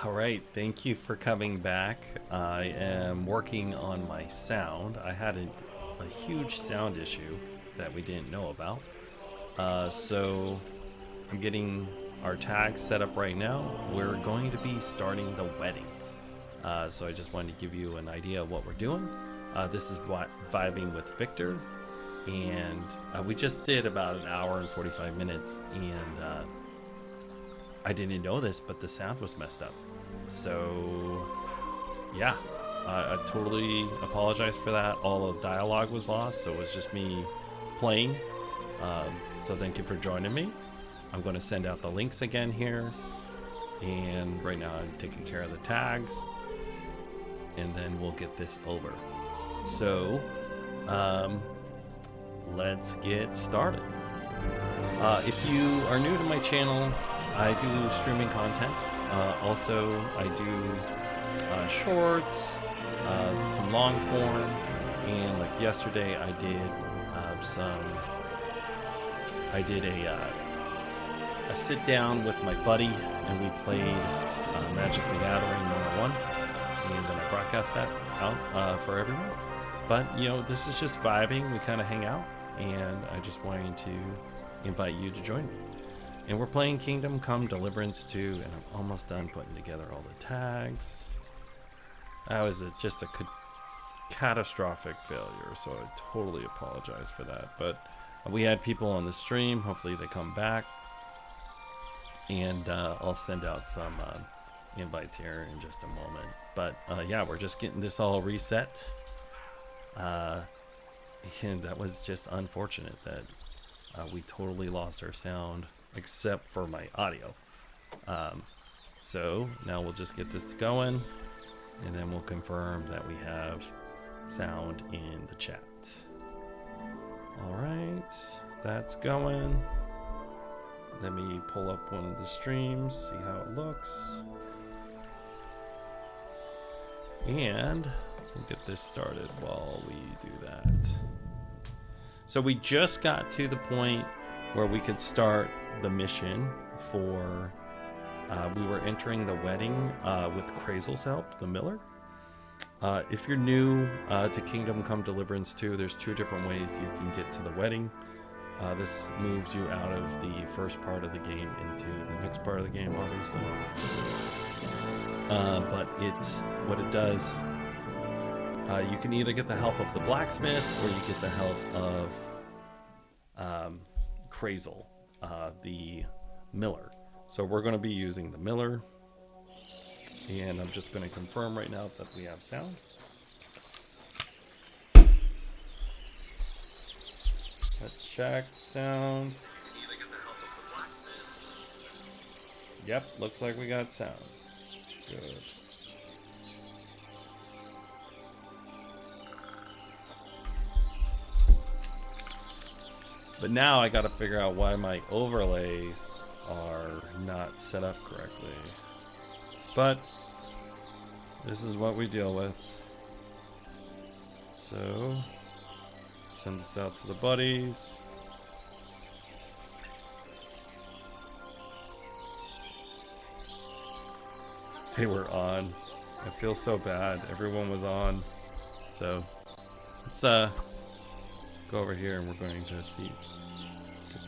All right, thank you for coming back. I am working on my sound. I had a huge sound issue that we didn't know about. So I'm getting our tags set up right now. We're going to be starting the wedding. So I just wanted to give you an idea of what we're doing. This is what Vibing with Victor. And we just did about an hour and 45 minutes. And I didn't know this, but the sound was messed up. So, yeah, I totally apologize for that. All the dialogue was lost, so it was just me playing. So thank you for joining me. I'm going to send out the links again here. And right now I'm taking care of the tags. And then we'll get this over. So, let's get started. If you are new to my channel, I do streaming content. Also, I do shorts, some long form, and like yesterday, I did a sit down with my buddy, and we played Magic the Gathering 101, and then I broadcast that out for everyone. But you know, this is just vibing. We kind of hang out, and I just wanted to invite you to join me. And we're playing Kingdom Come Deliverance 2, and I'm almost done putting together all the tags. That was just a catastrophic failure, so I totally apologize for that. But we had people on the stream. Hopefully they come back. And I'll send out some invites here in just a moment. But yeah, we're just getting this all reset. And that was just unfortunate that we totally lost our sound, except for my audio. So now we'll just get this going, and then we'll confirm that we have sound in the chat. All right, that's going. Let me pull up one of the streams, see how it looks. And we'll get this started while we do that. So we just got to the point where we could start the mission for, we were entering the wedding with Krazel's help, the miller. If you're new to Kingdom Come Deliverance 2, there's two different ways you can get to the wedding. This moves you out of the first part of the game into the next part of the game, obviously. But what it does, you can either get the help of the blacksmith or you get the help of Krazel, the miller. So we're going to be using the miller, and I'm just going to confirm right now that we have sound. Let's check sound. Yep, looks like we got sound. Good. But now I gotta figure out why my overlays are not set up correctly. But this is what we deal with. So send this out to the buddies. They were on. I feel so bad. Everyone was on. So let's go over here, and we're going to get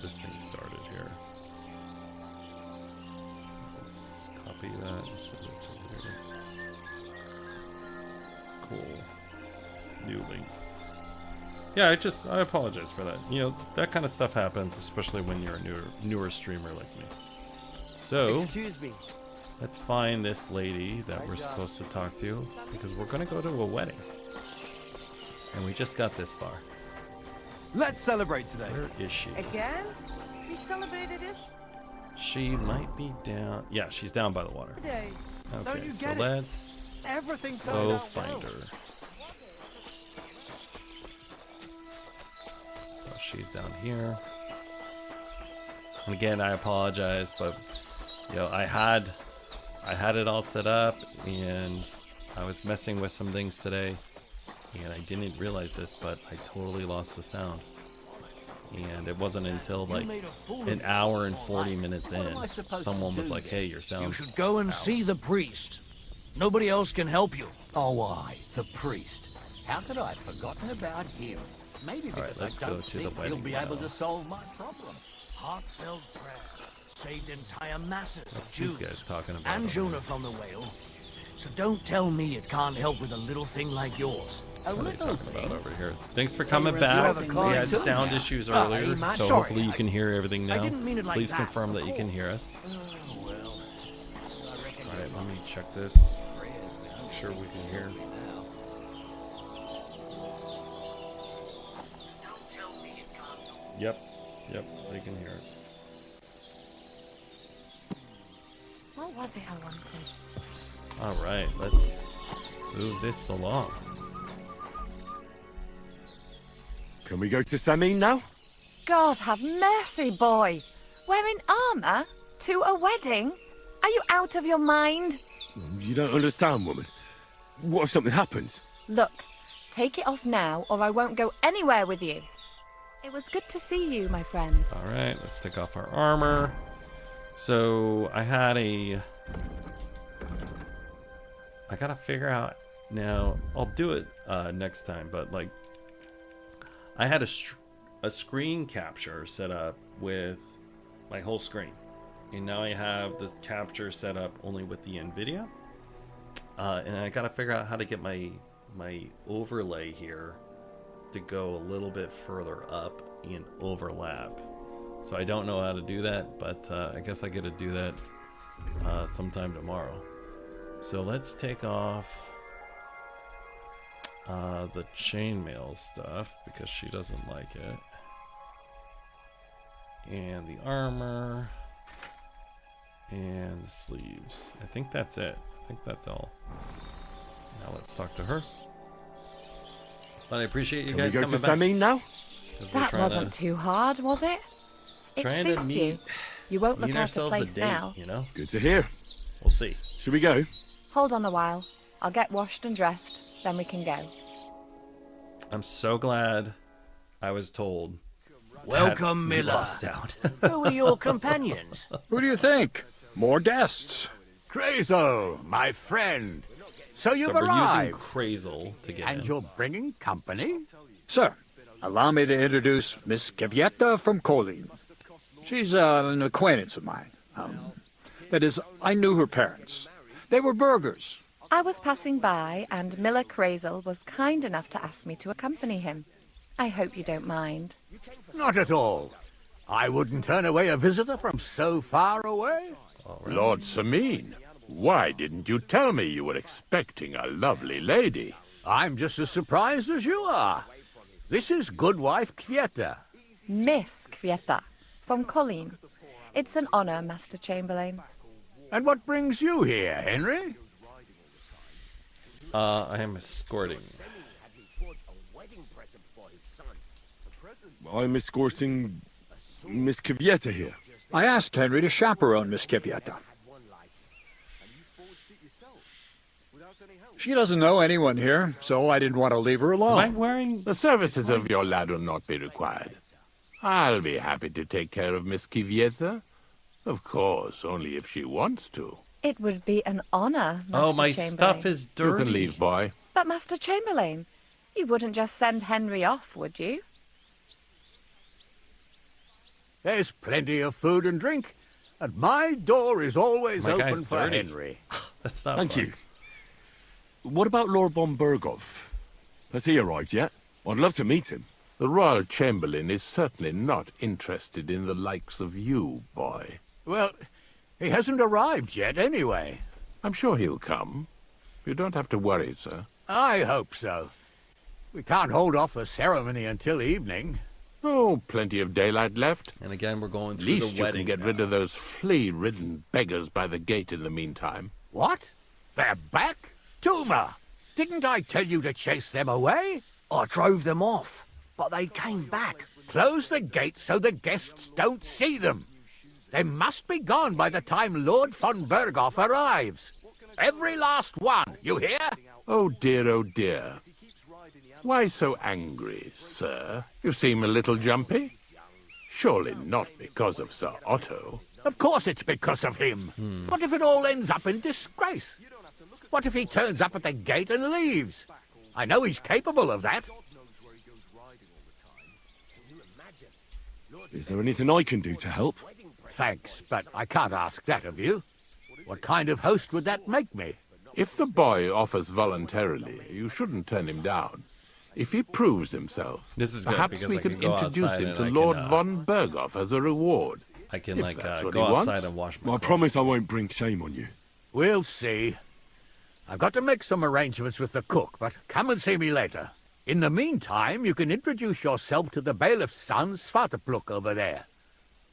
this thing started here. Let's copy that and send it to here. Cool. New links. Yeah, I apologize for that. You know, that kind of stuff happens, especially when you're a newer streamer like me. So, excuse me. Let's find this lady that we're supposed to talk to, because we're going to go to a wedding. And we just got this far. Let's celebrate today. Where is she? Again? We celebrated this She might be down. Yeah, she's down by the water. day. Don't Okay, you so get it? let's Everything turns go out find well. her. So she's down here. And again, I apologize, but you know, I had it all set up, and I was messing with some things today, and I didn't realize this, but I totally lost the sound. And it wasn't until like made a fool of an yourself. hour and 40 minutes What in, am I supposed to someone was do like, then? "Hey, your sound's You should go and see the priest. Nobody else can help you. Oh, aye, the priest. How could I have forgotten about him? Maybe right, because let's I go don't to the think he'll wedding be able now. to solve my problem. Heartfelt prayer saved entire masses of What's these Jews guys talking about and over Jonah from the whale. So don't tell me it can't help with a little thing like yours. A What are they little talking about thing. over here? Thanks for coming you're back. insulting We mine had too sound now. issues Oh, earlier, hey, man, so sorry. hopefully you can hear everything now. I didn't mean it like Please that. confirm that you can hear us. Oh, well. I reckon All right, let me check this. prayers will Make sure we can hear. help me now. Don't tell me it can't help. Yep, they can hear it. What was it I wanted? All right, let's move this along. Can we go to Samin now? God have mercy, boy. Wearing armor? To a wedding? Are you out of your mind? You don't understand, woman. What if something happens? Look, take it off now or I won't go anywhere with you. It was good to see you, my friend. All right, let's take off our armor. So I gotta figure out now. I'll do it next time, but like, I had a screen capture set up with my whole screen, and now I have the capture set up only with the NVIDIA. And I gotta figure out how to get my overlay here to go a little bit further up and overlap. So I don't know how to do that, but I guess I get to do that sometime tomorrow. So let's take off the chainmail stuff because she doesn't like it. And the armor. And the sleeves. I think that's it. I think that's all. Now let's talk to her. But I appreciate you Can we guys go to coming back. Samin now? 'Cause we're That trying wasn't to, too hard, was it? It trying to suits meet, you. You won't look meet out of ourselves a place date, now. you know? Good to hear. We'll see. Should we go? Hold on a while. I'll get washed and dressed, then we can go. I'm so glad I was told. Welcome, that we Miller. lost sound. Who are your companions? Who do you think? More guests. Crazo, my friend. So So you've we're using arrived. Crazel to get And in. you're bringing company? Sir, allow me to introduce Miss Kvyeta from Kolin. She's an acquaintance of mine. That is, I knew her parents. They were burghers. I was passing by, and Miller Crazel was kind enough to ask me to accompany him. I hope you don't mind. Not at all. I wouldn't turn away a visitor from so far away. Lord Samin, why didn't you tell me you were expecting a lovely lady? I'm just as surprised as you are. This is Goodwife Kvyeta. Miss Kvyeta, from Colleen. It's an honor, Master Chamberlain. And what brings you here, Henry? I am escorting. I'm escorting Miss Kvyeta here. I asked Henry to chaperone Miss Kvyeta. She doesn't know anyone here, so I didn't want to leave her Am I alone. wearing? The services of your lad will not be required. I'll be happy to take care of Miss Kvyeta. Of course, only if she wants to. It would be an honor, Master Oh, my Chamberlain. stuff is dirty. You can leave, boy. But, Master Chamberlain, you wouldn't just send Henry off, would you? There's plenty of food and drink, and my door is always My guy's open for dirty. Henry. That's not. Thank fun. you. What about Lord von Berghoff? Has he arrived yet? I'd love to meet him. The Royal Chamberlain is certainly not interested in the likes of you, boy. Well, he hasn't arrived yet anyway. I'm sure he'll come. You don't have to worry, sir. I hope so. We can't hold off the ceremony until evening. Oh, plenty of daylight left. And again, we're going At through least the you wedding. can get now. rid of those flea-ridden beggars by the gate in the meantime. What? They're back? Tuma! Didn't I tell you to chase them away? I drove them off, but they came back. Close the gate so the guests don't see them. They must be gone by the time Lord von Berghoff arrives. Every last one, you hear? Oh dear, oh dear. Why so angry, sir? You seem a little jumpy. Surely not because of Sir Otto. Of course it's because of him. What if it all ends up in disgrace? What if he turns up at the gate and leaves? I know he's capable of that. Is there anything I can do to help? Thanks, but I can't ask that of you. What kind of host would that make me? If the boy offers voluntarily, you shouldn't turn him down. If he proves himself, This is good, perhaps because we I can can go introduce outside him and to I can, Lord von Berghoff as a reward. I can If like that's what go he wants. outside and wash my Well, I clothes. promise I won't bring shame on you. We'll see. I've got to make some arrangements with the cook, but come and see me later. In the meantime, you can introduce yourself to the bailiff's son, Svartepluk, over there.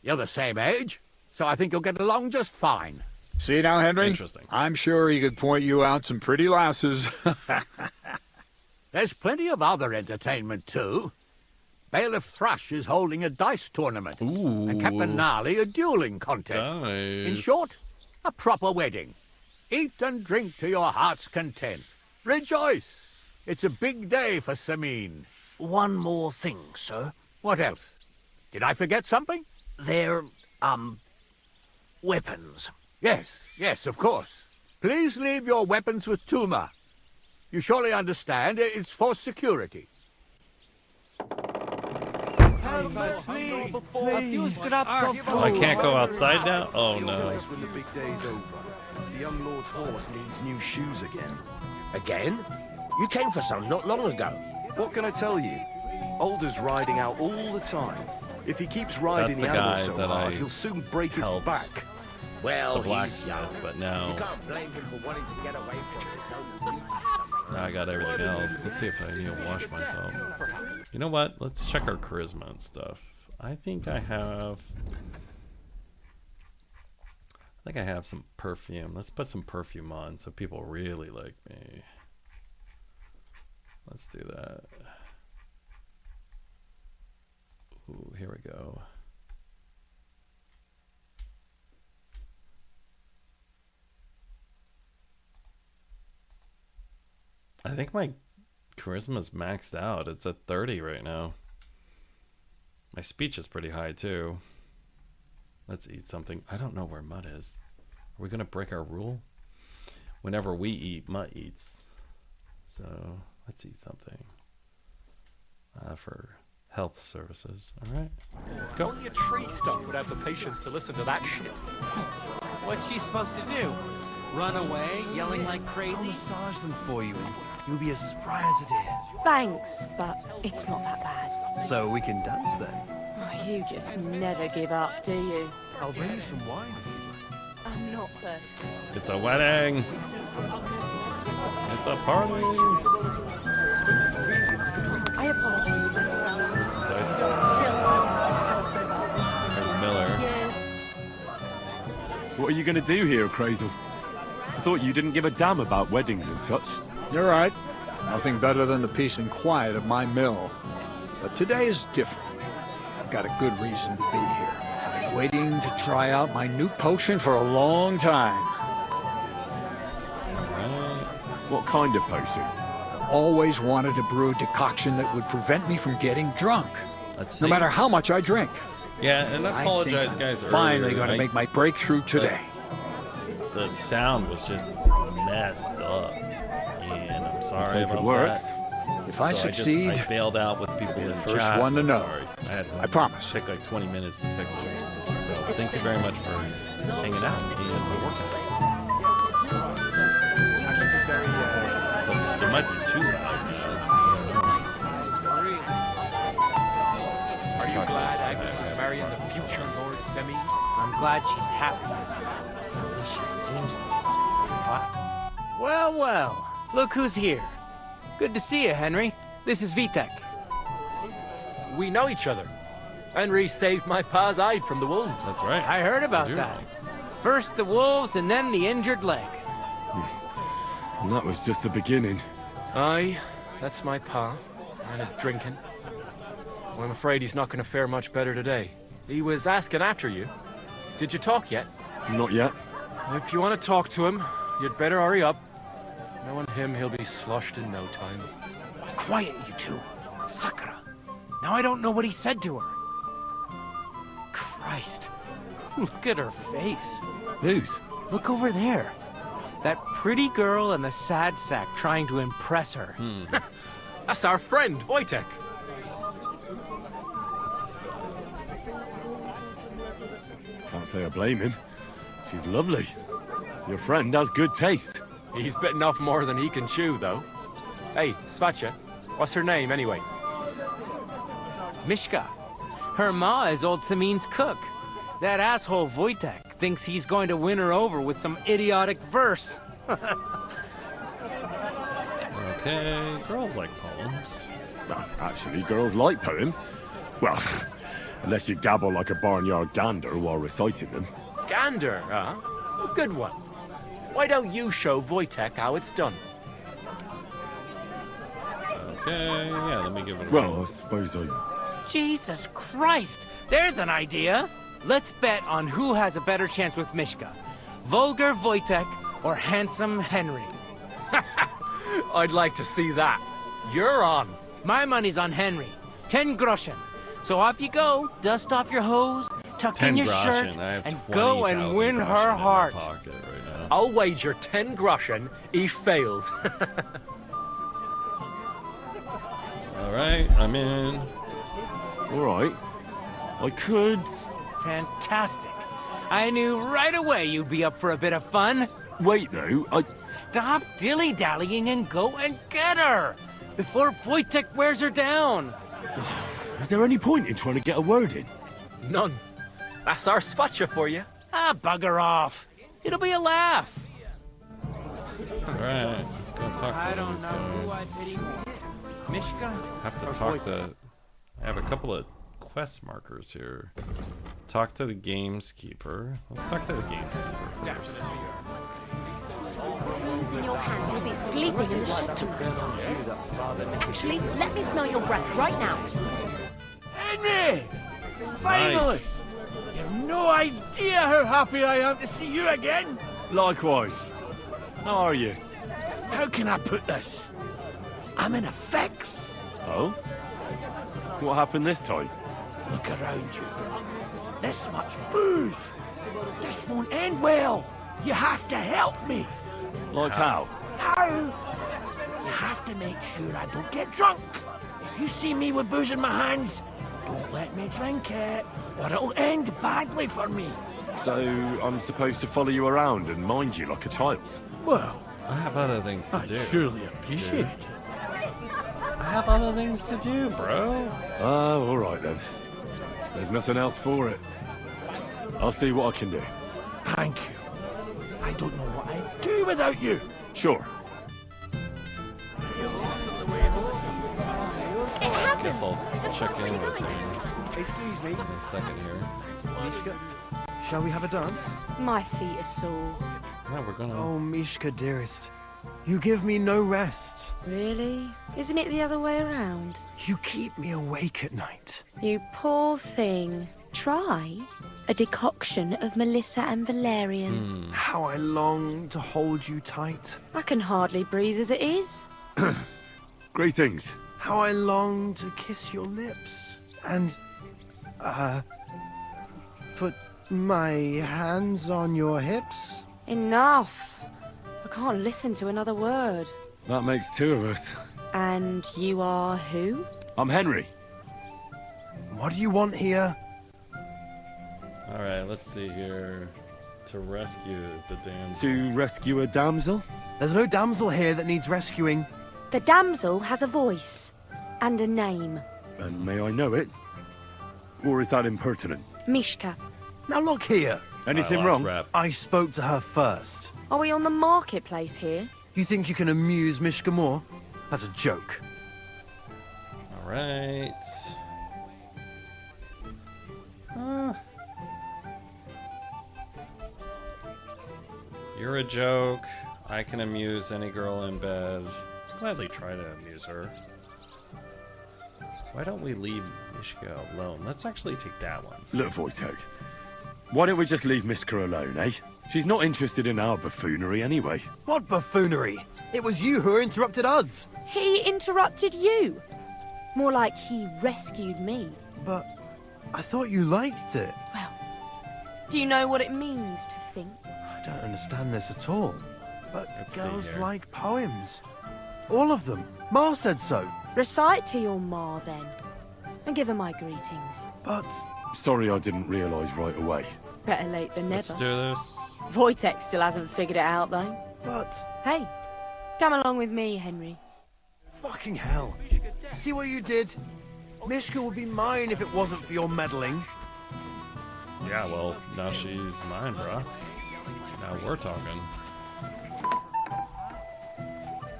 You're the same age, so I think you'll get along just fine. See now, Henry? Interesting. I'm sure he could point you out some pretty lasses. There's plenty of other entertainment, too. Bailiff Thrush is holding a dice tournament, and Captain Gnarly a dueling contest. In Dice. short, a proper wedding. Eat and drink to your heart's content. Rejoice! It's a big day for Sameen. One more thing, sir. What else? Did I forget something? They're, weapons. Yes, of course. Please leave your weapons with Tuma. You surely understand it's for security. I can't go outside now? Oh no. When the big day's over, the young lord's horse needs new shoes again. Again? You came for some not long ago. What can I tell you? Alder's riding out all the time. If he keeps riding That's the the guy animal so that hard, I he'll soon break his helped. back. Well, The blacksmith, but now, You can't blame him for wanting to get away from it. now I got everything else. Let's see if I need to wash myself. You know what? Let's check our charisma and stuff. I think I have some perfume. Let's put some perfume on so people really like me. Let's do that. Ooh, here we go. I think my charisma's maxed out. It's at 30 right now. My speech is pretty high too. Let's eat something. I don't know where Mutt is. Are we gonna break our rule? Whenever we eat, Mutt eats. So let's eat something. For health services. Alright. Let's go. Only a tree stump would have the patience to listen to that shit. What's she supposed to do? Run away, yelling like crazy? I'll massage them for you and you'll be as spry as a deer. Thanks, but it's not that bad. So we can dance then. Oh, you just never give up, do you? I'll bring you some wine if you like. I'm not thirsty. It's a wedding. It's a party. I apologize. Dice. There's Miller. Yes. What are you going to do here, Crazel? I thought you didn't give a damn about weddings and such. You're right. Nothing better than the peace and quiet of my mill. But today is different. I've got a good reason to be here. I've been waiting to try out my new potion for a long time. Alright. What kind of potion? I always wanted to brew a decoction that would prevent me from getting drunk, Let's see. no matter how much I drink. Yeah, and I apologize, think guys. I'm finally earlier. going to make my breakthrough today. The sound was just messed up, and I'm sorry hope it about works. that. If I So succeed, I bailed out with people be in the first chat. one to I'm know. Sorry. I promise. Took like 20 minutes to fix it. So thank you very much for hanging out and working. It might be too loud. Are you glad Agnes is marrying the future Lord Semi? I'm glad she's happy. At least she seems to be. Well, well. Look who's here. Good to see you, Henry. This is Vitek. We know each other. Henry saved my pa's hide from the wolves. That's right. I heard about do. that. First the wolves and then the injured leg. And that was just the beginning. Aye, that's my pa, and his drinking. Well, I'm afraid he's not going to fare much better today. He was asking after you. Did you talk yet? Not yet. If you want to talk to him, you'd better hurry up. Knowing him, he'll be sloshed in no time. Quiet, you two. Sakura. Now I don't know what he said to her. Christ. Look at her face. Whose? Look over there. That pretty girl and the sad sack trying to impress her. That's our friend, Wojtek. Can't say I blame him. She's lovely. Your friend has good taste. He's bitten off more than he can chew, though. Hey, Svatcha, what's her name, anyway? Mishka. Her ma is old Samin's cook. That asshole Wojtek thinks he's going to win her over with some idiotic verse. Okay, girls like poems. Well, actually, girls like poems. Well, unless you gabble like a barnyard gander while reciting them. Gander, huh? A good one. Why don't you show Wojtek how it's done? Okay, yeah, let me give it a Well, I suppose I... Jesus Christ! There's an idea! Let's bet on who has a better chance with Mishka. Vulgar Wojtek or handsome Henry. I'd like to see that. You're on. My money's on Henry. 10 groschen. So off you go, dust off your hose, tuck in 10 your shirt, groschen. I have and go and 20,000 win groschen her in my heart. pocket right now. I'll wager 10 groschen he fails. All right, I'm in. All right. I could... Fantastic. I knew right away you'd be up for a bit of fun. Wait, though, Stop dilly-dallying and go and get her! Before Wojtek wears her down! Is there any point in trying to get a word in? None. That's our Svatcha for you. Ah, bugger off. It'll be a laugh. All right, let's go talk to I don't those know who I guys. pity more. Mishka? Have to or talk Wojtek? to... I have a couple of quest markers here. Talk to the gameskeeper. Let's talk to the gameskeeper first. In your hand, you'll be sleeping in the shelter. Actually, let me smell your breath right now. Henry! Finally! Nice. You've no idea how happy I am to see you again. Likewise. How are you? How can I put this? I'm in a fix. Oh? What happened this time? Look around you. This much booze. This won't end well. You have to help me. Like how? How? You have to make sure I don't get drunk. If you see me with booze in my hands, don't let me drink it, or it'll end badly for me. So, I'm supposed to follow you around and mind you like a child? Well, I have other things to I do. surely appreciate it. I have other things to do, bro. Oh, all right then. There's nothing else for it. I'll see what I can do. Thank you. I don't know what I'd do without you. Sure. I guess I'll check in with him Excuse me, in a second here. Mishka. Shall we have a dance? My feet are sore. No, we're gonna... Oh, Mishka, dearest. You give me no rest. Really? Isn't it the other way around? You keep me awake at night. You poor thing. Try a decoction of Melissa and Valerian. How I long to hold you tight. I can hardly breathe as it is. Great things. How I long to kiss your lips. And, put my hands on your hips. Enough. I can't listen to another word. That makes two of us. And you are who? I'm Henry. What do you want here? All right, let's see here. To rescue the damsel. To rescue a damsel? There's no damsel here that needs rescuing. The damsel has a voice and a name. And may I know it? Or is that impertinent? Mishka. Now look here. Anything wrong? I spoke to her first. Are we on the marketplace here? You think you can amuse Mishka more? That's a joke. All right. You're a joke. I can amuse any girl in bed. Gladly try to amuse her. Why don't we leave Mishka alone? Let's actually take that one. Look, Wojtek. Why don't we just leave Mishka alone, eh? She's not interested in our buffoonery anyway. What buffoonery? It was you who interrupted us. He interrupted you. More like he rescued me. But I thought you liked it. Well, Do you know what it means to think? I don't understand this at all. But Let's see girls here. like poems. All of them. Ma said so. Recite to your ma, then. And give her my greetings. But... Sorry I didn't realise right away. Better late than Let's never. do this. Wojtek still hasn't figured it out, though. But... Hey, come along with me, Henry. Fucking hell. See what you did? Mishka would be mine if it wasn't for your meddling. Yeah, well, now she's mine, bruh. Now we're talking.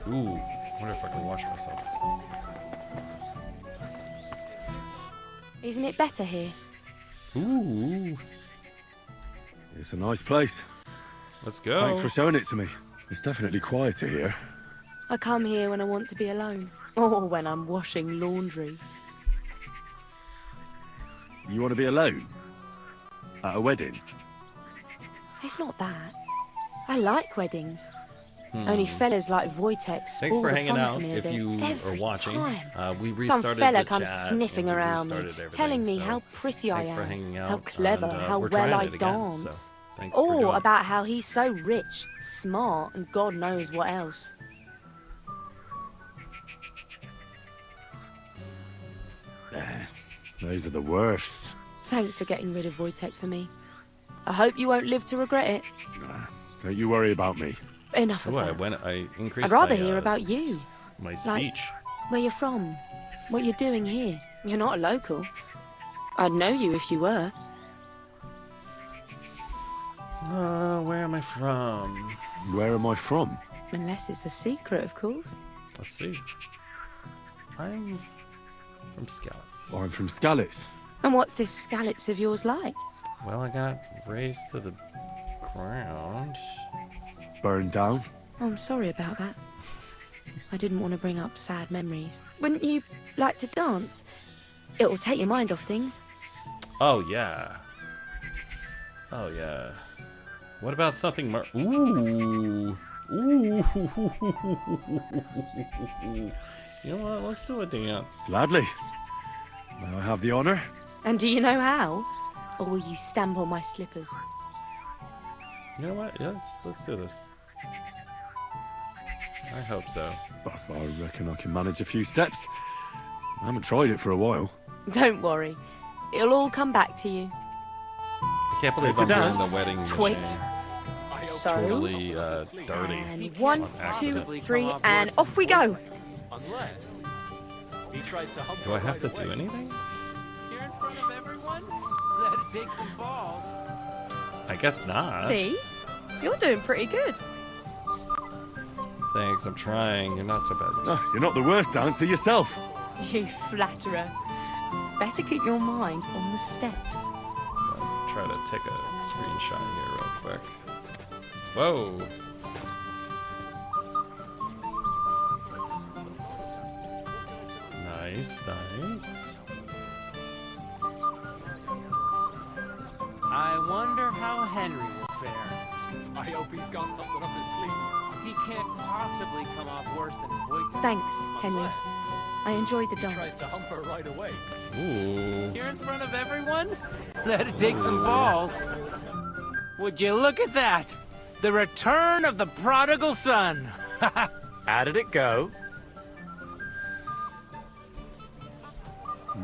Ooh, wonder if I can wash myself. Isn't it better here? Ooh, It's a nice place. let's go. Thanks for showing it to me. It's definitely quieter here. I come here when I want to be alone. Or when I'm washing laundry. You want to be alone? At a wedding? It's not that. I like weddings. Only fellas like Wojtek Thanks spoil for the hanging fun out. for me a If bit. you are Every watching, time. we Some restarted fella the comes chat sniffing and we around me, restarted everything, telling me so how pretty I thanks for am, hanging out, how clever, and, how we're well trying I it again, dance. so thanks for Or doing it. about how he's so rich, smart, and God knows what else. Those are the worst. Thanks for getting rid of Wojtek for me. I hope you won't live to regret it. Don't you worry about me. Enough of Ooh, that. I increased I'd rather my, hear about you. my Like, speech. where you're from, what you're doing here. You're not a local. I'd know you if you were. Where am I from? Where am I from? Unless it's a secret, of course. Let's see. I'm from Skalitz. I'm from Skalitz. And what's this Skalitz of yours like? Well, I got raised to the ground. Burned down. Oh, I'm sorry about that. I didn't want to bring up sad memories. Wouldn't you like to dance? It'll take your mind off things. Oh, yeah. Oh, yeah. What about something more? Ooh. Ooh. You know what? Let's do a dance. Gladly. May I have the honour? And do you know how? Or will you stamp on my slippers? You know what? Yeah, let's do this. I hope so. I reckon I can manage a few steps. I haven't tried it for a while. Don't worry. It'll all come back to you. I can't believe It's a I'm doing dance. the wedding Twit. machine. So, Totally dirty. and 1, On 2, accident. 3, and off we go. Unless he tries to hump Do I have to do anything? Here in front of everyone? That'd take some balls. I guess not. See? You're doing pretty good. Thanks, I'm trying. You're not so bad. Ah, you're not the worst dancer yourself. You flatterer. Better keep your mind on the steps. I'll try to take a screenshot here real quick. Whoa. Nice, nice. I wonder how Henry will fare. I hope he's got something up his sleeve. He can't possibly come off worse than Wojtek. Thanks, Henry. I enjoyed the He dance. tries to hump her right away. Ooh. Here in front of everyone? That'd take some balls. Would you look at that? The return of the prodigal son. How did it go?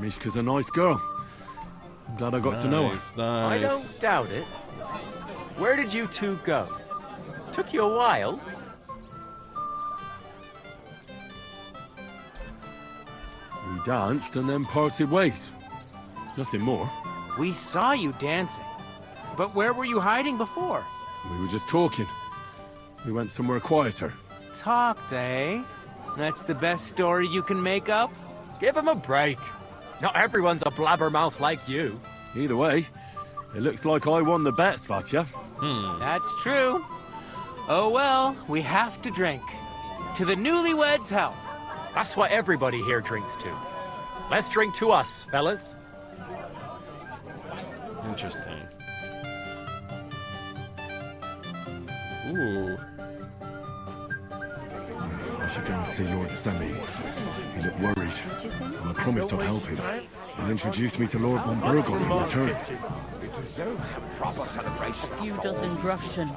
Mishka's a nice girl. I'm glad I got to know her. Nice, I nice. don't doubt it. Where did you two go? Took you a while. We danced and then parted ways. Nothing more. We saw you dancing. But where were you hiding before? We were just talking. We went somewhere quieter. Talked, eh? That's the best story you can make up? Give him a break. Not everyone's a blabbermouth like you. Either way, it looks like I won the bet, Svatya. That's true. Oh well, we have to drink. To the newlyweds' health. That's what everybody here drinks to. Let's drink to us, fellas. Interesting. Ooh. I should go and see Lord Semi. He looked worried, and I promised I'd help him. He'll introduce me to Lord von Burgle in return. deserve some proper celebration. A few dozen groschen.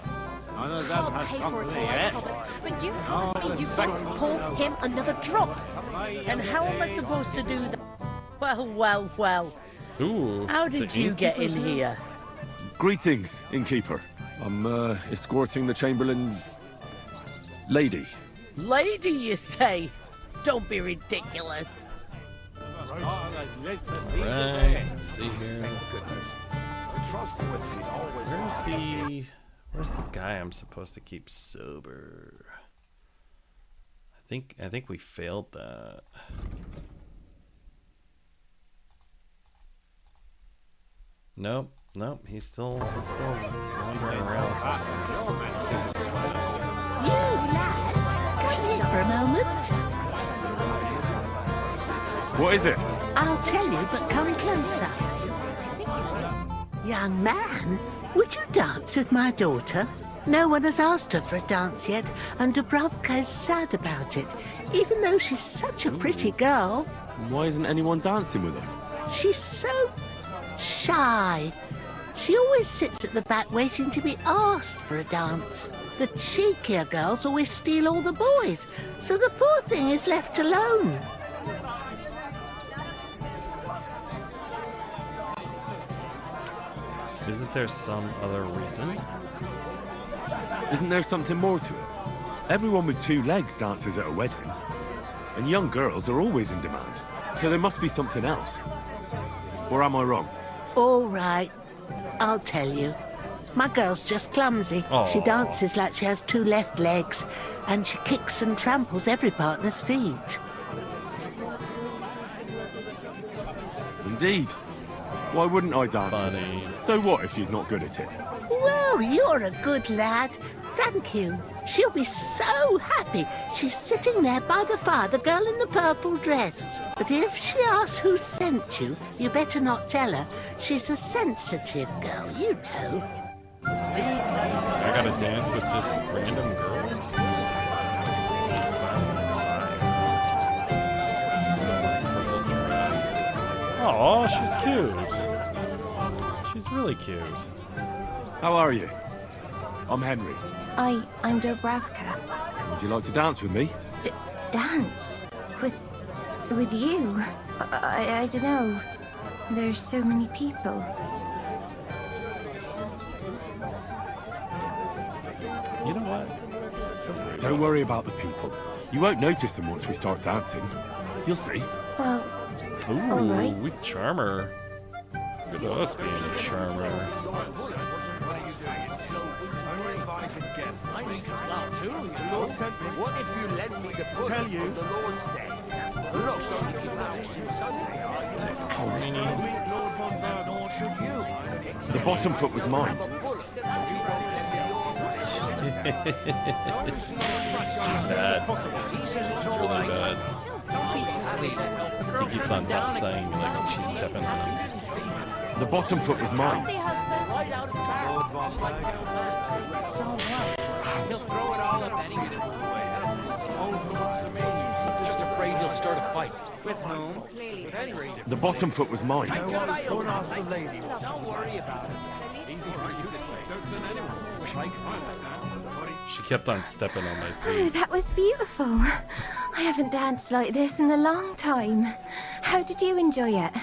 None of them has come to me yet. But you promised me you wouldn't pour him another drop. And how am I supposed to do that? Well, well, well. Ooh. How did you get in here? Greetings, innkeeper. I'm escorting the Chamberlain's lady. Lady, you say? Don't be ridiculous. Right, let's see here. Where's the guy I'm supposed to keep sober? I think we failed that. Nope, he's still wandering around somewhere. Let's see if we can find him. You lad, come here for a moment. What is it? I'll tell you, but come closer. Young man, would you dance with my daughter? No one has asked her for a dance yet, and Dubravka is sad about it, even though she's such a pretty girl. Why isn't anyone dancing with her? She's so shy. She always sits at the back waiting to be asked for a dance. The cheekier girls always steal all the boys, so the poor thing is left alone. Isn't there some other reason? Isn't there something more to it? Everyone with two legs dances at a wedding. And young girls are always in demand. So there must be something else. Or am I wrong? All right, I'll tell you. My girl's just clumsy. Aww. She dances like she has two left legs, and she kicks and tramples every partner's feet. Indeed. Why wouldn't I dance? Funny. So what if she's not good at it? Well, you're a good lad. Thank you. She'll be so happy. She's sitting there by the fire, the girl in the purple dress. But if she asks who sent you, you better not tell her. She's a sensitive girl, you know. I gotta dance with just random girls? Oh, she's cute. She's really cute. How are you? I'm Henry. I'm Dubravka. Would you like to dance with me? Dance? With you? I don't know. There's so many people. You know what? Don't worry about the people. You won't notice them once we start dancing. You'll see. Well, Ooh, all right. we charmer. Look at us being a charmer. What if you lend me the pudding on the Lord's Day? The bottom foot was mine. She's bad. She's really bad. He keeps on saying like she's stepping on him. The bottom foot was mine. He'll throw it all up anyway. Just afraid he'll start a fight. With whom? With Henry. The bottom foot was mine. Don't ask the lady. Don't worry about it. Easy for you to say. Don't send anyone. Wish I could understand. She kept on stepping on my Oh, feet. that was beautiful. I haven't danced like this in a long time. How did you enjoy it?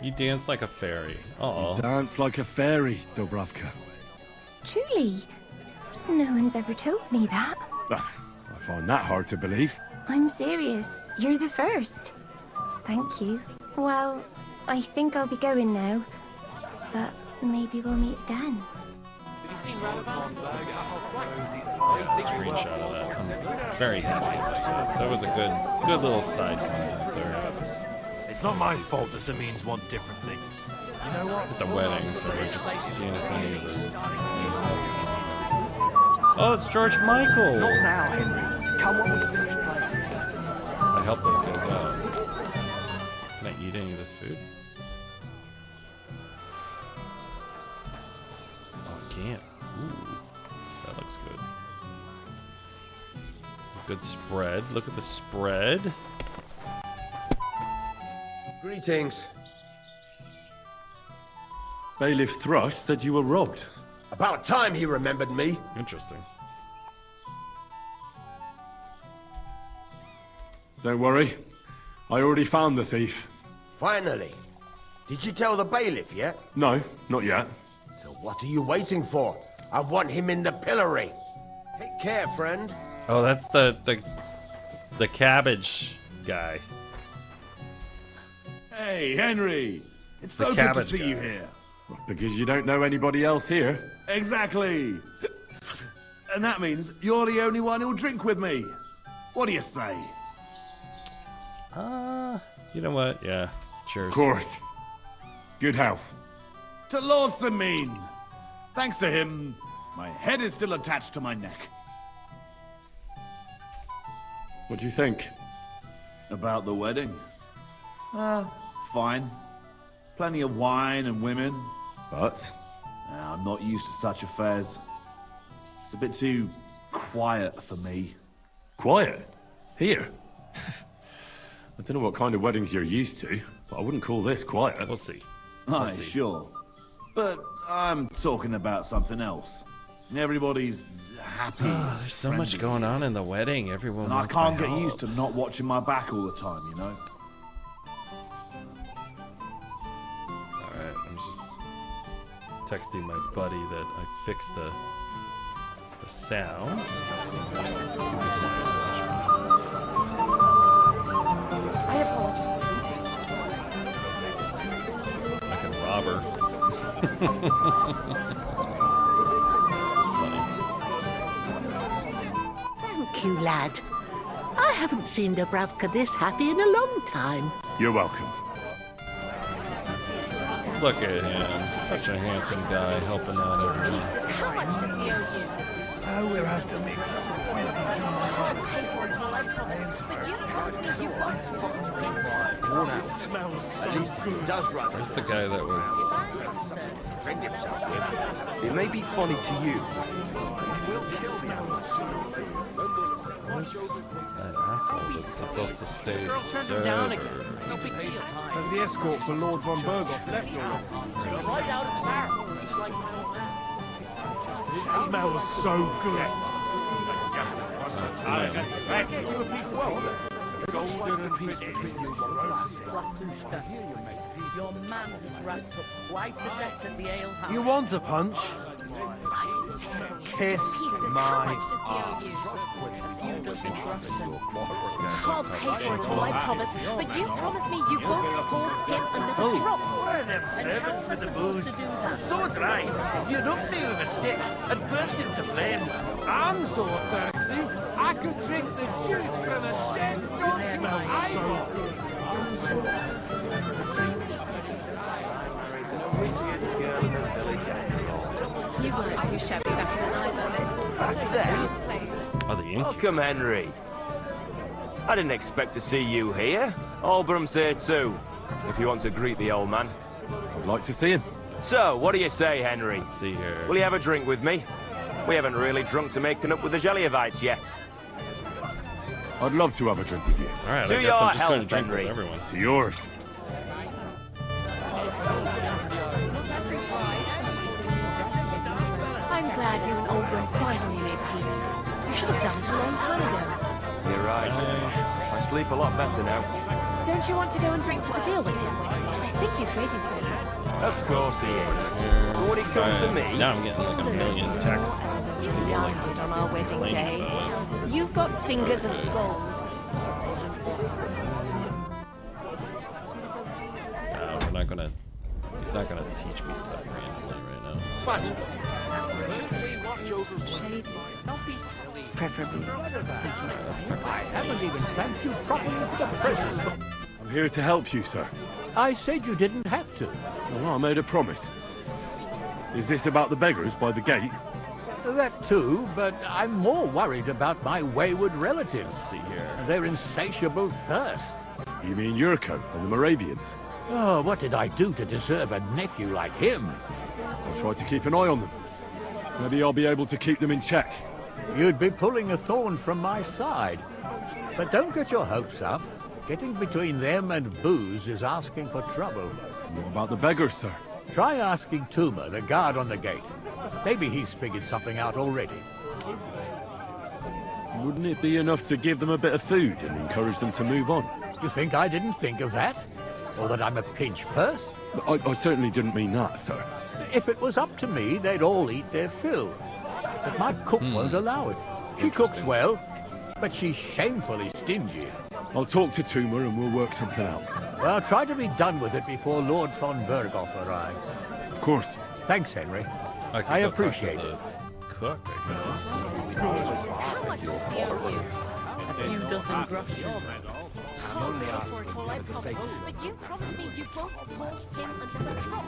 You dance like a fairy. Uh-oh. Dance like a fairy, Dubravka. Truly? No one's ever told me that. I find that hard to believe. I'm serious. You're the first. Thank you. Well, I think I'll be going now. But maybe we'll meet again. Have you seen Radovans? Screenshot of that. I'm very happy. That was a good little side content there. It's not my fault that Samines want different things. You know what? It's a wedding, so we're just seeing if any of the... Oh, it's George Michael! Not now, Henry. Come on, we finish playing. I helped those guys out. Can I eat any of this food? Oh, I can't. Ooh, that looks good. Good spread. Look at the spread. Greetings. Bailiff Thrush said you were robbed. About time he remembered me. Interesting. Don't worry. I already found the thief. Finally. Did you tell the bailiff yet? No, not yet. So what are you waiting for? I want him in the pillory. Take care, friend. Oh, that's the cabbage guy. Hey, Henry. It's The so good to cabbage see you guy. here. Because you don't know anybody else here. Exactly. And that means you're the only one who'll drink with me. What do you say? You know what? Yeah, cheers. Of course. Good health. To Lord Sameen. Thanks to him, my head is still attached to my neck. What do you think? About the wedding? Fine. Plenty of wine and women. But? I'm not used to such affairs. It's a bit too quiet for me. Quiet? Here? I don't know what kind of weddings you're used to, but I wouldn't call this quiet. We'll see. Aye, sure. But I'm talking about something else. Everybody's happy. There's so much going on in the wedding. Everyone And I wants can't my get help. used to not watching my back all the time, you know? Alright, I'm just texting my buddy that I fixed the sound. I apologize. I can rob her. Thank you, lad. I haven't seen Dubravka this happy in a long time. You're welcome. Look at him. Such a handsome guy helping out everyone. How much does he owe you? We'll have to make some Pay for it all I promise. But you promised me you won't. Smells At least he does run. Where's the guy that was... Defend himself with. It may be funny to you. We'll kill the Where's that asshole that's supposed to stay sober? Has the escort for Lord von Berghoff left already? Right out of the barrel. It's like it smells so good. That's him. You a piece of Golden peace between you, Zlatushka. Your man has racked up quite a debt at the alehouse. You want a punch? Kiss my ass. A few dozen Russian. I'll pay for it all, I promise. But you promise me you won't pour him another drop. Why them servants with the booze? It's so dry. If you'd up me with a stick, I'd burst into flames. I'm so thirsty, I could drink the juice from a dead You weren't too shabby back then either. Back then? Oh, the ink. Welcome, Henry. I didn't expect to see you here. Olbram's here too, if you want to greet the old man. I'd like to see him. So, what do you say, Henry? Let's see here. Will you have a drink with me? We haven't really drunk to making up with the Jelliavites yet. I'd love to have a drink with you. Alright, To I guess your I'm just going to health, drink with Henry. everyone. To yours. I'm glad you and Oldham finally made peace. You should have done it a long time ago. You're right. I sleep a lot better now. Don't you want to go and drink to the deal with him? I think he's waiting for you. Of course he is. But when it comes to me... Now I'm getting like a million texts. Landed on our wedding day. You've got fingers of gold. We're not gonna... He's not gonna teach me stuff randomly right now. Preferably. I haven't even thanked you properly for the presents. I'm here to help you, sir. I said you didn't have to. Well, I made a promise. Is this about the beggars by the gate? That too, but I'm more worried about my wayward relatives. Let's see here. And their insatiable thirst. You mean Yurko and the Moravians? Oh, what did I do to deserve a nephew like him? I'll try to keep an eye on them. Maybe I'll be able to keep them in check. You'd be pulling a thorn from my side. But don't get your hopes up. Getting between them and booze is asking for trouble. What about the beggars, sir? Try asking Tuma, the guard on the gate. Maybe he's figured something out already. Wouldn't it be enough to give them a bit of food and encourage them to move on? You think I didn't think of that? Or that I'm a pinch purse? I certainly didn't mean that, sir. If it was up to me, they'd all eat their fill. But my cook won't allow it. She cooks well, but she's shamefully stingy. I'll talk to Tuma and we'll work something out. Well, try to be done with it before Lord von Berghoff arrives. Of course. Thanks, Henry. I I appreciate it. Cook, I A few dozen groschen. But you promised me you won't pull him under the trap.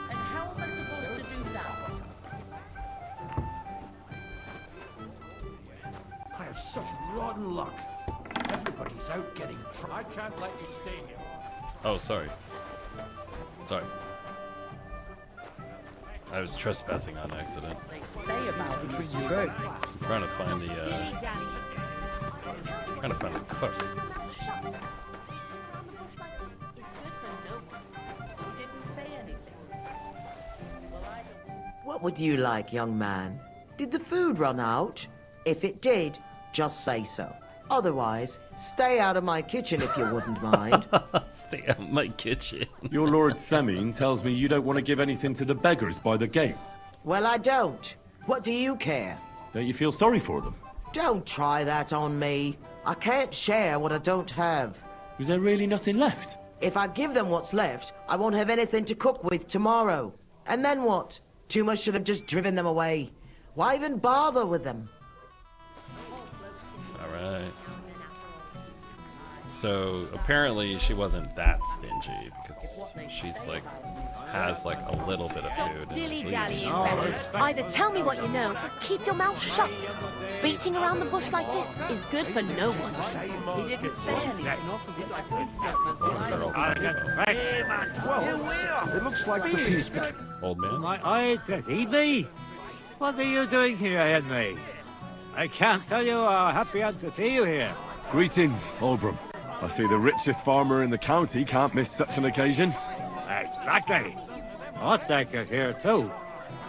And how am I supposed to do that? I have such rotten luck. Everybody's out getting drunk. I can't let you stay here. Oh, sorry. Sorry. I was trespassing on accident. They say about it is true. I'm trying to find the, trying to find a cook. What would you like, young man? Did the food run out? If it did, just say so. Otherwise, stay out of my kitchen if you wouldn't mind. Stay out of my kitchen. Your Lord Semine tells me you don't want to give anything to the beggars by the gate. Well, I don't. What do you care? Don't you feel sorry for them? Don't try that on me. I can't share what I don't have. Is there really nothing left? If I give them what's left, I won't have anything to cook with tomorrow. And then what? Tuma should have just driven them away. Why even bother with them? Alright. So apparently she wasn't that stingy because she's like has like a little bit of food. Dilly-dallying better. Either tell me what you know, or keep your mouth shut. Beating around the bush like this is good for no one. He didn't say anything. Hey, man. Well, it looks like the peace between... Old man? Aye, does he be? What are you doing here, Henry? I can't tell you how happy I am to see you here. Greetings, Oldbrum. I see the richest farmer in the county can't miss such an occasion. Exactly. Otek is here too.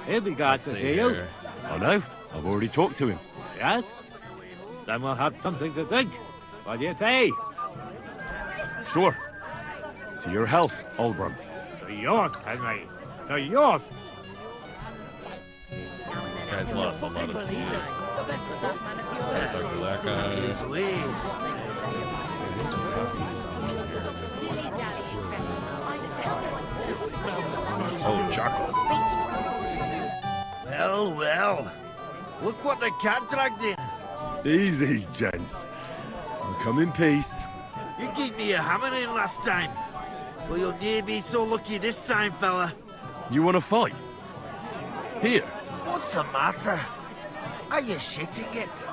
He'll be glad to see you. I know. I've already talked to him. Yes? Then we'll have something to drink. What do you say? Sure. To your health, Oldbrum. To yours, Henry. To yours. This guy's lost a lot of teeth. Talk to that guy. Oh, chocolate. Well, well. Look what the cat dragged in. Easy, gents. I'll come in peace. You gave me a hammering last time. Well, you'll near be so lucky this time, fella. You want to fight? Here. What's the matter? Are you shitting it?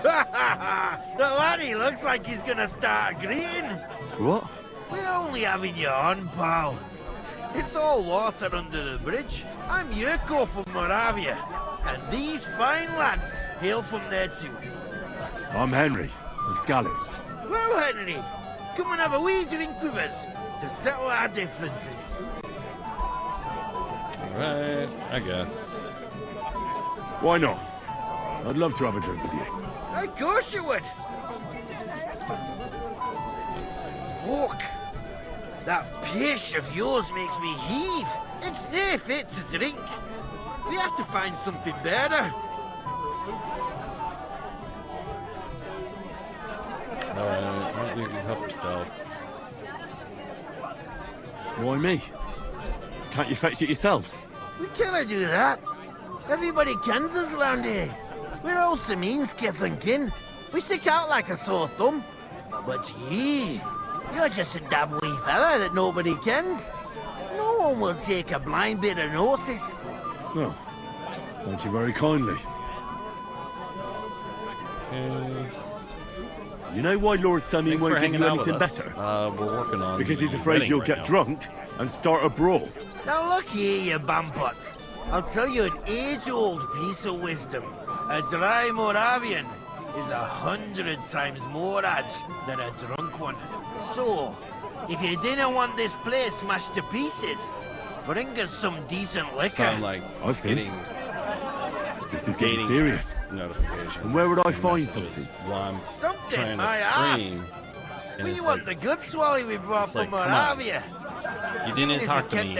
The laddie looks like he's gonna start agreeing. What? We're only having you on, pal. It's all water under the bridge. I'm Yurko from Moravia, and these fine lads hail from there too. I'm Henry, of Scallis. Well, Henry, come and have a wee drink with us to settle our differences. Alright, I guess. Why not? I'd love to have a drink with you. Of course you would. Fuck. That pish of yours makes me heave. It's nae fit to drink. We have to find something better. Alright, you can help yourself. Why me? Can't you fetch it yourselves? We cannot do that. Everybody kens us around here. We're old Saminsky thinking. We stick out like a sore thumb. But you're just a damn wee fella that nobody kens. No one will take a blind bit of notice. No. Thank you very kindly. You know why Lord Semine won't give you anything better? We're working on Because he's the afraid wedding you'll right get now. drunk and start a brawl. Now look here, you bampot. I'll tell you an age-old piece of wisdom. A dry Moravian is 100 times more edge than a drunk one. So, If you didn't want this place smashed to pieces, bring us some decent liquor. So I'm like I see. getting This is getting gaining serious. notifications. And where would I find messages something? While I'm Something, trying my to ass. stream. And We it's want like, the good swally we brought it's like, from come on. Moravia. you didn't talk to me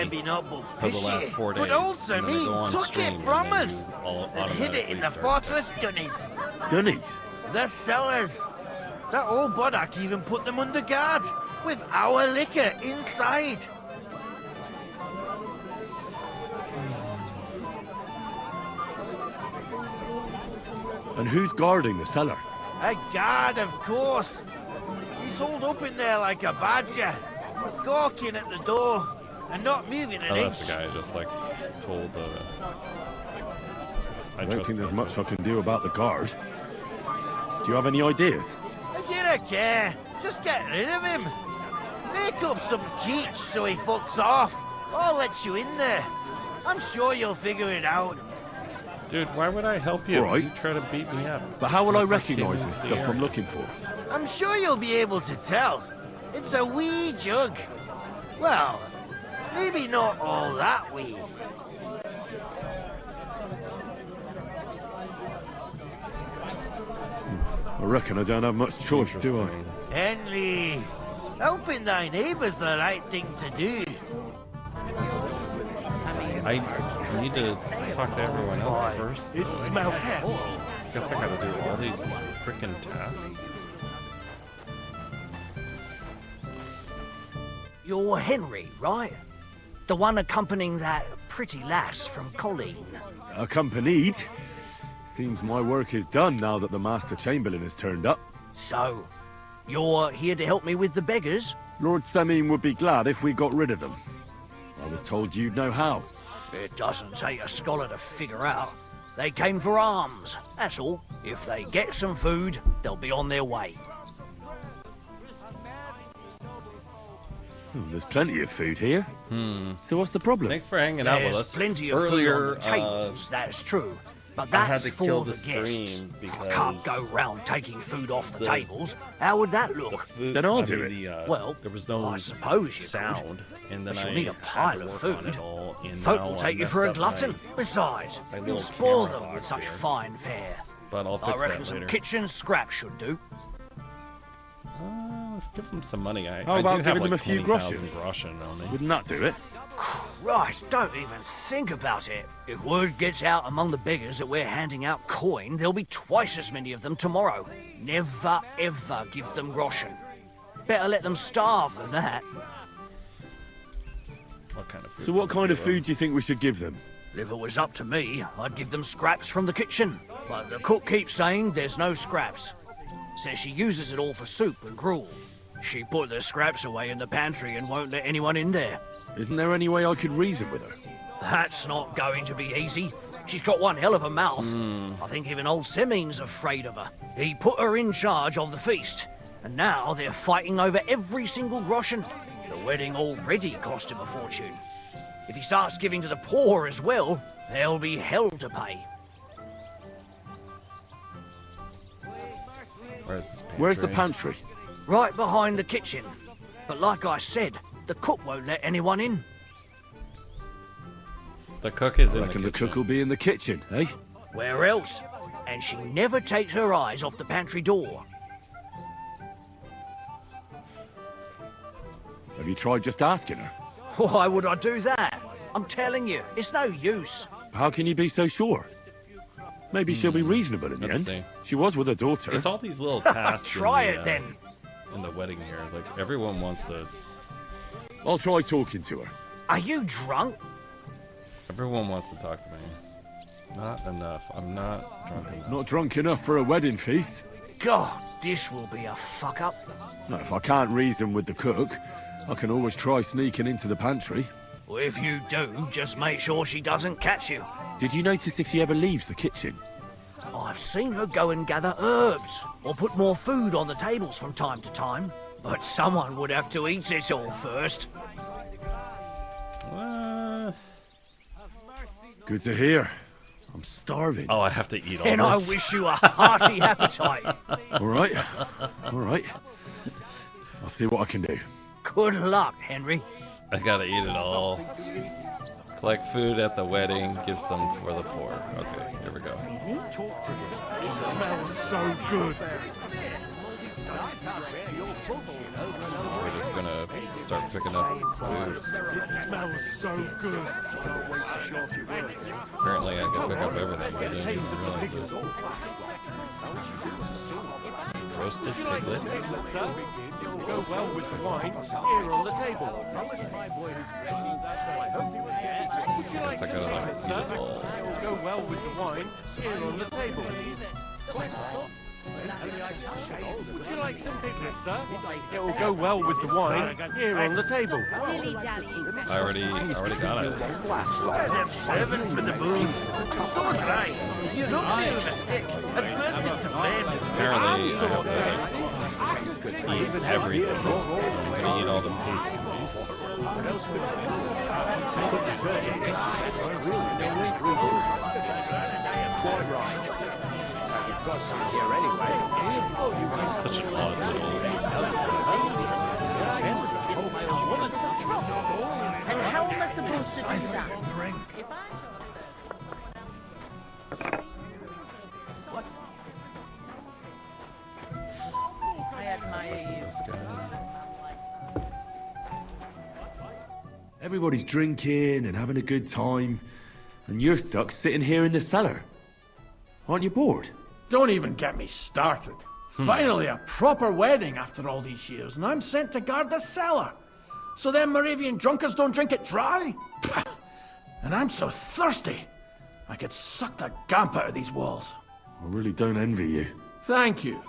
for the last 4 days. But also and then I me go on took stream, it from and then us you all and hid it in the automatically start- fortress dunnies. Dunnies? The cellars. That old Boddock even put them under guard with our liquor inside. And who's guarding the cellar? A guard, of course. He's holed up in there like a badger, gawking at the door and not moving an Oh, inch. that's the guy I just like told the. I don't think there's much I can do about the guard. Do you have any ideas? I didn't care. Just get rid of him. Make up some keech so he fucks off. I'll let you in there. I'm sure you'll figure it out. Dude, why would I help you? All right. You try to beat me up. But how will When I first came recognise into this the stuff I'm area. looking for? I'm sure you'll be able to tell. It's a wee jug. Well, maybe not all that wee. I reckon I don't have much choice, do I? Henry, helping thy neighbour's the right thing to do. I need to talk to everyone else first. It smells hot. Guess I gotta do all these freaking tasks. You're Henry, right? The one accompanying that pretty lass from Colleen. Accompanied? Seems my work is done now that the Master Chamberlain has turned up. So, you're here to help me with the beggars? Lord Semine would be glad if we got rid of them. I was told you'd know how. It doesn't take a scholar to figure out. They came for alms, that's all. If they get some food, they'll be on their way. There's plenty of food here. So what's the problem? Thanks for hanging out with There's us. plenty of Earlier, food on the tables, that's true. But I had that's to for kill the the stream guests. I because can't go round taking food off the the- tables. How would that look? food- Then I'll I do mean, it. the, Well, there was no I suppose you sound, and then But you'll I need a had pile to of work on food. it all, and Folk now will I take you messed for a up glutton. my- Besides, my you'll little spoil camera them with box such here. fine fare. But I'll I fix reckon that some later. kitchen scraps should do. Let's give them some money. I How do about have giving like them a few 20,000 groschen on me. Wouldn't that do it? Christ, don't even think about it. If word gets out among the beggars that we're handing out coin, there'll be twice as many of them tomorrow. Never, ever give them groschen. Better let them starve than that. What kind of food? So what kind of food do you think we should give them? If it was up to me, I'd give them scraps from the kitchen. But the cook keeps saying there's no scraps. Says she uses it all for soup and gruel. She put the scraps away in the pantry and won't let anyone in there. Isn't there any way I could reason with her? That's not going to be easy. She's got one hell of a mouth. I think even old Semine's afraid of her. He put her in charge of the feast, and now they're fighting over every single groschen. The wedding already cost him a fortune. If he starts giving to the poor as well, there'll be hell to pay. Where's this pantry? Where's the pantry? Right behind the kitchen. But like I said, the cook won't let anyone in. The cook is I in the reckon the kitchen. cook will be in the kitchen, eh? Where else? And she never takes her eyes off the pantry door. Have you tried just asking her? Why would I do that? I'm telling you, it's no use. How can you be so sure? Maybe she'll be reasonable in the Let's end. see. She was with her daughter. It's all these little tasks. Try in the, it then. In the wedding here, like everyone wants to. I'll try talking to her. Are you drunk? Everyone wants to talk to me. Not enough. I'm not drunk enough. Not drunk enough for a wedding feast. God, this will be a fuck up. No, if I can't reason with the cook, I can always try sneaking into the pantry. Well, if you do, just make sure she doesn't catch you. Did you notice if she ever leaves the kitchen? I've seen her go and gather herbs, or put more food on the tables from time to time. But someone would have to eat it all first. Good to hear. I'm starving. Oh, I have to eat all And this. I wish you a hearty appetite. All right. All right. I'll see what I can do. Good luck, Henry. I gotta eat it all. Collect food at the wedding, give some for the poor. Okay, here we go. It smells so good. So we're just gonna start picking up food. It smells so good. Apparently I can pick up everything, but I didn't even realize this. Roasted piglets. sir? It will go well with the wines here on the table. Would you like Guess I some gotta, piglets, eat sir? it all. It will go well with the wine here on the table. Would you like some piglets, sir? It will go well with the wine here on the table. I already got it. Where them servants with the booze? It's so dry. You look there with a stick and burst into flames. Apparently I have to eat everything. I'm gonna eat all the pastries. Quite right. You've got some here anyway. Such an odd little. And how am I supposed to do that? I admire you. Everybody's drinking and having a good time, and you're stuck sitting here in the cellar. Aren't you bored? Don't even get me started. Finally, a proper wedding after all these years, and I'm sent to guard the cellar. So them Moravian drunkards don't drink it dry? And I'm so thirsty, I could suck the damp out of these walls. I really don't envy you. Thank you.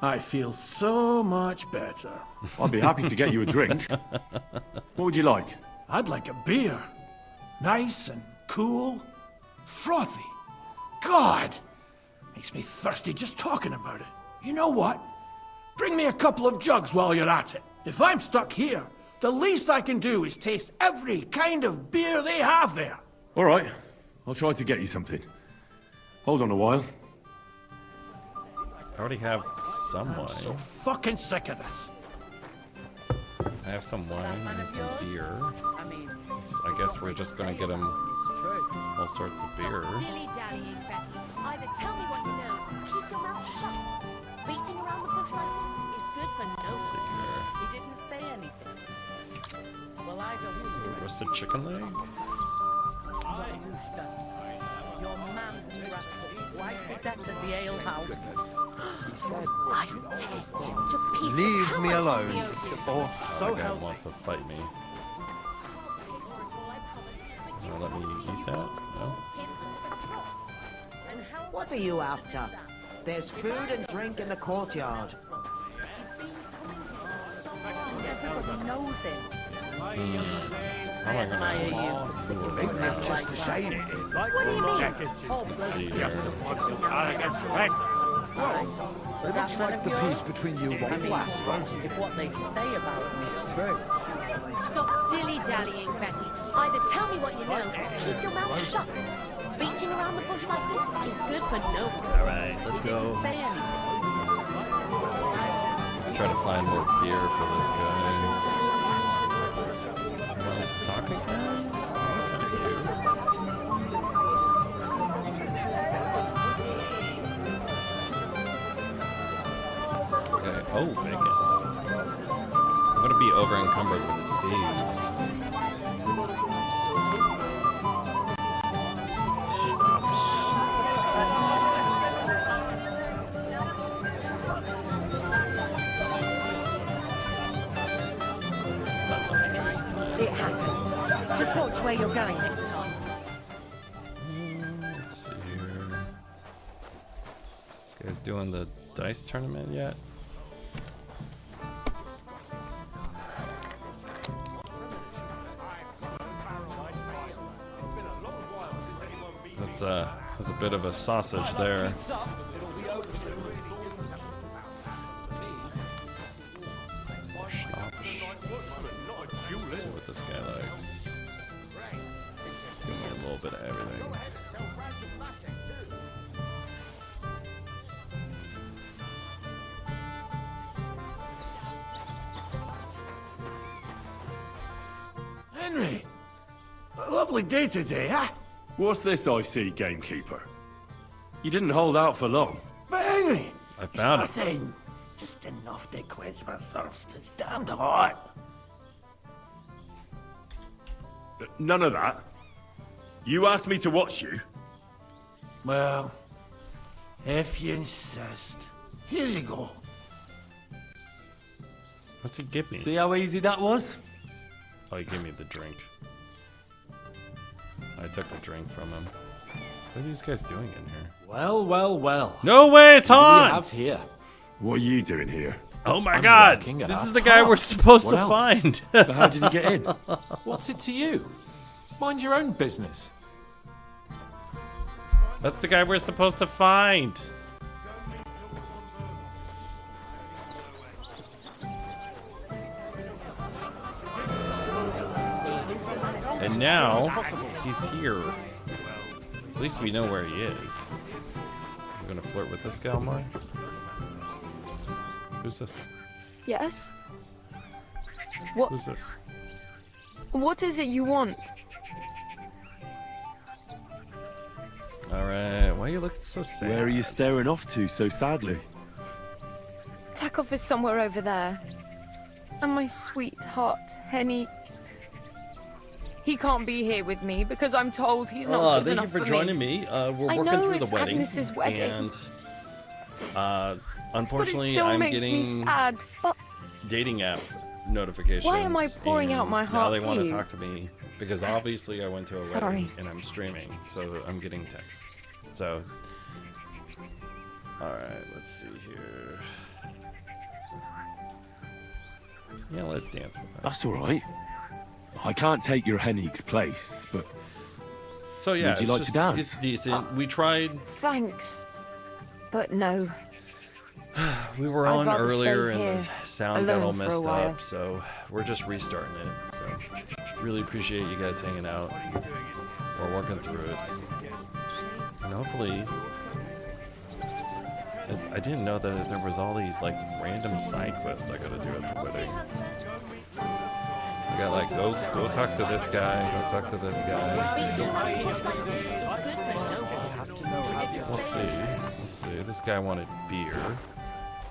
I feel so much better. I'd be happy to get you a drink. What would you like? I'd like a beer. Nice and cool. Frothy. God! Makes me thirsty just talking about it. You know what? Bring me a couple of jugs while you're at it. If I'm stuck here, the least I can do is taste every kind of beer they have there. All right, I'll try to get you something. Hold on a while. I already have some wine. I'm so fucking sick of this. I have some wine and some beer. I guess we're just gonna get them all sorts of beer. Dilly-dallying, Betty. Either tell me what you know or keep your mouth shut. Beating around the bush like this is good for no one. He didn't say anything. Well, I don't. Roasted chicken leg? Zatushka, your man was wrapped up quite to death at the ale house. He said, I take him to pieces. Leave me alone, or So guy wants to fight me. Let me eat that? No? What are you after? There's food and drink in the courtyard. Everybody knows him. How am I Admire you gonna... for sticking Ooh, with okay. me like that. What do you mean? Let's see here. It looks like the peace between you won't last. If what they say about me is true. Stop dilly-dallying, Betty. Either tell me what you know or keep your mouth shut. Beating around the bush like this is good for no one. All right, let's go. Say anything. Let's try to find more beer for this guy. Want to talk again? Okay. Oh, bacon. I'm gonna be over encumbered with food. It happens. Just watch where you're going next time. Let's see here. This guy's doing the dice tournament yet? That's a bit of a sausage there. Schnapps. Let's see what this guy likes. Give me a little bit of everything. Henry, a lovely day today, huh? What's this I see, gamekeeper? You didn't hold out for long. But Henry, I found it. nothing. Just enough to quench my thirst. It's damned hot. None of that. You asked me to watch you. Well, if you insist. Here you go. What's he give me? See how easy that was? Oh, he gave me the drink. I took the drink from him. What are these guys doing in here? Well, well, well. No way, it's What do you Hans! have here? What are you doing here? Oh my I'm god! working at This our is the guy we're park. supposed What to else? find! But how did you get in? What's it to you? Mind your own business. That's the guy we're supposed to find! And now, he's here. At least we know where he is. I'm gonna flirt with this gal more. Who's this? Yes? What? Who's this? What is it you want? Alright, why are you looking so sad? Where are you staring off to so sadly? Takeoff is somewhere over there. And my sweetheart, Henny. He can't be here with me because I'm told he's not good thank you enough for joining me. We're I working know through it's the wedding. Agnes's wedding. And But it unfortunately, still I'm makes getting me sad. But dating app notifications. Why am I pouring out and my now heart they want to to you? talk to me because obviously I went to a Sorry. wedding and I'm streaming, so I'm getting texts. So, all right, let's see here. Yeah, let's dance with her. That's all right. I can't take your Henig's place, but So yeah, would you it's like just- to dance? It's decent. We tried. thanks. But no. We were I'd on rather earlier stay and the here, sound got all alone for a messed while. up, so we're just restarting it. So really appreciate you guys hanging out. We're working through it. And hopefully I didn't know that there was all these like random side quests I gotta do at the wedding. I got like go talk to this guy, go talk to this guy. We'll see. We'll see. This guy wanted beer.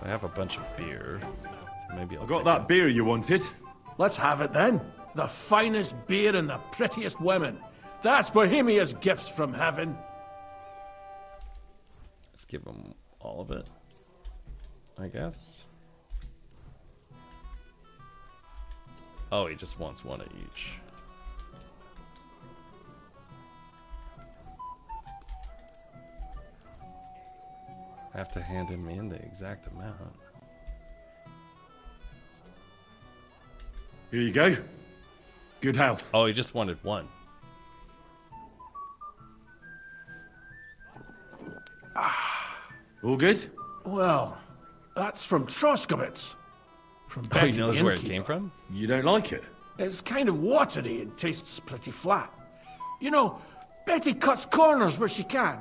I have a bunch of beer. So maybe I'll got take that it. beer you wanted. Let's have it then. The finest beer and the prettiest women. That's Bohemia's gifts from heaven. Let's give him all of it, I guess. Oh, he just wants one of each. I have to hand him in the exact amount. Here you go. Good health. Oh, he just wanted one. All good? Well, that's from Troskowitz. From Oh, he Betty the knows where it innkeeper. came from? You don't like it? It's kind of watery and tastes pretty flat. You know, Betty cuts corners where she can.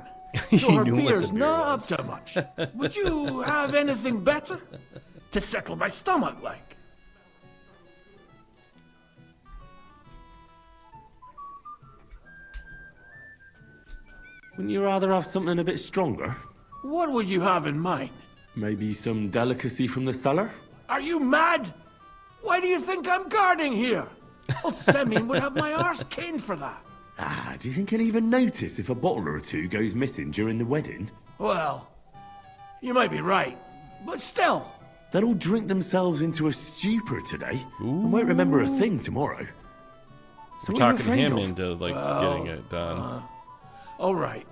So her knew what the beer's beer not was. up to much. Would you have anything better? To settle my stomach, like? Wouldn't you rather have something a bit stronger? What would you have in mind? Maybe some delicacy from the cellar? Are you mad? Why do you think I'm guarding here? Old Semyon would have my arse caned for that. Ah, do you think he'll even notice if a bottle or two goes missing during the wedding? Well, you might be right, but still. They'll all drink themselves into a stupor today and won't remember a thing tomorrow. So We're what are you talking afraid him of? into like getting it done. All right.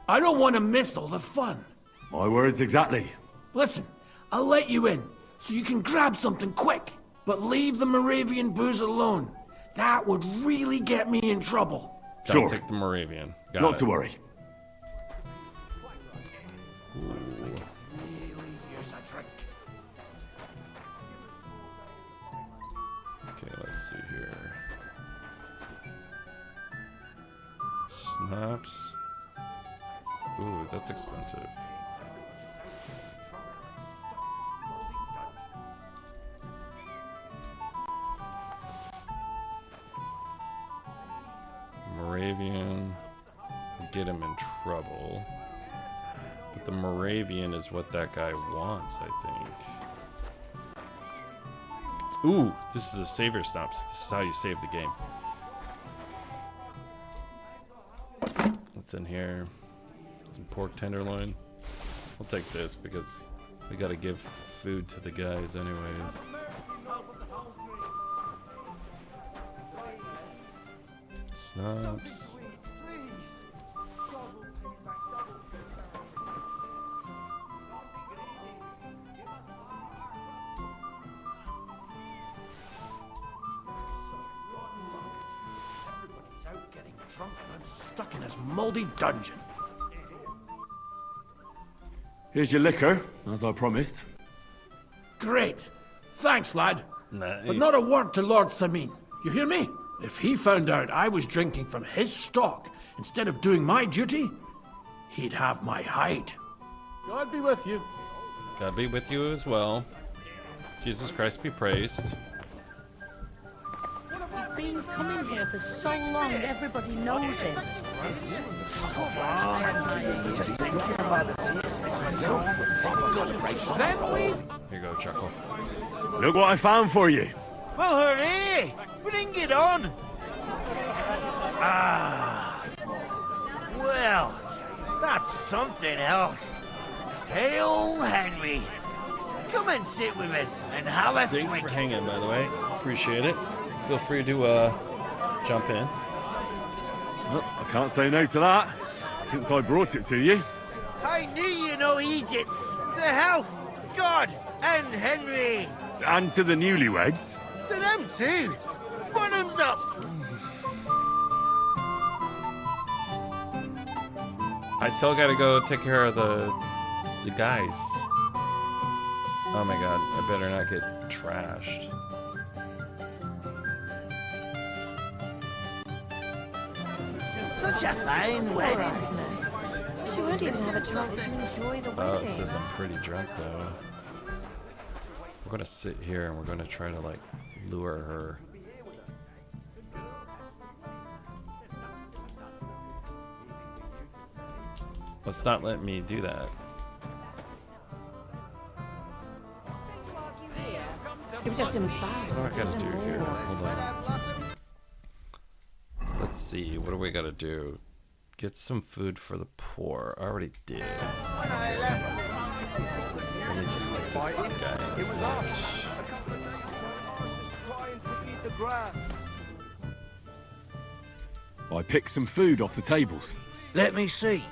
I don't want to miss all the fun. My words exactly. Listen, I'll let you in, so you can grab something quick. But leave the Moravian booze alone. That would really get me in trouble. Don't Sure. take the Moravian. Got Not it. to worry. Here's a drink. Okay, let's see here. Snaps. Ooh, that's expensive. get him in trouble. But the Moravian is what that guy wants, I think. Ooh, this is a savior stops. This is how you save the game. What's in here? Some pork tenderloin. I'll take this because we gotta give food to the guys anyways. Snaps. Stuck in his moldy dungeon. Here's your liquor, as I promised. Great. Thanks, lad. Nice. But not a word to Lord Samin. You hear me? If he found out I was drinking from his stock instead of doing my duty, he'd have my hide. God be with you. God be with you as well. Jesus Christ be praised. He's been coming here for so long, everybody knows him. Just thinking about it makes myself Then we... Here you go, Chuckle. Look what I found for you. Well, hooray! Bring it on! Ah. Well, that's something else. Hail Henry! Come and sit with us and have a Thanks swig. for hanging, by the way. Appreciate it. Feel free to jump in. Well, I can't say no to that, since I brought it to you. I knew you know Egypt. To health, God, and Henry. And to the newlyweds. To them too. Bottoms up. I still gotta go take care of the guys. Oh my god, I better not get trashed. Such a fine wedding. She won't even have a chance to enjoy the Oh, wedding. it says I'm pretty drunk though. We're gonna sit here and we're gonna try to like lure her. Let's not let me do that. It was just embarrassing. What do I gotta do here? Hold on. So let's see. What do we gotta do? Get some food for the poor. I already did. Let me just take this guy in the flesh. I picked some food off the tables. Let me see.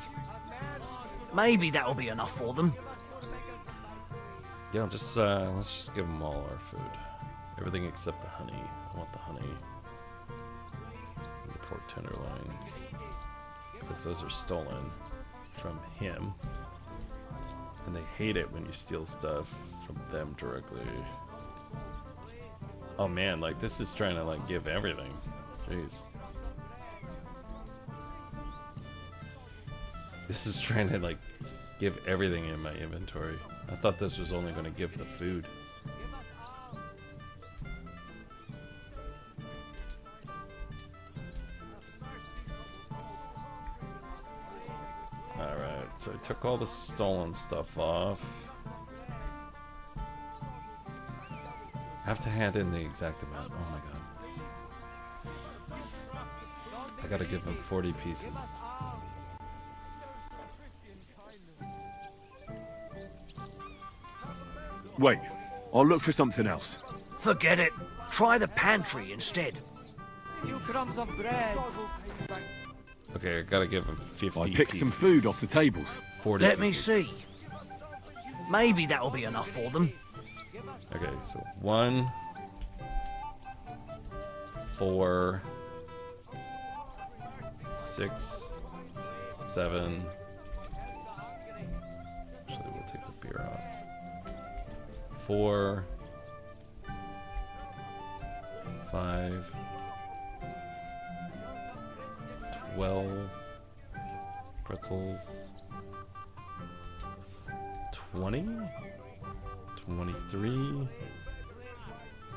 Maybe that'll be enough for them. Yeah, let's just give them all our food. Everything except the honey. I want the honey. And the pork tenderloins. Because those are stolen from him. And they hate it when you steal stuff from them directly. Oh man, like this is trying to like give everything. Jeez. This is trying to like give everything in my inventory. I thought this was only going to give the food. Alright, so I took all the stolen stuff off. I have to hand in the exact amount. Oh my god. I gotta give him 40 pieces. Wait, I'll look for something else. Forget it. Try the pantry instead. Few crumbs of bread. Okay, I gotta give him 50 I picked some food off the tables. 40 Let me pieces. see. Maybe that'll be enough for them. Okay, so 1, 4, 6, 7. Actually, we'll take the beer off. 4, 5, 12 pretzels, 20, 23,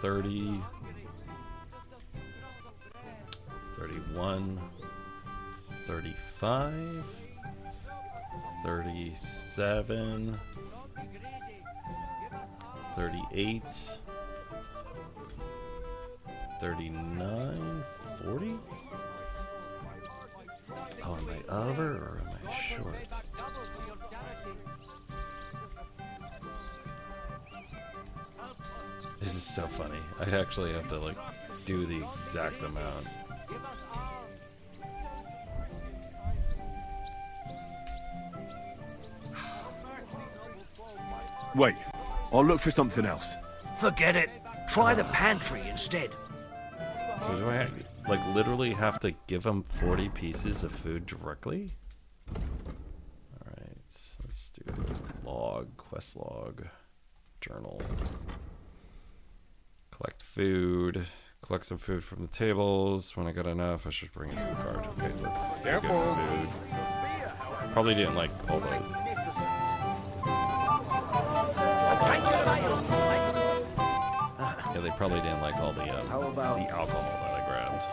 30, 31, 35. 35, 37, 38, 39, 40? Oh, am I over or am I short? This is so funny. I actually have to like do the exact amount. Wait, I'll look for something else. Forget it. Try the pantry instead. So do I like literally have to give him 40 pieces of food directly? Alright, let's do log, quest log, journal. Collect food. Collect some food from the tables. When I got enough, I should bring in some cards. Okay, let's get food. Probably didn't like all the... Yeah, they probably didn't like all the alcohol that I grabbed.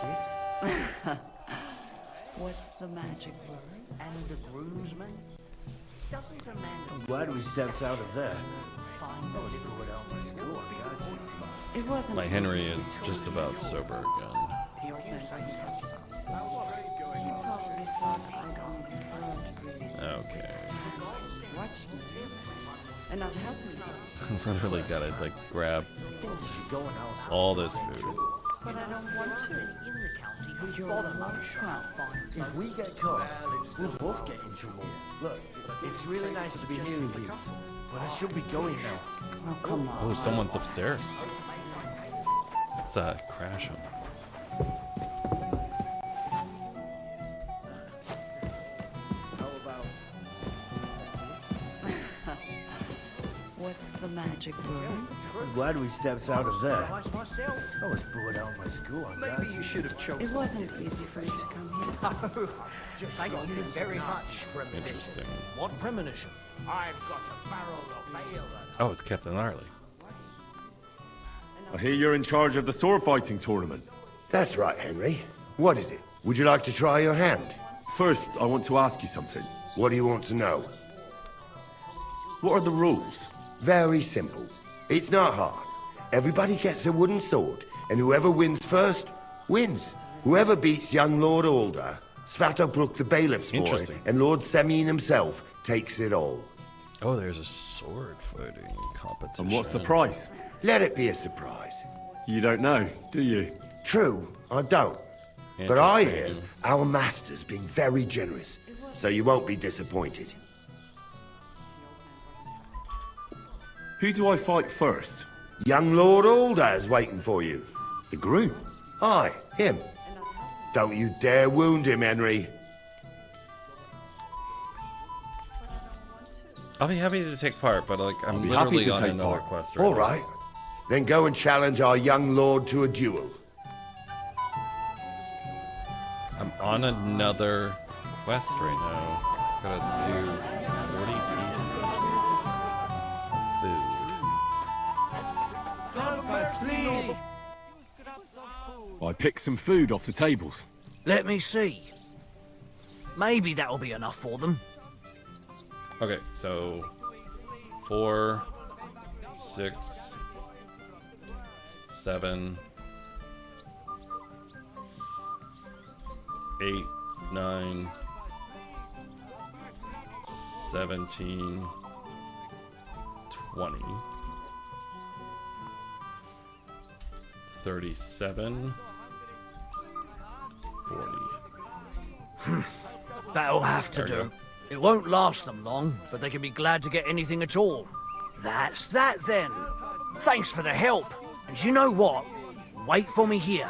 What's the magic word? And the groomsman? Doesn't a man... I'm glad we stepped out of there. It wasn't... My Henry is just about sober again. Okay. And not help me. Literally gotta like grab all this food. But I don't want to. You're If we get caught, we'll both get in trouble. Look, it's really nice to be here with you, but I should be going now. Oh, come on. Oh, someone's upstairs. Let's crash him. What's the magic word? I'm glad we stepped out of there. I was bored out of my school. Maybe you should have chosen. It wasn't easy for me to come here. Thank you very much. Interesting. What premonition? I've got a barrel of ale. Oh, it's Captain Gnarly. I hear you're in charge of the sword fighting tournament. That's right, Henry. What is it? Would you like to try your hand? First, I want to ask you something. What do you want to know? What are the rules? Very simple. It's not hard. Everybody gets a wooden sword, and whoever wins first, wins. Whoever beats young Lord Alder, Svatopluk the bailiff's boy, and Lord Semyon himself takes it all. Oh, there's a sword fighting competition. And what's the price? Let it be a surprise. You don't know, do you? True, I don't. But I hear our master's being very generous, so you won't be disappointed. Who do I fight first? Young Lord Alder's waiting for you. The groom? Aye, him. Don't you dare wound him, Henry. I'll be happy to take part, but like I'm be happy literally to on take another part. quest All right. Then go and challenge our young lord to a duel. I'm on another quest right now. Gotta do 40 pieces of food. I picked some food off the tables. Let me see. Maybe that'll be enough for them. Okay, so 4, 6, 7, 8, 9, 17, 20, 37, 40. That'll have to do. It won't last them long, but they can be glad to get anything at all. That's that then. Thanks for the help. And you know what? Wait for me here.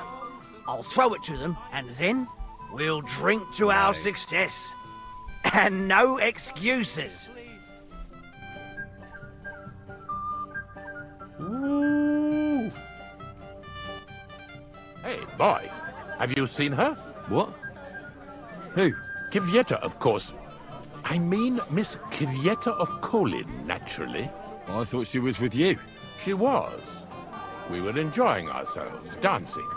I'll throw it to them, and then we'll drink to our success. And no excuses. Ooh. Hey, boy. Have you seen her? What? Who? Kvyetta, of course. I mean Miss Kvyetta of Kolin, naturally. I thought she was with you. She was. We were enjoying ourselves, dancing.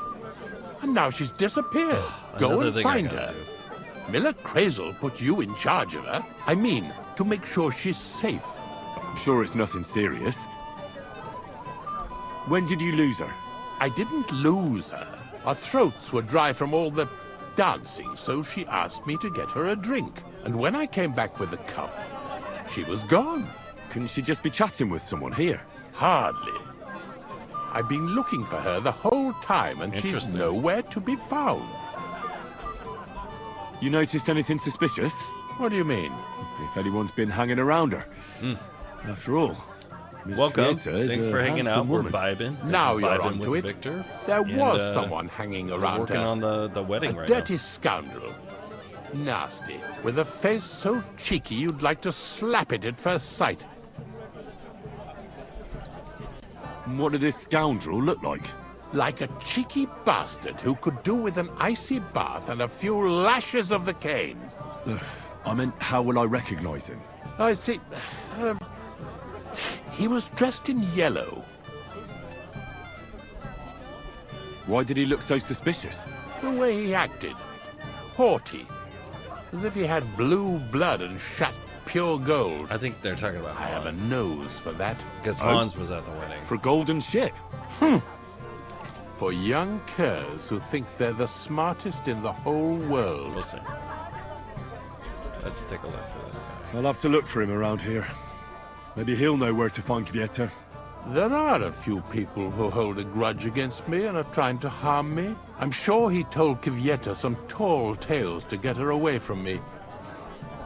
And now she's disappeared. Go Another and thing I find gotta her. do. Miller Crazel put you in charge of her. I mean, to make sure she's safe. I'm sure it's nothing serious. When did you lose her? I didn't lose her. Our throats were dry from all the dancing, so she asked me to get her a drink. And when I came back with the cup, she was gone. Couldn't she just be chatting with someone here? Hardly. I've been looking for her the whole time, and she's nowhere to be found. You noticed anything suspicious? What do you mean? If anyone's been hanging around her. After all, Miss Welcome. Cleta is Thanks a for hanging out. handsome We're woman. vibing. This Now is you're Vibing onto with it. Victor. There And, was someone hanging around we're working her. on the wedding a right dirty now. scoundrel. Nasty. With a face so cheeky you'd like to slap it at first sight. What did this scoundrel look like? Like a cheeky bastard who could do with an icy bath and a few lashes of the cane. I meant, how will I recognize him? I see. He was dressed in yellow. Why did he look so suspicious? The way he acted. Haughty. As if he had blue blood and shat pure gold. I think they're talking about Hans. I have a nose for that. Because Hans was at the wedding. For golden shit. For young curs who think they're the smartest in the whole world. We'll see. Let's take a look for this guy. I'll have to look for him around here. Maybe he'll know where to find Kvieta. There are a few people who hold a grudge against me and are trying to harm me. I'm sure he told Kvieta some tall tales to get her away from me.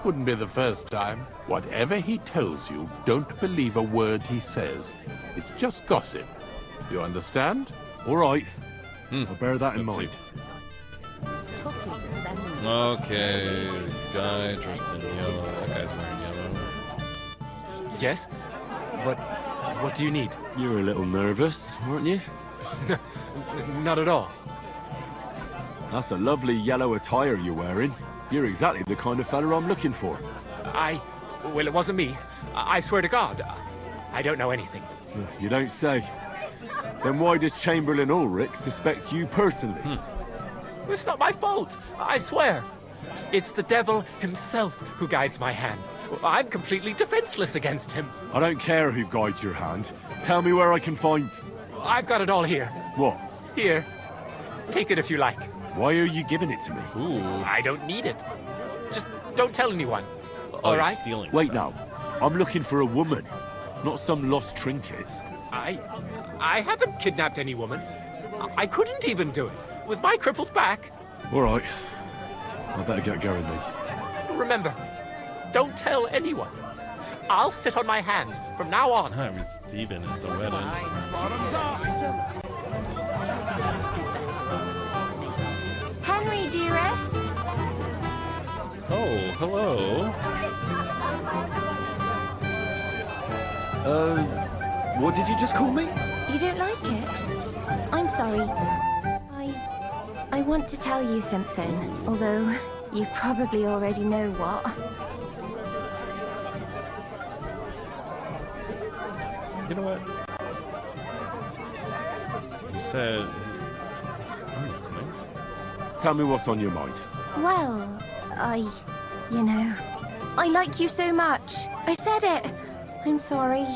Wouldn't be the first time. Whatever he tells you, don't believe a word he says. It's just gossip. You understand? All right. I'll bear that in mind. Okay, guy dressed in yellow. That guy's wearing yellow. Yes? But what do you need? You're a little nervous, aren't you? Not at all. That's a lovely yellow attire you're wearing. You're exactly the kind of fella I'm looking for. Well, it wasn't me. I swear to God, I don't know anything. You don't say. Then why does Chamberlain Ulrich suspect you personally? It's not my fault, I swear. It's the devil himself who guides my hand. I'm completely defenseless against him. I don't care who guides your hand. Tell me where I can find... I've got it all here. What? Here. Take it if you like. Why are you giving it to me? Ooh. I don't need it. Just don't tell anyone. All You're right? stealing Wait stuff. now. I'm looking for a woman, not some lost trinkets. I haven't kidnapped any woman. I couldn't even do it with my crippled back. All right. I better get going then. Remember, don't tell anyone. I'll sit on my hands from now on. I was Stephen at the wedding. Henry, dearest. Oh, hello. What did you just call me? You don't like it? I'm sorry. I want to tell you something, although you probably already know what. You know what? He said... I'm listening. Tell me what's on your mind. Well, you know, I like you so much. I said it. I'm sorry.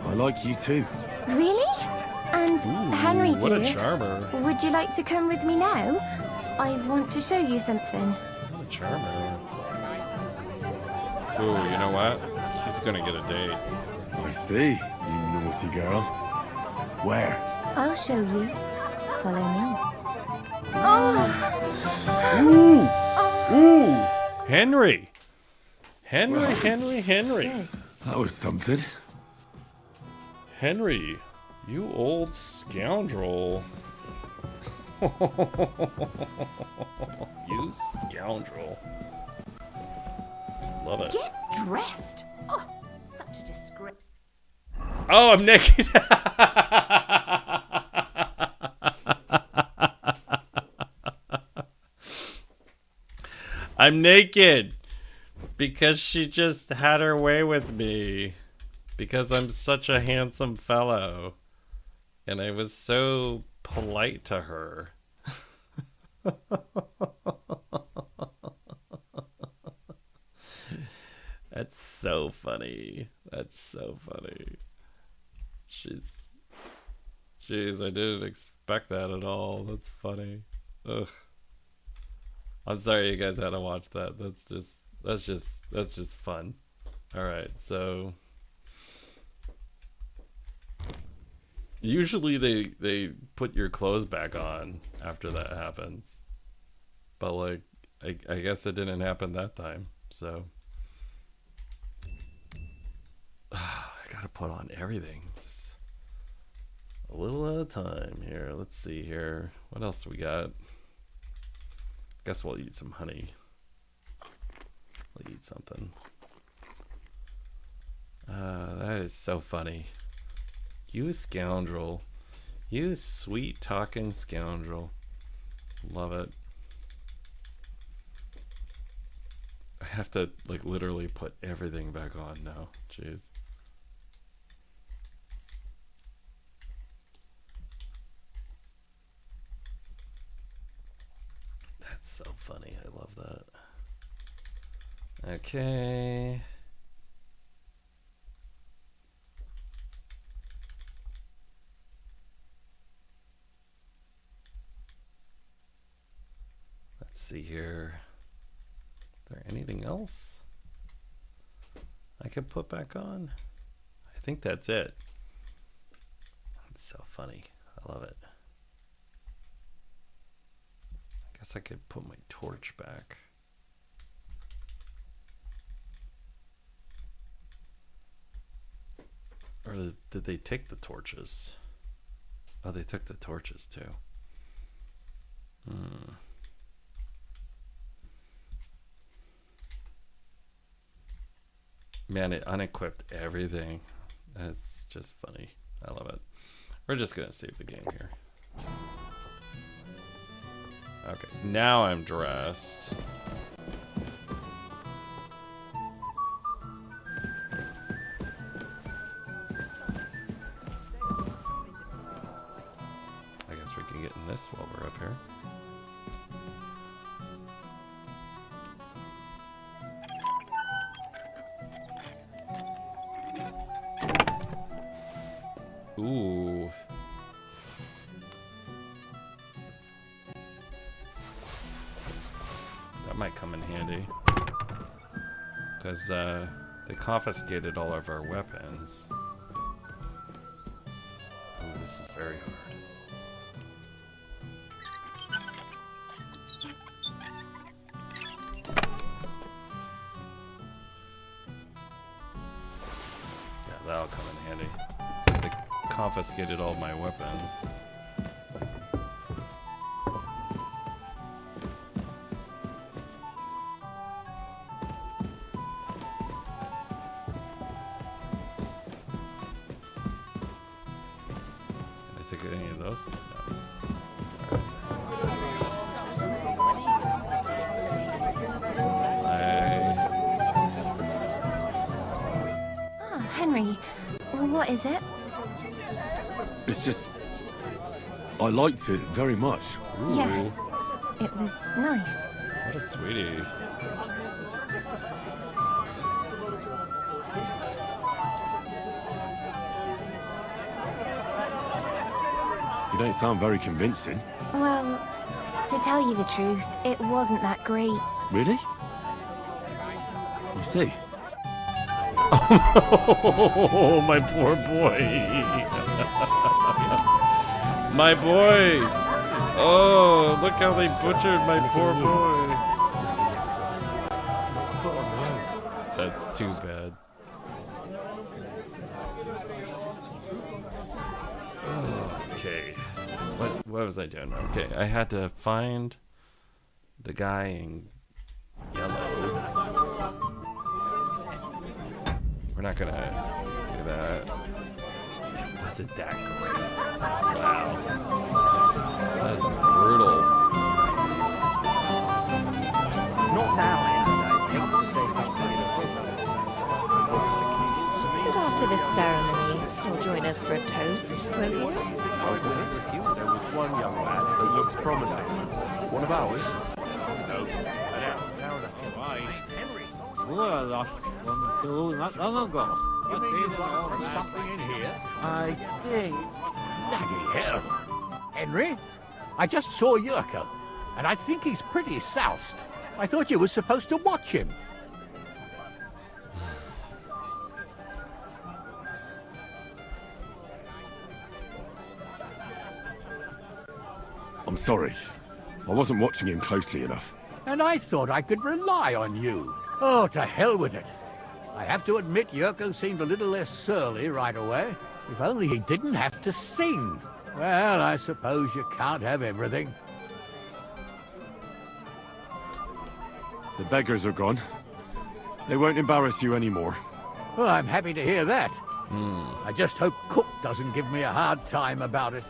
I like you too. Really? And Henry, what a dear, charmer. would you like to come with me now? I want to show you something. What a charmer. Ooh, you know what? He's gonna get a date. I see, you naughty girl. Where? I'll show you. Follow me. Oh! Ooh! Ooh! Henry! Henry! That was something. Henry, you old scoundrel. You scoundrel. Love it. Get dressed. Oh, such a disgrace. Oh, I'm naked. I'm naked because she just had her way with me because I'm such a handsome fellow and I was so polite to her. That's so funny. That's so funny. Jeez, I didn't expect that at all. That's funny. Ugh. I'm sorry you guys had to watch that. That's just fun. All right, so usually they put your clothes back on after that happens, but like I guess it didn't happen that time. So I gotta put on everything. Just a little at a time here. Let's see here. What else do we got? Guess we'll eat some honey. We'll eat something. That is so funny. You scoundrel. You sweet talking scoundrel. Love it. I have to like literally put everything back on now. Jeez. That's so funny. I love that. Okay. Let's see here. Is there anything else I could put back on? I think that's it. That's so funny. I love it. I guess I could put my torch back. Or did they take the torches? Oh, they took the torches too. Man, it unequipped everything. That's just funny. I love it. We're just gonna save the game here. Okay, now I'm dressed. I guess we can get in this while we're up here. Ooh. That might come in handy. Because they confiscated all of our weapons. Ooh, this is very hard. Yeah, that'll come in handy. They confiscated all my weapons. Did I take any of those? No. Ah, Henry, what is it? It's just... I liked it very much. Ooh. Yes, it was nice. What a sweetie. You don't sound very convincing. Well, to tell you the truth, it wasn't that great. Really? I see. Oh, my poor boy. My boy. Oh, look how they butchered my poor boy. That's too bad. Okay. What was I doing? Okay, I had to find the guy in yellow. We're not gonna do that. Was it that great? Wow. That is brutal. Not now, And after this ceremony, you'll join us for a toast, won't you? There was one young lad that looks promising. One of ours? No, an out-of-towner. Henry, swore I lost one too not long ago. You mean you got something in here? I think. Bloody hell. Henry, I just saw Yurko, and I think he's pretty soused. I thought you were supposed to watch him. I'm sorry. I wasn't watching him closely enough. And I thought I could rely on you. Oh, to hell with it. I have to admit Yurko seemed a little less surly right away. If only he didn't have to sing. Well, I suppose you can't have everything. The beggars are gone. They won't embarrass you anymore. Well, I'm happy to hear that. I just hope Cook doesn't give me a hard time about it.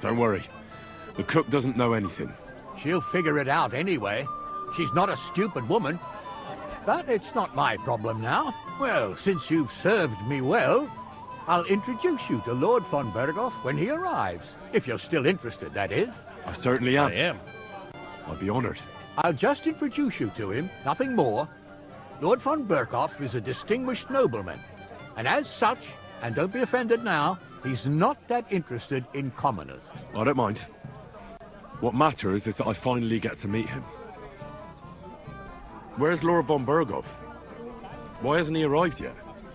Don't worry. The cook doesn't know anything. She'll figure it out anyway. She's not a stupid woman. But it's not my problem now. Well, since you've served me well, I'll introduce you to Lord von Berghoff when he arrives. If you're still interested, that is. I certainly am. I am. I'd be honored. I'll just introduce you to him, nothing more. Lord von Berghoff is a distinguished nobleman. And as such, and don't be offended now, he's not that interested in commoners. I don't mind. What matters is that I finally get to meet him. Where's Lord von Berghoff? Why hasn't he arrived yet?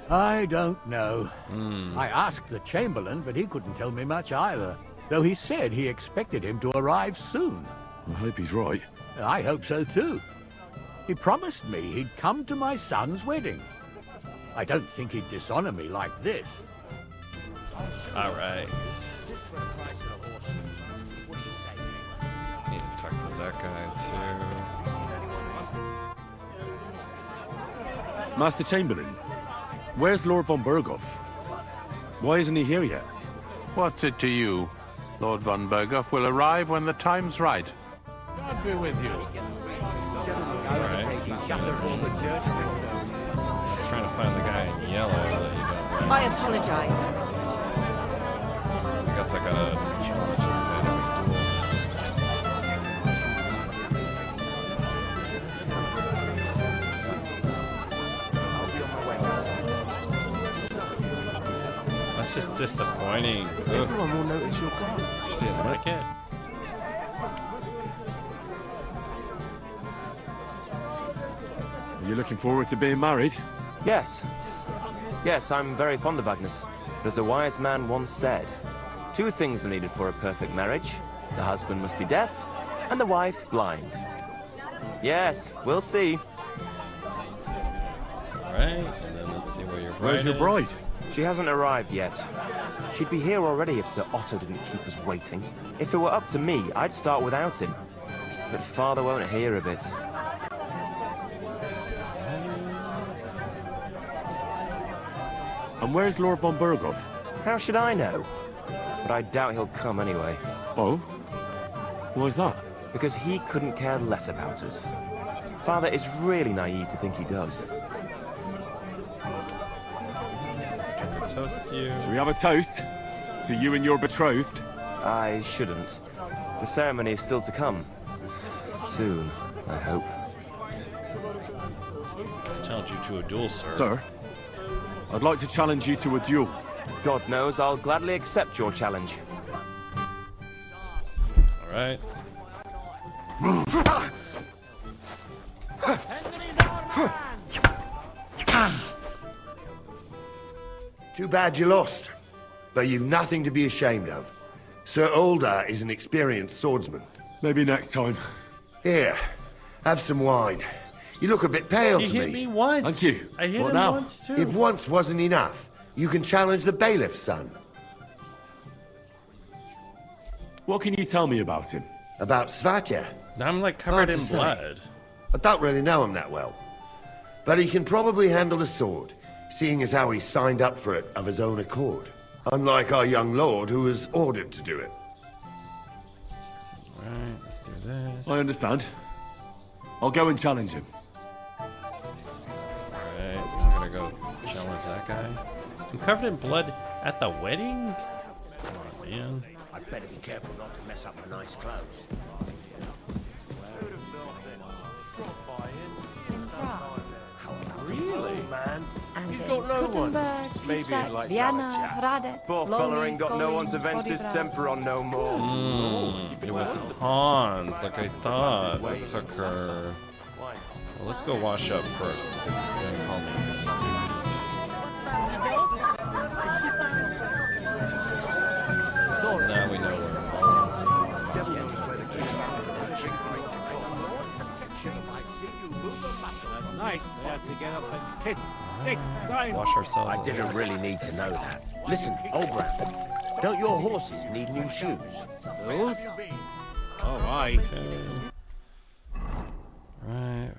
I don't know. I asked the Chamberlain, but he couldn't tell me much either. Though he said he expected him to arrive soon. I hope he's right. I hope so too. He promised me he'd come to my son's wedding. I don't think he'd dishonor me like this. All right. Need to talk to that guy too. Master Chamberlain, where's Lord von Berghoff? Why isn't he here yet? What's it to you? Lord von Berghoff will arrive when the time's right. God be with you. Alright. I was trying to find the guy in yellow that you got right. I apologize. I guess I gotta challenge this guy to a duel. That's just disappointing. Everyone will notice you're gone. She didn't like it. Are you looking forward to being married? Yes. Yes, I'm very fond of Agnes. But as a wise man once said, 2 things are needed for a perfect marriage. The husband must be deaf, and the wife blind. Yes, we'll see. Alright, and then let's see where your bride Where's your bride? She hasn't arrived yet. She'd be here already if Sir Otto didn't keep us waiting. If it were up to me, I'd start without him. But Father won't hear of it. And where's Lord von Berghoff? How should I know? But I doubt he'll come anyway. Oh? Why's that? Because he couldn't care less about us. Father is really naive to think he does. Let's drink a toast to you. Should we have a toast? To you and your betrothed? I shouldn't. The ceremony is still to come. Soon, I hope. Challenge you to a duel, sir. Sir, I'd like to challenge you to a duel. God knows I'll gladly accept your challenge. Alright. Too bad you lost. But you've nothing to be ashamed of. Sir Ulder is an experienced swordsman. Maybe next time. Here, have some wine. You look a bit pale He to hit me once. Thank you. I hit What him now? once too. If once wasn't enough, you can challenge the bailiff's son. What can you tell me about him? About Svatya? I'm like covered Hard in to say. blood. I don't really know him that well. But he can probably handle a sword, seeing as how he signed up for it of his own accord. Unlike our young lord, who was ordered to do it. Alright, let's do this. I understand. I'll go and challenge him. Alright, I'm gonna go challenge that guy. I'm covered in blood at the wedding? Come on, man. I'd better be careful not to mess up my nice clothes. Really? Man. And He's got no one. Gutenberg, Maybe Pisak, he'd like to Vienna, have a Radek, Poor Slowly, fella ain't got no one to Colin, vent his Bodivra. temper on no more. It was Hans, like I thought, that took her. Well, let's go wash up first. He's gonna call me stupid. Now we know where Hans Night, they have to get up and hit. is. Wash ourselves. I didn't really need to know that. Listen, Olbram, don't your horses need new shoes? Those? Oh, aye. Right.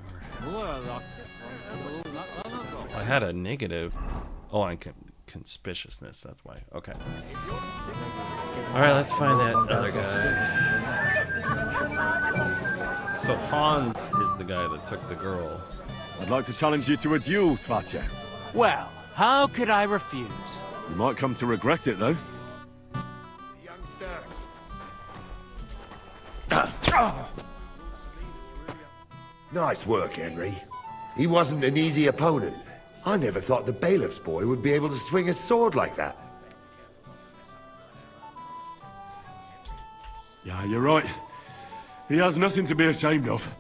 More luck. I had a negative. Oh, on conspicuousness. That's why. Okay. All right, let's find that other guy. So Hans is the guy that took the girl. I'd like to challenge you to a duel, Svatja. Well, how could I refuse? You might come to regret it, though. Nice work, Henry. He wasn't an easy opponent. I never thought the bailiff's boy would be able to swing a sword like that. Yeah, you're right. He has nothing to be ashamed of.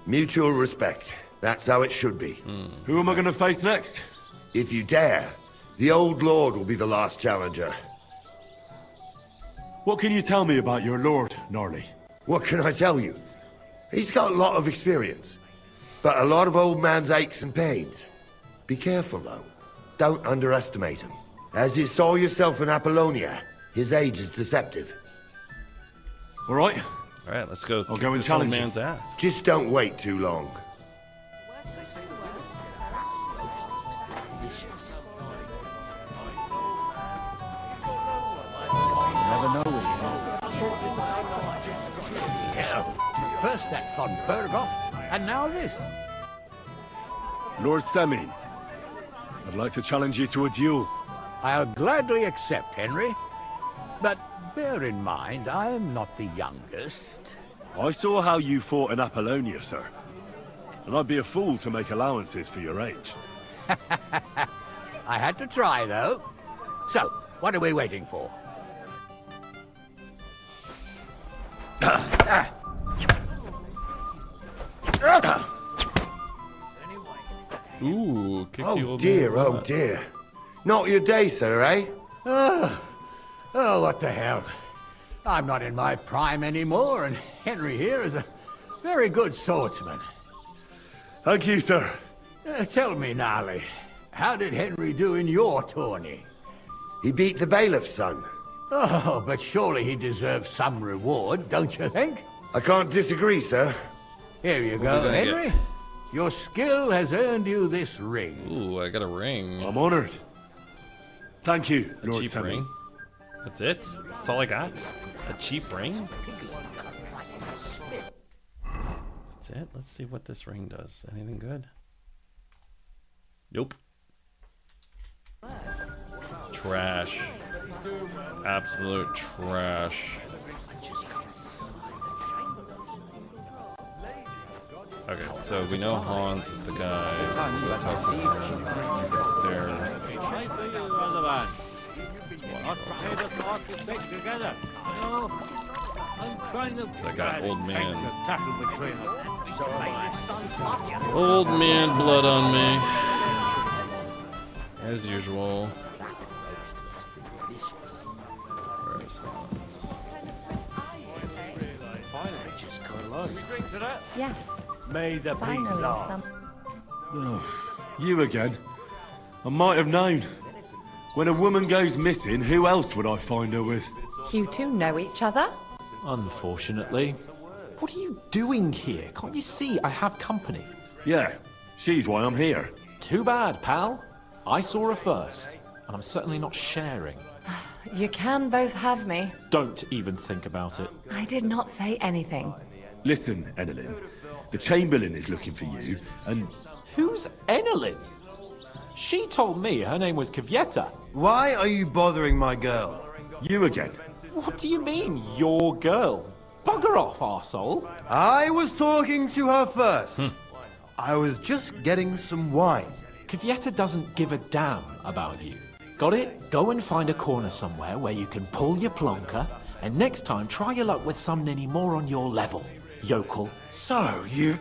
Mutual respect. That's how it should be. Who am I going to face next? If you dare, the Old Lord will be the last challenger. What can you tell me about your lord, Gnarly? What can I tell you? He's got a lot of experience, but a lot of old man's aches and pains. Be careful, though. Don't underestimate him. As you saw yourself in Apollonia, his age is deceptive. All right. All right, let's go. I'll go and this old challenge him. man's ass. Just don't wait too long. Never know when you First that von Berghoff, and now this. Lord Semin, I'd like to challenge you to a duel. I'll gladly accept, Henry. But bear in mind, I am not the youngest. I saw how you fought in Apollonia, sir. And I'd be a fool to make allowances for your age. I had to try, though. So, what are we waiting for? Ooh, kick the Oh old dear, man's oh ass. dear. Not your day, sir, eh? Oh, what the hell. I'm not in my prime anymore, and Henry here is a very good swordsman. Thank you, sir. Tell me, Gnarly, how did Henry do in your tourney? He beat the bailiff's son. Oh, but surely he deserves some reward, don't you think? I can't disagree, sir. Here you What go, did I get? Henry. Your skill has earned you this ring. Ooh, I got a ring. I'm honored. Thank you, A Lord cheap Semin. ring. That's it? That's all I got? A cheap ring? That's it? Let's see what this ring does. Anything good? Nope. Trash. Absolute trash. Okay, so we know Hans is the guy. So we'll go talk to him. He's upstairs. I feel you, other man. Not prepared to talk to stick together. No, I'm trying to. So I got old man. The tackle between us. So am I. Old man blood on me. As usual. Where is Hans? Yes. May the peace Finally, last. some. Oh, you again. I might have known. When a woman goes missing, who else would I find her with? You two know each other? Unfortunately. What are you doing here? Can't you see I have company? Yeah, she's why I'm here. Too bad, pal. I saw her first, and I'm certainly not sharing. You can both have me. Don't even think about it. I did not say anything. Listen, Enelin. The Chamberlain is looking for you, and... Who's Enelin? She told me her name was Kvieta. Why are you bothering my girl? You again. What do you mean, your girl? Bugger off, arsehole. I was talking to her first. I was just getting some wine. Kvyeta doesn't give a damn about you. Got it? Go and find a corner somewhere where you can pull your plonker, and next time try your luck with some ninny more on your level, yokel. So, you've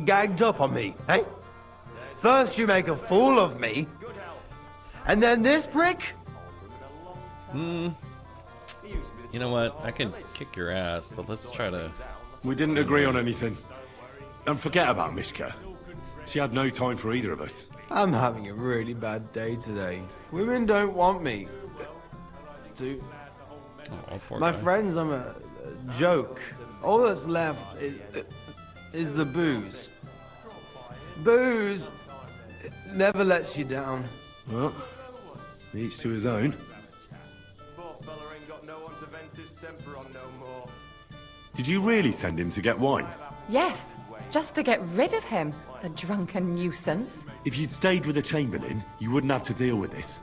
gagged up on me, eh? First you make a fool of me, and then this prick? You know what? I can kick your ass, but let's try to... We didn't agree on anything. And forget about Mishka. She had no time for either of us. I'm having a really bad day today. Women don't want me. poor My guy. friends, I'm a joke. All that's left is the booze. Booze never lets you down. Well, each to his own. Did you really send him to get wine? Yes, just to get rid of him, the drunken nuisance. If you'd stayed with the Chamberlain, you wouldn't have to deal with this.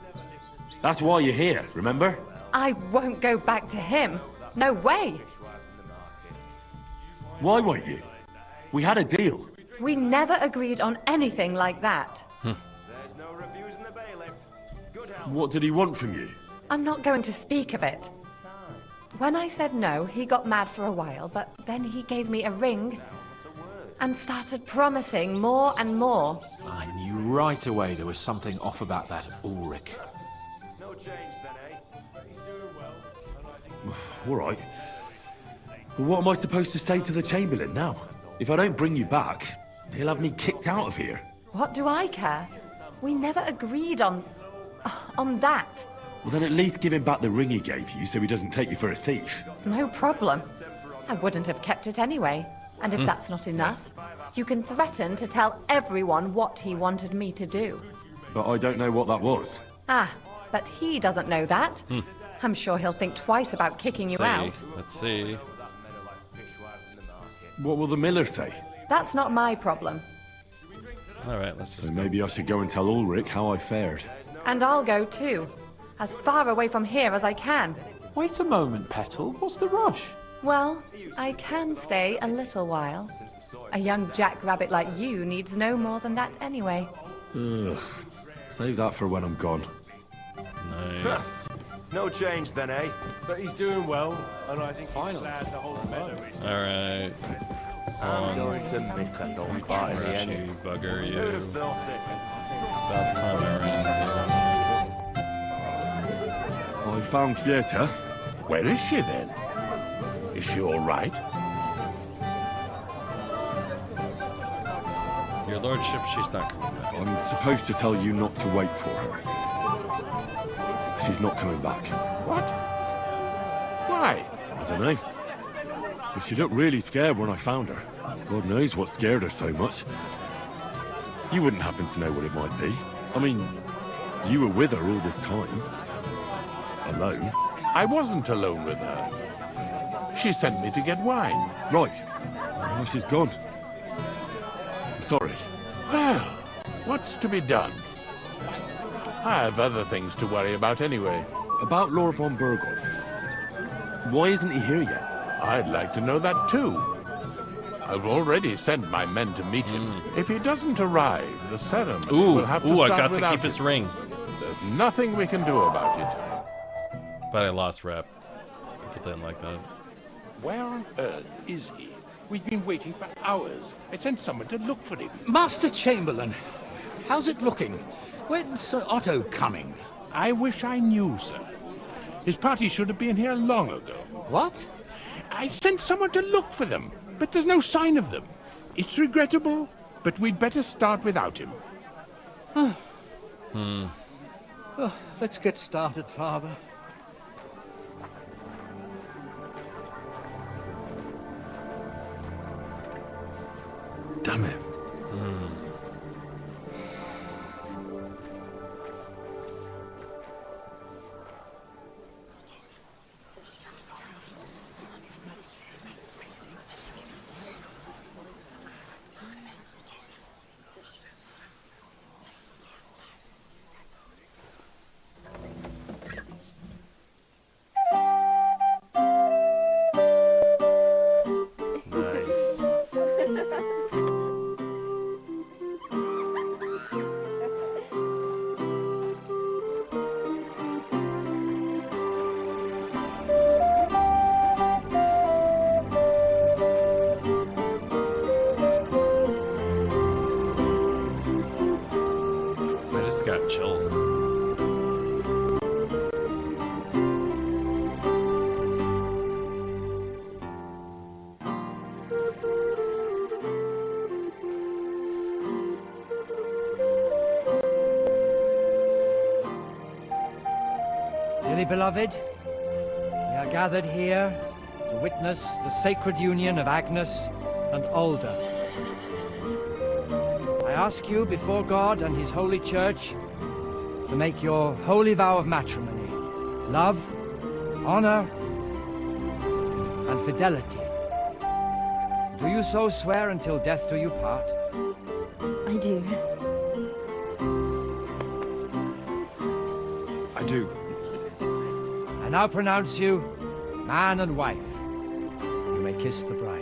That's why you're here, remember? I won't go back to him. No way. Why won't you? We had a deal. We never agreed on anything like that. What did he want from you? I'm not going to speak of it. When I said no, he got mad for a while, but then he gave me a ring and started promising more and more. I knew right away there was something off about that Ulrich. All right. Well, what am I supposed to say to the Chamberlain now? If I don't bring you back, he'll have me kicked out of here. What do I care? We never agreed on that. Well, then at least give him back the ring he gave you so he doesn't take you for a thief. No problem. I wouldn't have kept it anyway. And if that's not enough, you can threaten to tell everyone what he wanted me to do. But I don't know what that was. Ah, but he doesn't know that. I'm sure he'll think twice about kicking you out. Let's see. What will the miller say? That's not my problem. All right, let's So maybe I should go and tell Ulrich how I fared. And I'll go too. As far away from here as I can. Wait a moment, Petal. What's the rush? Well, I can stay a little while. A young jackrabbit like you needs no more than that anyway. Ugh. Save that for when I'm gone. Nice. No change then, eh? But he's doing well, and I think he's glad the whole meadow is... All right. I'm going to miss that old fire at the end. You bugger, you. Who'd have thought it? About time I ran into I found Kvyeta. Where is she then? Is she all right? Your lordship, she's not coming back. I'm supposed to tell you not to wait for her. She's not coming back. What? Why? I don't know. But she looked really scared when I found her. God knows what scared her so much. You wouldn't happen to know what it might be. I mean, you were with her all this time. Alone. I wasn't alone with her. She sent me to get wine. Right. Now she's gone. I'm sorry. Well, what's to be done? I have other things to worry about anyway. About Lord von Bergoth. Why isn't he here yet? I'd like to know that too. I've already sent my men to meet him. If he doesn't arrive, the ceremony will have to I start got to without keep his him. ring. There's nothing we can do about it. But I lost rep. People didn't like that. Where on earth is he? We've been waiting for hours. I sent someone to look for him. Master Chamberlain, how's it looking? When's Sir Otto coming? I wish I knew, sir. His party should have been here long ago. What? I sent someone to look for them, but there's no sign of them. It's regrettable, but we'd better start without him. Oh, let's get started, Father. Damn it. beloved, we are gathered here to witness the sacred union of Agnes and Alder. I ask you before God and his holy church to make your holy vow of matrimony, love, honor, and fidelity. Do you so swear until death do you part? I do. I do. I now pronounce you man and wife. You may kiss the bride.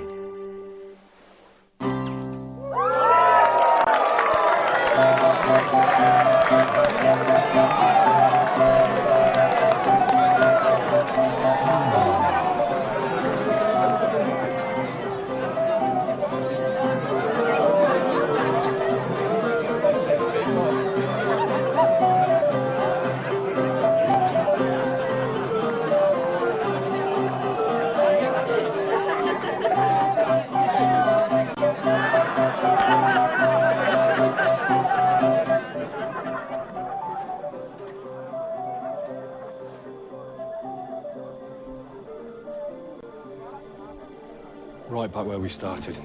Right back where we started.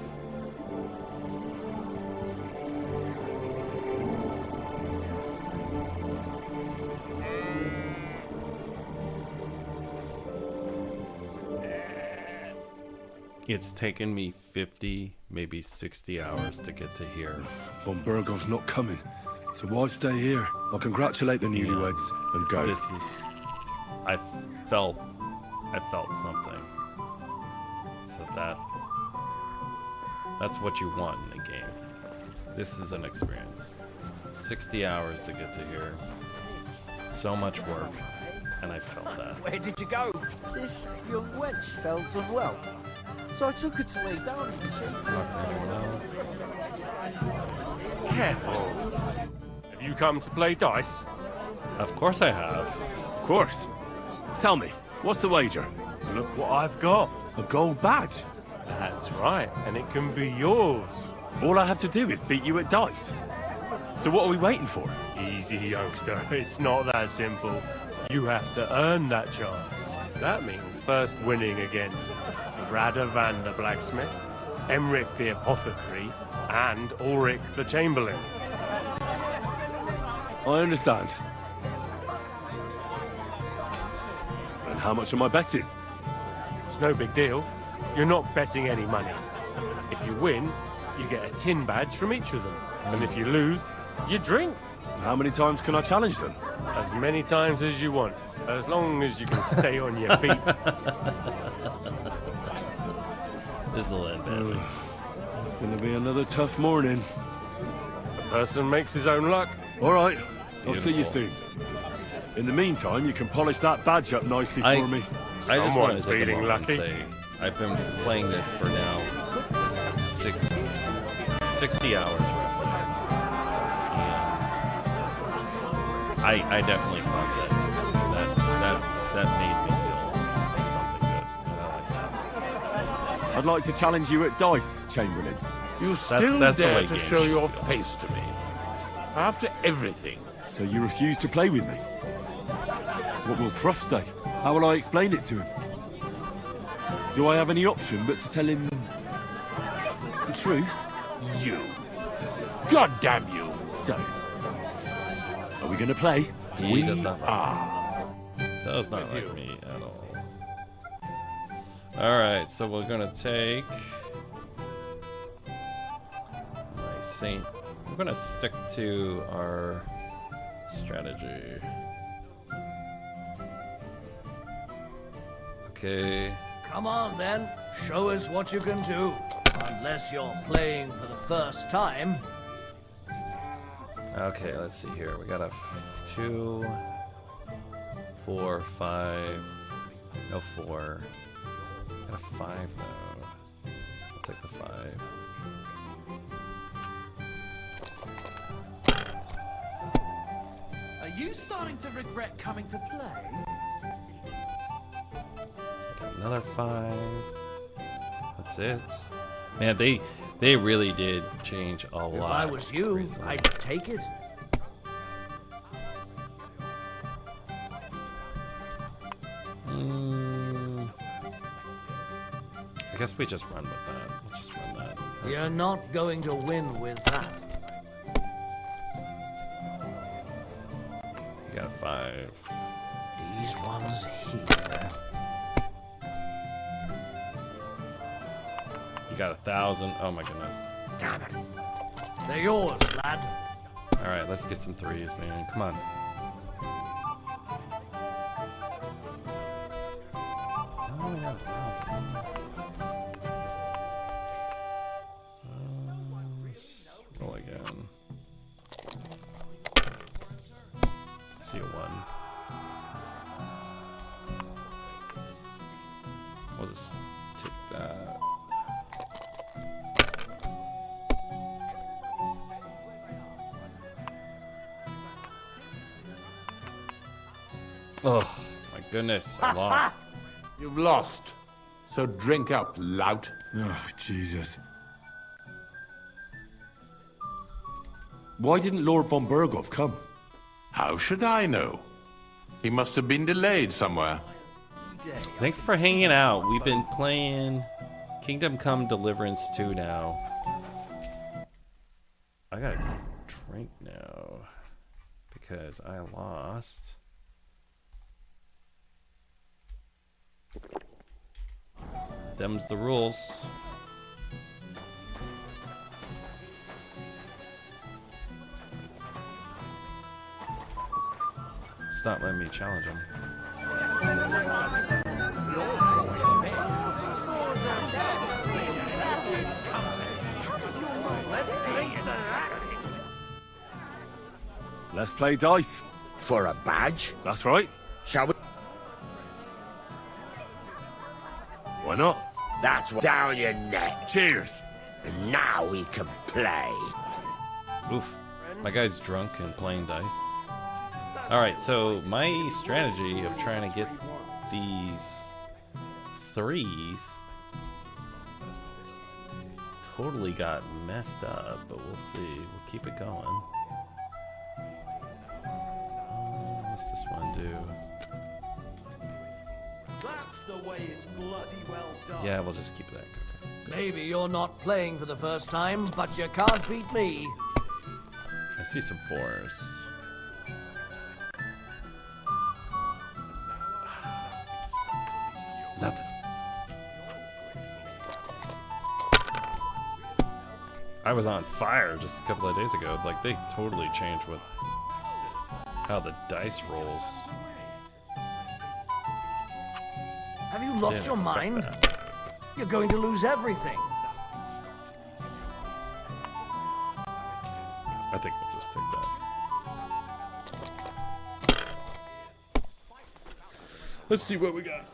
It's taken me 50, maybe 60 hours to get to here. Von Burgov's not coming, so why stay here? I'll congratulate the newlyweds and go. This is... I felt something. So that's what you want in a game. This is an experience. 60 hours to get to here. So much work, and I felt that. Where did you go? This young wench felt unwell, so I took her to lay down in the shade. Talk to anyone else? Careful. Have you come to play dice? Of course I have. Of course. Tell me, what's the wager? Look what I've got. A gold badge. That's right, and it can be yours. All I have to do is beat you at dice. So what are we waiting for? Easy, youngster. It's not that simple. You have to earn that chance. That means first winning against Radovan the blacksmith, Emric the apothecary, and Ulrich the chamberlain. I understand. And how much am I betting? It's no big deal. You're not betting any money. If you win, you get a tin badge from each of them. And if you lose, you drink. How many times can I challenge them? As many times as you want, as long as you can stay on your feet. This will end badly. It's going to be another tough morning. A person makes his own luck. All right, I'll see you Beautiful. soon. In the meantime, you can polish that badge up nicely for me. I just want to Someone's take a feeling moment lucky. and say I've been playing this for now 60 hours roughly. And I definitely thought that made me feel something good. And I like that. I'd like to challenge you at dice, Chamberlain. You still that's the dare way to games show should your feel. face to me? After everything. So you refuse to play with me? What will Thrush say? How will I explain it to him? Do I have any option but to tell him the truth? You. God damn you. So, are we going to play? He does not like are. Does not like me at all. Alright, so we're gonna take my Saint. We're gonna stick to our strategy. Okay. Come on then, show us what you can do. Unless you're playing for the first time. Okay, let's see here. We got a 2, 4, 5. No 4. Got a 5 though. I'll take the 5. Are you starting to regret coming to play? Got another 5. That's it. Man, they really did change a lot. If I was you, recently. I'd take it. I guess we just run with that. We'll just run that. You're not going to win with that. You got a 5. These ones here. You got 1,000. Oh my goodness. Damn it. They're yours, lad. All right, let's get some 3s, man. Come on. Oh, yeah, 1,000. Roll again. I see a 1. We'll just take that. Oh, my goodness, I lost. You've lost. So drink up, lout. Oh, Jesus. Why didn't Lord von Berghoff come? How should I know? He must have been delayed somewhere. Thanks for hanging out. We've been playing Kingdom Come Deliverance 2 now. I gotta drink now because I lost. Them's the rules. Stop letting me challenge him. Let's play dice. For a badge? That's right. Shall we? Why not? That's what down your neck. Cheers. And now we can play. Oof. My guy's drunk and playing dice. Alright, so my strategy of trying to get these 3s totally got messed up, but we'll see. We'll keep it going. What's this one do? That's the way it's bloody well done. Yeah, we'll just keep that. Okay. Maybe you're not playing for the first time, but you can't beat me. I see some 4s. Nothing. I was on fire just a couple of days ago. Like, they totally changed with how the dice rolls. Have you lost Didn't your expect mind? that. You're going to lose everything. I think we'll just take that. Let's see what we got.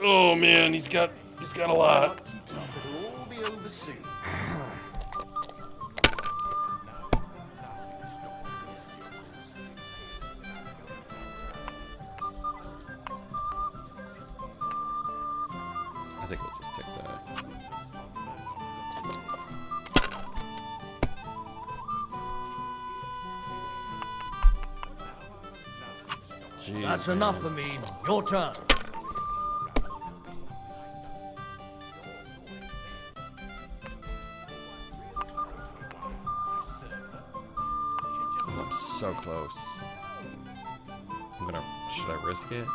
Oh man, he's got a lot. It'll all be over soon. I think we'll just take that. Jeez, That's man. enough for me. Your turn. I'm so close. Should I risk it?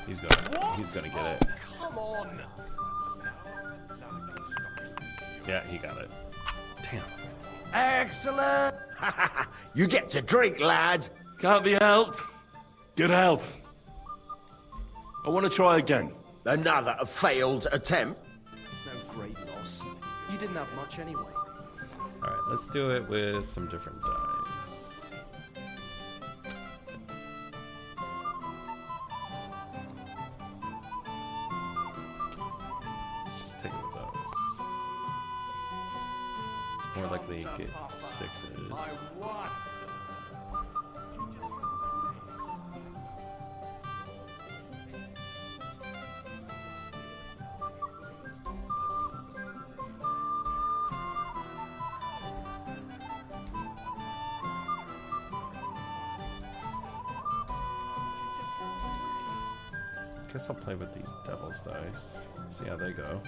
He's gonna get it. Come on. Yeah, he got it. Damn. Excellent. You get to drink, lad. Can't be helped. Good health. I want to try again. Another failed attempt. It's no great loss. You didn't have much anyway. Alright, let's do it with some different dice. Let's just take it with those. It's more likely to get 6s. guess I'll play with these devil's dice. See how they go.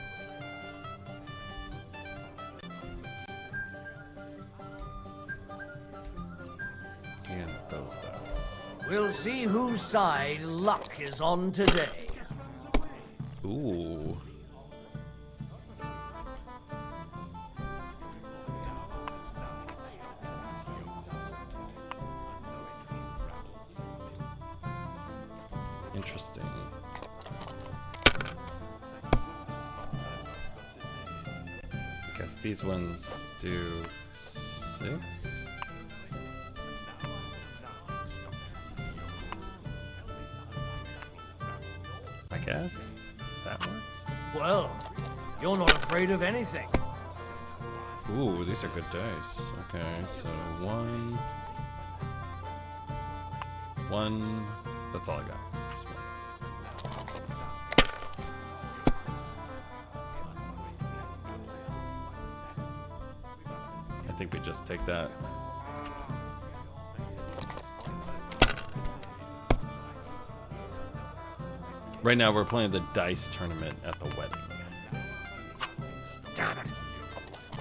And those dice. We'll see whose side luck is on today. Ooh. Interesting. I guess these ones do 6? I guess that works. Well, you're not afraid of anything. Ooh, these are good dice. Okay, so 1. That's all I got. Just one. I think we just take that. Right now we're playing the dice tournament at the wedding. Damn it.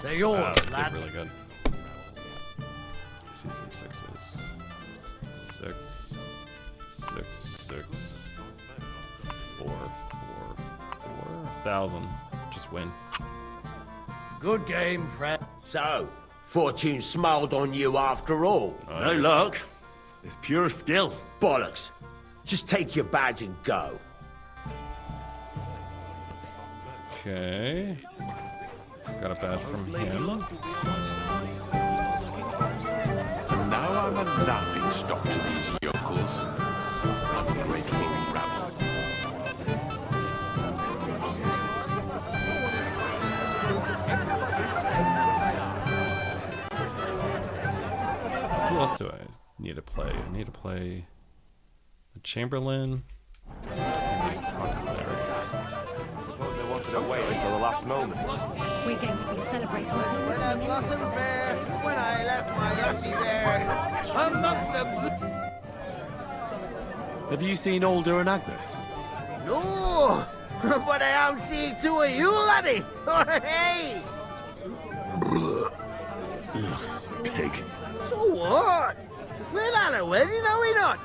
They're yours, lad. Did really good. I see some 6s. 6, 6, 6, 4, 4, 4,000. Just win. Good game, Fred. So, fortune smiled on you after all. No luck. It's pure skill. Bollocks. Just take your badge and go. Okay. Got a badge from him. And now I'm a laughing stock to these yokels. Ungrateful rabble. Who else do I need to play? I need to play the Chamberlain. Suppose they wanted to wait until the last moment. We're going to be celebrating. When I blossomed fair, when I left my Yossi there, amongst the Have you seen Alder and Agnes? No, but I am seeing two of you, laddie. Hey! Pig. So what? We're at a wedding, are we not?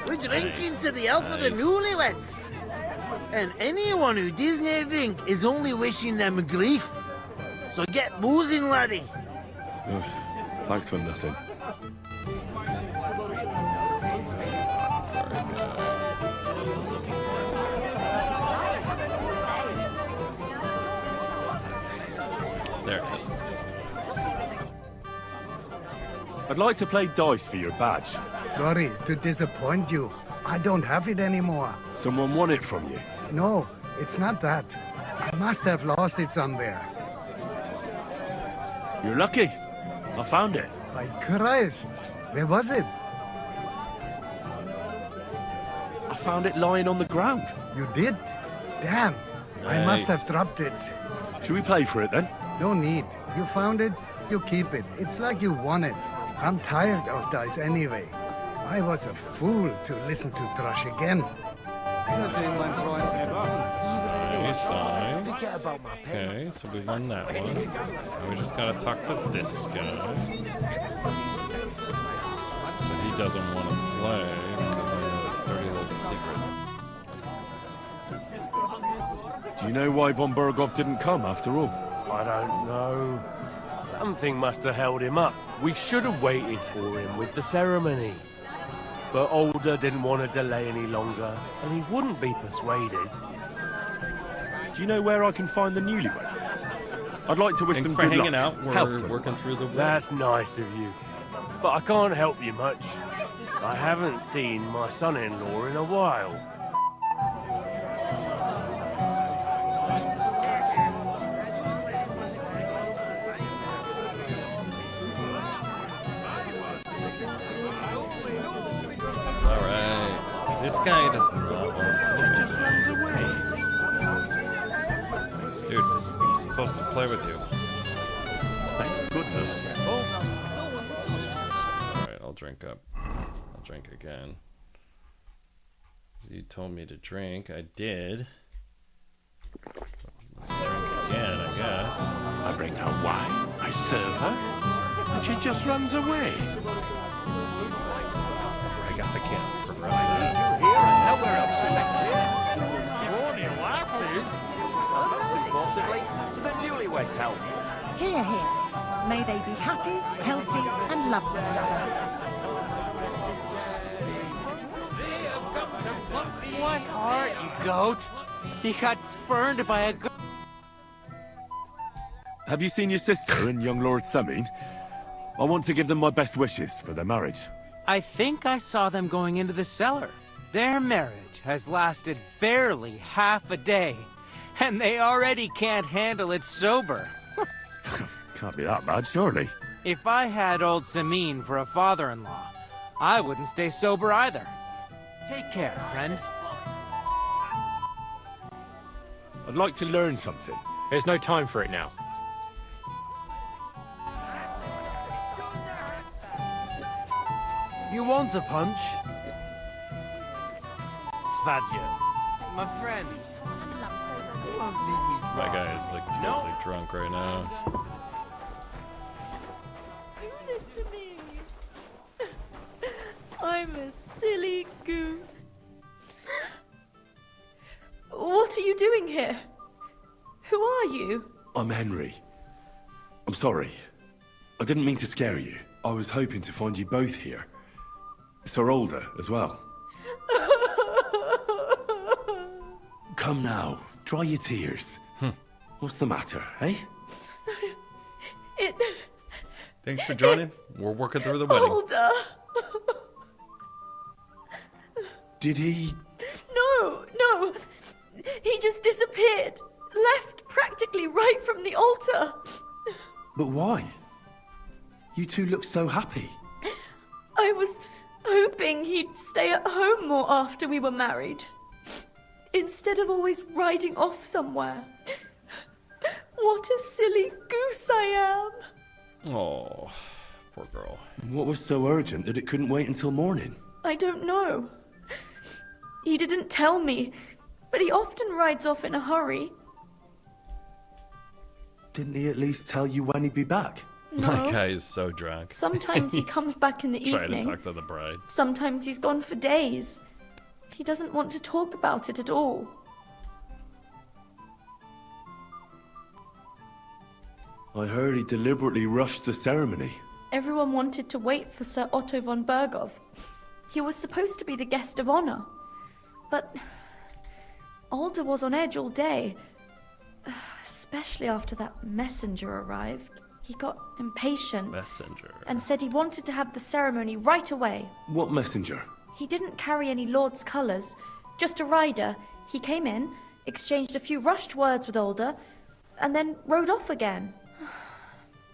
We're drinking to the health of the newlyweds. And anyone who doesn't drink is only wishing them grief. So get boozing, laddie. Ugh, thanks for nothing. There it is. I'd like to play dice for your badge. Sorry to disappoint you. I don't have it anymore. Someone won it from you. No, it's not that. I must have lost it somewhere. You're lucky. I found it. By Christ! Where was it? I found it lying on the ground. You did? Damn! I must have dropped it. Should we play for it then? No need. You found it, you keep it. It's like you won it. I'm tired of dice anyway. I was a fool to listen to Thrush again. Nice, nice. Okay, so we won that one. Now we just gotta talk to this guy. But he doesn't want to play because I know his dirty little secret. Do you know why von Berghoff didn't come after all? I don't know. Something must have held him up. We should have waited for him with the ceremony. But Alder didn't want to delay any longer, and he wouldn't be persuaded. Do you know where I can find the newlyweds? I'd like to wish Thanks them for good hanging luck. out. Help We're them. working through the. That's nice of you. But I can't help you much. I haven't seen my son-in-law in a while. Alright. This guy does not want to play. He just runs away. Dude, I'm supposed to play with you. Thank goodness. Alright, I'll drink up. I'll drink again. You told me to drink. I did. Let's drink again, I guess. I bring her wine, I serve her, and she just runs away. I guess I can't progress that. Nowhere else Most importantly, to the newlyweds' health. Hear, hear. May they be happy, healthy, and love one another. What heart, you goat? He got spurned by a goat. Have you seen your sister and young Lord Semin? I want to give them my best wishes for their marriage. I think I saw them going into the cellar. Their marriage has lasted barely half a day, and they already can't handle it sober. Can't be that bad, surely. If I had old Semin for a father-in-law, I wouldn't stay sober either. Take care, friend. I'd like to learn something. There's no time for it now. You want a punch? Svadia, my friend. My guy is like totally drunk right now. Do this to me. I'm a silly goose. What are you doing here? Who are you? I'm Henry. I'm sorry. I didn't mean to scare you. I was hoping to find you both here. Sir Alder as well. Come now, dry your tears. What's the matter, eh? Thanks for joining. We're working through the wedding. Alder. Did he... No. He just disappeared. Left practically right from the altar. But why? You two look so happy. I was hoping he'd stay at home more after we were married. Instead of always riding off somewhere. What a silly goose I am. Oh, poor girl. What was so urgent that it couldn't wait until morning? I don't know. He didn't tell me, but he often rides off in a hurry. Didn't he at least tell you when he'd be back? No. My guy is so drunk. Sometimes he comes back in the Trying evening. to talk to the bride. Sometimes he's gone for days. He doesn't want to talk about it at all. I heard he deliberately rushed the ceremony. Everyone wanted to wait for Sir Otto von Berghoff. He was supposed to be the guest of honor. But Alder was on edge all day. Especially after that messenger arrived. He got impatient. Messenger. And said he wanted to have the ceremony right away. What messenger? He didn't carry any lord's colours, just a rider. He came in, exchanged a few rushed words with Alder, and then rode off again.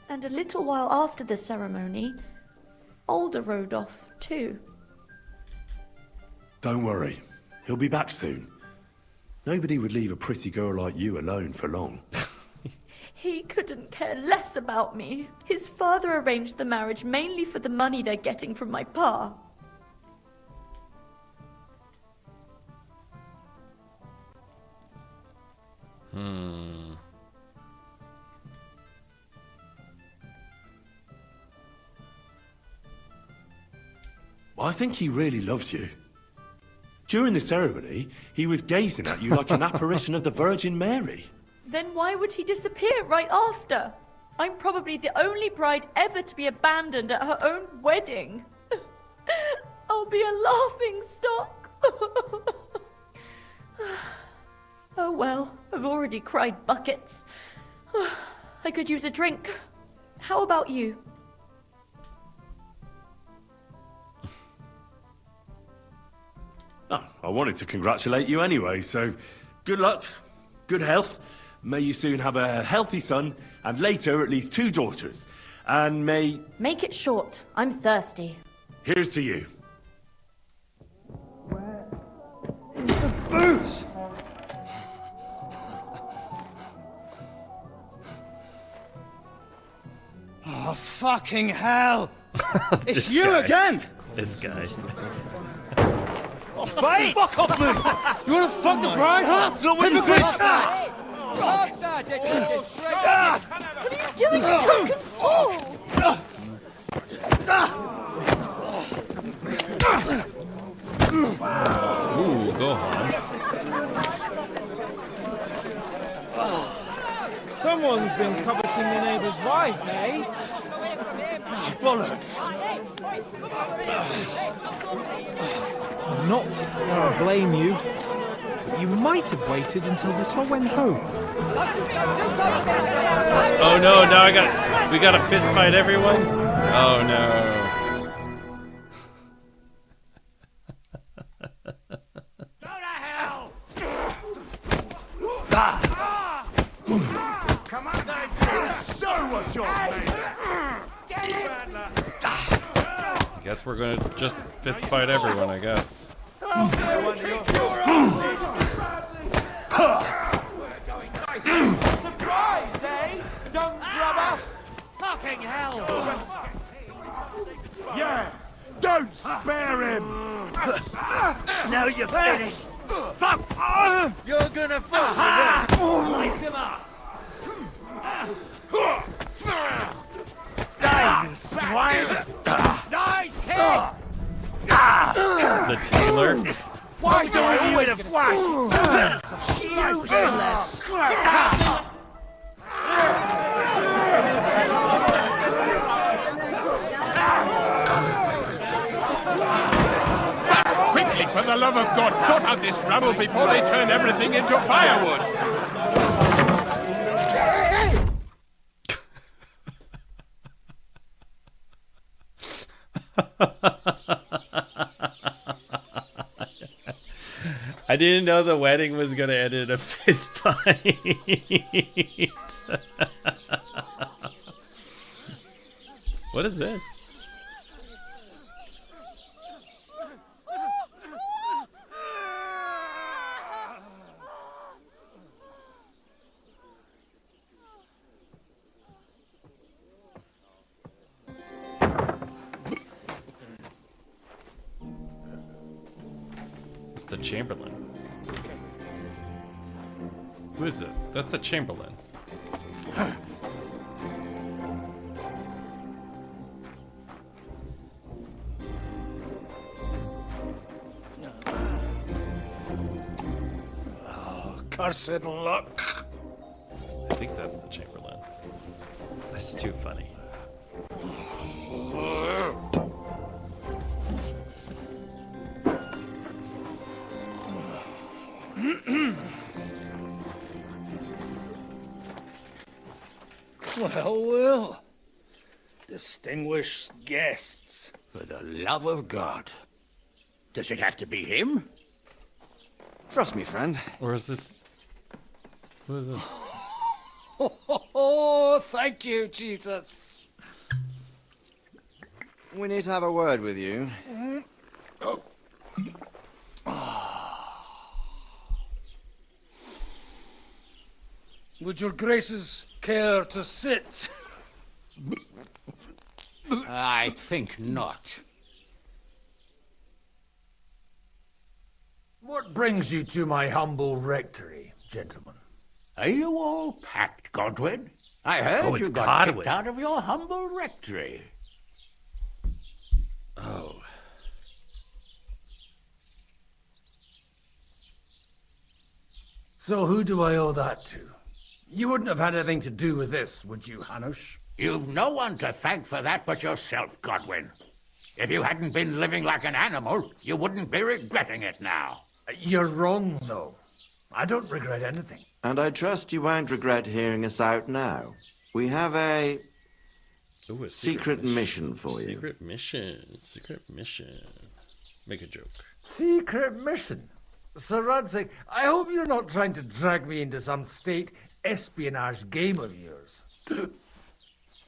And a little while after the ceremony, Alder rode off too. Don't worry. He'll be back soon. Nobody would leave a pretty girl like you alone for long. He couldn't care less about me. His father arranged the marriage mainly for the money they're getting from my pa. I think he really loves you. During the ceremony, he was gazing at you like an apparition of the Virgin Mary. Then why would he disappear right after? I'm probably the only bride ever to be abandoned at her own wedding. I'll be a laughing stock. Oh well, I've already cried buckets. I could use a drink. How about you? Oh, I wanted to congratulate you anyway, so good luck, good health. May you soon have a healthy son, and later at least 2 daughters. And may... Make it short. I'm thirsty. Here's to you. Booze! Oh, fucking hell! It's This you guy. again! This guy. Fight! Fuck off, me! You wanna fuck the bride, huh? It's not what you think! What are you doing, you drunken fool? Ooh, go Hans. Someone's been coveting the neighbour's wife, eh? Bollocks! Not that I blame you, but you might have waited until this all went home. Oh no, now we got a fist fight everyone? Oh no. Come on, guys! Show what you're made I guess we're gonna just fist fight everyone, I guess. Surprised, eh? Dumb grubber! Fucking hell! Yeah! Don't spare him! Now you're finished. Fuck! You're gonna fuck Slice him up! Die, you swine! Nice hit! The tailor. Why do I always flash? Useless! Quickly, for the love of God, sort out this rabble before they turn everything into firewood! I didn't know the wedding was gonna end in a fist fight. What is this? It's the Chamberlain. Who is it? That's the Chamberlain. Oh, cursed luck. I think that's the Chamberlain. That's too funny. Well, well. Distinguished guests. For the love of God. Does it have to be him? Trust me, friend. Or is this... Who is this? Oh, thank you, Jesus. We need to have a word with you. Would your graces care to sit? I think not. What brings you to my humble rectory, gentlemen? Are you all packed, Godwin? I heard Oh, it's you got Godwin. kicked out of your humble rectory. Oh. So who do I owe that to? You wouldn't have had anything to do with this, would you, Hanush? You've no one to thank for that but yourself, Godwin. If you hadn't been living like an animal, you wouldn't be regretting it now. You're wrong, though. I don't regret anything. And I trust you won't regret hearing us out now. We have a, Ooh, a secret mission for you. Secret mission. Secret mission. Make a joke. Secret mission? Sir Radzig, I hope you're not trying to drag me into some state espionage game of yours.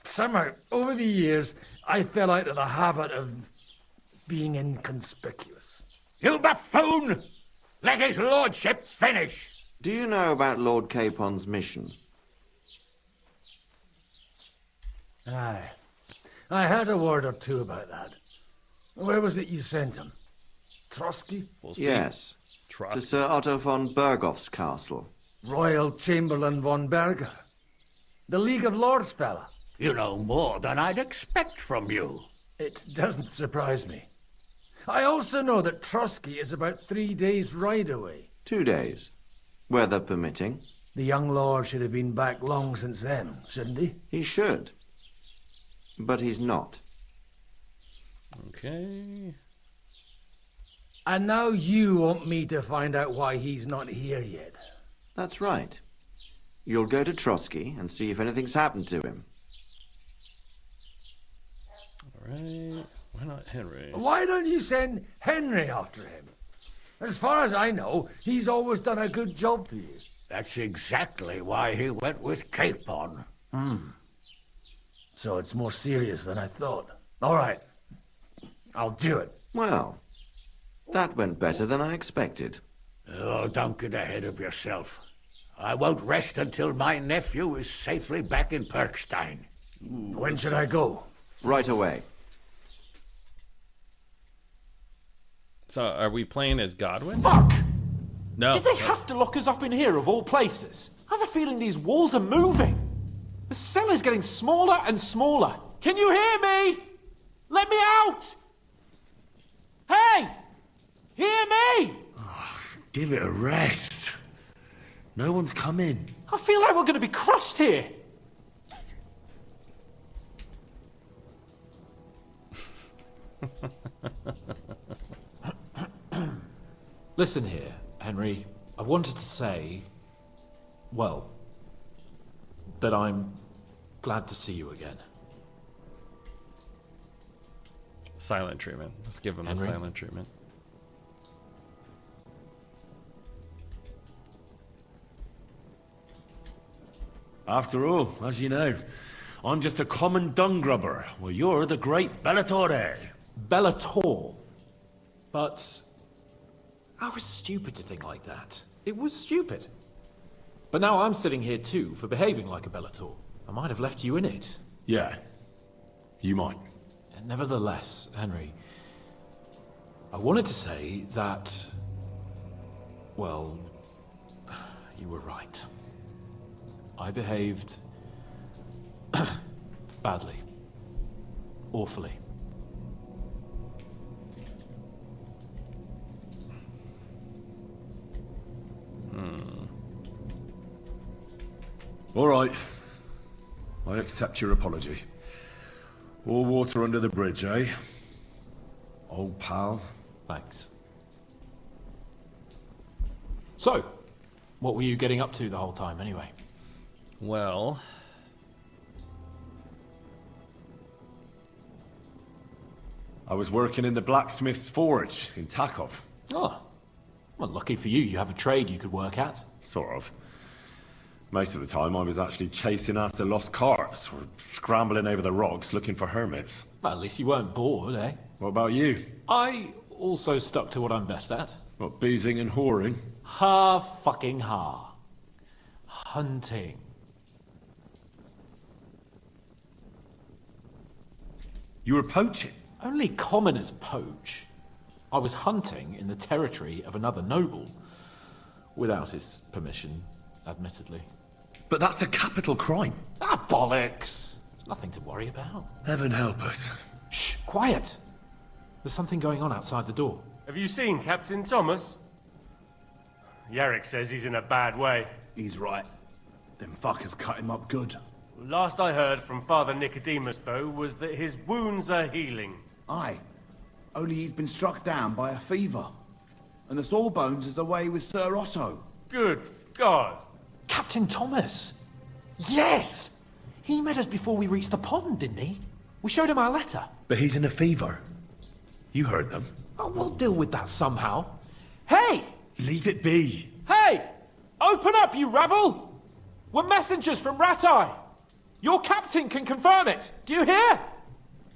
Somehow, over the years, I fell out of the habit of being inconspicuous. You buffoon! Let his lordship finish! Do you know about Lord Capon's mission? Aye. I heard a word or two about that. Where was it you sent him? Trusky? We'll see. Yes. To Sir Otto von Bergoff's castle. Royal Chamberlain von Berger. The League of Lords fella. You know more than I'd expect from you. It doesn't surprise me. I also know that Trusky is about 3 days' ride away. 2 days. Weather permitting. The young lord should have been back long since then, shouldn't he? He should. But he's not. Okay. And now you want me to find out why he's not here yet. That's right. You'll go to Trusky and see if anything's happened to him. Alright. Why not Henry? Why don't you send Henry after him? As far as I know, he's always done a good job for you. That's exactly why he went with Capon. So it's more serious than I thought. All right. I'll do it. Well, that went better than I expected. Oh, don't get ahead of yourself. I won't rest until my nephew is safely back in Perkstein. When should I go? Right away. So, are we playing as Godwin? Fuck! No. Did they have to lock us up in here, of all places? I have a feeling these walls are moving. The cell is getting smaller and smaller. Can you hear me? Let me out! Hey! Hear me! Give it a rest. No one's coming. I feel like we're going to be crushed here. Listen here, Henry. I wanted to say, well, that I'm glad to see you again. Silent treatment. Let's give him Henry? the silent treatment. After all, as you know, I'm just a common dung grubber. Well, you're the great Bellatore. Bellator. But I was stupid to think like that. It was stupid. But now I'm sitting here too for behaving like a Bellator. I might have left you in it. Yeah, you might. And nevertheless, Henry, I wanted to say that, well, you were right. I behaved badly. Awfully. All right. I accept your apology. All water under the bridge, eh? Old pal. Thanks. So, what were you getting up to the whole time, anyway? Well... I was working in the blacksmith's forge in Takov. Oh. Well, lucky for you, you have a trade you could work at. Sort of. Most of the time I was actually chasing after lost carts, or scrambling over the rocks looking for hermits. Well, at least you weren't bored, eh? What about you? I also stuck to what I'm best at. What, boozing and whoring? Fucking ha. Hunting. You were poaching? Only commoners poach. I was hunting in the territory of another noble. Without his permission, admittedly. But that's a capital crime. Ah, bollocks! Nothing to worry about. Heaven help us. Shh, quiet! There's something going on outside the door. Have you seen Captain Thomas? Yarrick says he's in a bad way. He's right. Them fuckers cut him up good. Last I heard from Father Nicodemus, though, was that his wounds are healing. Aye. Only he's been struck down by a fever. And the Sawbones is away with Sir Otto. Good God. Captain Thomas! Yes! He met us before we reached the pond, didn't he? We showed him our letter. But he's in a fever. You heard them. Oh, we'll deal with that somehow. Hey! Leave it be. Hey! Open up, you rabble! We're messengers from Ratai. Your captain can confirm it. Do you hear?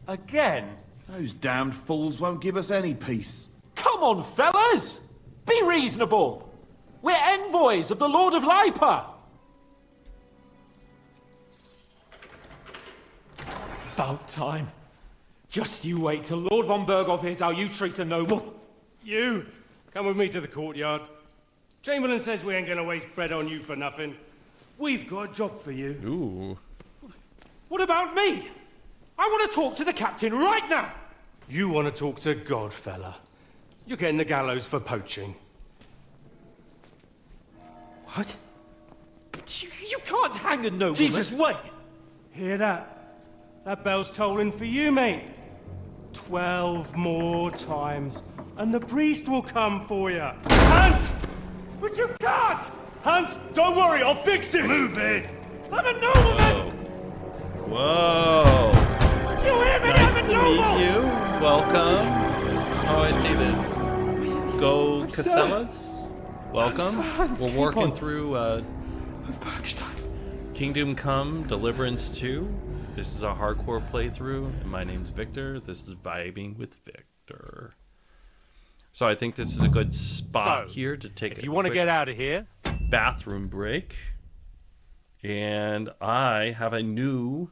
Again? Those damned fools won't give us any peace. Come on, fellas! Be reasonable! We're envoys of the Lord of Lipa! It's about time. Just you wait till Lord von Berghoff hears how you treat a noble. You, come with me to the courtyard. Chamberlain says we ain't gonna waste bread on you for nothing. We've got a job for you. Ooh. What about me? I want to talk to the captain right now. You want to talk to God, fella. You're getting the gallows for poaching. What? But you can't hang a nobleman. Jesus, wait! Hear that? That bell's tolling for you, mate. 12 more times, and the priest will come for you. Hans! But you can't! Hans, don't worry, I'll fix it! Move it! I'm a nobleman! Whoa! Do you hear me? Nice I'm a to noble! meet you. Welcome. Oh, I see this. Go Casellas. Welcome. We're working through Kingdom Come Deliverance 2. This is a hardcore playthrough, and my name's Victor. This is Vibing with Victor. So I think this is a good spot here to take if you want to get out of here, bathroom break. And I have a new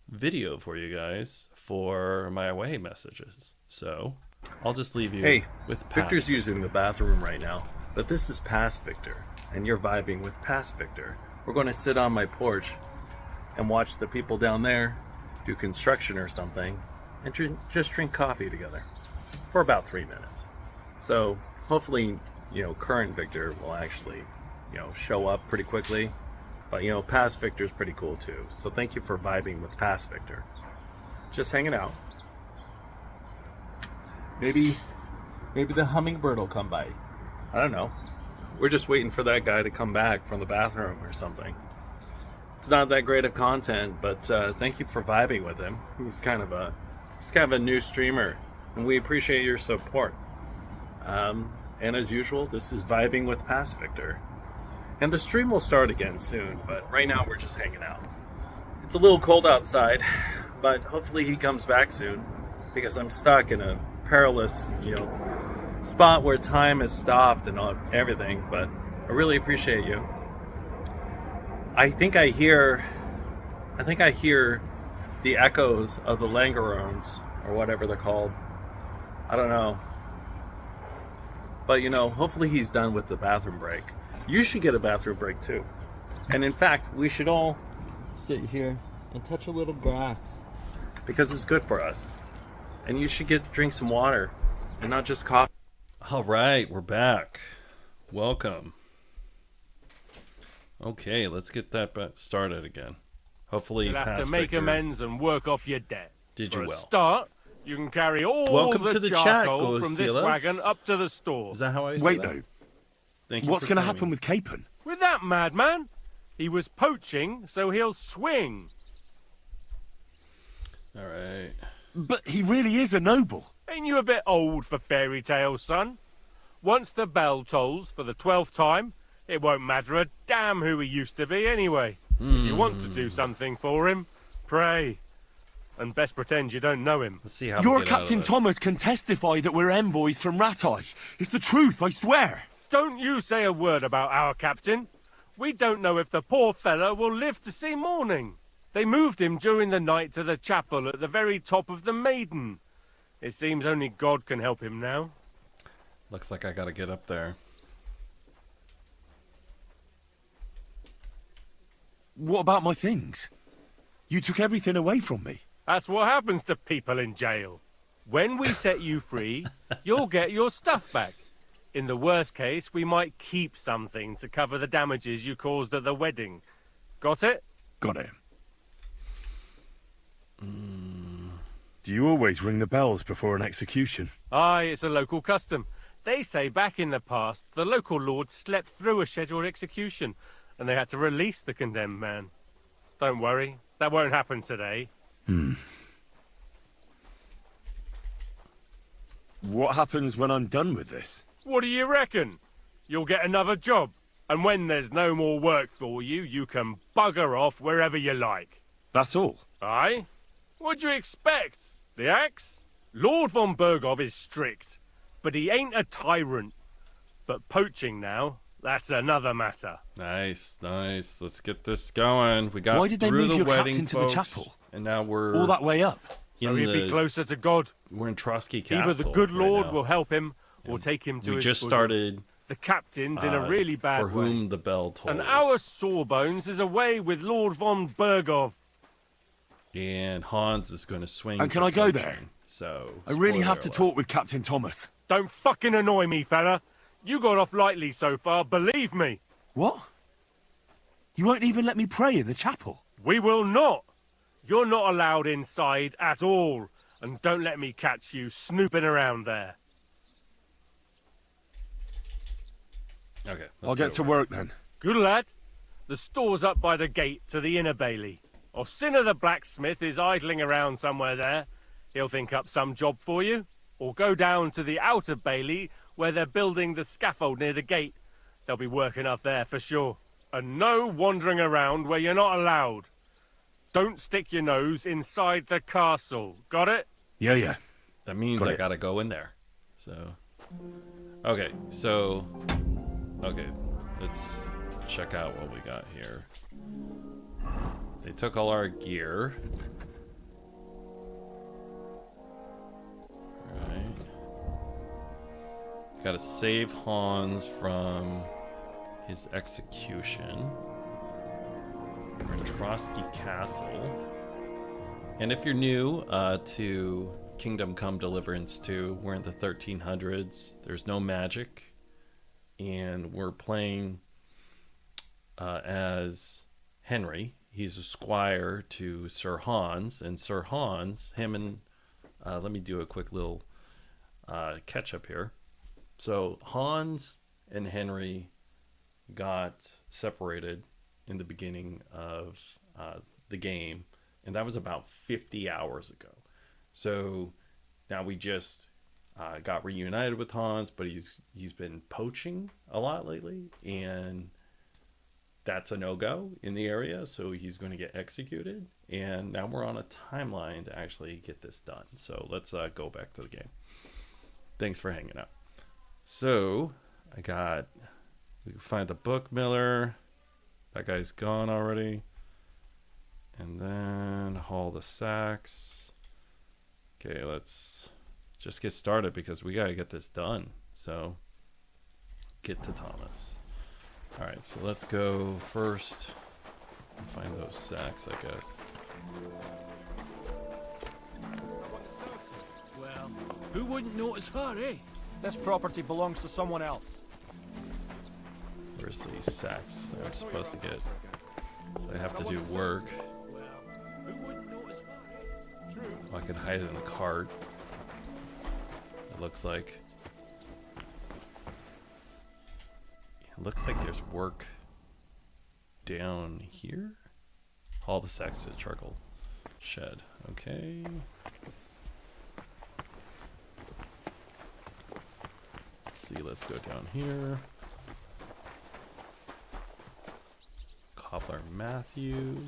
video for you guys for my away messages. So I'll just leave you with Victor's using the bathroom right now, but this is past Victor, and you're vibing with past Victor. We're going to sit on my porch and watch the people down there do construction or something, and just drink coffee together for about 3 minutes. So hopefully, current Victor will actually, show up pretty quickly. But, past Victor's pretty cool too. So thank you for vibing with past Victor. Just hanging out. Maybe the hummingbird will come by. I don't know. We're just waiting for that guy to come back from the bathroom or something. It's not that great of content, but thank you for vibing with him. He's kind of a new streamer, and we appreciate your support. And as usual, this is Vibing with Past Victor. And the stream will start again soon, but right now we're just hanging out. It's a little cold outside, but hopefully he comes back soon, because I'm stuck in a perilous, spot where time has stopped and everything, but I really appreciate you. I think I hear the echoes of the Langerones, or whatever they're called. I don't know. But hopefully he's done with the bathroom break. You should get a bathroom break too. And in fact, we should all sit here and touch a little grass, because it's good for us. And you should drink some water and not just coffee. All right, we're back. Welcome. Okay, let's get that started again. Hopefully, you'll have to make amends and work off your debt. Did For you a well? Start, you can carry all Welcome the to the charcoal chat, from this Gosilas. wagon up to the store. Is that how I say Wait, that? though. Thank you What's for going to coming. happen with Capon? With that madman, he was poaching, so he'll swing. All right. But he really is a noble. Ain't you a bit old for fairy tales, son? Once the bell tolls for the 12th time, it won't matter a damn who he used to be anyway. If you want to do something for him, pray. And best pretend you don't know him. Let's see how Your Captain Thomas can testify that we're envoys from Ratai. It's the truth, I swear. Don't you say a word about our captain. We don't know if the poor fellow will live to see morning. They moved him during the night to the chapel at the very top of the Maiden. It seems only God can help him now. Looks like I gotta get up there. What about my things? You took everything away from me. That's what happens to people in jail. When we set you free, you'll get your stuff back. In the worst case, we might keep something to cover the damages you caused at the wedding. Got it? Got it. Do you always ring the bells before an execution? Aye, it's a local custom. They say back in the past, the local lord slept through a scheduled execution, and they had to release the condemned man. Don't worry, that won't happen today. What happens when I'm done with this? What do you reckon? You'll get another job, and when there's no more work for you, you can bugger off wherever you like. That's all? Aye? What'd you expect? The axe? Lord von Bergov is strict, but he ain't a tyrant. But poaching now, that's another matter. Nice, nice. Let's get this going. We got Why did they through move the your wedding, captain to the folks, chapel? and now we're All that way up? So he'd be closer to God. We're in Trotsky Castle. Either the good right Lord now. will help him, or take him to we his just bosom. started. The captain's in a really bad for way. whom the bell tolls. And our Sawbones is away with Lord von Bergov. And Hans is going to swing. And can for I go poaching, there? So I really spoiler have to alert. talk with Captain Thomas. Don't fucking annoy me, fella. You got off lightly so far, believe me. What? You won't even let me pray in the chapel? We will not. You're not allowed inside at all. And don't let me catch you snooping around there. Okay. I'll get to work then. Good lad. The store's up by the gate to the inner bailey. Orsina the blacksmith is idling around somewhere there. He'll think up some job for you. Or go down to the outer bailey where they're building the scaffold near the gate. They'll be working up there for sure. And no wandering around where you're not allowed. Don't stick your nose inside the castle. Got it? Yeah. That means I gotta go in there. So. Okay, so. Okay, let's check out what we got here. They took all our gear. Alright. Gotta save Hans from his execution. Trotsky Castle. And if you're new to Kingdom Come Deliverance 2, we're in the 1300s. There's no magic. And we're playing as Henry. He's a squire to Sir Hans. And Sir Hans, him and... let me do a quick little catch up here. So Hans and Henry got separated in the beginning of the game, and that was about 50 hours ago. So now we just got reunited with Hans, but he's been poaching a lot lately, and that's a no-go in the area, so he's going to get executed. And now we're on a timeline to actually get this done. So let's go back to the game. Thanks for hanging out. So we can find the book miller. That guy's gone already. And then haul the sacks. Okay, let's just get started because we gotta get this done. So get to Thomas. Alright, so let's go first. Find those sacks, I guess. Well, who wouldn't notice her, eh? This property belongs to someone else. Where's these sacks that I'm supposed to get? So I have to do work. Oh, I could hide it in the cart. It looks like. It looks like there's work down here. Haul the sacks to the charcoal shed. Okay. Let's see. Let's go down here. Cobbler Matthews.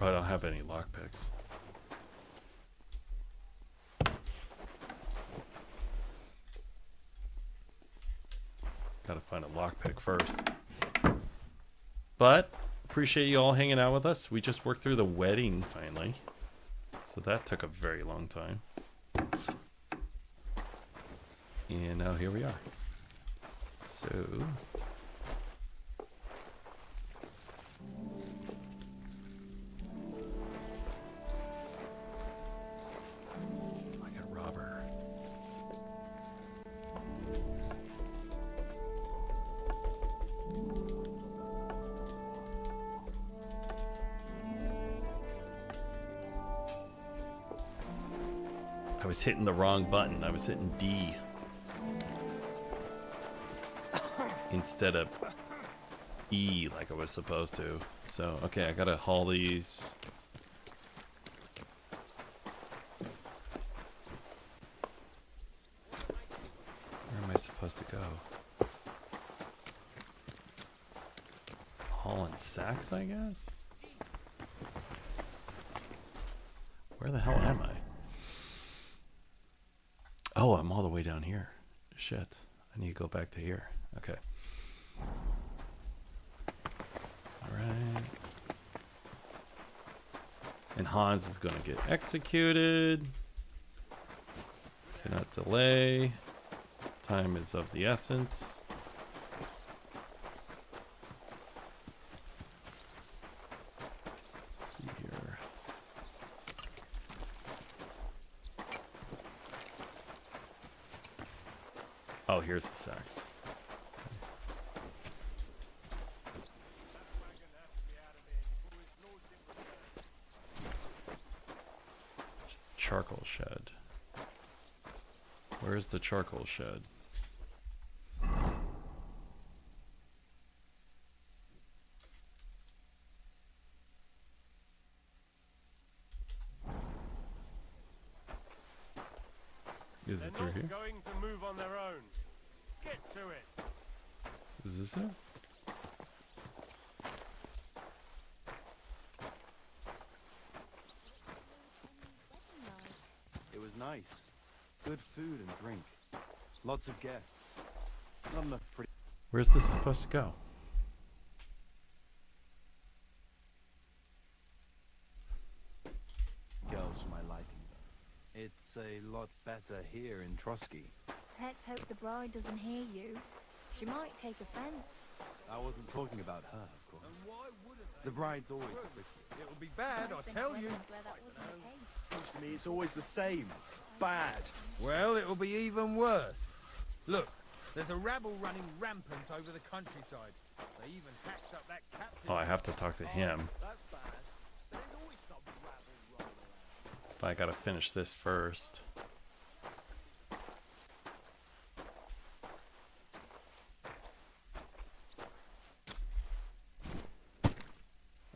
Oh, I don't have any lockpicks. Gotta find a lockpick first. But appreciate you all hanging out with us. We just worked through the wedding finally. So that took a very long time. And now here we are. So like a robber. I was hitting the wrong button. I was hitting D instead of E like I was supposed to. So, okay, I gotta haul these. Where am I supposed to go? Hauling sacks, I guess? Where the hell am I? Oh, I'm all the way down here. Shit. I need to go back to here. Okay. Alright. And Hans is going to get executed. Cannot delay. Time is of the essence. Let's see here. Oh, here's the sax. Charcoal shed. Where's the charcoal shed? Is it through here? Going to move on their own. Get to it. Is this it? It was nice. Good food and drink. Lots of guests. Not enough pretty... Where's this supposed to go? Girls for my liking. It's a lot better here in Trotsky. Let's hope the bride doesn't hear you. She might take offense. I wasn't talking about her, of course. The bride's always pretty. It'll be bad, I tell you. To me, it's always the same. Bad. Well, it'll be even worse. Look, there's a rabble running rampant over the countryside. They even hacked up that captain. Oh, I have to talk to him. But I gotta finish this first.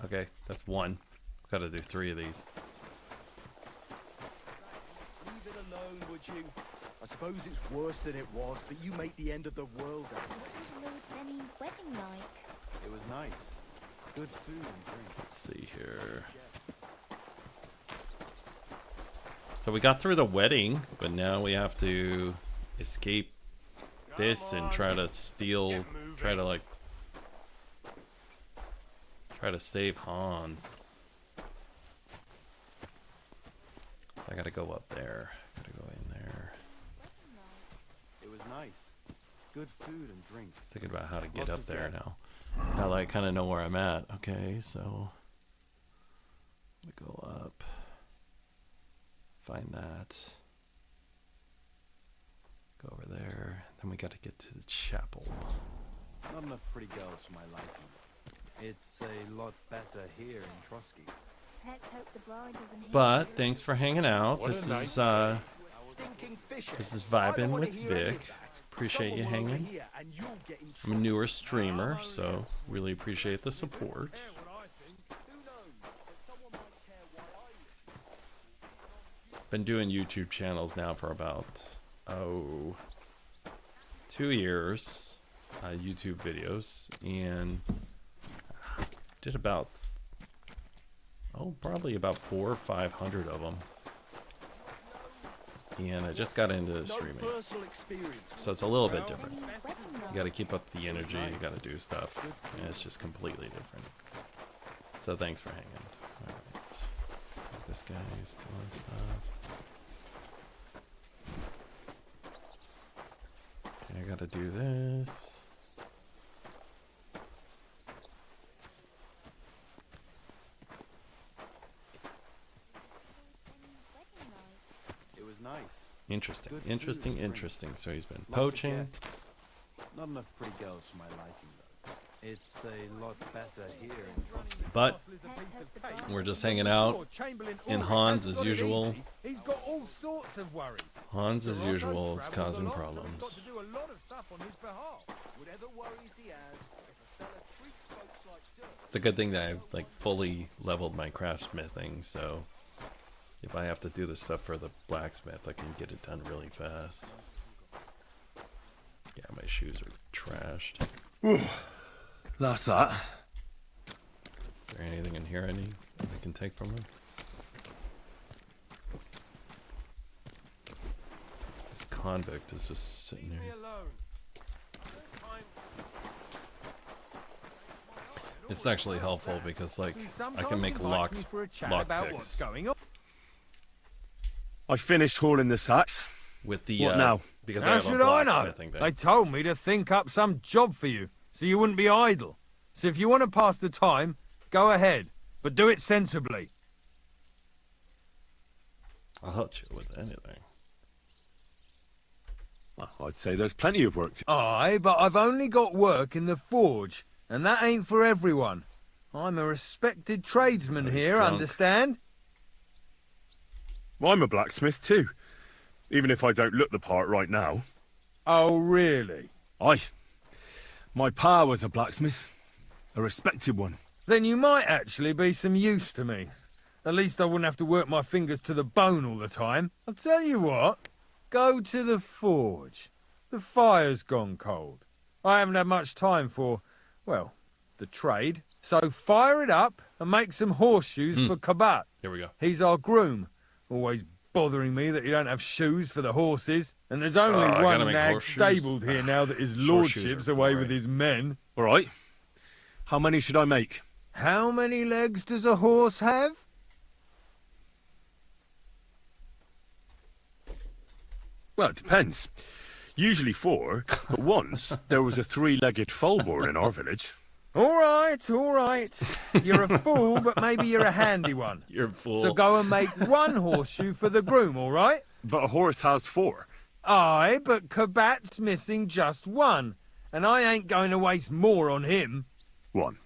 Okay, that's one. Gotta do 3 of these. Leave it alone, would you? I suppose it's worse than it was, but you make the end of the world out. What was Lord Zenny's wedding like? It was nice. Good food and drink. Let's see here. So we got through the wedding, but now we have to escape this and try to steal, try to save Hans. So I gotta go up there. Gotta go in there. It was nice. Good food and drink. Thinking about how to get up there now. Now that I kind of know where I'm at. Okay, so we go up. Find that. Go over there. Then we got to get to the chapel. Not enough pretty girls for my liking. It's a lot better here in Trotsky. Let's hope the bride doesn't hear But you. thanks for hanging out. This is vibing with Vic. Appreciate you hanging. I'm a newer streamer, so really appreciate the support. Been doing YouTube channels now for about 2 years, YouTube videos, and did about probably about 400 or 500 of them. And I just got into streaming, so it's a little bit different. You got to keep up the energy, you got to do stuff, and it's just completely different. So thanks for hanging. All right. This guy's doing stuff. Okay, I got to do this. It was nice. Interesting, Good interesting, food and interesting. So he's been Lots of poaching. guests. Not enough pretty girls for my liking, though. It's a lot better here in Trotsky. But we're just hanging out in Hans as usual. He's got all sorts of worries. Hans as usual is causing problems. Got to do a lot of stuff on his behalf. Whatever worries he has, if a fella treats folks like dirt. It's a good thing that I've like fully leveled my craftsmithing, so if I have to do the stuff for the blacksmith, I can get it done really fast. Yeah, my shoes are trashed. That's that. Is there anything in here I can take from him? This convict is just sitting there. It's actually helpful because, like, I can make lock picks I finished hauling the sacks. with the. What now? Because How I have should a I know? blacksmithing thing. They told me to think up some job for you, so you wouldn't be idle. So if you want to pass the time, go ahead, but do it sensibly. I'll help you with anything. Well, I'd say there's plenty of work to... Aye, but I've only got work in the forge, and that ain't for everyone. I'm a respected tradesman here, drunk. understand? Well, I'm a blacksmith too, even if I don't look the part right now. Oh, really? Aye. My pa was a blacksmith. A respected one. Then you might actually be some use to me. At least I wouldn't have to work my fingers to the bone all the time. I'll tell you what. Go to the forge. The fire's gone cold. I haven't had much time for, well, the trade. So fire it up and make some horseshoes for Kabat. Here we go. He's our groom. Always bothering me that you don't have shoes for the horses. And there's only I gotta one make nag horseshoes. stabled here now that his lordship's away with his men. All right. How many should I make? How many legs does a horse have? Well, it depends. Usually 4, but once there was a 3-legged foal born in our village. All right, all right. You're a fool, but maybe you're a handy one. You're a fool. So go and make one horseshoe for the groom, all right? But a horse has 4. Aye, but Kabat's missing just one, and I ain't going to waste more on him. 1.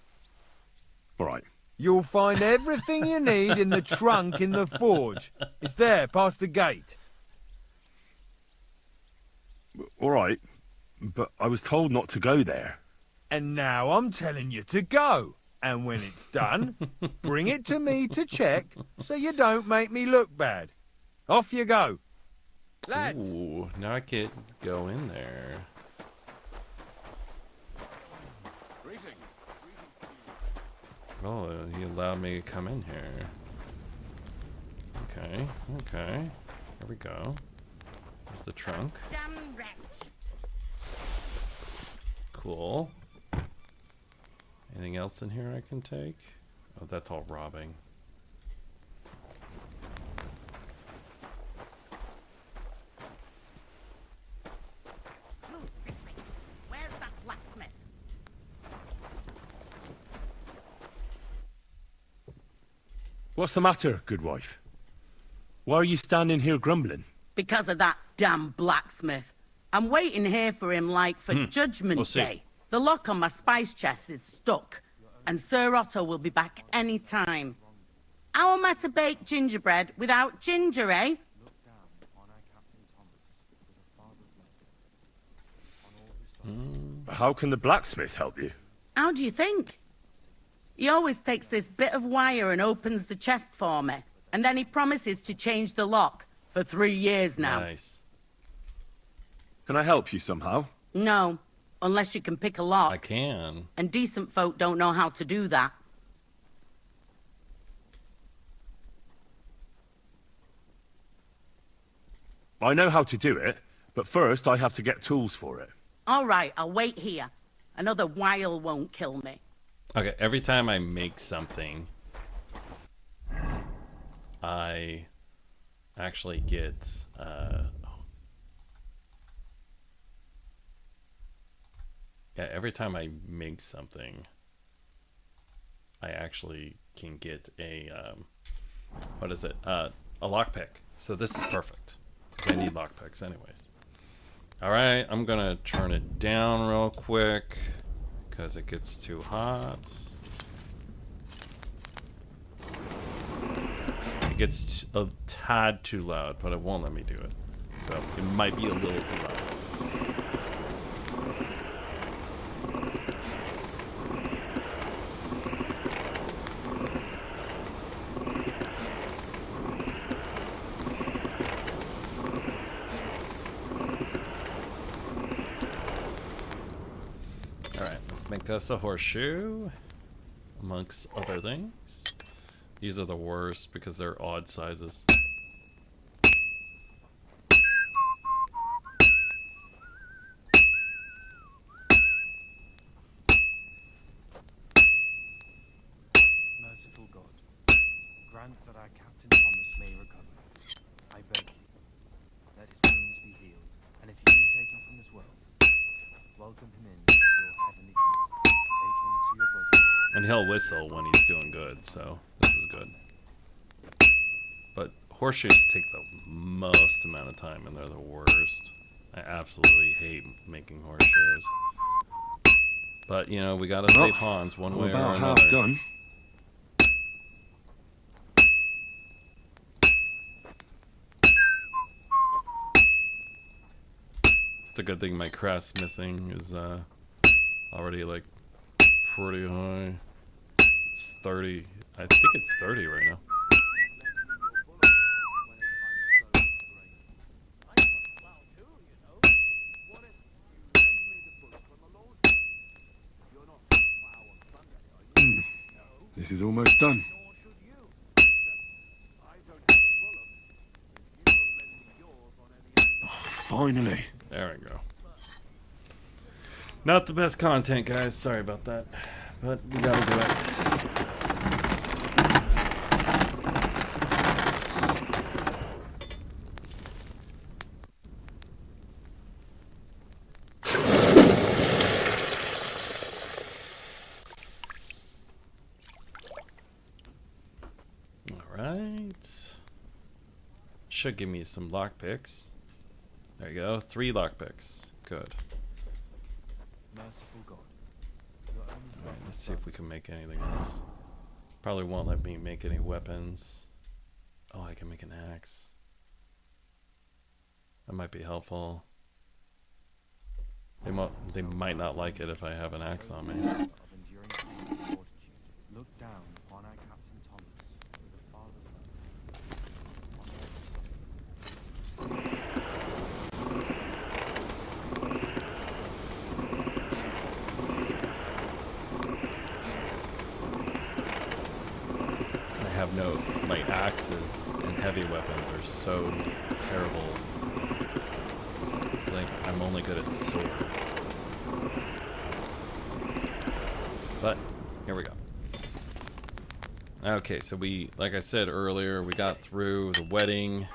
All right. You'll find everything you need in the trunk in the forge. It's there, past the gate. All right, but I was told not to go there. And now I'm telling you to go. And when it's done, bring it to me to check so you don't make me look bad. Off you go. Lads. Ooh, now I can go in there. Oh, he allowed me to come in here. Okay, okay. Here we go. There's the trunk. Cool. Anything else in here I can take? Oh, that's all robbing. Where's that blacksmith? What's the matter, good wife? Why are you standing here grumbling? Because of that damn blacksmith. I'm waiting here for him like for Judgment We'll see. Day. The lock on my spice chest is stuck, and Sir Otto will be back any time. How am I to bake gingerbread without ginger, eh? How can the blacksmith help you? How do you think? He always takes this bit of wire and opens the chest for me, and then he promises to change the lock for 3 years now. Nice. Can I help you somehow? No, unless you can pick a lock. I can. And decent folk don't know how to do that. I know how to do it, but first I have to get tools for it. All right, I'll wait here. Another while won't kill me. Okay, every time I make something, I actually get yeah, every time I make something, I actually can get a what is it? A lockpick. So this is perfect. I need lockpicks anyways. All right, I'm gonna turn it down real quick because it gets too hot. It gets a tad too loud, but it won't let me do it. So it might be a little too loud. Make us a horseshoe, amongst other things. These are the worst because they're odd sizes. Grant that our Captain Thomas may recover. I beg you, let his wounds be healed, and if you take him from this world, welcome him in to your heavenly kingdom. Take him to your bosom. And he'll whistle when he's doing good, so this is good. But horseshoes take the most amount of time, and they're the worst. I absolutely hate making horseshoes. But, you know, we gotta save Hans one way or another. About half done. It's a good thing my craft smithing is already like pretty high. It's 30. I think it's 30 right now. This is almost done. Oh, finally. There we go. Not the best content, guys. Sorry about that. But we gotta do it. Alright. Should give me some lockpicks. There you go. 3 lockpicks. Good. Merciful God. Alright, let's see if we can make anything else. Probably won't let me make any weapons. Oh, I can make an axe. That might be helpful. They might not like it if I have an axe on me. Look down upon our Captain Thomas with a father's I have no, my axes and heavy weapons are so terrible. It's like I'm only good at swords. But here we go. Okay, so we, like I said earlier, we got through the wedding.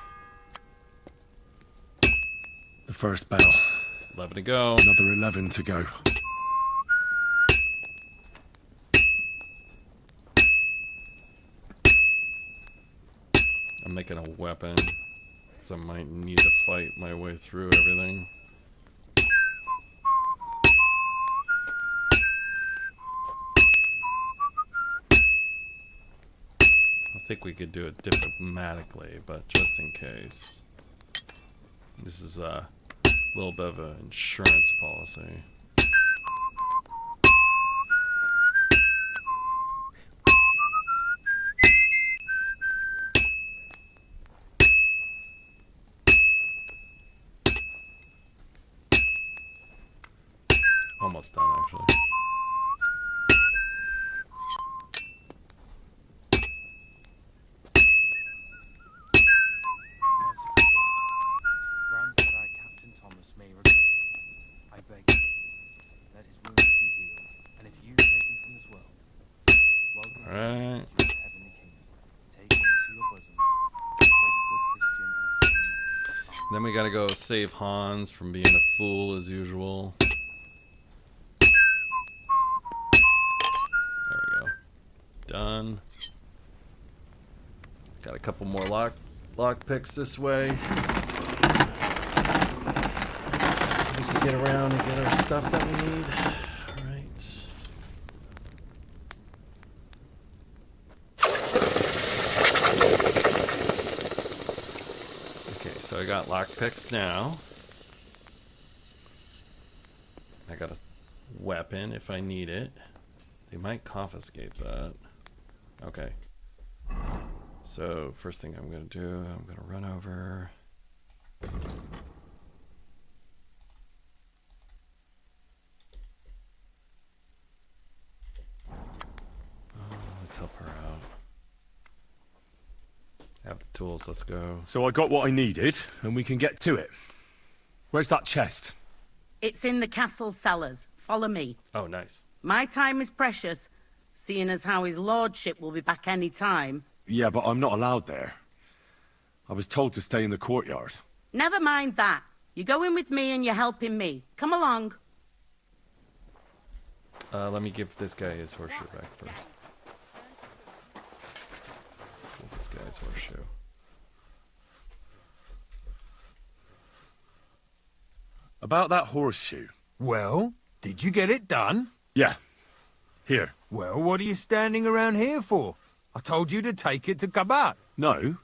The first bell. 11 to go. Another 11 to go. I'm making a weapon, so I might need to fight my way through everything. I think we could do it diplomatically, but just in case. This is a little bit of an insurance policy. Almost done, actually. Grant that our Captain Thomas may recover. I beg you, let his wounds be healed, and if you take him from this world, welcome him to your heavenly kingdom. Take him to your bosom. As a good Christian and a friendly man. Then we gotta go save Hans from being a fool as usual. There we go. Done. Got a couple more lock picks this way. So we can get around and get our stuff that we need. Alright. Okay, so I got lock picks now. I got a weapon if I need it. They might confiscate that. Okay. So, first thing I'm going to do, I'm going to run over. Let's help her out. Have the tools, let's go. So I got what I needed, and we can get to it. Where's that chest? It's in the castle cellars. Follow me. Oh, nice. My time is precious. Seeing as how his lordship will be back any time, Yeah, but I'm not allowed there. I was told to stay in the courtyard. Never mind that. You go in with me and you're helping me. Come along. Let me give this guy his horseshoe back first. Give this guy his horseshoe. About that horseshoe. Well, did you get it done? Yeah. Here. Well, what are you standing around here for? I told you to take it to Kabat. No.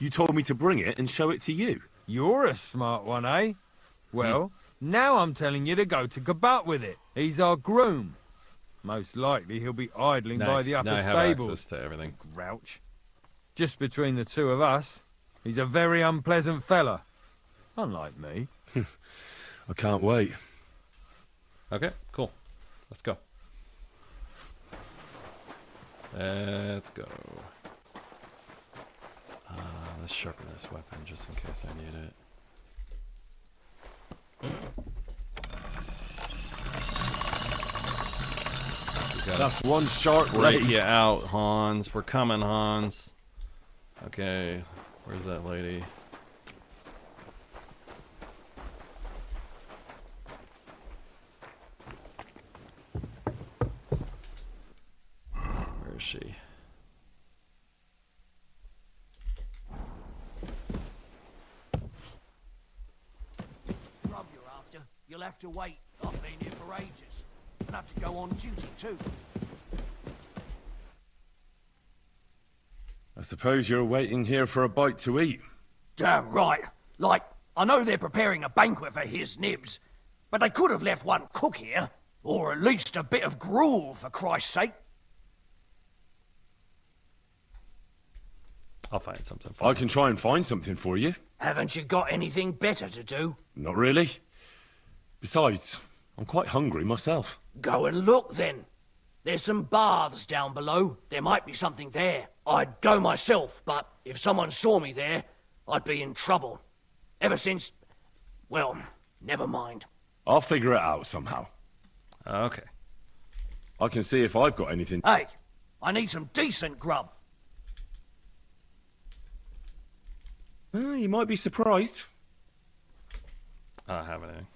You told me to bring it and show it to you. You're a smart one, eh? Well, now I'm telling you to go to Kabat with it. He's our groom. Most likely he'll be idling by the upper now I have stables. access to everything. Grouch. Just between the two of us, he's a very unpleasant fella. Unlike me. I can't wait. Okay, cool. Let's go. Let's go. Let's sharpen this weapon just in case I need it. That's one sharp Break blade. you out, Hans. We're coming, Hans. Okay, where's that lady? Where is she? Grub you're after. You'll have to wait. I've been here for ages. I'll have to go on duty too. I suppose you're waiting here for a bite to eat. Damn right. Like, I know they're preparing a banquet for his nibs, but they could have left one cook here, or at least a bit of gruel, for Christ's sake. I'll find something for I can try and find something for you. Haven't you got anything better to do? Not really. Besides, I'm quite hungry myself. Go and look then. There's some baths down below. There might be something there. I'd go myself, but if someone saw me there, I'd be in trouble. Ever since... well, never mind. I'll figure it out somehow. Okay. I can see if I've got anything. Hey, I need some decent grub. You might be surprised. I don't have anything.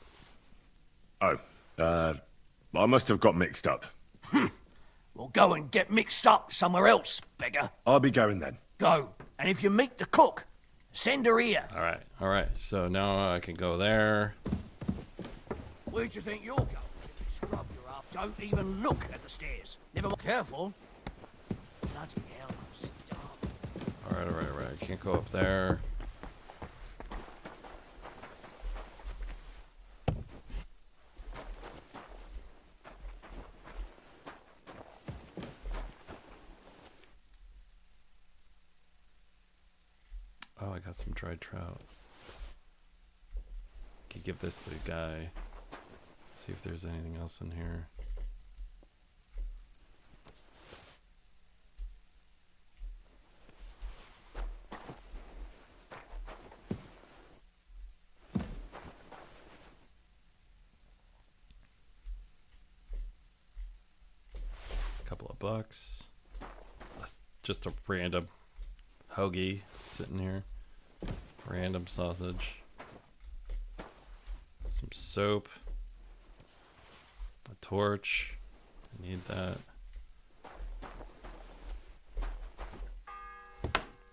Oh, I must have got mixed up. Well, go and get mixed up somewhere else, beggar. I'll be going then. Go. And if you meet the cook, send her here. All right. So now I can go there. Where'd you think you're going? Scrub your up. Don't even look at the stairs. Never mind. Careful. Bloody hell, I'm starving. All right. I can't go up there. Oh, I got some dried trout. Could give this to the guy. See if there's anything else in here. Couple of bucks. Just a random hoagie sitting here. Random sausage. Some soap. A torch. I need that.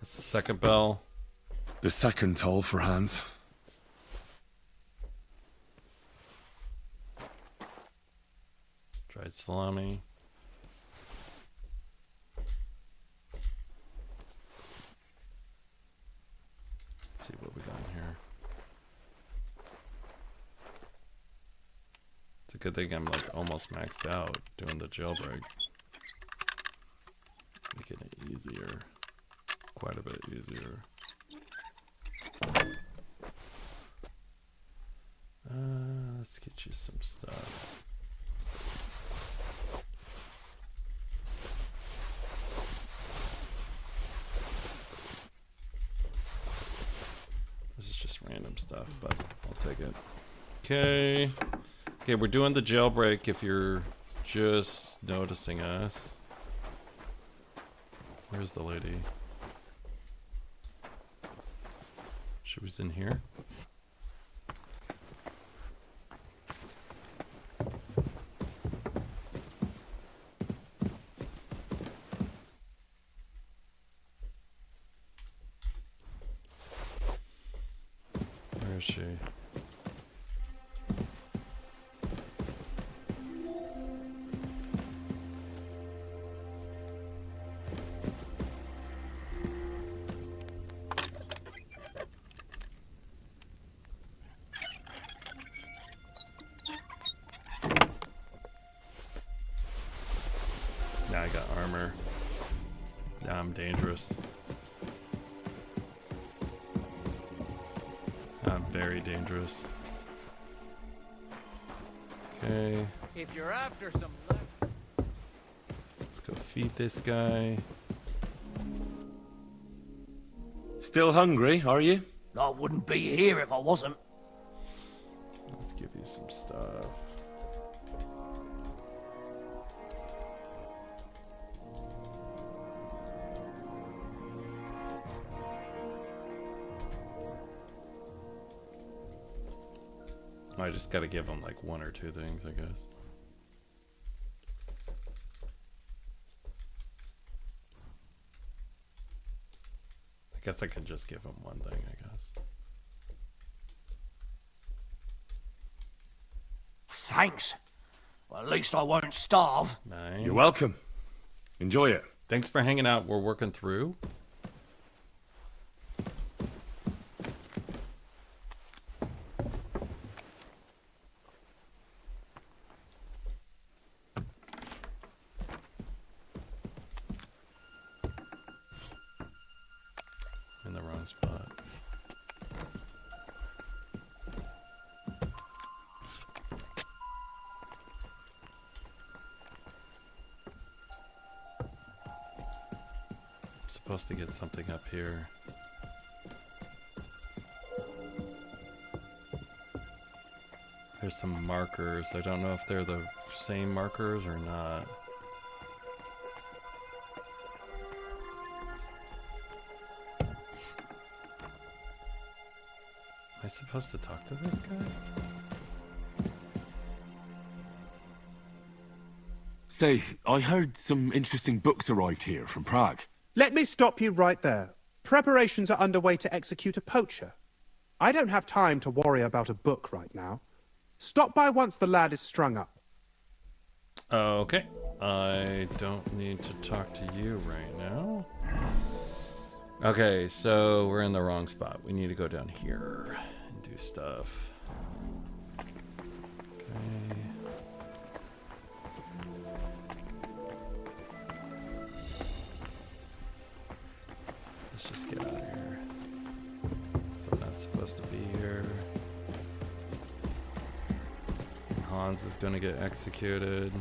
That's the second bell. The second toll for Hans. Dried salami. Let's see what we got in here. It's a good thing I'm like almost maxed out doing the jailbreak. Making it easier. Quite a bit easier. Let's get you some stuff. This is just random stuff, but I'll take it. Okay. Okay, we're doing the jailbreak if you're just noticing us. Where's the lady? She was in here. Where is she? Now I got armor. Now I'm dangerous. I'm very dangerous. Okay. If you're after some Let's go feed this guy. Still hungry, are you? I wouldn't be here if I wasn't. Let's give you some stuff. I just gotta give him like one or two things, I guess. I guess I could just give him one thing, I guess. Thanks. Well, at least I won't starve. Nice. You're welcome. Enjoy it. Thanks for hanging out. We're working through. In the wrong spot. I'm supposed to get something up here. There's some markers. I don't know if they're the same markers or not. Am I supposed to talk to this guy? Say, I heard some interesting books arrived here from Prague. Let me stop you right there. Preparations are underway to execute a poacher. I don't have time to worry about a book right now. Stop by once the lad is strung up. Okay. I don't need to talk to you right now. Okay, so we're in the wrong spot. We need to go down here and do stuff. Okay. Let's just get out of here. So that's supposed to be here. And Hans is going to get executed.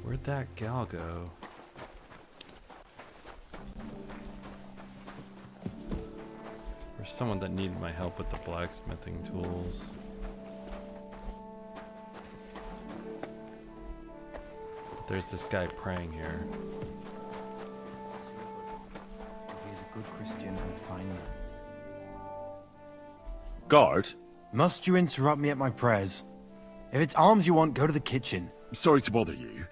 Where'd that gal go? There's someone that needed my help with the blacksmithing tools. There's this guy praying here. He is a good Christian and a fine man. Guard? Must you interrupt me at my prayers? If it's alms you want, go to the kitchen. Sorry to bother you,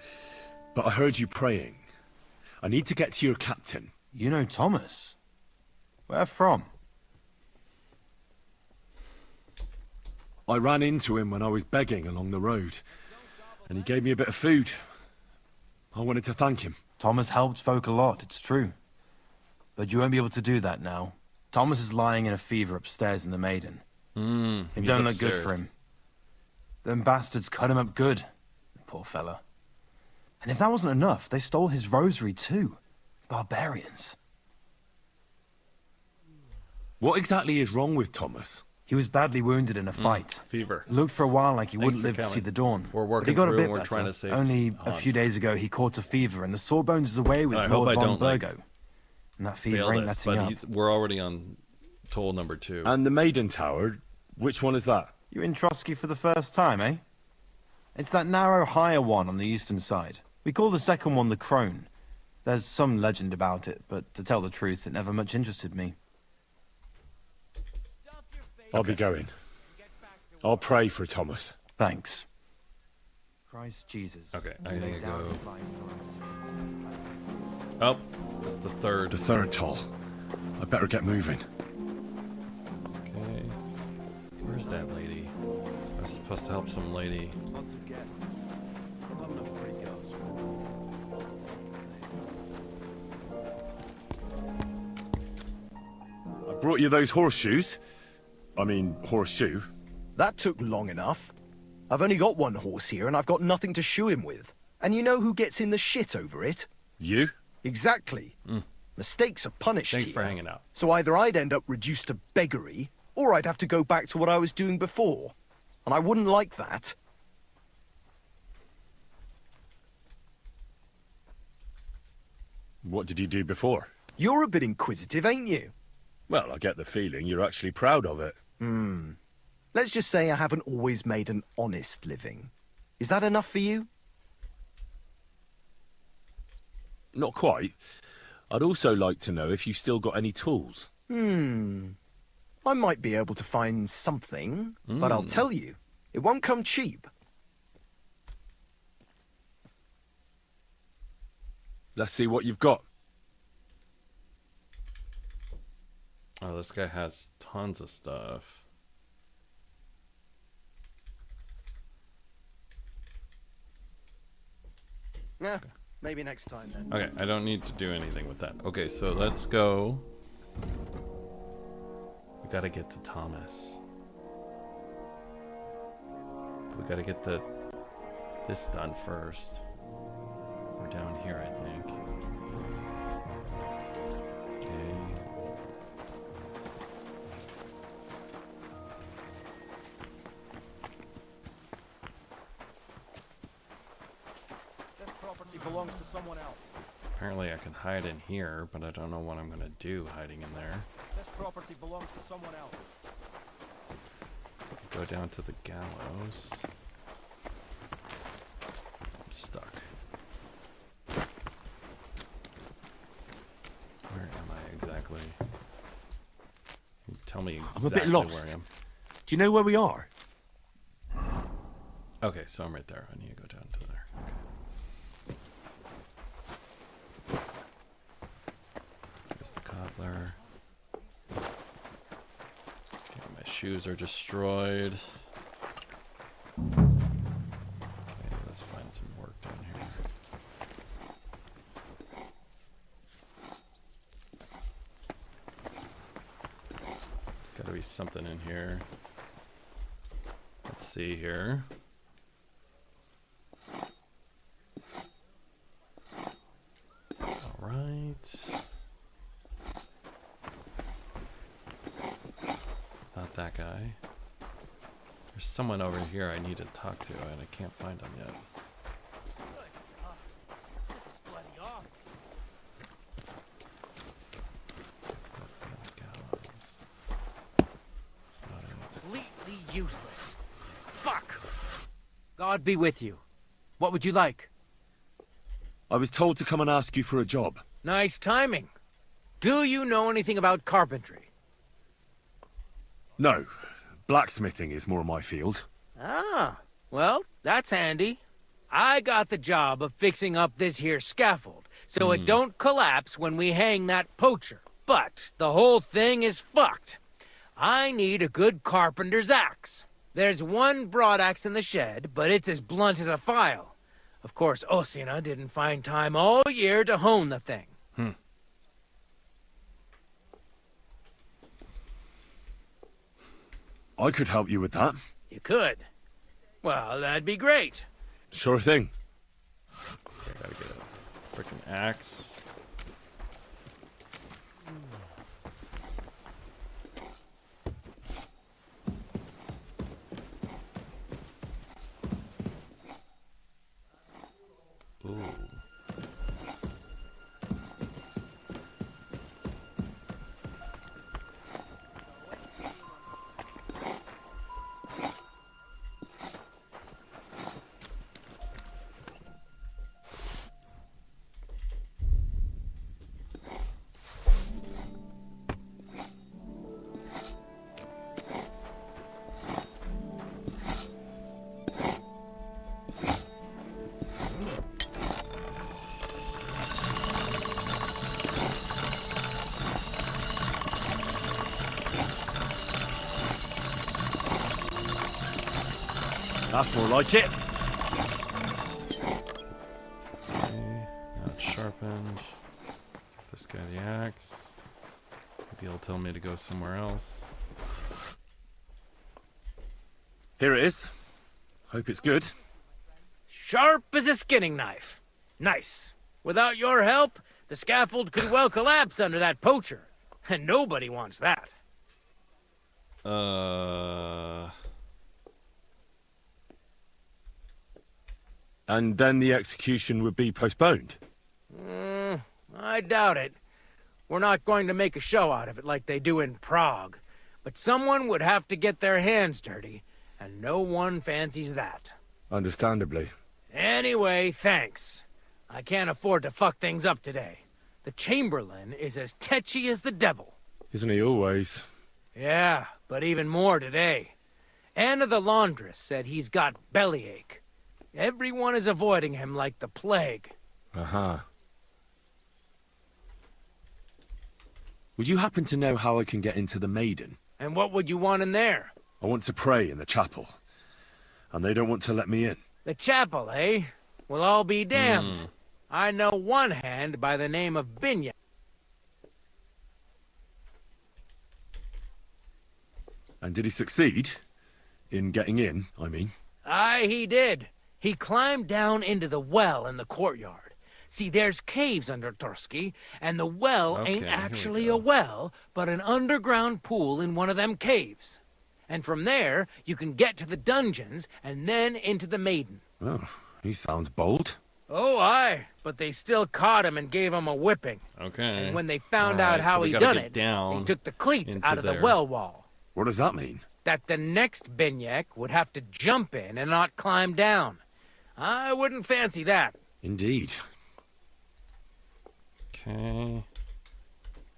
but I heard you praying. I need to get to your captain. You know Thomas? Where from? I ran into him when I was begging along the road, and he gave me a bit of food. I wanted to thank him. Thomas helped folk a lot, it's true. But you won't be able to do that now. Thomas is lying in a fever upstairs in the Maiden. It don't look good for him. Them bastards cut him up good. Poor fella. And if that wasn't enough, they stole his rosary too. Barbarians. What exactly is wrong with Thomas? He was badly wounded in a fight. Fever. It looked for a while like he Thanks wouldn't for live to coming. see the dawn. We're But working he got a through bit and we're better. trying to save Only a Hans. few days ago, he caught a fever, and the Sawbones is away with I hope Lord I von don't, like, Burgo. And that fever Fail ain't this, letting but up. we're already on toll number 2. And the Maiden Tower, which one is that? You're in Trotsky for the first time, eh? It's that narrow, higher one on the eastern side. We call the second one the Crone. There's some legend about it, but to tell the truth, it never much interested me. I'll be going. I'll pray for Thomas. Thanks. Christ Jesus. Okay, I'm gonna go. Oh, it's the third. The third toll. I better get moving. Okay. Where's that lady? I was supposed to help some lady. Lots of guests. Not enough pretty girls. I brought you those horseshoes. I mean, horseshoe. That took long enough. I've only got one horse here and I've got nothing to shoe him with. And you know who gets in the shit over it? You? Exactly. Mistakes are punished Thanks here. for hanging out. So either I'd end up reduced to beggary, or I'd have to go back to what I was doing before. And I wouldn't like that. What did you do before? You're a bit inquisitive, ain't you? Well, I get the feeling you're actually proud of it. Let's just say I haven't always made an honest living. Is that enough for you? Not quite. I'd also like to know if you've still got any tools. I might be able to find something, but I'll tell you, it won't come cheap. Let's see what you've got. Oh, this guy has tons of stuff. Yeah, maybe next time then. Okay, I don't need to do anything with that. Okay, so let's go. We gotta get to Thomas. We gotta get this done first. We're down here, I think. Okay. This property belongs to someone else. Apparently I can hide in here, but I don't know what I'm gonna do hiding in there. This property belongs to someone else. Go down to the gallows. I'm stuck. Where am I exactly? Tell me exactly I'm a bit lost. where I am. Do you know where we are? Okay, so I'm right there. I need to go down to there. Okay. There's the cobbler. Okay, my shoes are destroyed. Okay, let's find some work down here. There's gotta be something in here. Let's see here. Alright. It's not that guy. There's someone over here I need to talk to, and I can't find him yet. Completely useless. Fuck! God be with you. What would you like? I was told to come and ask you for a job. Nice timing. Do you know anything about carpentry? No. Blacksmithing is more my field. Ah, well, that's handy. I got the job of fixing up this here scaffold, so it don't collapse when we hang that poacher. But the whole thing is fucked. I need a good carpenter's axe. There's one broadaxe in the shed, but it's as blunt as a file. Of course, Osina didn't find time all year to hone the thing. I could help you with that. You could. Well, that'd be great. Sure thing. Okay, I gotta get a freaking axe. Ooh. That's more like it. Okay, now it's sharpened. Give this guy the axe. Maybe he'll tell me to go somewhere else. Here it is. Hope it's good. Sharp as a skinning knife. Nice. Without your help, the scaffold could well collapse under that poacher. And nobody wants that. And then the execution would be postponed. I doubt it. We're not going to make a show out of it like they do in Prague. But someone would have to get their hands dirty, and no one fancies that. Understandably. Anyway, thanks. I can't afford to fuck things up today. The Chamberlain is as tetchy as the devil. Isn't he always? Yeah, but even more today. Anna the laundress said he's got bellyache. Everyone is avoiding him like the plague. Uh-huh. Would you happen to know how I can get into the Maiden? And what would you want in there? I want to pray in the chapel. And they don't want to let me in. The chapel, eh? Well, I'll be damned. I know one hand by the name of Binya. And did he succeed? In getting in, I mean. Aye, he did. He climbed down into the well in the courtyard. See, there's caves under Torsky, and the well ain't actually a well, but an underground pool in one of them caves. And from there, you can get to the dungeons, and then into the Maiden. Oh, he sounds bold. Oh, aye, but they still caught him and gave him a whipping. Okay. And when they found out how he done it, they took the cleats out of the well wall. What does that mean? That the next Binyek would have to jump in and not climb down. I wouldn't fancy that. Indeed. Okay.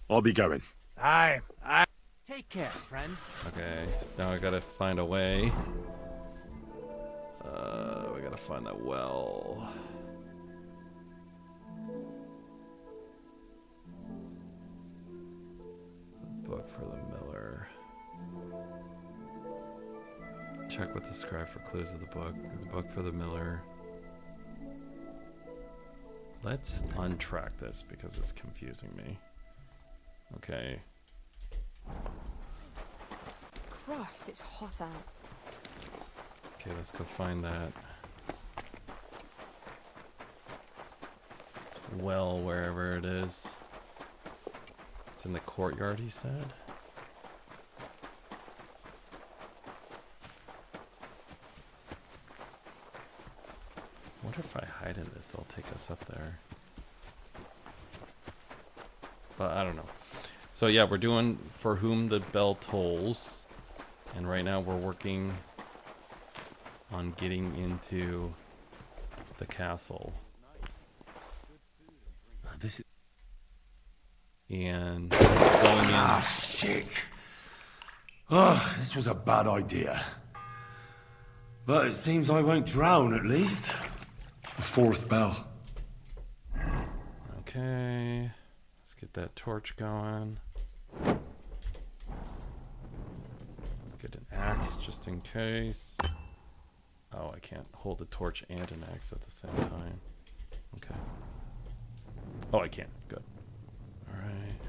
I'll be going. Aye. Take care, friend. Okay, now I gotta find a way. We gotta find that well. The book for the miller. Check with the scribe for clues of the book. The book for the miller. Let's untrack this because it's confusing me. Okay. Christ, it's hot out. Okay, let's go find that well, wherever it is. It's in the courtyard, he said. I wonder if I hide in this, it'll take us up there. But I don't know. So yeah, we're doing For Whom the Bell Tolls. And right now we're working on getting into the castle. This is... And going in... Ah, shit! Oh, this was a bad idea. But it seems I won't drown, at least. The fourth bell. Okay. Let's get that torch going. Let's get an axe just in case. Oh, I can't hold a torch and an axe at the same time. Okay. Oh, I can. Good. Alright.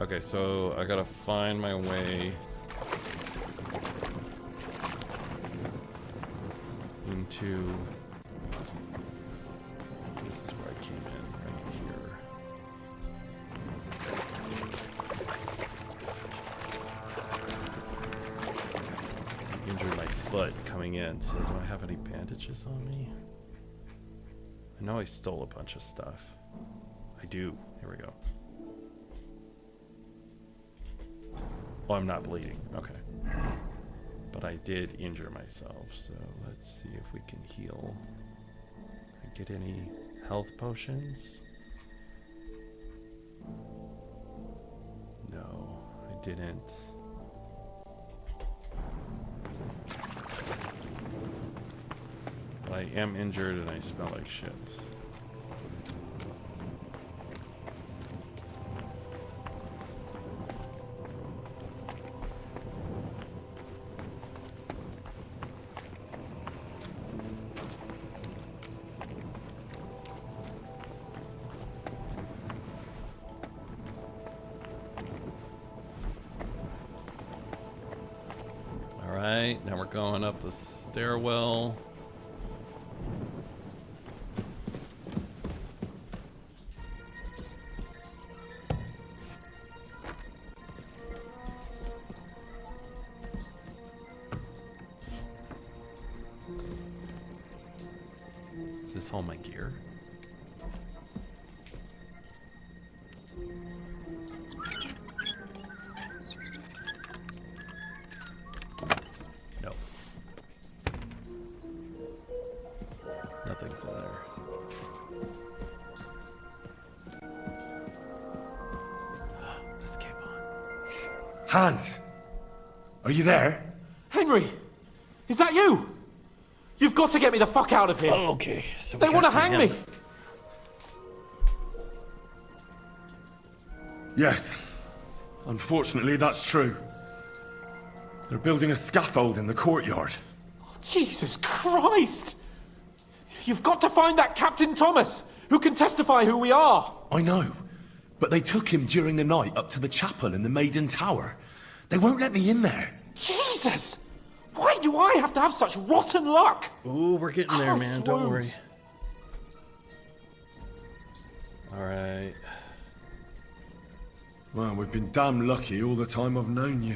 Okay, so I gotta find my way into... This is where I came in, right here. I injured my foot coming in, so do I have any bandages on me? I know I stole a bunch of stuff. I do. Here we go. Oh, I'm not bleeding. Okay. But I did injure myself, so let's see if we can heal. I get any health potions? No, I didn't. But I am injured and I smell like shit. Alright, now we're going up the stairwell. Is this all my gear? No. Nothing's in there. This came on. Hans! Are you there? Henry! Is that you? You've got to get me the fuck out of here. Oh, okay. So they want to hang me. Yes. Unfortunately, that's true. They're building a scaffold in the courtyard. Jesus Christ! You've got to find that Captain Thomas, who can testify who we are. I know, but they took him during the night up to the chapel in the Maiden Tower. They won't let me in there. Jesus! Why do I have to have such rotten luck? Ooh, we're getting there, man. Don't worry. Wounds. Alright. Well, we've been damn lucky all the time I've known you.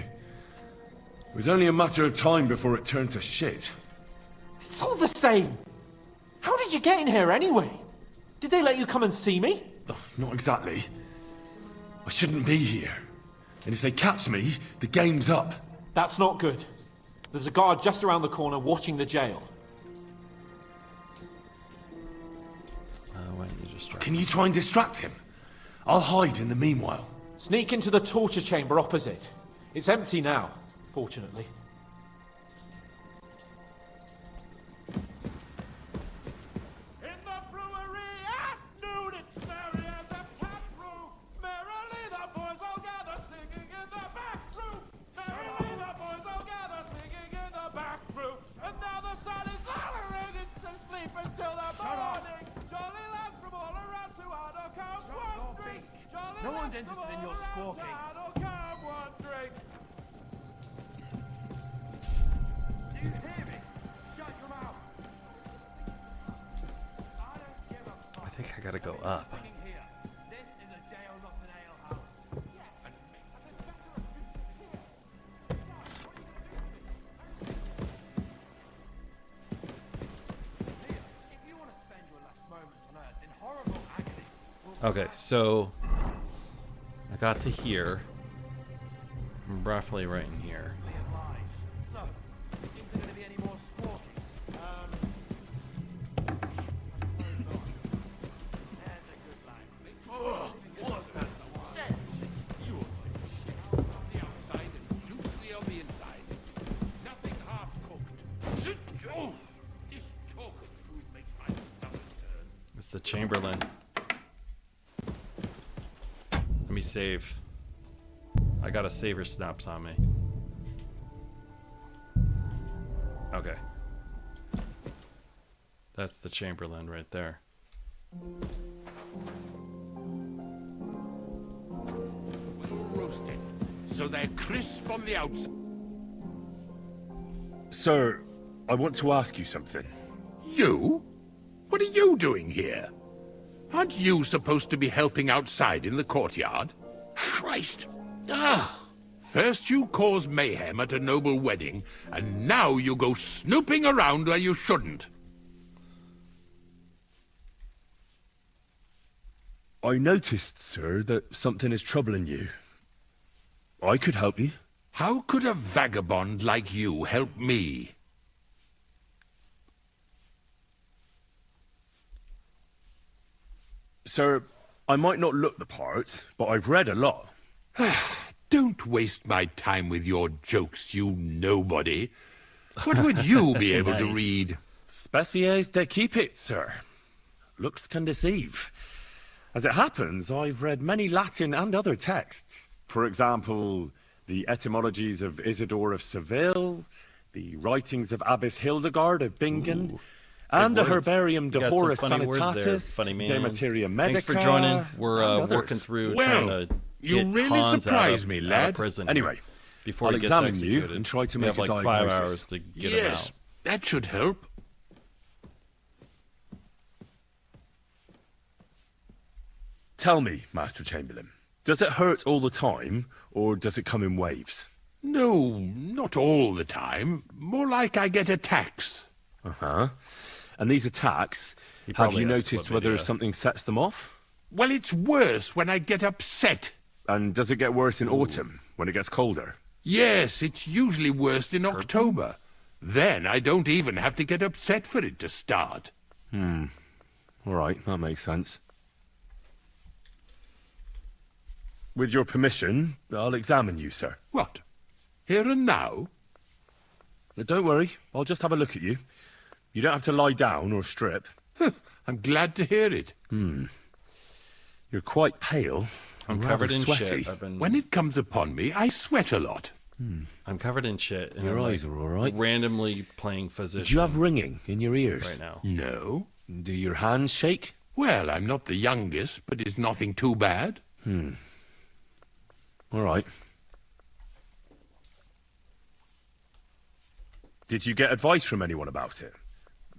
It was only a matter of time before it turned to shit. It's all the same. How did you get in here anyway? Did they let you come and see me? Oh, not exactly. I shouldn't be here. And if they catch me, the game's up. That's not good. There's a guard just around the corner watching the jail. Why don't you distract Can you try and distract him? I'll hide in the meanwhile. Sneak into the torture chamber opposite. It's empty now, fortunately. No one's interested in your squawking. Do you hear me? Shut your mouth. I think I gotta go up. This is a jail, not an alehouse. If you want to spend your last moments on Earth in horrible agony, Okay, so I got to here. I'm roughly right in here. so, is there going to be any more squawking? It's the Chamberlain. Let me save. I got a saver snaps on me. Okay. That's the Chamberlain right there. Roasted, so they're crisp on the outside. Sir, I want to ask you something. You? What are you doing here? Aren't you supposed to be helping outside in the courtyard? Christ! Ah! First you cause mayhem at a noble wedding, and now you go snooping around where you shouldn't. I noticed, sir, that something is troubling you. I could help you. How could a vagabond like you help me? Sir, I might not look the part, but I've read a lot. Don't waste my time with your jokes, you nobody. What would you be able to read? Species de cipit, sir. Looks can deceive. As it happens, I've read many Latin and other texts. For example, the etymologies of Isidore of Seville, the writings of Abbess Hildegard of Bingen, Ooh, and the words. Herbarium de You got some Horis funny words there, Sanitatis, funny man. de Materia Medica. Thanks for joining. We're and others. working through Well, trying to you get really Hans surprise out of, me, out of lad. prison. Anyway, before I'll he gets examine executed. you and try to We make have a like 5 diagnosis. hours to get him Yes, out. that should help. Tell me, Master Chamberlain, does it hurt all the time, or does it come in waves? No, not all the time. More like I get attacks. Uh-huh. And these attacks, have probably you has noticed whether chlamydia. something sets them off? Well, it's worse when I get upset. And does it get worse in autumn, when it gets colder? Yes, it's usually worst in October. Then I don't even have to get upset for it to start. All right, that makes sense. With your permission, I'll examine you, sir. What? Here and now? Don't worry, I'll just have a look at you. You don't have to lie down or strip. I'm glad to hear it. You're quite pale. I'm and covered rather in sweaty. shit. When it comes upon me, I sweat a lot. I'm covered in shit. And Your I'm, eyes are all right. Randomly playing physician. Do you have ringing in your ears? Right now. No. Do your hands shake? Well, I'm not the youngest, but it's nothing too bad. All right. Did you get advice from anyone about it?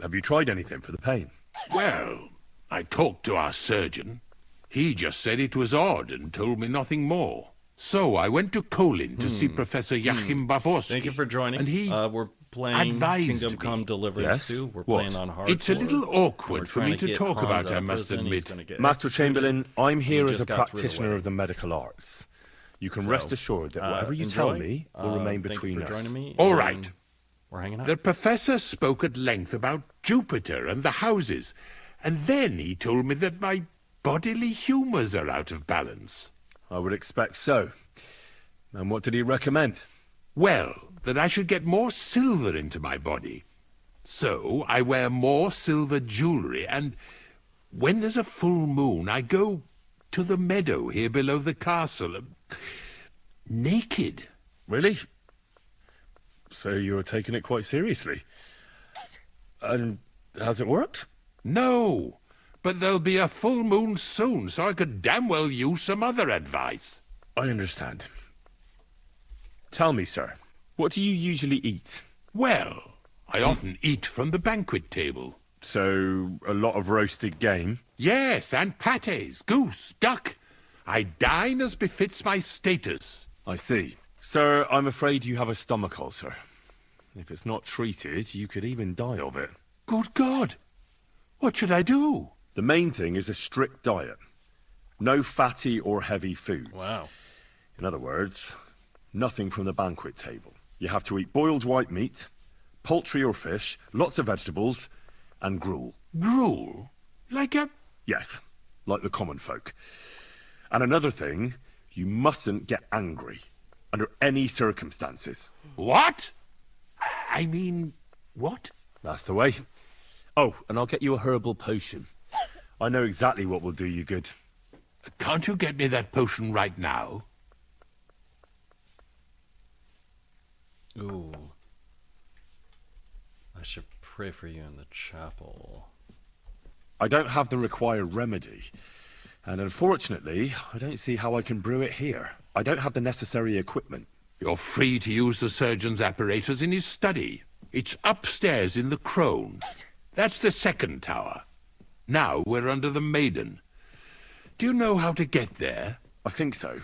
Have you tried anything for the pain? Well, I talked to our surgeon. He just said it was odd and told me nothing more. So I went to Kolin to see Professor Joachim Bavorsky. Thank you for joining. And he we're playing advised Kingdom me. Come Deliverance 2. We're What? playing on hardcore. It's a little We're awkward for trying me to get talk Hans about, out I of must prison. He's admit. gonna get Master executed. Chamberlain, I'm here We as a just got through the practitioner wedding. of the medical arts. You can So, rest assured that whatever you tell enjoy. me will remain Thank you between for us. joining me. All and right. We're hanging out. The professor spoke at length about Jupiter and the houses, and then he told me that my bodily humours are out of balance. I would expect so. And what did he recommend? Well, that I should get more silver into my body. So I wear more silver jewellery, and when there's a full moon, I go to the meadow here below the castle, naked. Really? So you're taking it quite seriously. And has it worked? No, but there'll be a full moon soon, so I could damn well use some other advice. I understand. Tell me, sir, what do you usually eat? Well, I often eat from the banquet table. So, a lot of roasted game? Yes, and pâtés, goose, duck. I dine as befits my status. I see. Sir, I'm afraid you have a stomach ulcer. If it's not treated, you could even die of it. Good God! What should I do? The main thing is a strict diet. No fatty or heavy foods. Wow. In other words, nothing from the banquet table. You have to eat boiled white meat, poultry or fish, lots of vegetables, and gruel. Gruel? Like a... Yes, like the common folk. And another thing, you mustn't get angry, under any circumstances. What? I mean, what? That's the way. Oh, and I'll get you a herbal potion. I know exactly what will do you good. Can't you get me that potion right now? Ooh. I should pray for you in the chapel. I don't have the required remedy. And unfortunately, I don't see how I can brew it here. I don't have the necessary equipment. You're free to use the surgeon's apparatus in his study. It's upstairs in the Crone. That's the second tower. Now we're under the Maiden. Do you know how to get there? I think so.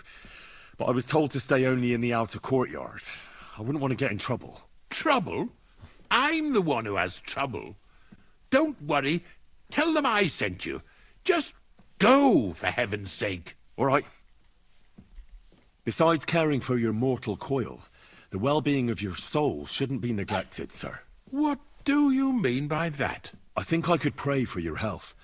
But I was told to stay only in the outer courtyard. I wouldn't want to get in trouble. Trouble? I'm the one who has trouble. Don't worry. Tell them I sent you. Just go, for heaven's sake. All right. Besides caring for your mortal coil, the well-being of your soul shouldn't be neglected, sir. What do you mean by that? I think I could pray for your health.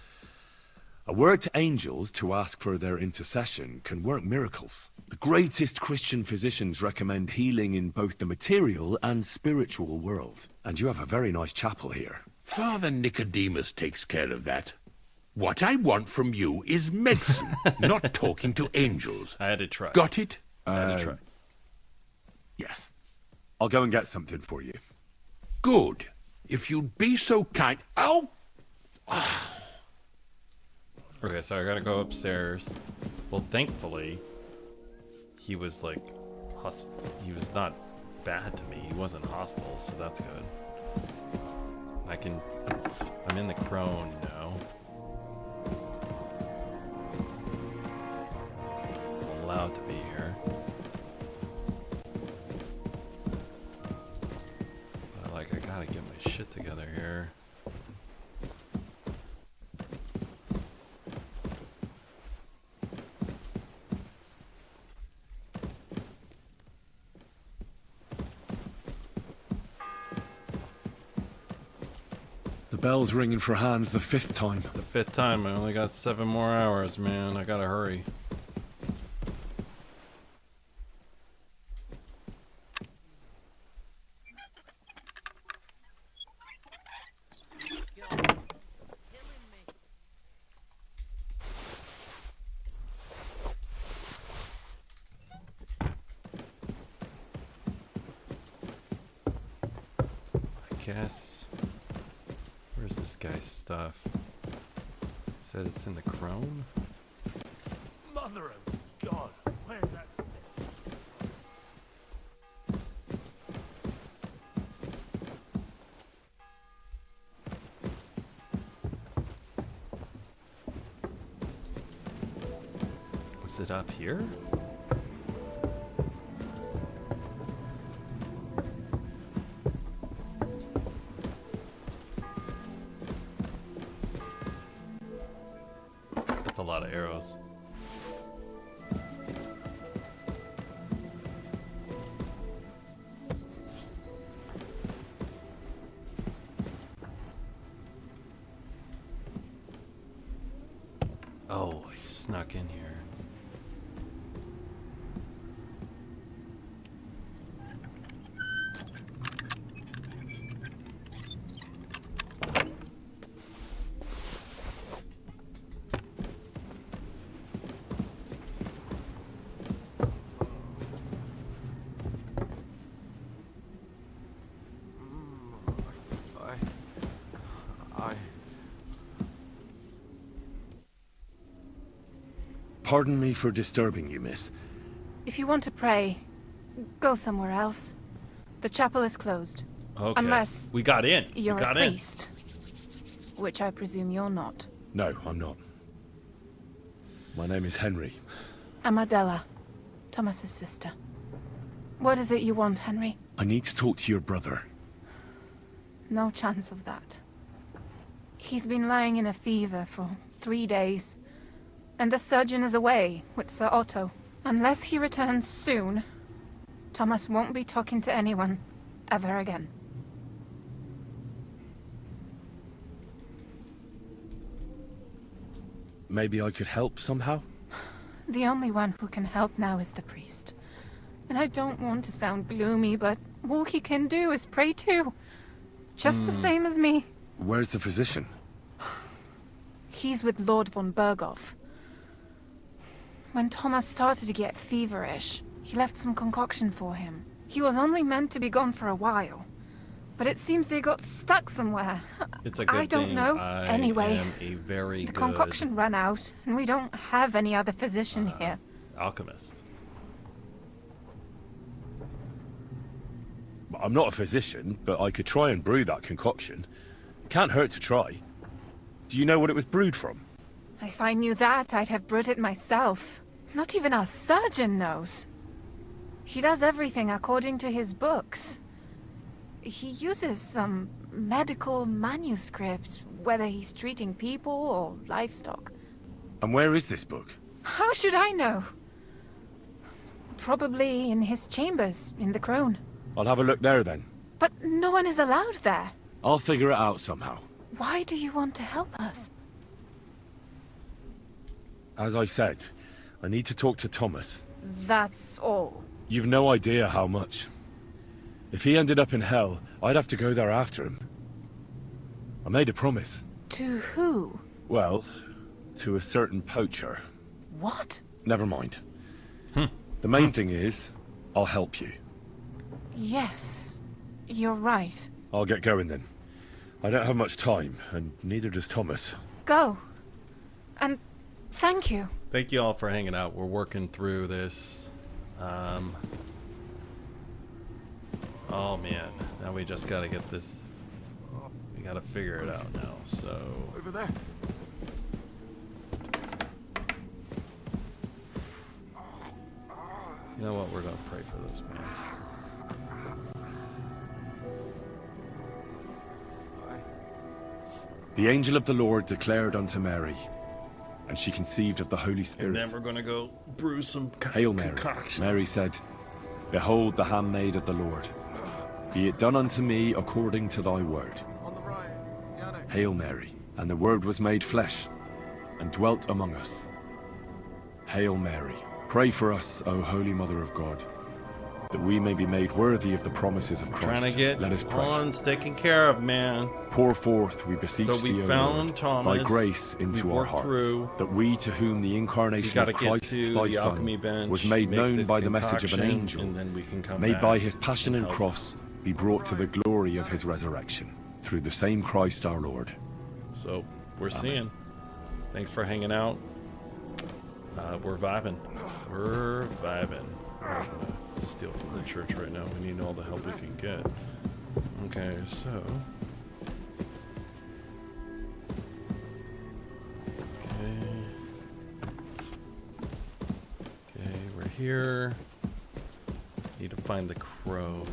A word to angels to ask for their intercession can work miracles. The greatest Christian physicians recommend healing in both the material and spiritual world. And you have a very nice chapel here. Father Nicodemus takes care of that. What I want from you is medicine, not talking to angels. I had to try. Got it? I had to try. Yes. I'll go and get something for you. Good. If you'd be so kind... Oh! Okay, so I gotta go upstairs. Well, thankfully, he was like he was not bad to me. He wasn't hostile, so that's good. I'm in the crone, you know. I'm allowed to be here. But like, I gotta get my shit together here. The bell's ringing for Hans the 5th time. The 5th time. I only got 7 more hours, man. I gotta hurry. I guess. Where's this guy's stuff? Said it's in the crone? Mother of God, where's that? Is it up here? That's a lot of arrows. Oh, I snuck in here. Pardon me for disturbing you, miss. If you want to pray, go somewhere else. The chapel is closed. Okay. Unless we got in. You're we got a priest. Which I presume you're not. No, I'm not. My name is Henry. I'm Adela, Thomas's sister. What is it you want, Henry? I need to talk to your brother. No chance of that. He's been lying in a fever for 3 days. And the surgeon is away with Sir Otto. Unless he returns soon, Thomas won't be talking to anyone ever again. Maybe I could help somehow? The only one who can help now is the priest. And I don't want to sound gloomy, but all he can do is pray too. Just the same as me. Where's the physician? He's with Lord von Berghoff. When Thomas started to get feverish, he left some concoction for him. He was only meant to be gone for a while. But it seems they got stuck somewhere. It's a good I don't thing know. I Anyway, am a very the good concoction ran out, and we don't have any other physician here. alchemist. I'm not a physician, but I could try and brew that concoction. Can't hurt to try. Do you know what it was brewed from? If I knew that, I'd have brewed it myself. Not even our surgeon knows. He does everything according to his books. He uses some medical manuscript, whether he's treating people or livestock. And where is this book? How should I know? Probably in his chambers, in the Crone. I'll have a look there then. But no one is allowed there. I'll figure it out somehow. Why do you want to help us? As I said, I need to talk to Thomas. That's all. You've no idea how much. If he ended up in hell, I'd have to go there after him. I made a promise. To who? Well, to a certain poacher. What? Never mind. The main thing is, I'll help you. Yes, you're right. I'll get going then. I don't have much time, and neither does Thomas. Go. And thank you. Thank you all for hanging out. We're working through this. Oh man, now we just gotta get this. We gotta figure it out now. So Over there. you know what? We're gonna pray for this man. The angel of the Lord declared unto Mary, and she conceived of the Holy Spirit. And then we're gonna go brew some Hail Mary. concoctions. Mary said, Behold the handmaid of the Lord. Be it done unto me according to thy word. Hail Mary. And the Word was made flesh, and dwelt among us. Hail Mary. Pray for us, O Holy Mother of God, that we may be made worthy of the promises of Christ. Trying to get Let us pray. Hans taken care of, man. Pour forth, we beseech So we thee, O found Lord, Thomas. thy grace We've into our worked hearts, through. that we, to whom the incarnation We of gotta get Christ, to thy the Son, alchemy bench, was made make known this by the message of an concoction, angel, and then we can come made back by his passion and and help. cross, be brought to the glory of his resurrection, through the same Christ our Lord. So we're Amen. seeing. Thanks for hanging out. We're vibing. We're vibing. We're gonna steal from the church right now. We need all the help we can get. Okay, so. Okay, we're here. Need to find the crone.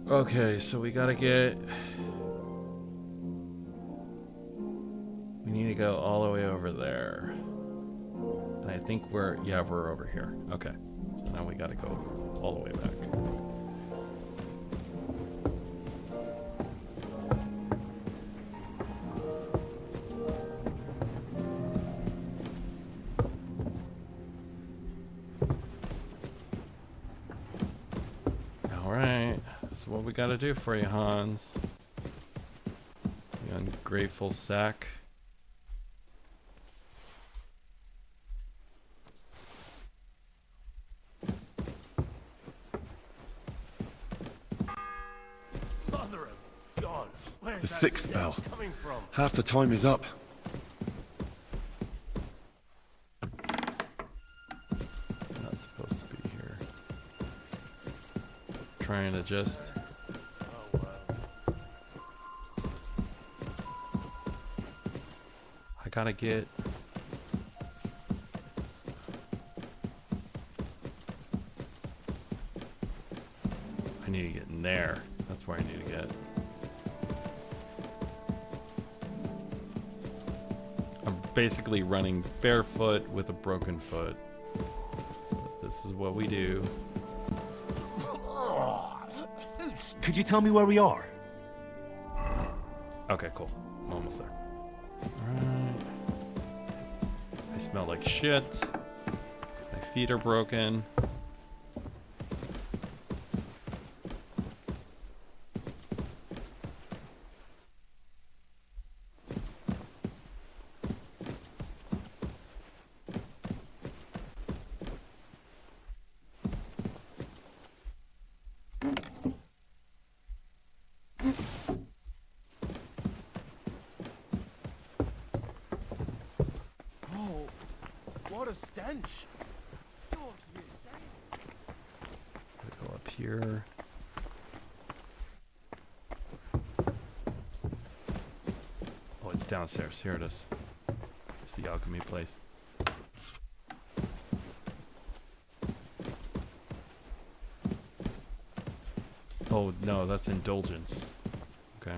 Okay, so we gotta get. We need to go all the way over there. And I think we're over here. Okay. So now we gotta go all the way back. Alright. That's what we gotta do for you, Hans. You ungrateful sack. Mother of God, where's The that sixth stench bell. coming from? Half the time is up. Not supposed to be here. Trying to just. I gotta get. I need to get in there. That's where I need to get. I'm basically running barefoot with a broken foot. This is what we do. Could you tell me where we are? Okay, cool. I'm almost there. Alright. I smell like shit. My feet are broken. Oh, what a stench! Go up here. Oh, it's downstairs. Here it is. It's the alchemy place. Oh, no, that's indulgence. Okay.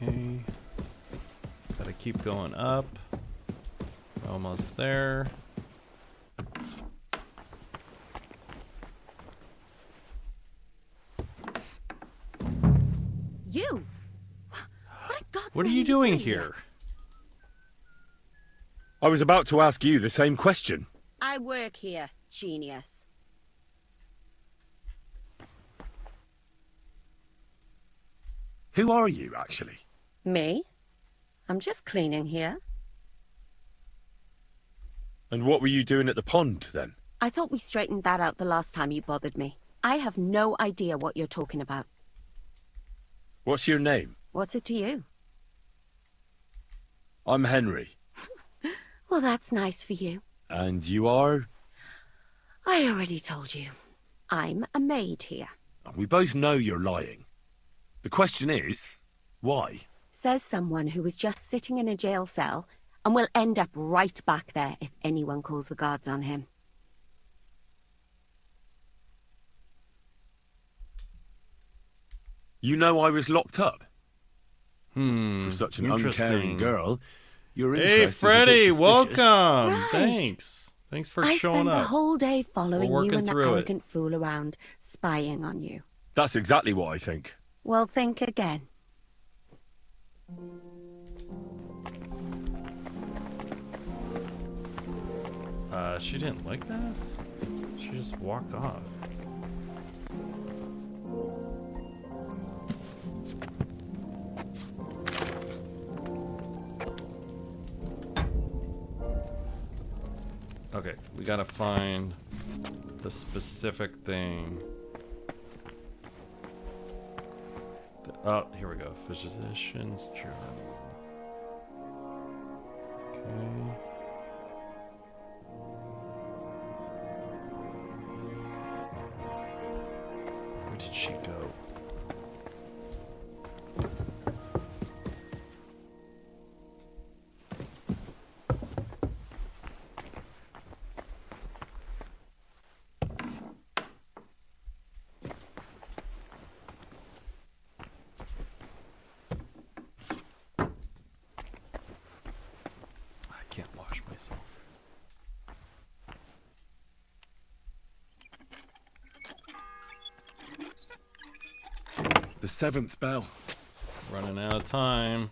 Okay. Gotta keep going up. Almost there. You? What in God's What are name you doing here? here? I was about to ask you the same question. I work here, genius. Who are you, actually? Me? I'm just cleaning here. And what were you doing at the pond, then? I thought we straightened that out the last time you bothered me. I have no idea what you're talking about. What's your name? What's it to you? I'm Henry. Well, that's nice for you. And you are? I already told you. I'm a maid here. We both know you're lying. The question is, why? Says someone who was just sitting in a jail cell and will end up right back there if anyone calls the guards on him. You know I was locked up? For such an interesting. uncaring girl, your interest Hey, is a bit Freddy, suspicious. welcome. Right. Thanks. Thanks for I showing spent up. the whole day following We're you working and the through it. arrogant fool around, spying on you. That's exactly what I think. Well, think again. She didn't like that? She just walked off. Okay, we gotta find the specific thing. Oh, here we go. Physician's journal. Okay. Where did she go? I can't wash myself. The 7th bell. Running out of time.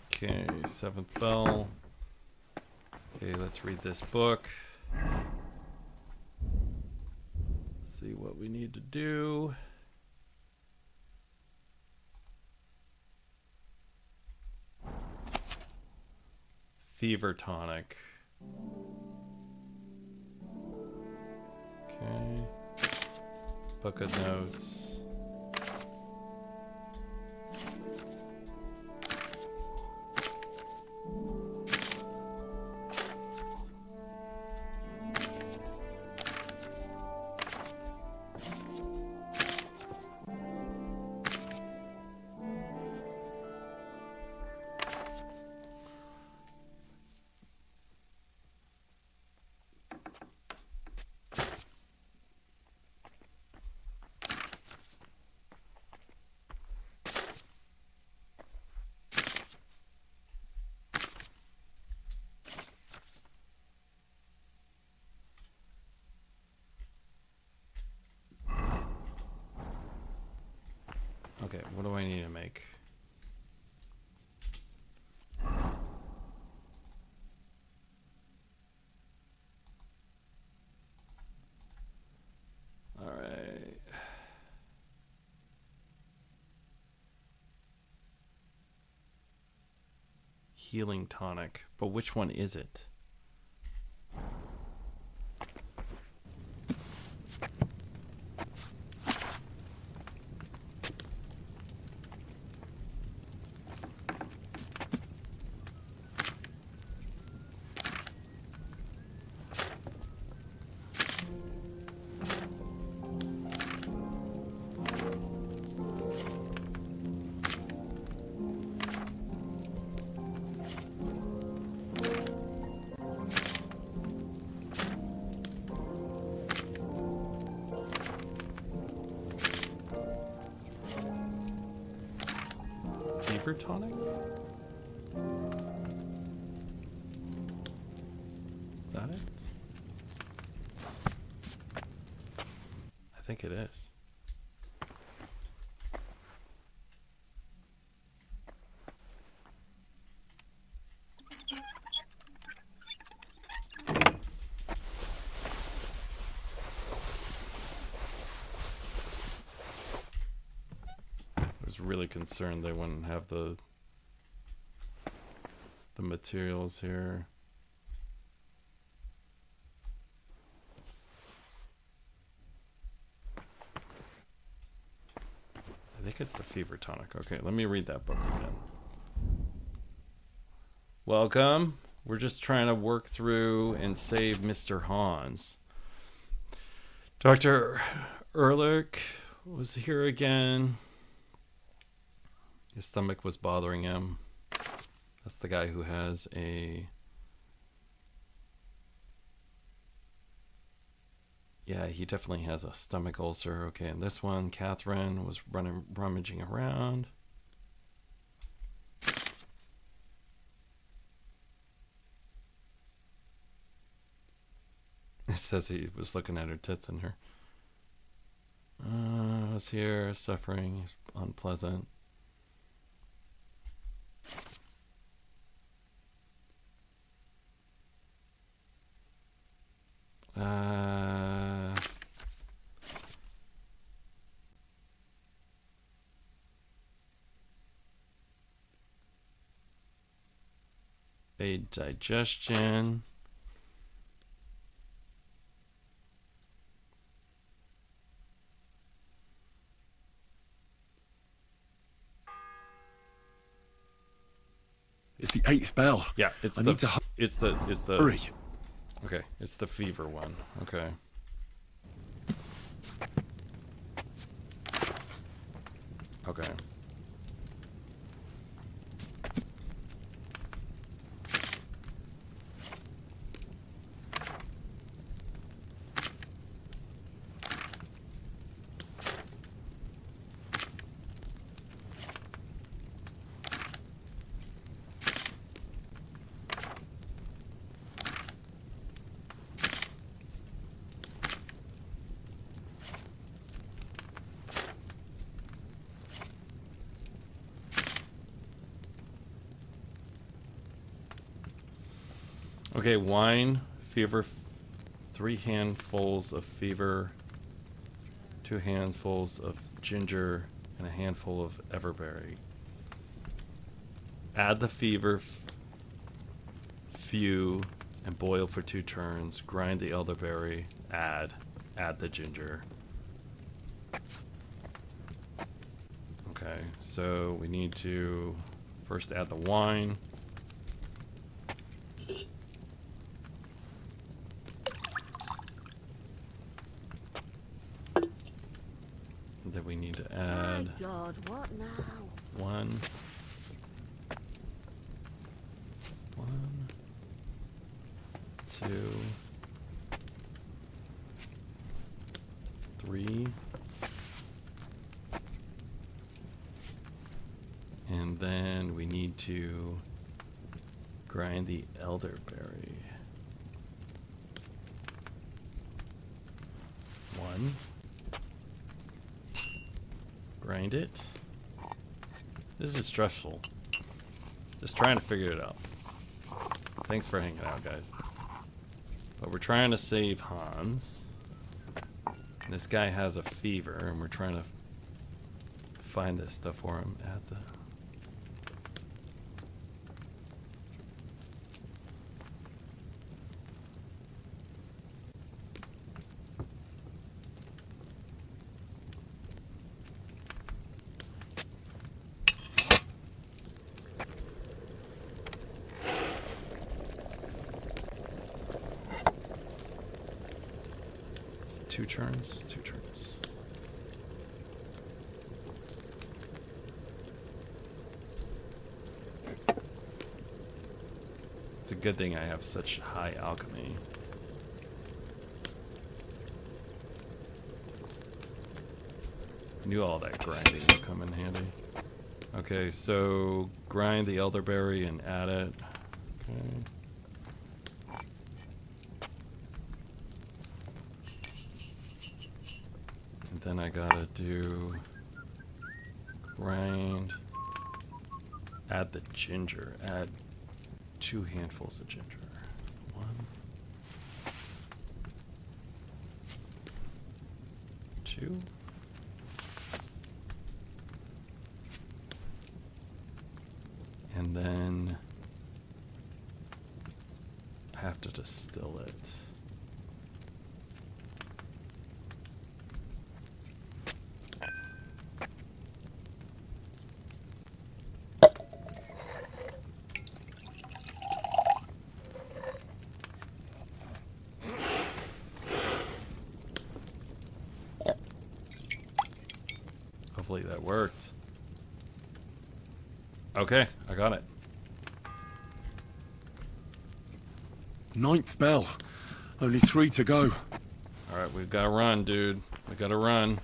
Okay, 7th bell. Okay, let's read this book. See what we need to do. Fever tonic. Okay. Book of notes. Okay, what do I need to make? All right. Healing tonic, but which one is it? Fever tonic? Is that it? I think it is. Really concerned they wouldn't have the materials here. I think it's the fever tonic. Okay, let me read that book again. Welcome. We're just trying to work through and save Mr. Hans. Dr. Ehrlich was here again. His stomach was bothering him. That's the guy who has a... Yeah, he definitely has a stomach ulcer. Okay, and this one, Catherine, was rummaging around. It says he was looking at her tits and her. Was here, suffering, unpleasant. A digestion. It's the 8th bell. Yeah, it's the Hurry. Okay, it's the fever one. Okay. Okay. Okay, wine, fever, 3 handfuls of fever, 2 handfuls of ginger, and a handful of everberry. Add the fever, few, and boil for 2 turns. Grind the elderberry, add the ginger. Okay, so we need to first add the wine. That we need to add. My God, what now? 1, 2, 3, and then we need to grind the elderberry. 1. Grind it. This is stressful. Just trying to figure it out. Thanks for hanging out, guys. But we're trying to save Hans. This guy has a fever, and we're trying to find this stuff for him at the... Two turns. It's a good thing I have such high alchemy. Knew all that grinding would come in handy. Okay, so grind the elderberry and add it. Okay. And then I gotta do grind, add the ginger, add 2 handfuls of ginger. 1, 2. And then I have to distill it. Hopefully that worked. Okay, I got it. 9th bell. Only 3 to go. Alright, we've gotta run, dude. We gotta run.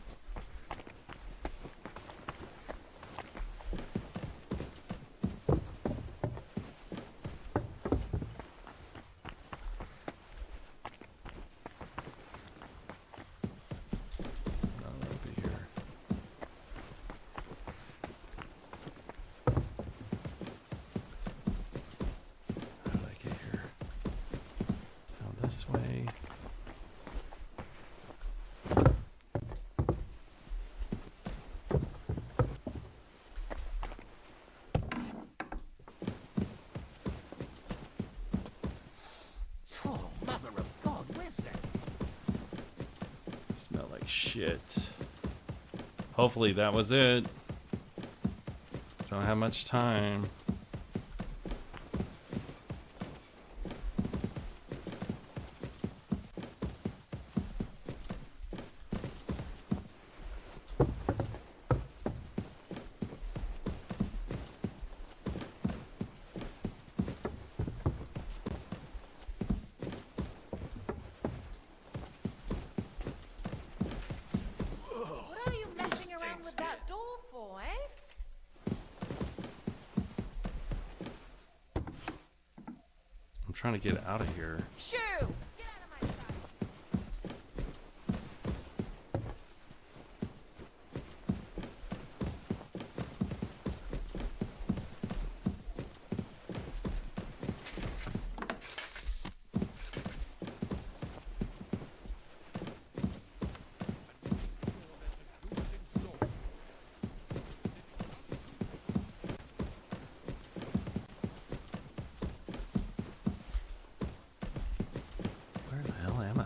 Shit. Hopefully that was it. Don't have much time. I'm trying to get out of here. Shoo! Where the hell am I?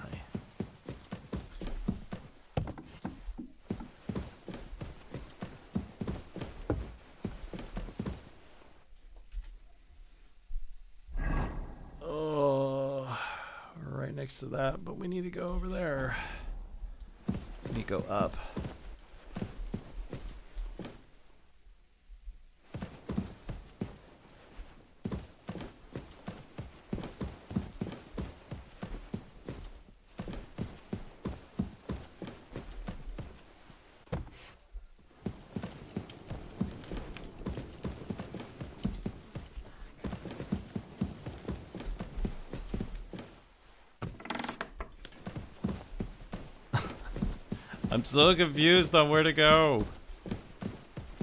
Oh, we're right next to that, but we need to go over there. We need to go up. I'm so confused on where to go.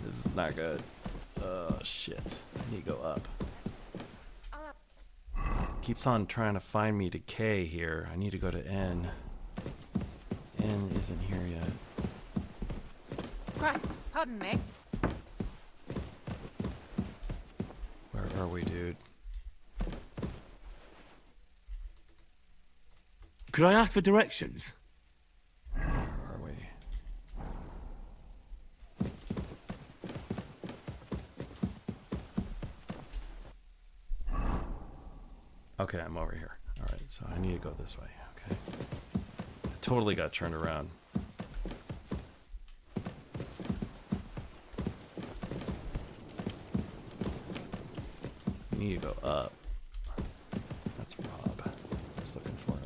This is not good. Oh shit. I need to go up. Keeps on trying to find me to K here. I need to go to N. N isn't here yet. Christ, pardon me. Where are we, dude? Could I ask for directions? Where are we? Okay, I'm over here. Alright, so I need to go this way. Okay. I totally got turned around. I need to go up. That's Rob. I was looking for a...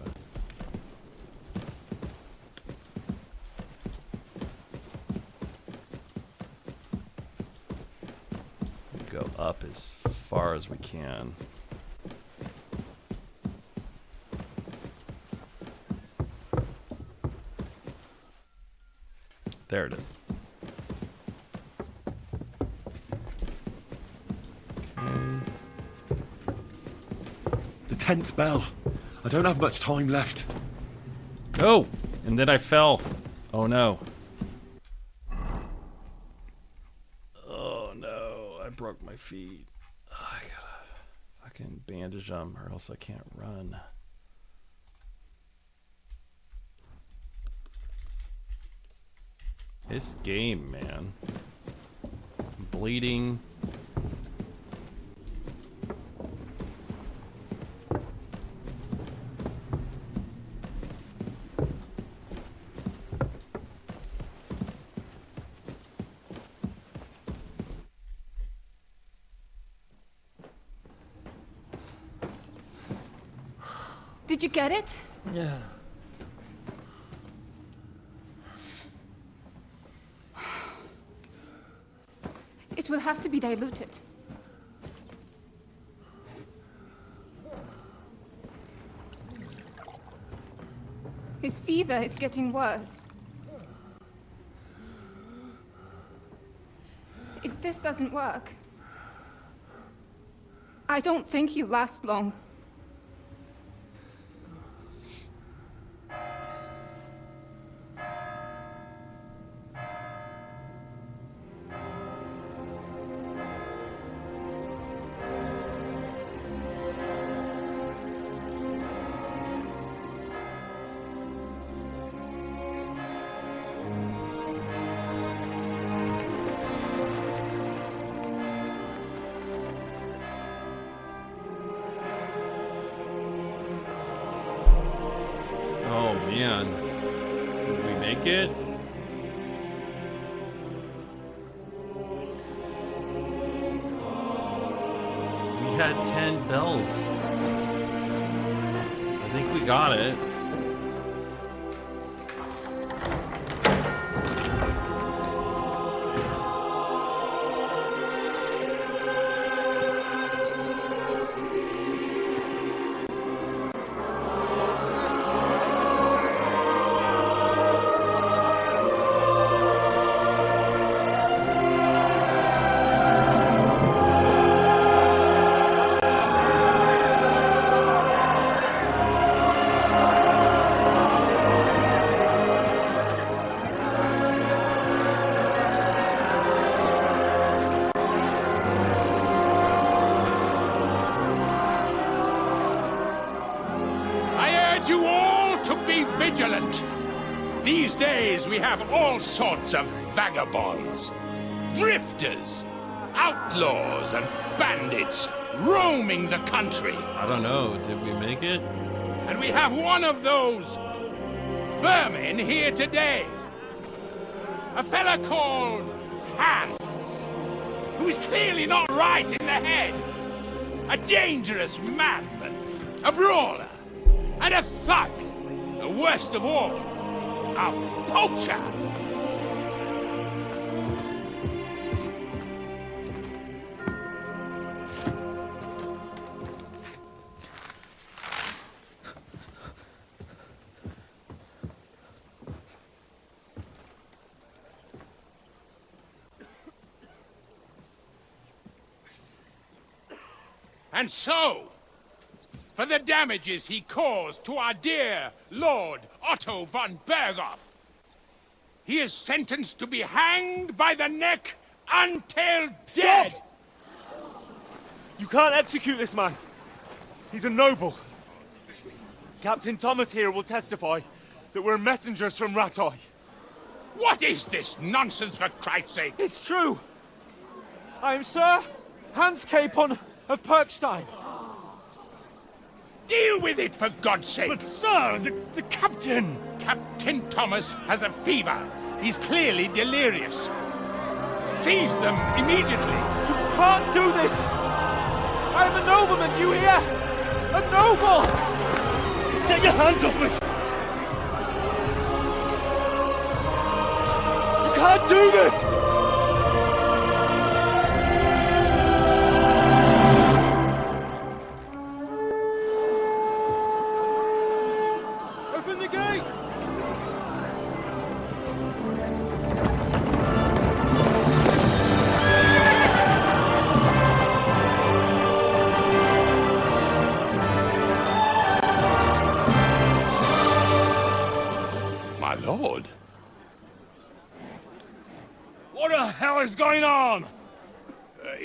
up as far as we can. There it is. The 10th bell. I don't have much time left. Oh! And then I fell. Oh no. Oh no, I broke my feet. Oh, I gotta fucking bandage them or else I can't run. This game, man. I'm bleeding. Did you get it? Yeah. It will have to be diluted. His fever is getting worse. If this doesn't work, I don't think he'll last long. Oh man, did we make it? We had 10 bells. I think we got it. You all to be vigilant. These days we have all sorts of vagabonds, drifters, outlaws and bandits roaming the country. I don't know, did we make it? And we have one of those vermin here today. A fella called Hans, who is clearly not right in the head. A dangerous madman, a brawler, and a thug, the worst of all, a poacher. And so, for the damages he caused to our dear Lord Otto von Berghoff, he is sentenced to be hanged by the neck until dead. Stop! You can't execute this man. He's a noble. Captain Thomas here will testify that we're messengers from Ratoi. What is this nonsense, for Christ's sake? It's true. I am Sir Hans Capon of Perkstein. Deal with it, for God's sake! But, sir, the captain! Captain Thomas has a fever. He's clearly delirious. Seize them immediately. You can't do this! I am a nobleman, do you hear? A noble! Get your hands off me! You can't do this!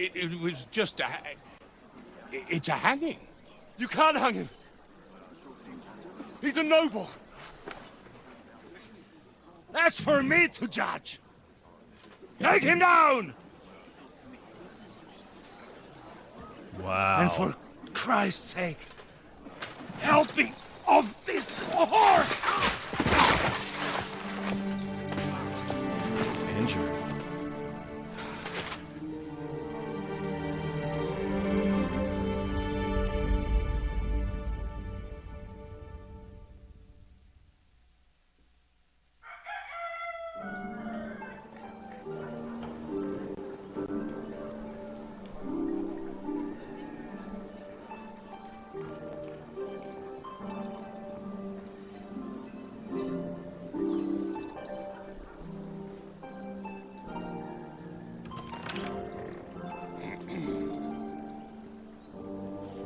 It was just a... It's a hanging. You can't hang him. He's a noble. That's for me to judge. Take him down! Wow. And for Christ's sake, help me off this horse! He's injured.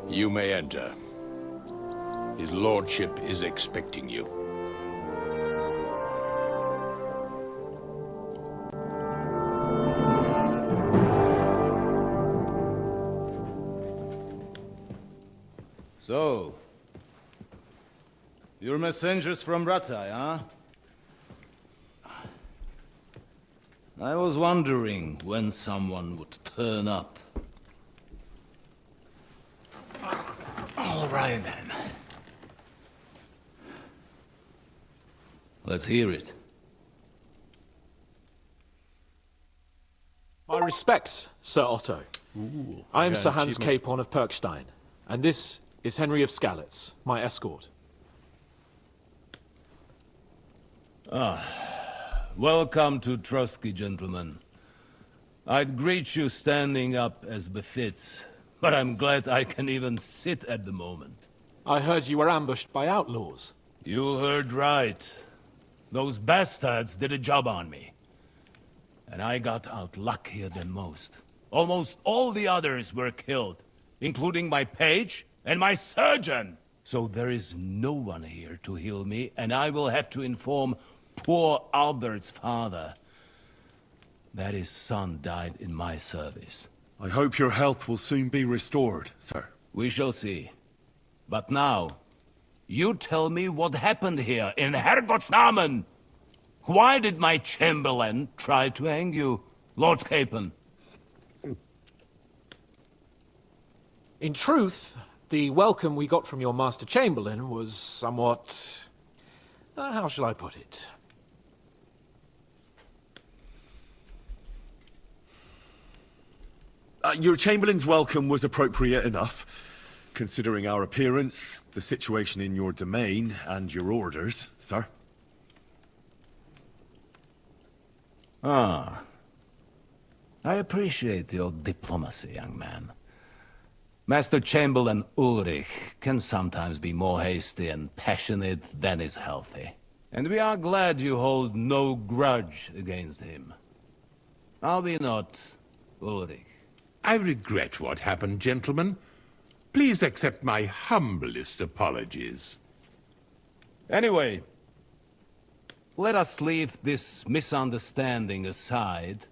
You may enter. His lordship is expecting you. So, you're messengers from Rattay, huh? I was wondering when someone would turn up. All right, then. Let's hear it. My respects, Sir Otto. I am Sir Hans Capon of Perkstein, and this is Henry of Skalitz, my escort. Welcome to Trotsky, gentlemen. I'd greet you standing up as befits, but I'm glad I can even sit at the moment. I heard you were ambushed by outlaws. You heard right. Those bastards did a job on me. And I got out luckier than most. Almost all the others were killed, including my page and my surgeon. So there is no one here to heal me, and I will have to inform poor Albert's father that his son died in my service. I hope your health will soon be restored, sir. We shall see. But now, you tell me what happened here in Herrgottsnamen. Why did my chamberlain try to hang you, Lord Capon? In truth, the welcome we got from your Master Chamberlain was somewhat... how shall I put it? Your Chamberlain's welcome was appropriate enough, considering our appearance, the situation in your domain, and your orders, sir. I appreciate your diplomacy, young man. Master Chamberlain Ulrich can sometimes be more hasty and passionate than is healthy. And we are glad you hold no grudge against him. Are we not, Ulrich? I regret what happened, gentlemen. Please accept my humblest apologies. Anyway, let us leave this misunderstanding aside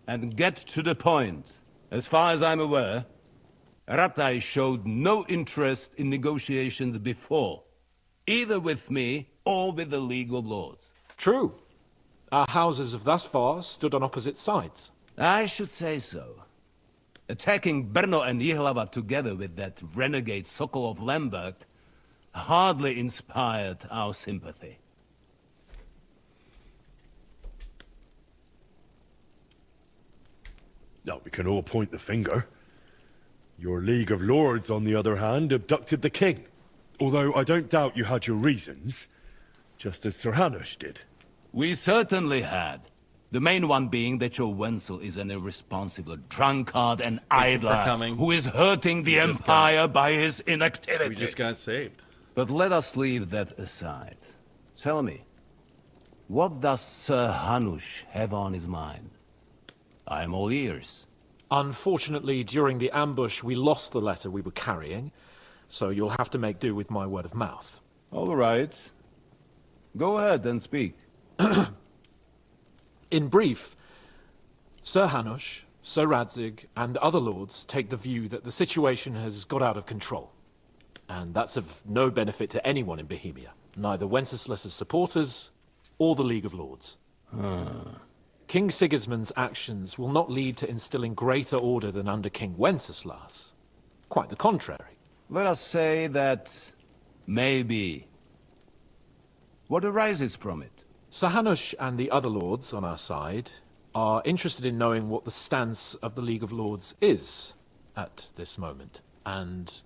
and get to the point. As far as I'm aware, Rattay showed no interest in negotiations before, either with me or with the League of Lords. True. Our houses have thus far stood on opposite sides. I should say so. Attacking Brno and Jihlava together with that renegade Sokol of Lemberg hardly inspired our sympathy. Now, we can all point the finger. Your League of Lords, on the other hand, abducted the king. Although I don't doubt you had your reasons, just as Sir Hanush did. We certainly had. The main one being that your Wenzel is an irresponsible drunkard and idler who is hurting the Empire by his inactivity. We just got saved. But let us leave that aside. Tell me, what does Sir Hanush have on his mind? I am all ears. Unfortunately, during the ambush, we lost the letter we were carrying, so you'll have to make do with my word of mouth. All right. Go ahead and speak. In brief, Sir Hanush, Sir Radzig and other lords take the view that the situation has got out of control. And that's of no benefit to anyone in Bohemia, neither Wenceslas's supporters or the League of Lords. King Sigismund's actions will not lead to instilling greater order than under King Wenceslas. Quite the contrary. Let us say that maybe. What arises from it? Sir Hanush and the other lords on our side are interested in knowing what the stance of the League of Lords is at this moment, and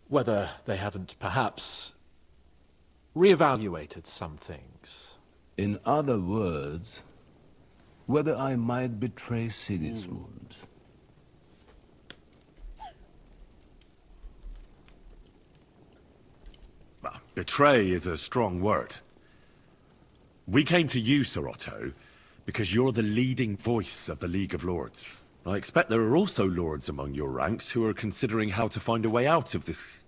whether they haven't perhaps reevaluated some things. In other words, whether I might betray Sigismund. Betray is a strong word. We came to you, Sir Otto, because you're the leading voice of the League of Lords. I expect there are also lords among your ranks who are considering how to find a way out of this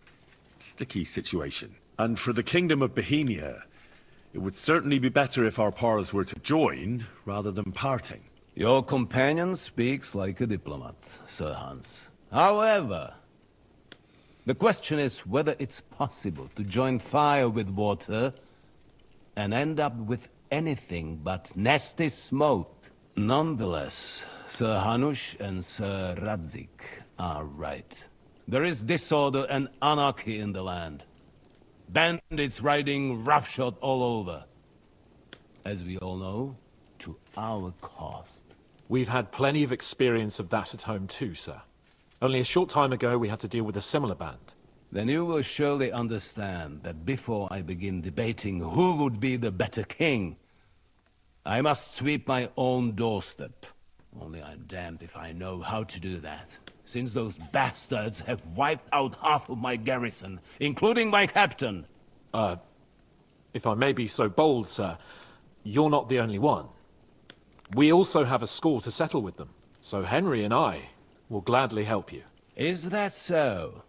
sticky situation. And for the Kingdom of Bohemia, it would certainly be better if our powers were to join, rather than parting. Your companion speaks like a diplomat, Sir Hans. However, the question is whether it's possible to join fire with water and end up with anything but nasty smoke. Nonetheless, Sir Hanush and Sir Radzig are right. There is disorder and anarchy in the land. Bandits riding roughshod all over. As we all know, to our cost. We've had plenty of experience of that at home too, sir. Only a short time ago we had to deal with a similar band. Then you will surely understand that before I begin debating who would be the better king, I must sweep my own doorstep. Only I'm damned if I know how to do that, since those bastards have wiped out half of my garrison, including my captain. If I may be so bold, sir, you're not the only one. We also have a score to settle with them, so Henry and I will gladly help you. Is that so?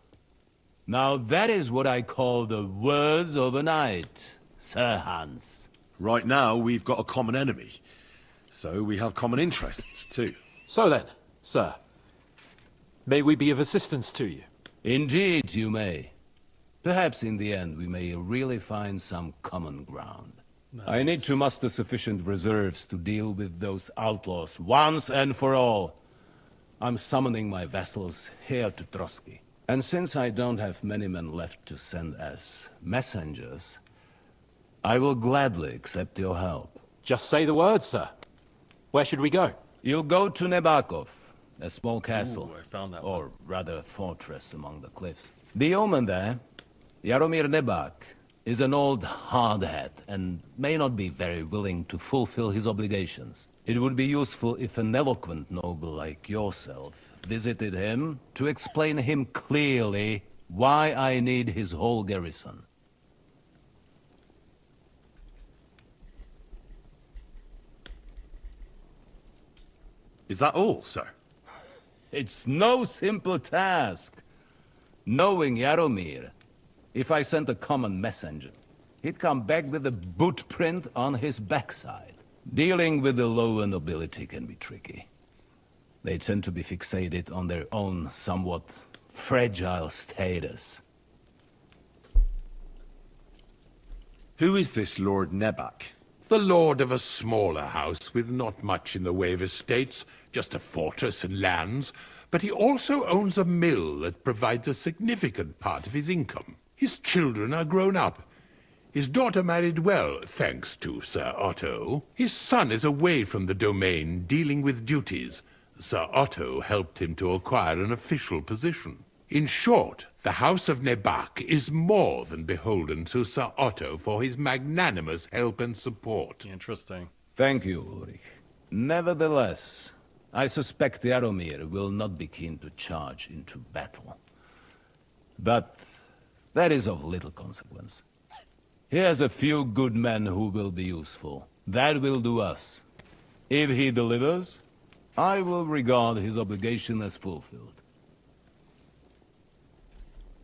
Now that is what I call the words of a knight, Sir Hans. Right now, we've got a common enemy, so we have common interests too. So then, sir, may we be of assistance to you? Indeed, you may. Perhaps in the end we may really find some common ground. Nice. I need to muster sufficient reserves to deal with those outlaws once and for all. I'm summoning my vassals here to Trotsky. And since I don't have many men left to send as messengers, I will gladly accept your help. Just say the word, sir. Where should we go? You'll go to Nebakov, a small castle. Ooh, I found that or rather a fortress among the cliffs. The yeoman there, Jaromir Nebak, is an old hardhat and may not be very willing to fulfill his obligations. It would be useful if an eloquent noble like yourself visited him to explain him clearly why I need his whole garrison. Is that all, sir? It's no simple task. Knowing Jaromir, if I sent a common messenger, he'd come back with a boot print on his backside. Dealing with the lower nobility can be tricky. They tend to be fixated on their own somewhat fragile status. Who is this Lord Nebak? The lord of a smaller house with not much in the way of estates, just a fortress and lands, but he also owns a mill that provides a significant part of his income. His children are grown up. His daughter married well, thanks to Sir Otto. His son is away from the domain, dealing with duties. Sir Otto helped him to acquire an official position. In short, the House of Nebak is more than beholden to Sir Otto for his magnanimous help and support. Interesting. Thank you, Ulrich. Nevertheless, I suspect Jaromir will not be keen to charge into battle. But that is of little consequence. He has a few good men who will be useful. That will do us. If he delivers, I will regard his obligation as fulfilled.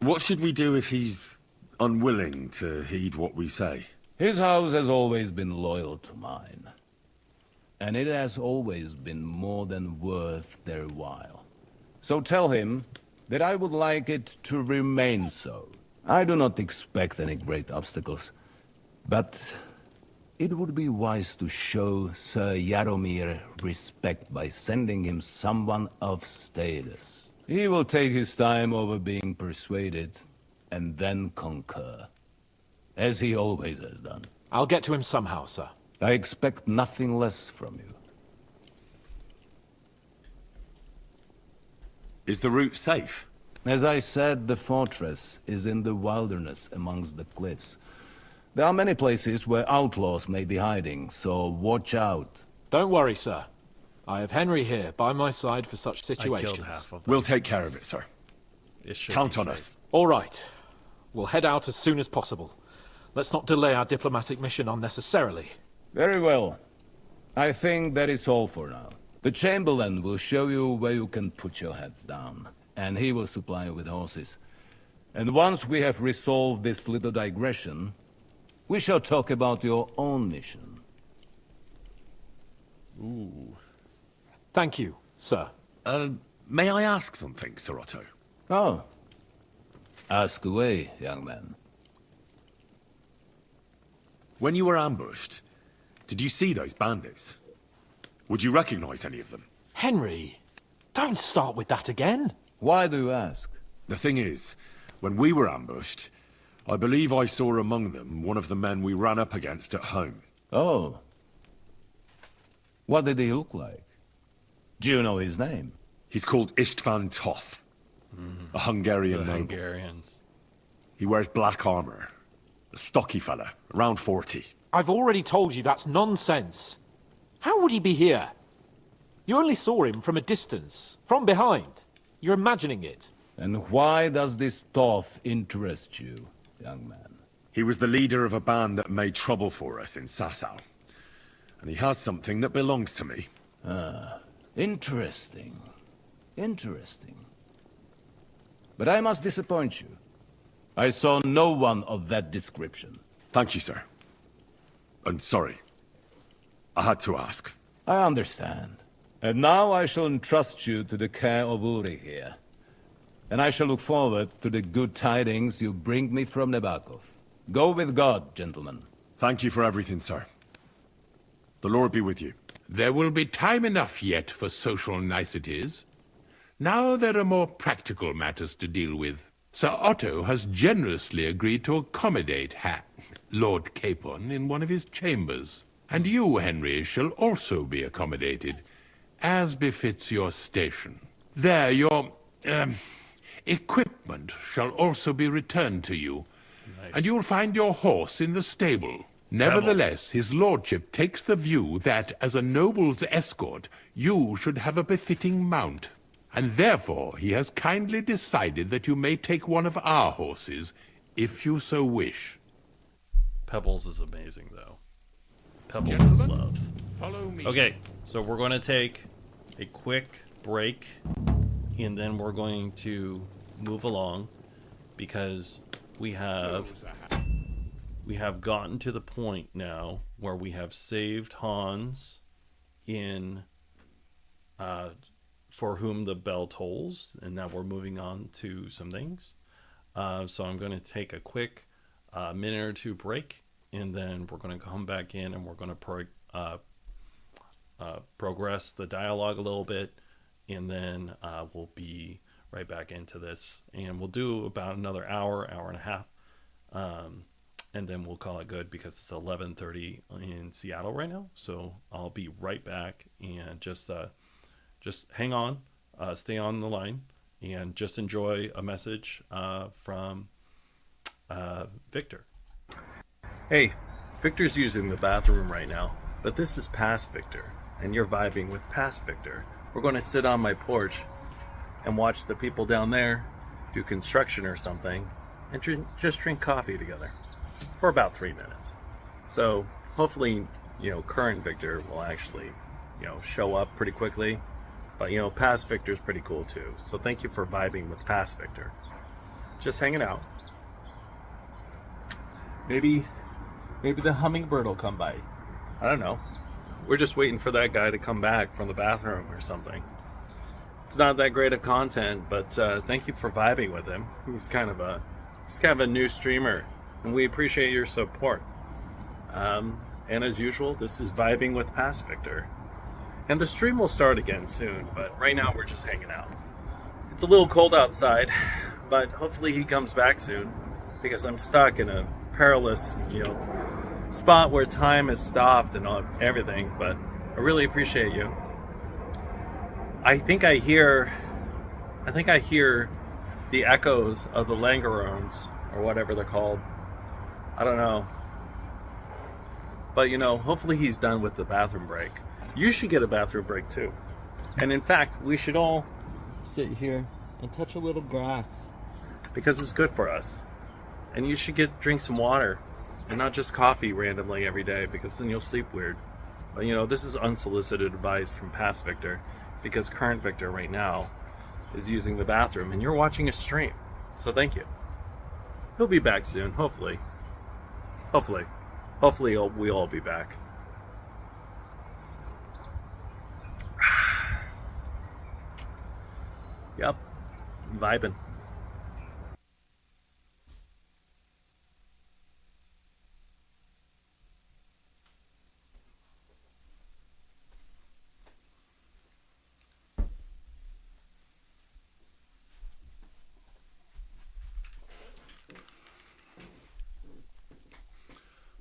What should we do if he's unwilling to heed what we say? His house has always been loyal to mine. and it has always been more than worth their while. So tell him that I would like it to remain so. I do not expect any great obstacles, but it would be wise to show Sir Jaromir respect by sending him someone of status. He will take his time over being persuaded, and then concur, as he always has done. I'll get to him somehow, sir. I expect nothing less from you. Is the route safe? As I said, the fortress is in the wilderness amongst the cliffs. There are many places where outlaws may be hiding, so watch out. Don't worry, sir. I have Henry here by my side for such situations. I killed half of them. We'll take care of it, sir. Count on us. All right. We'll head out as soon as possible. Let's not delay our diplomatic mission unnecessarily. Very well. I think that is all for now. The Chamberlain will show you where you can put your heads down, and he will supply you with horses. And once we have resolved this little digression, we shall talk about your own mission. Ooh. Thank you, sir. May I ask something, Sir Otto? Oh. Ask away, young man. When you were ambushed, did you see those bandits? Would you recognize any of them? Henry, don't start with that again. Why do you ask? The thing is, when we were ambushed, I believe I saw among them one of the men we ran up against at home. Oh. What did he look like? Do you know his name? He's called Istvan Toth, a Hungarian noble. Hungarians. He wears black armor. A stocky fella, around 40. I've already told you that's nonsense. How would he be here? You only saw him from a distance, from behind. You're imagining it. And why does this Toth interest you, young man? He was the leader of a band that made trouble for us in Sasau. And he has something that belongs to me. Ah, interesting. Interesting. But I must disappoint you. I saw no one of that description. Thank you, sir. And sorry. I had to ask. I understand. And now I shall entrust you to the care of Uri here. And I shall look forward to the good tidings you bring me from Nebakov. Go with God, gentlemen. Thank you for everything, sir. The Lord be with you. There will be time enough yet for social niceties. Now there are more practical matters to deal with. Sir Otto has generously agreed to accommodate Lord Capon in one of his chambers. And you, Henry, shall also be accommodated, as befits your station. There, your, equipment shall also be returned to you. Nice. And you'll find your horse in the stable. Nevertheless, his lordship takes the view that, as a noble's escort, you should have a befitting mount. And therefore, he has kindly decided that you may take one of our horses, if you so wish. Pebbles is amazing, though. Pebbles is Gentlemen, love. follow me. Okay, so we're going to take a quick break, and then we're going to move along, because we have gotten to the point now where we have saved Hans in For Whom the Bell Tolls, and now we're moving on to some things. So I'm going to take a quick minute or two break, and then we're going to come back in and we're going to progress the dialogue a little bit, and then we'll be right back into this, and we'll do about another hour and a half, and then we'll call it good, because it's 11:30 in Seattle right now. So I'll be right back, and just hang on, stay on the line, and just enjoy a message from Victor. Hey, Victor's using the bathroom right now, but this is past Victor, and you're vibing with past Victor. We're going to sit on my porch and watch the people down there do construction or something, and just drink coffee together for about 3 minutes. So hopefully, current Victor will actually, show up pretty quickly. But, past Victor's pretty cool too. So thank you for vibing with past Victor. Just hanging out. Maybe the hummingbird will come by. I don't know. We're just waiting for that guy to come back from the bathroom or something. It's not that great of content, but thank you for vibing with him. He's kind of a new streamer, and we appreciate your support. And as usual, this is Vibing with Past Victor. And the stream will start again soon, but right now we're just hanging out. It's a little cold outside, but hopefully he comes back soon, because I'm stuck in a perilous, spot where time has stopped and everything, but I really appreciate you. I think I hear the echoes of the Langerones, or whatever they're called. I don't know. But hopefully he's done with the bathroom break. You should get a bathroom break too. And in fact, we should all sit here and touch a little grass, because it's good for us. And you should drink some water and not just coffee randomly every day, because then you'll sleep weird. But this is unsolicited advice from Past Victor, because current Victor right now is using the bathroom and you're watching a stream. So thank you. He'll be back soon, hopefully. Hopefully we'll all be back. Yep, vibing.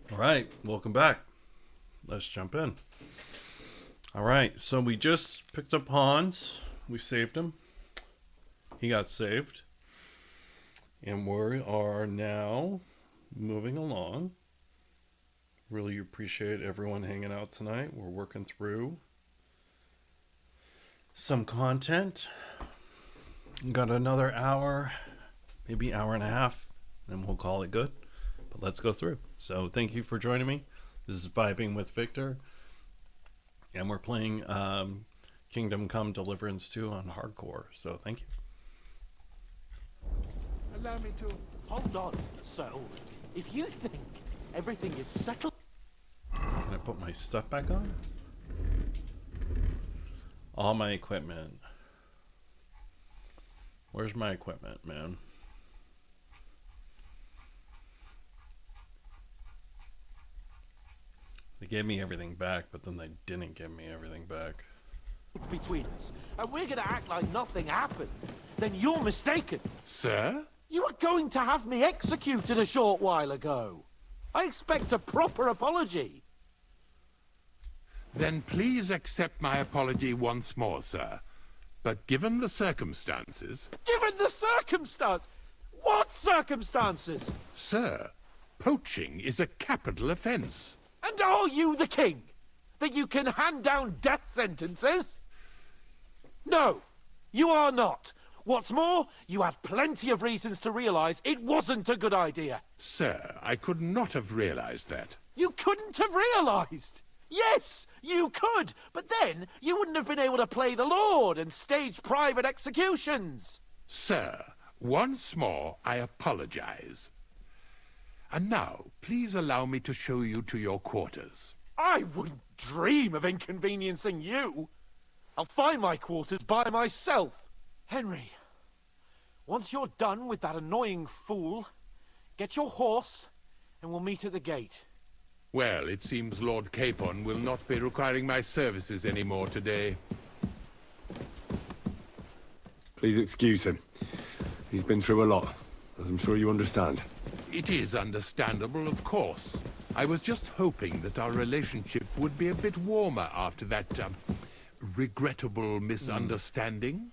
All right, welcome back. Let's jump in. All right, so we just picked up Hans. We saved him. He got saved. And we are now moving along. Really appreciate everyone hanging out tonight. We're working through some content. Got another hour, maybe hour and a half, then we'll call it good. But let's go through. So thank you for joining me. This is Vibing with Victor. And we're playing Kingdom Come Deliverance 2 on hardcore. So thank you. Allow me to... Hold on. So, if you think everything is settled... Can I put my stuff back on? All my equipment. Where's my equipment, man? They gave me everything back, but then they didn't give me everything back. between us, and we're gonna act like nothing happened, then you're mistaken. Sir? You were going to have me executed a short while ago. I expect a proper apology. Then please accept my apology once more, sir. But given the circumstances... Given the circumstance? What circumstances? Sir, poaching is a capital offence. And are you the king? That you can hand down death sentences? No, you are not. What's more, you had plenty of reasons to realize it wasn't a good idea. Sir, I could not have realized that. You couldn't have realized? Yes, you could, but then you wouldn't have been able to play the Lord and stage private executions. Sir, once more I apologize. And now, please allow me to show you to your quarters. I wouldn't dream of inconveniencing you. I'll find my quarters by myself. Henry, once you're done with that annoying fool, get your horse and we'll meet at the gate. Well, it seems Lord Capon will not be requiring my services anymore today. Please excuse him. He's been through a lot, as I'm sure you understand. It is understandable, of course. I was just hoping that our relationship would be a bit warmer after that, regrettable misunderstanding.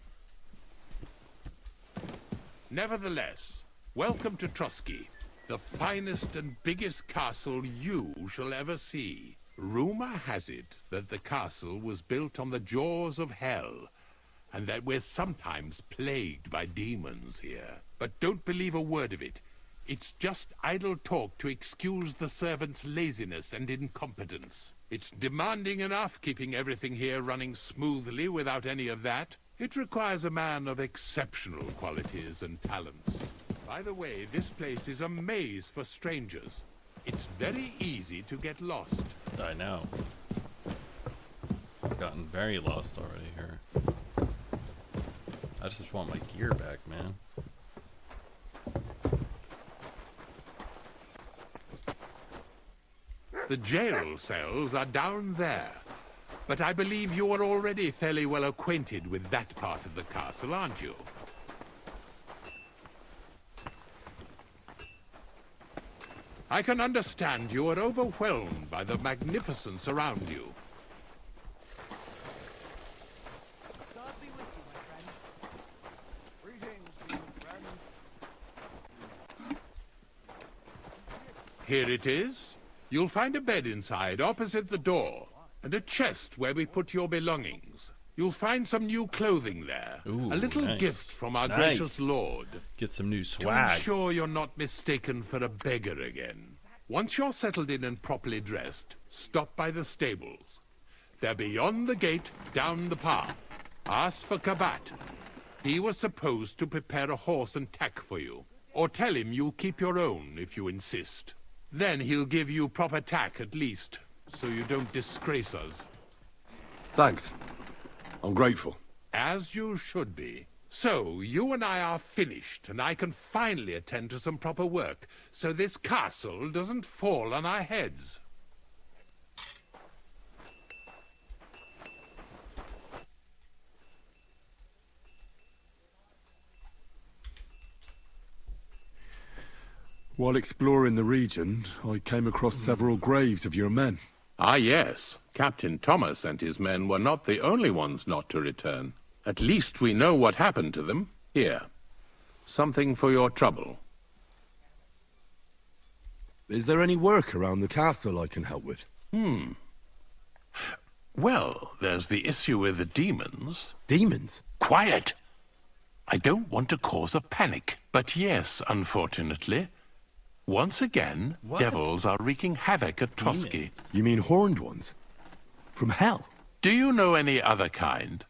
Nevertheless, welcome to Trusky, the finest and biggest castle you shall ever see. Rumor has it that the castle was built on the jaws of hell, and that we're sometimes plagued by demons here. But don't believe a word of it. It's just idle talk to excuse the servants' laziness and incompetence. It's demanding enough keeping everything here running smoothly without any of that. It requires a man of exceptional qualities and talents. By the way, this place is a maze for strangers. It's very easy to get lost. I know. gotten very lost already here. I just want my gear back, man. The jail cells are down there. But I believe you are already fairly well acquainted with that part of the castle, aren't you? I can understand you are overwhelmed by the magnificence around you. Here it is. You'll find a bed inside, opposite the door, and a chest where we put your belongings. You'll find some new clothing there. Ooh, a little nice. gift from our Nice. gracious lord. Get some new To swag. ensure you're not mistaken for a beggar again. Once you're settled in and properly dressed, stop by the stables. They're beyond the gate, down the path. Ask for Kabat. He was supposed to prepare a horse and tack for you. Or tell him you'll keep your own if you insist. Then he'll give you proper tack at least, so you don't disgrace us. Thanks. I'm grateful. As you should be. So, you and I are finished, and I can finally attend to some proper work, so this castle doesn't fall on our heads. While exploring the region, I came across several graves of your men. Ah, yes. Captain Thomas and his men were not the only ones not to return. At least we know what happened to them. Here. Something for your trouble. Is there any work around the castle I can help with? Well, there's the issue with the demons. Demons? Quiet! I don't want to cause a panic, but yes, unfortunately. Once again, devils are wreaking havoc at Trotsky. You mean horned ones? From hell? Do you know any other kind?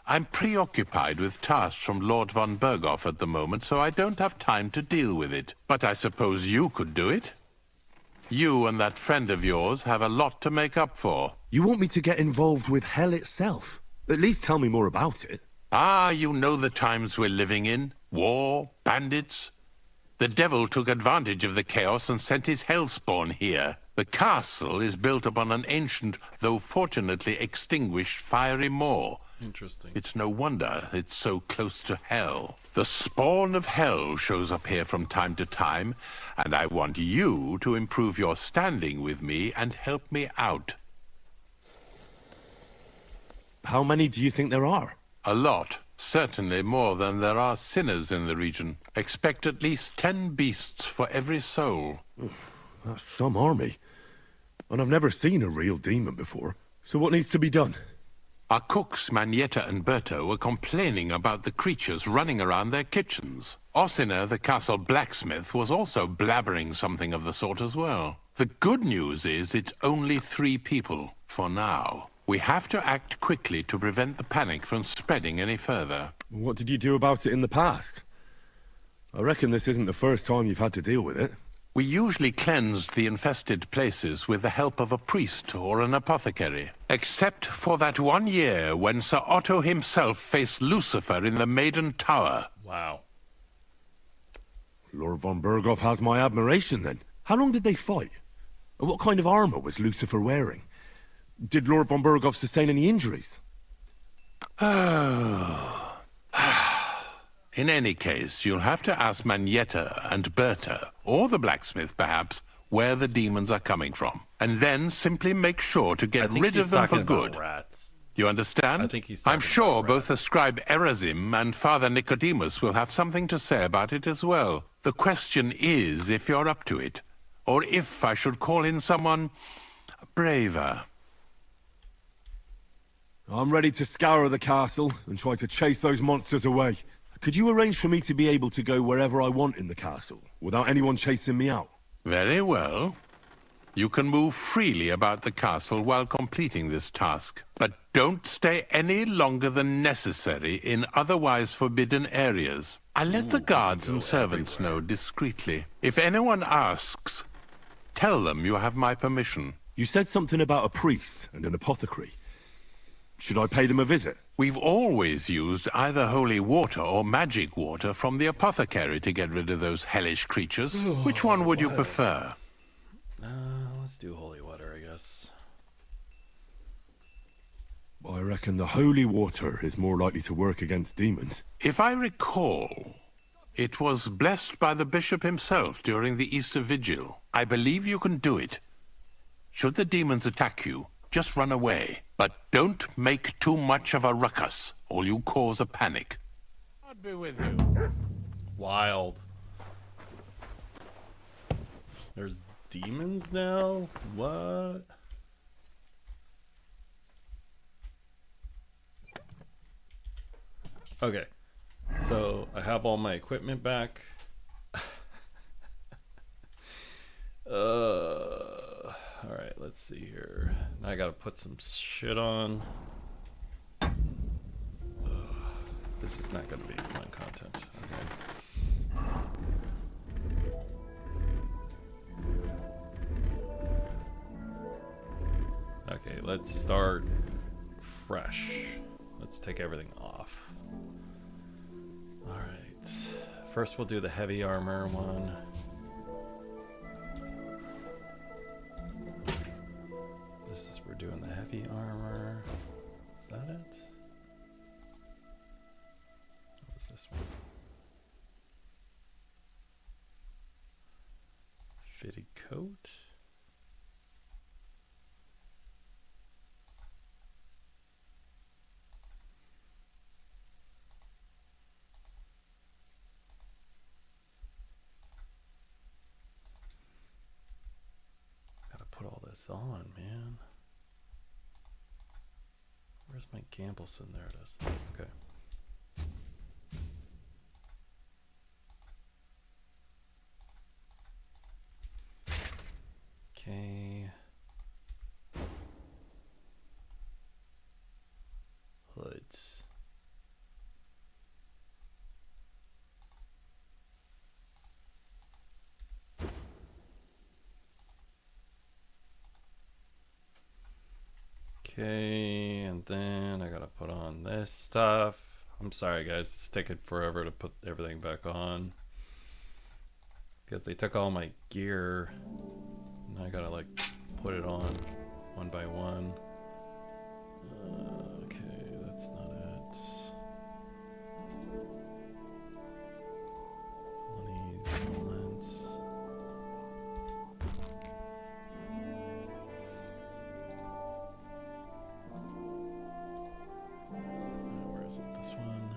I'm preoccupied with tasks from Lord von Berghoff at the moment, so I don't have time to deal with it. But I suppose you could do it? You and that friend of yours have a lot to make up for. You want me to get involved with hell itself? At least tell me more about it. Ah, you know the times we're living in. War, bandits. The devil took advantage of the chaos and sent his hellspawn here. The castle is built upon an ancient, though fortunately extinguished, fiery moor. Interesting. It's no wonder it's so close to hell. The spawn of hell shows up here from time to time, and I want you to improve your standing with me and help me out. How many do you think there are? A lot. Certainly more than there are sinners in the region. Expect at least 10 beasts for every soul. That's some army. And I've never seen a real demon before. So what needs to be done? Our cooks, Manietta and Berto, were complaining about the creatures running around their kitchens. Ossina, the castle blacksmith, was also blabbering something of the sort as well. The good news is it's only 3 people, for now. We have to act quickly to prevent the panic from spreading any further. What did you do about it in the past? I reckon this isn't the first time you've had to deal with it. We usually cleansed the infested places with the help of a priest or an apothecary. Except for that one year when Sir Otto himself faced Lucifer in the Maiden Tower. Wow. Lord von Berghoff has my admiration then. How long did they fight? And what kind of armor was Lucifer wearing? Did Lord von Berghoff sustain any injuries? In any case, you'll have to ask Manietta and Berta, or the blacksmith perhaps, where the demons are coming from. And then simply make sure to get rid of them for good. Rats. You understand? I think he's I'm talking sure about both the scribe Erazim and Father Nicodemus will have something to say about it as well. The question is if you're up to it, or if I should call in someone braver. I'm ready to scour the castle and try to chase those monsters away. Could you arrange for me to be able to go wherever I want in the castle, without anyone chasing me out? Very well. You can move freely about the castle while completing this task, but don't stay any longer than necessary in otherwise forbidden areas. I let the guards and servants know discreetly. If anyone asks, tell them you have my permission. You said something about a priest and an apothecary. Should I pay them a visit? We've always used either holy water or magic water from the apothecary to get rid of those hellish creatures. Which one would you prefer? Let's do holy water, I guess. I reckon the holy water is more likely to work against demons. If I recall, it was blessed by the bishop himself during the Easter Vigil. I believe you can do it. Should the demons attack you, just run away. But don't make too much of a ruckus, or you cause a panic. God be with you. Wild. There's demons now? What? Okay. So, I have all my equipment back. Alright, let's see here. Now I gotta put some shit on. This is not gonna be fun content. Okay, let's start fresh. Let's take everything off. Alright. First we'll do the heavy armor one. We're doing the heavy armor. Is that it? What was this one? Fitted coat. Gotta put all this on, man. Where's my Gambleson? There it is. Okay. Okay. Hoods. Okay, and then I gotta put on this stuff. I'm sorry guys, it's taking forever to put everything back on. Because they took all my gear. And I gotta like put it on one by one. Okay, that's not it. Lens. Where is it? This one.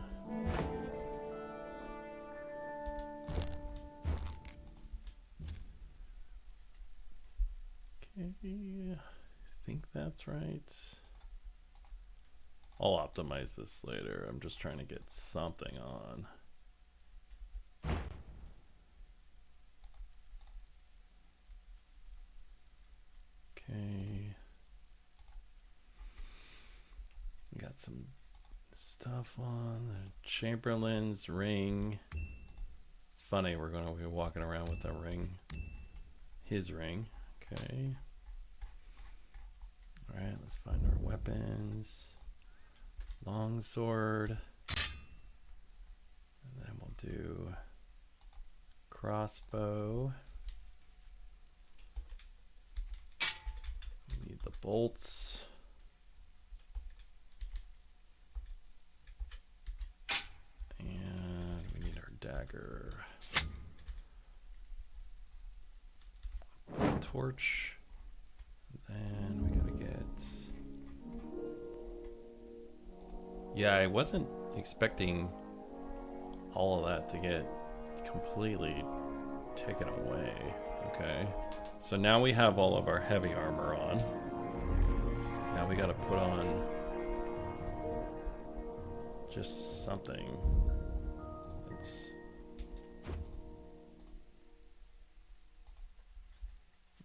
Okay, I think that's right. I'll optimize this later. I'm just trying to get something on. Okay. We got some stuff on. The Chamberlain's ring. It's funny, we're going to be walking around with a ring. His ring. Okay. Alright, let's find our weapons. Longsword. And then we'll do crossbow. We need the bolts. And we need our dagger. Torch. Then we gotta get... Yeah, I wasn't expecting all of that to get completely taken away. Okay. So now we have all of our heavy armor on. Now we gotta put on just something. It's...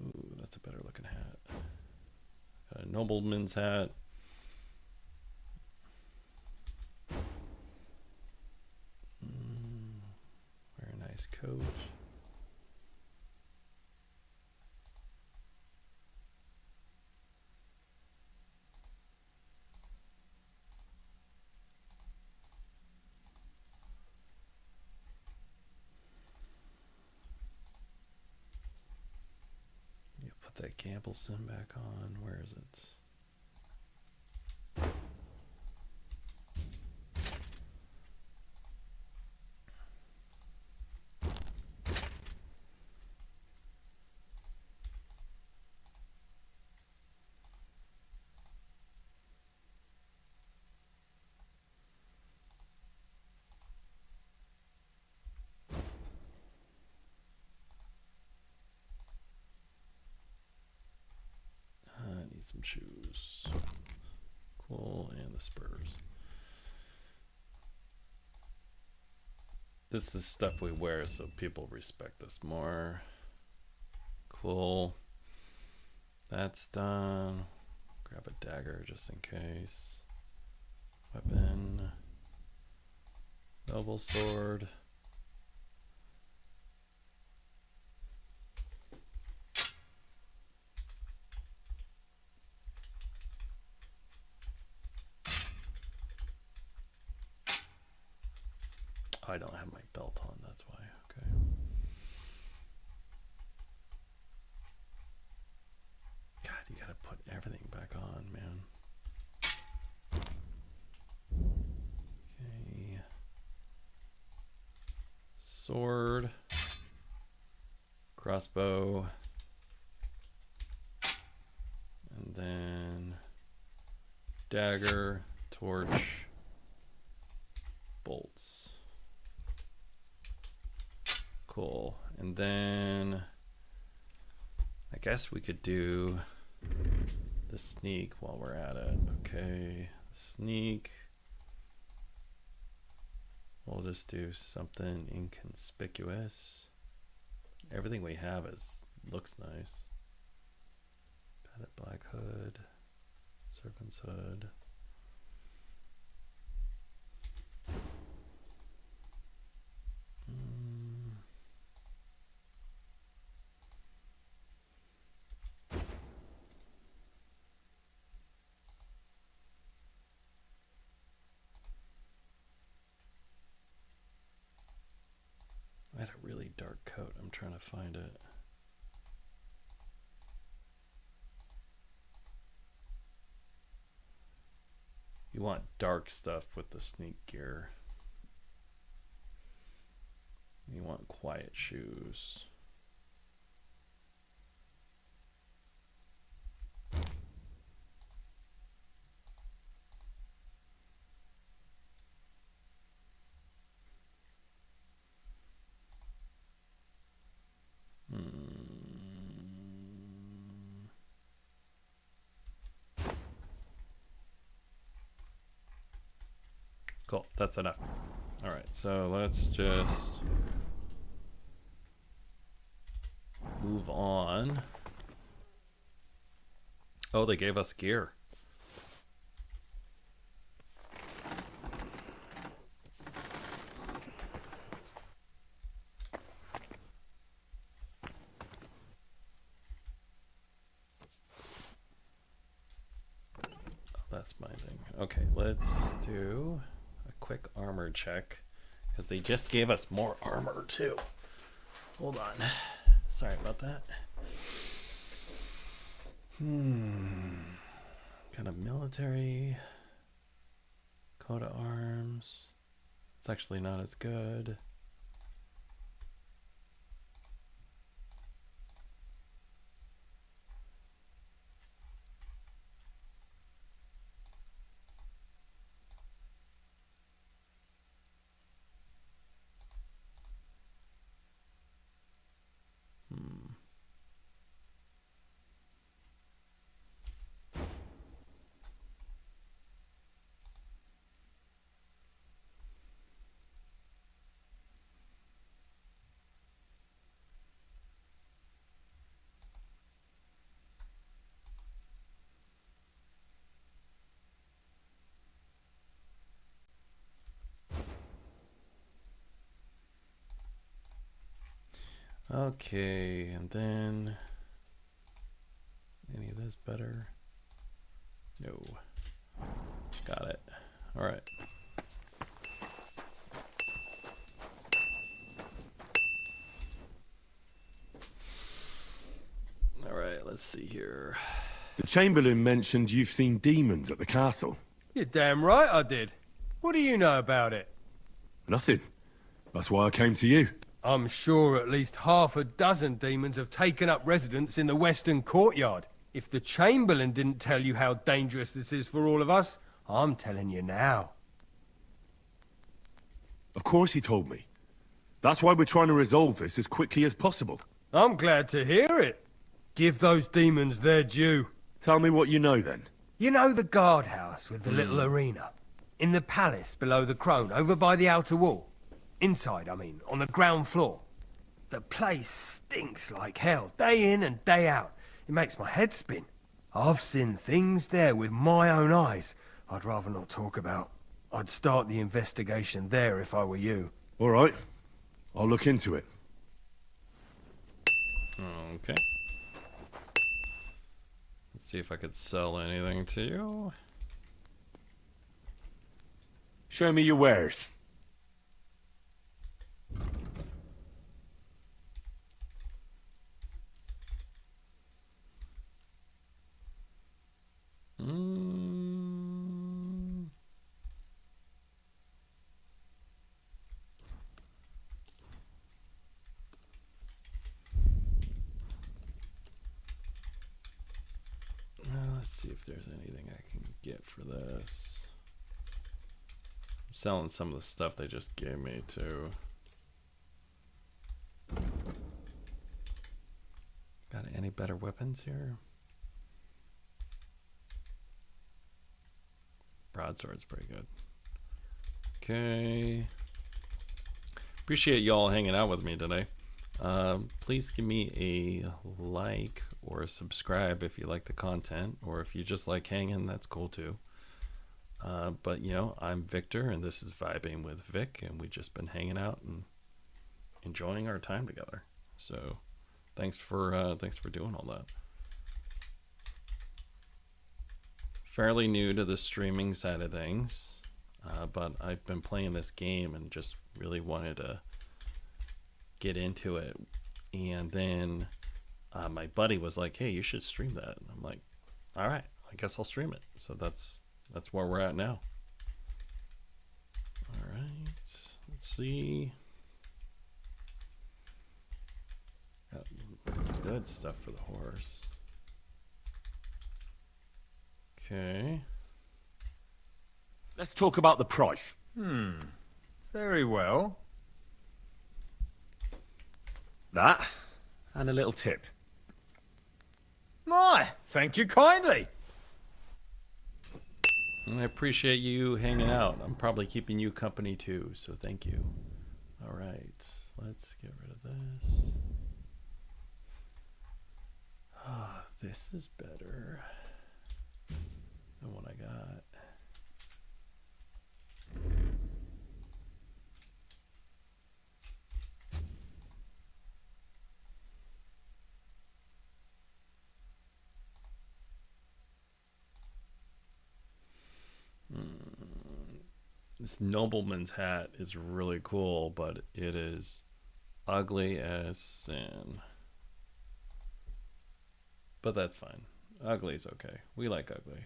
Ooh, that's a better looking hat. Got a nobleman's hat. Very nice coat. that Gamble sim back on. Where is it? Some shoes. Cool, and the spurs. This is stuff we wear so people respect us more. Cool. That's done. Grab a dagger just in case. Weapon. Noble sword. I don't have my belt on, that's why. Okay. God, you gotta put everything back on, man. Okay. Sword. Crossbow. And then dagger, torch, bolts. Cool. And then I guess we could do the sneak while we're at it. Okay, sneak. We'll just do something inconspicuous. Everything we have looks nice. Padded black hood, serpent's hood. I had a really dark coat. I'm trying to find it. You want dark stuff with the sneak gear. You want quiet shoes. Cool, that's enough. All right, so let's just move on. Oh, they gave us gear. Oh, that's amazing. Okay, let's do a quick armor check because they just gave us more armor too. Hold on. Sorry about that. Kind of military. Coat of arms. It's actually not as good. Okay, and then any of this better? No. Got it. All right. All right, let's let's see here. The Chamberlain mentioned you've seen demons at the castle. You're damn right I did. What do you know about it? Nothing. That's why I came to you. I'm sure at least half a dozen demons have taken up residence in the western courtyard. If the Chamberlain didn't tell you how dangerous this is for all of us, I'm telling you now. Of course he told me. That's why we're trying to resolve this as quickly as possible. I'm glad to hear it. Give those demons their due. Tell me what you know, then. You know the guardhouse with the little arena? In the palace below the Crone, over by the outer wall? Inside, I mean, on the ground floor. The place stinks like hell, day in and day out. It makes my head spin. I've seen things there with my own eyes I'd rather not talk about. I'd start the investigation there if I were you. All right. I'll look into it. Okay. Let's see if I could sell anything to you. Show me your wares. Let's see if there's anything I can get for this. I'm selling some of the stuff they just gave me too. Got any better weapons here? Broadsword's pretty good. Okay. Appreciate y'all hanging out with me today. Please give me a like or a subscribe if you like the content, or if you just like hanging, that's cool too. But you know, I'm Victor and this is Vibing with Vic, and we've just been hanging out and enjoying our time together. So thanks for doing all that. Fairly new to the streaming side of things, but I've been playing this game and just really wanted to get into it. And then my buddy was like, hey, you should stream that. And I'm like, all right, I guess I'll stream it. So that's where we're at now. All right, let's see. Got good stuff for the horse. Okay. Let's talk about the price. Very well. That, and a little tip. My, thank you kindly. I appreciate you hanging out. I'm probably keeping you company too, so thank you. All right, let's get rid of this. This is better than what I got. This nobleman's hat is really cool, but it is ugly as sin. But that's fine. Ugly is okay. We like ugly.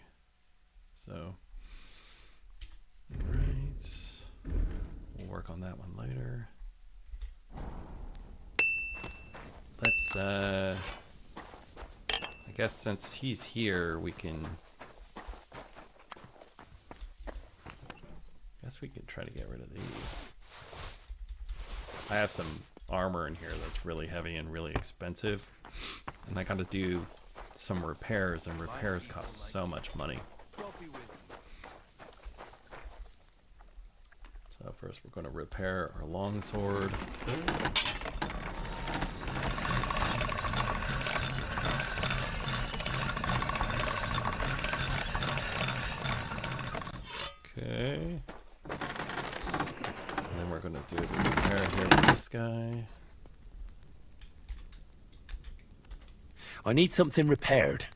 So, alright. We'll work on that one later. Let's, I guess since he's here, we can... we could try to get rid of these. I have some armor in here that's really heavy and really expensive, and I gotta do some repairs, and repairs cost so much money. So first we're going to repair our longsword. Okay. And then we're going to do a repair here with this guy. I need something repaired.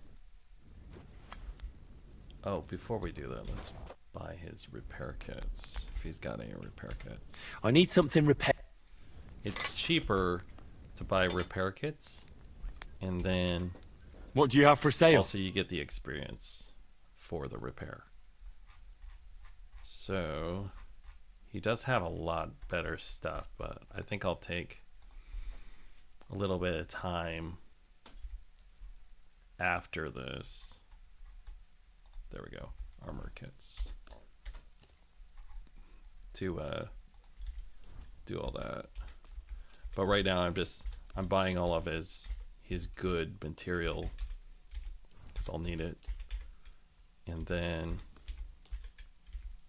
Oh, before we do that, let's buy his repair kits, if he's got any repair kits. I need something repaired. It's cheaper to buy repair kits and then What do you have for sale? Also, you get the experience for the repair. So, he does have a lot better stuff, but I think I'll take a little bit of time after this. There we go. Armor kits. To do all that. But right now I'm buying all of his good material because I'll need it. And then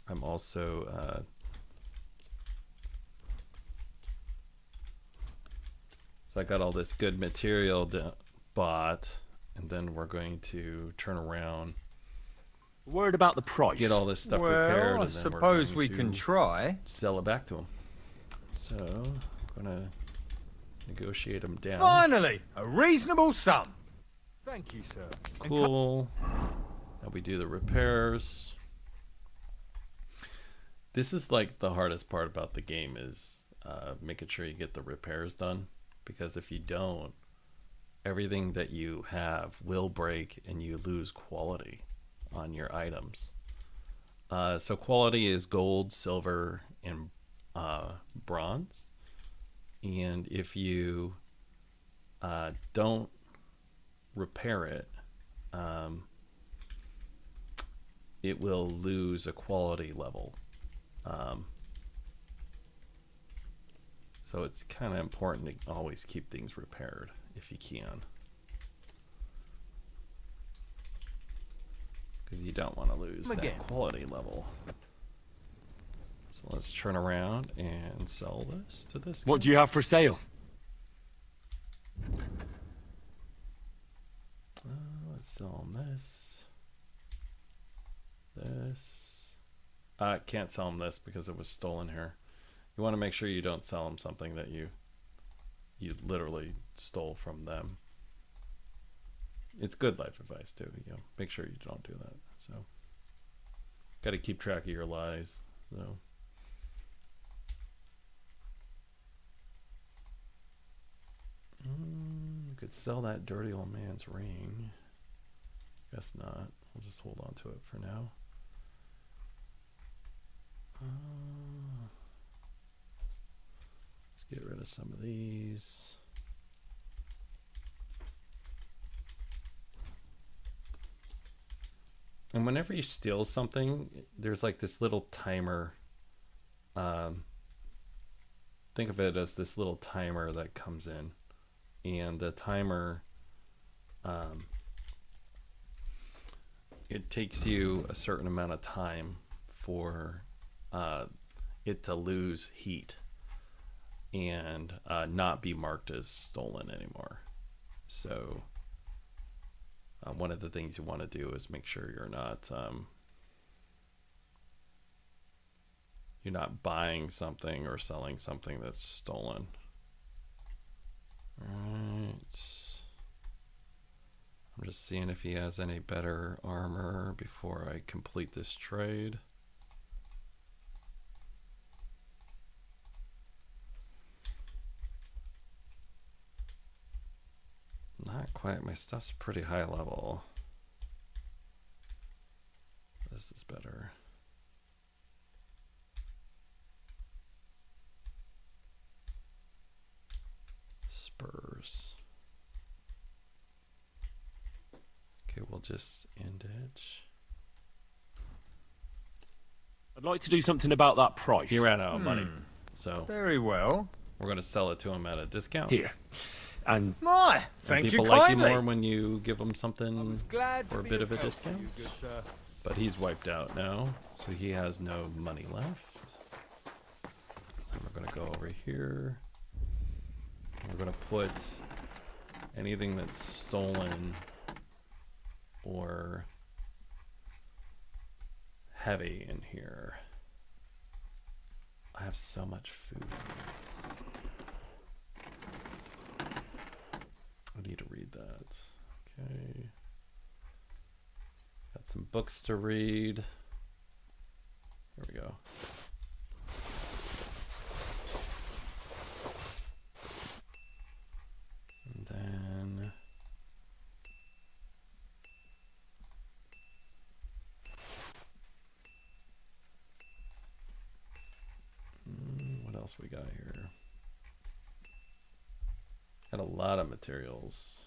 I'm also so I got all this good material bought, and then we're going to turn around. Worried about the price? Get all this stuff well, repaired. I And then suppose we're we going can to try. sell it back to him. So I'm gonna negotiate him down. Finally, a reasonable sum. Thank you, sir. Cool. Now we do the repairs. This is like the hardest part about the game is making sure you get the repairs done, because if you don't, everything that you have will break and you lose quality on your items. So quality is gold, silver, and bronze. And if you don't repair it, it will lose a quality level. So it's kind of important to always keep things repaired if you can, because you don't want to lose that quality level. So let's turn around and sell this to this guy. What do you have for sale? Let's sell him this. I can't sell him this because it was stolen here. You want to make sure you don't sell him something that you literally stole from them. It's good life advice too. You know, make sure you don't do that. So, got to keep track of your lies. So. You could sell that dirty old man's ring. Guess not. We'll just hold on to it for now. Let's get rid of some of these. And whenever you steal something, there's like this little timer. Think of it as this little timer that comes in. And the timer, it takes you a certain amount of time for it to lose heat and not be marked as stolen anymore. So one of the things you want to do is make sure you're not buying something or selling something that's stolen. Alright. I'm just seeing if he has any better armor before I complete this trade. Not quite. My stuff's pretty high level. This is better. Spurs. Okay, we'll just end it. I'd like to do something about that price. He ran out of money, so very well. We're going to sell it to him at a discount. Here, and thank you people like you kindly. more when you give them something Glad for to a be bit of a help to discount. you, good sir. But he's wiped out now, so he has no money left. And we're going to go over here. We're going to put anything that's stolen or heavy in here. I have so much food. I need to read that. Okay. Got some books to read. There we go. And then else we got here? Got a lot of materials.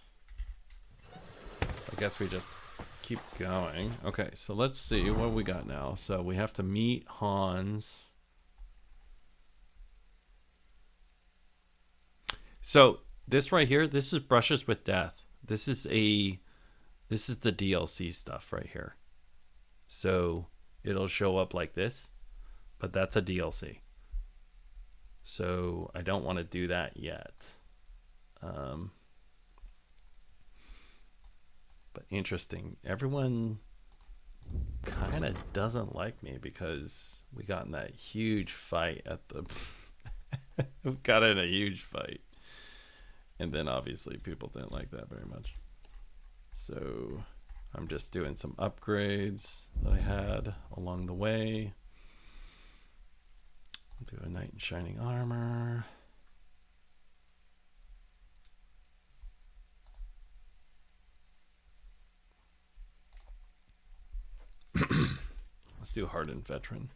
I guess we just keep going. Okay, so let's see what we got now. So we have to meet Hans. So this right here, this is Brushes with Death. This is the DLC stuff right here. So it'll show up like this, but that's a DLC. So I don't want to do that yet. But interesting. Everyone kind of doesn't like me because we got in that huge fight at the... we got in a huge fight. And then obviously people didn't like that very much. So I'm just doing some upgrades that I had along the way. I'll do a Knight in Shining Armor. Let's do Hardened Veteran.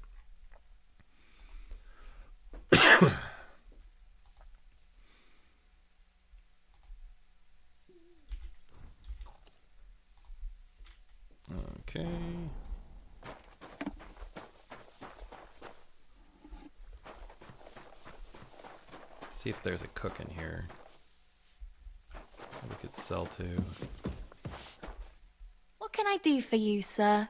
Okay. See if there's a cook in here that we could sell to. What can I do for you, sir?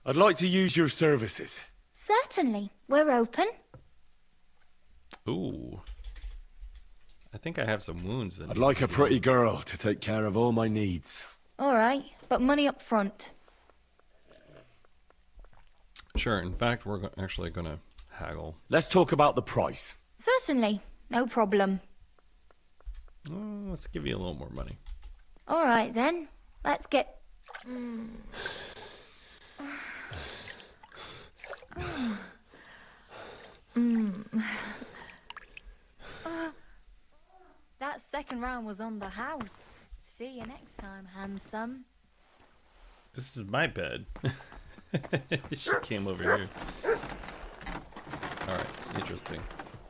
I'd like to use your services. Certainly. We're open. Ooh. I think I have some wounds that I'd like a pretty girl to take care of all my needs. All right, but money up front. Sure. In fact, we're actually going to haggle. Let's talk about the price. Certainly. No problem. Let's give you a little more money. All right, then. Let's get... That second round was on the house. See you next time, handsome. This is my bed. She came over here. Alright, interesting.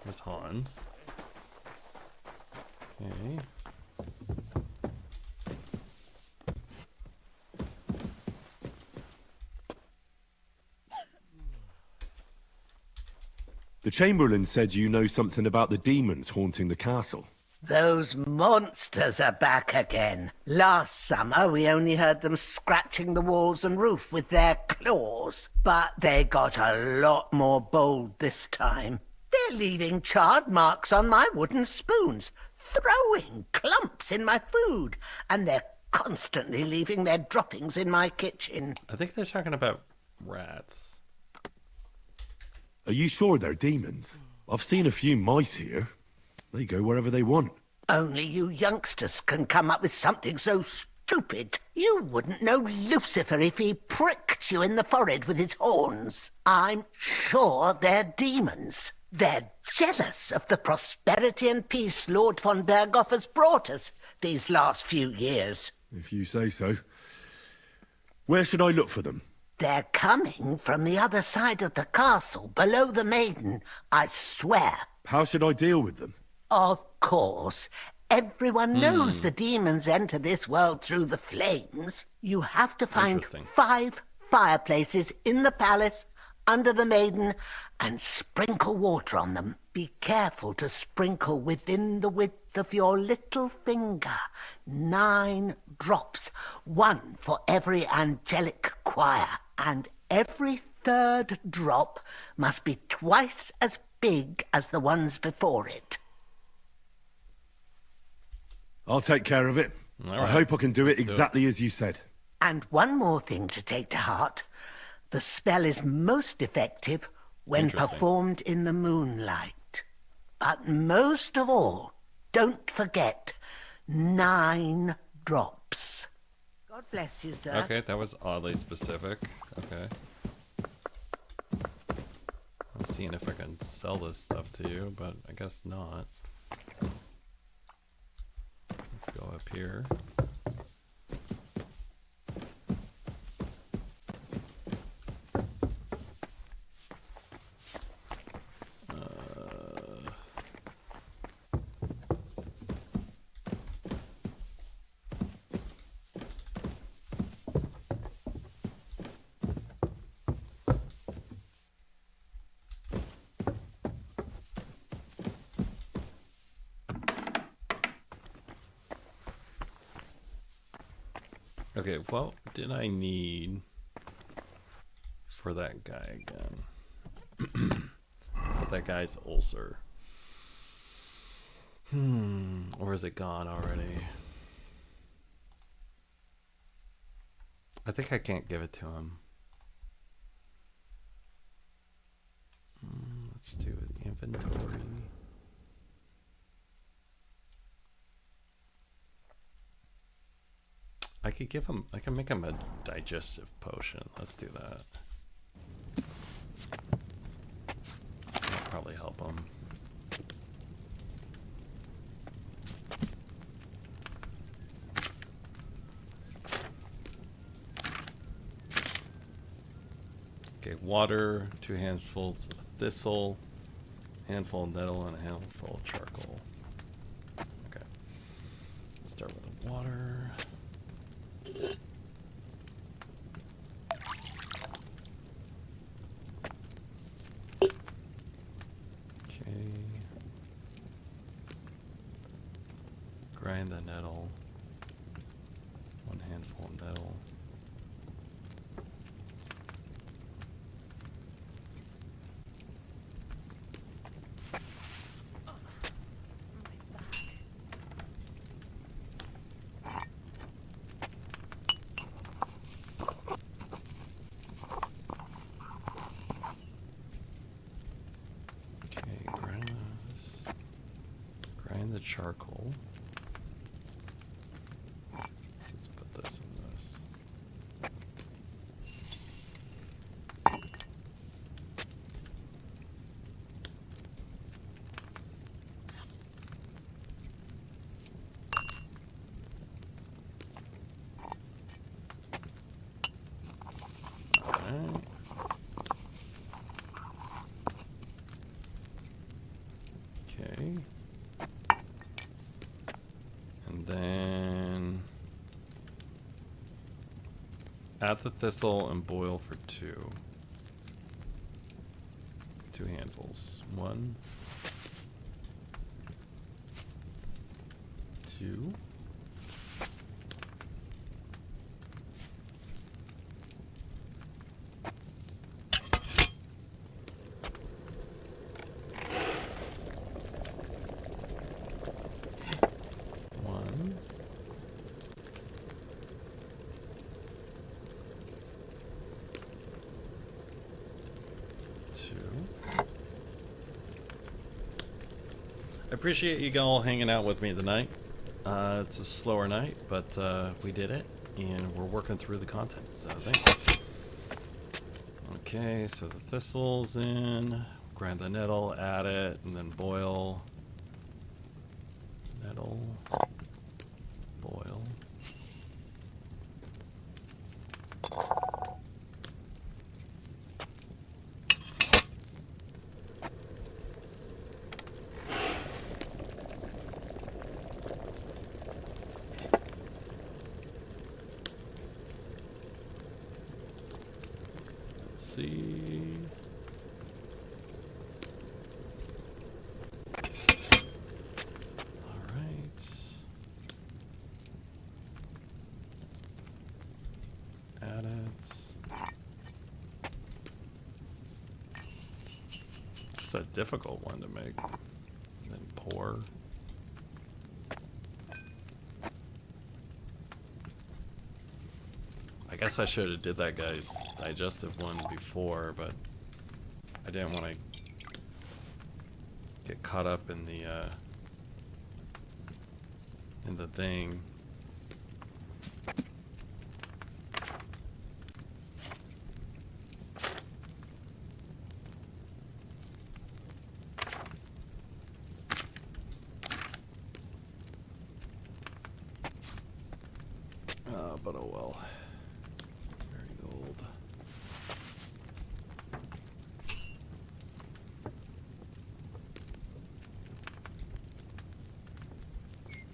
There's Hans. Okay. The Chamberlain said you know something about the demons haunting the castle. Those monsters are back again. Last summer, we only heard them scratching the walls and roof with their claws. But they got a lot more bold this time. They're leaving charred marks on my wooden spoons, throwing clumps in my food, and they're constantly leaving their droppings in my kitchen. I think they're talking about rats. Are you sure they're demons? I've seen a few mice here. They go wherever they want. Only you youngsters can come up with something so stupid. You wouldn't know Lucifer if he pricked you in the forehead with his horns. I'm sure they're demons. They're jealous of the prosperity and peace Lord von Berghoff has brought us these last few years. If you say so. Where should I look for them? They're coming from the other side of the castle, below the Maiden, I swear. How should I deal with them? Of course. Everyone knows the demons enter this world through the flames. You have to find 5 fireplaces in the palace, under the Maiden, and sprinkle water on them. Be careful to sprinkle within the width of your little finger. 9 drops, 1 for every angelic choir, and every 3rd drop must be twice as big as the ones before it. I'll take care of it. I hope I can do it exactly as you said. And one more thing to take to heart. The spell is most effective when performed in the moonlight. But most of all, don't forget 9 drops. God bless you, sir. Okay, that was oddly specific. Okay. I'm seeing if I can sell this stuff to you, but I guess not. Let's go up here. Okay, what did I need for that guy again? That guy's ulcer. Or is it gone already? I think I can't give it to him. Let's do inventory. I could give him, I can make him a digestive potion. Let's do that. That'll probably help him. Okay, water, 2 handfuls of thistle, handful of nettle, and a handful of charcoal. Okay. Let's start with the water. Okay. Grind the nettle. 1 handful of nettle. Charcoal. Let's put this in this. All right. Okay. Then add the thistle and boil for 2 handfuls. 1, 2. I appreciate you all hanging out with me tonight. It's a slower night, but we did it, and we're working through the content, so thank you. Okay, so the thistle's in, grind the nettle, add it, and then boil. Nettle, boil. See. All right. Add it. It's a difficult one to make. And then pour. I guess I should have did that guy's digestive one before, but I didn't want to get caught up in the thing. But oh well. Marigold.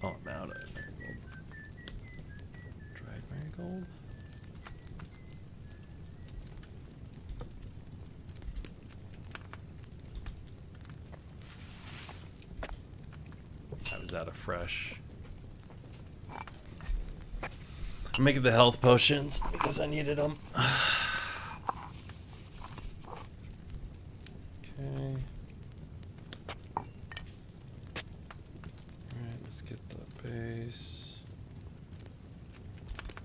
Oh, now that marigold. Dried marigold. I was out of fresh. I'm making the health potions because I needed them. Okay. Alright, let's get the base.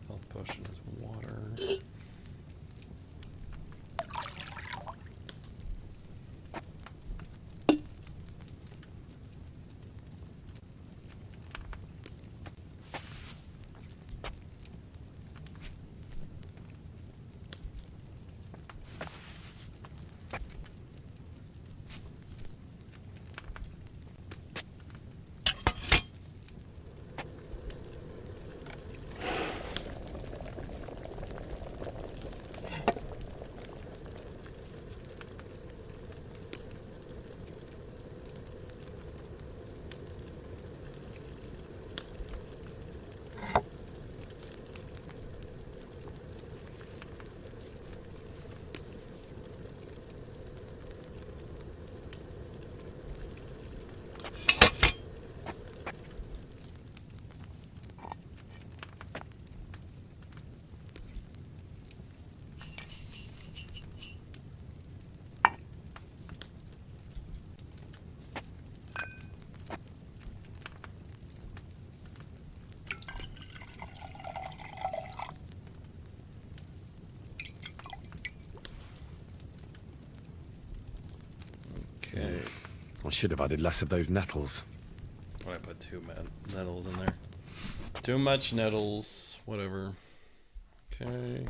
Health potion is water. Okay. I should have added less of those nettles. I put too nettles in there. Too much nettles. Whatever. Okay.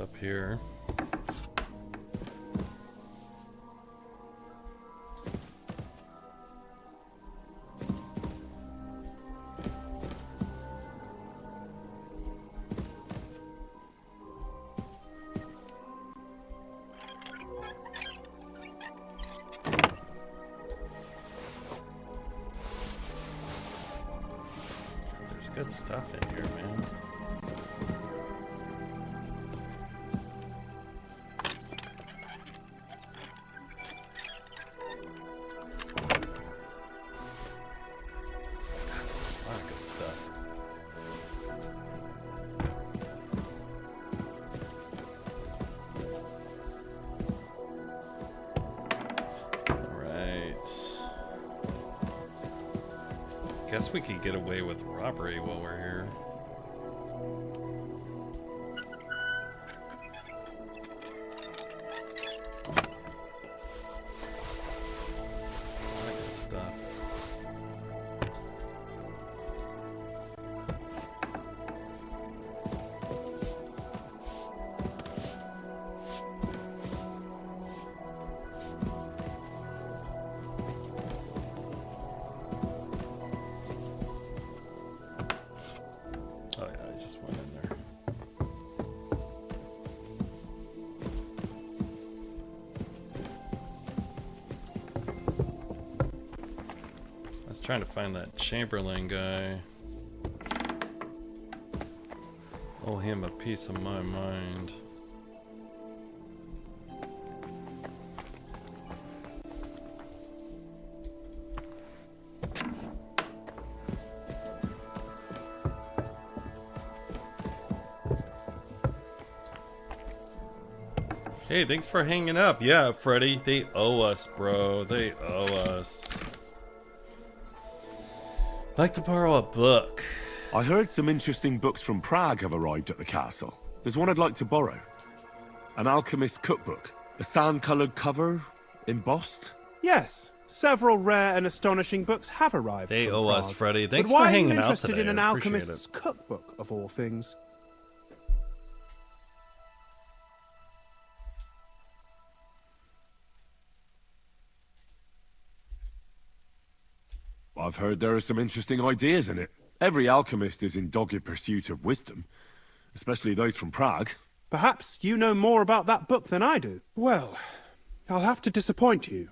Up here. There's good stuff in here, man. Guess we could get away with robbery while we're here. Good stuff. Trying to find that Chamberlain guy. Owe him a piece of my mind. Hey, thanks for hanging up. Yeah, Freddy, they owe us, bro. They owe us. I'd like to borrow a book. I heard some interesting books from Prague have arrived at the castle. There's one I'd like to borrow. An alchemist's cookbook. A sand-coloured cover, embossed. Yes, several rare and astonishing books have arrived. They from owe Prague. us, Freddy. Thanks but why for hanging are you out interested today. in an I appreciate alchemist's cookbook, of all things? I've heard there are some interesting ideas in it. Every alchemist is in dogged pursuit of wisdom, especially those from Prague. Perhaps you know more about that book than I do. Well, I'll have to disappoint you.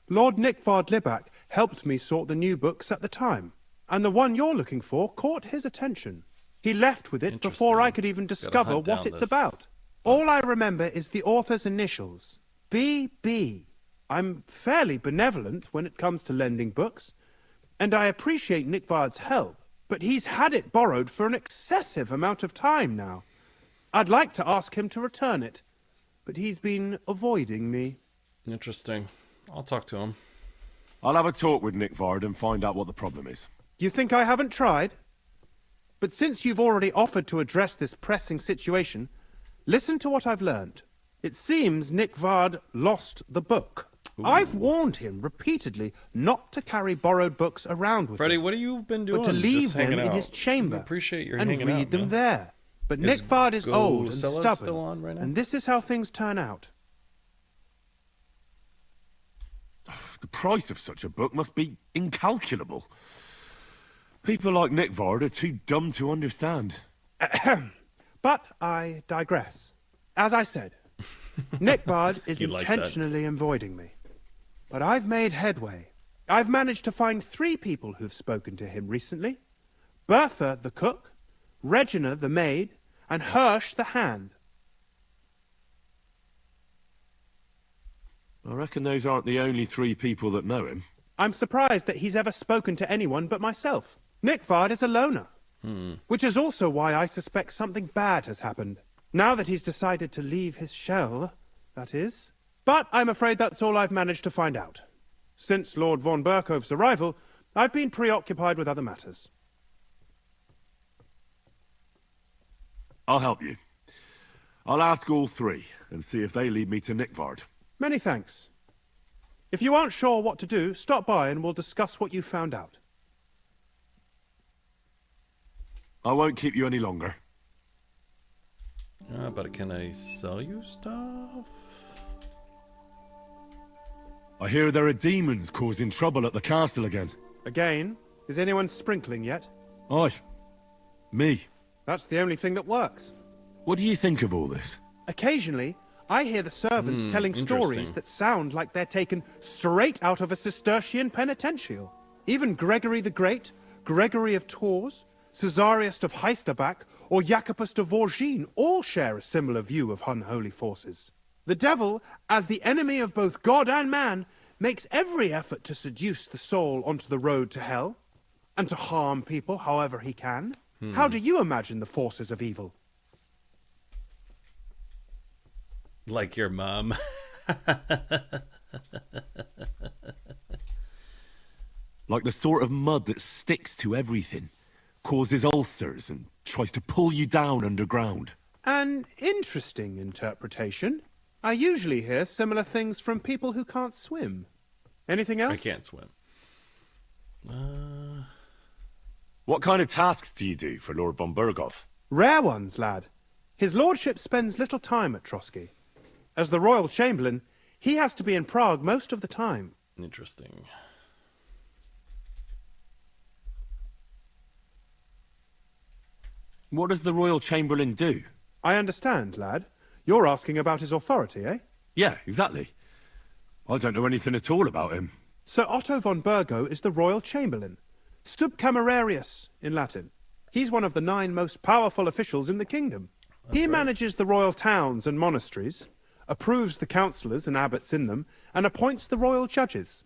Lord Nickvard Libak helped me sort the new books at the time, and the one you're looking for caught his attention. He left with it before I could even discover what it's about. All I remember is the author's initials, B.B. I'm fairly benevolent when it comes to lending books, and I appreciate Nickvard's help, but he's had it borrowed for an excessive amount of time now. I'd like to ask him to return it, but he's been avoiding me. Interesting. I'll talk to him. I'll have a talk with Nickvard and find out what the problem is. You think I haven't tried? But since you've already offered to address this pressing situation, listen to what I've learned. It seems Nickvard lost the book. Ooh. I've warned him repeatedly not to carry borrowed books around with Freddy, him. What have you been doing? But to leave Just them hanging in out. his chamber I appreciate your and hanging read out, them man. there. But Nickvard is old and Gozella's stubborn, still on right now? and this is how things turn out. The price of such a book must be incalculable. People like Nickvard are too dumb to understand. But I digress. As I said, Nickvard is You like that. intentionally avoiding me. But I've made headway. I've managed to find 3 people who've spoken to him recently. Bertha, the cook, Regina, the maid, and Hirsch, the hand. I reckon those aren't the only 3 people that know him. I'm surprised that he's ever spoken to anyone but myself. Nickvard is a loner. Which is also why I suspect something bad has happened. Now that he's decided to leave his shell, that is. But I'm afraid that's all I've managed to find out. Since Lord von Berkove's arrival, I've been preoccupied with other matters. I'll help you. I'll ask all 3 and see if they lead me to Nickvard. Many thanks. If you aren't sure what to do, stop by and we'll discuss what you found out. I won't keep you any longer. But can I sell you stuff? I hear there are demons causing trouble at the castle again. Again? Is anyone sprinkling yet? Me. That's the only thing that works. What do you think of all this? Occasionally, I hear the servants telling stories that sound like they're taken straight out of a Cistercian penitential. Even Gregory the Great, Gregory of Tours, Caesarius of Heisterbach, or Jacobus de Vorgine all share a similar view of unholy forces. The devil, as the enemy of both God and man, makes every effort to seduce the soul onto the road to hell, and to harm people however he can. How do you imagine the forces of evil? Like your mom. Like the sort of mud that sticks to everything, causes ulcers, and tries to pull you down underground. An interesting interpretation. I usually hear similar things from people who can't swim. Anything else? I can't swim. What kind of tasks do you do for Lord von Berghoff? Rare ones, lad. His lordship spends little time at Trotsky. As the royal chamberlain, he has to be in Prague most of the time. Interesting. What does the royal chamberlain do? I understand, lad. You're asking about his authority, eh? Yeah, exactly. I don't know anything at all about him. Sir Otto von Bergo is the royal chamberlain. Subcamerarius in Latin. He's one of the 9 most powerful officials in the kingdom. He manages the royal towns and monasteries, approves the councillors and abbots in them, and appoints the royal judges.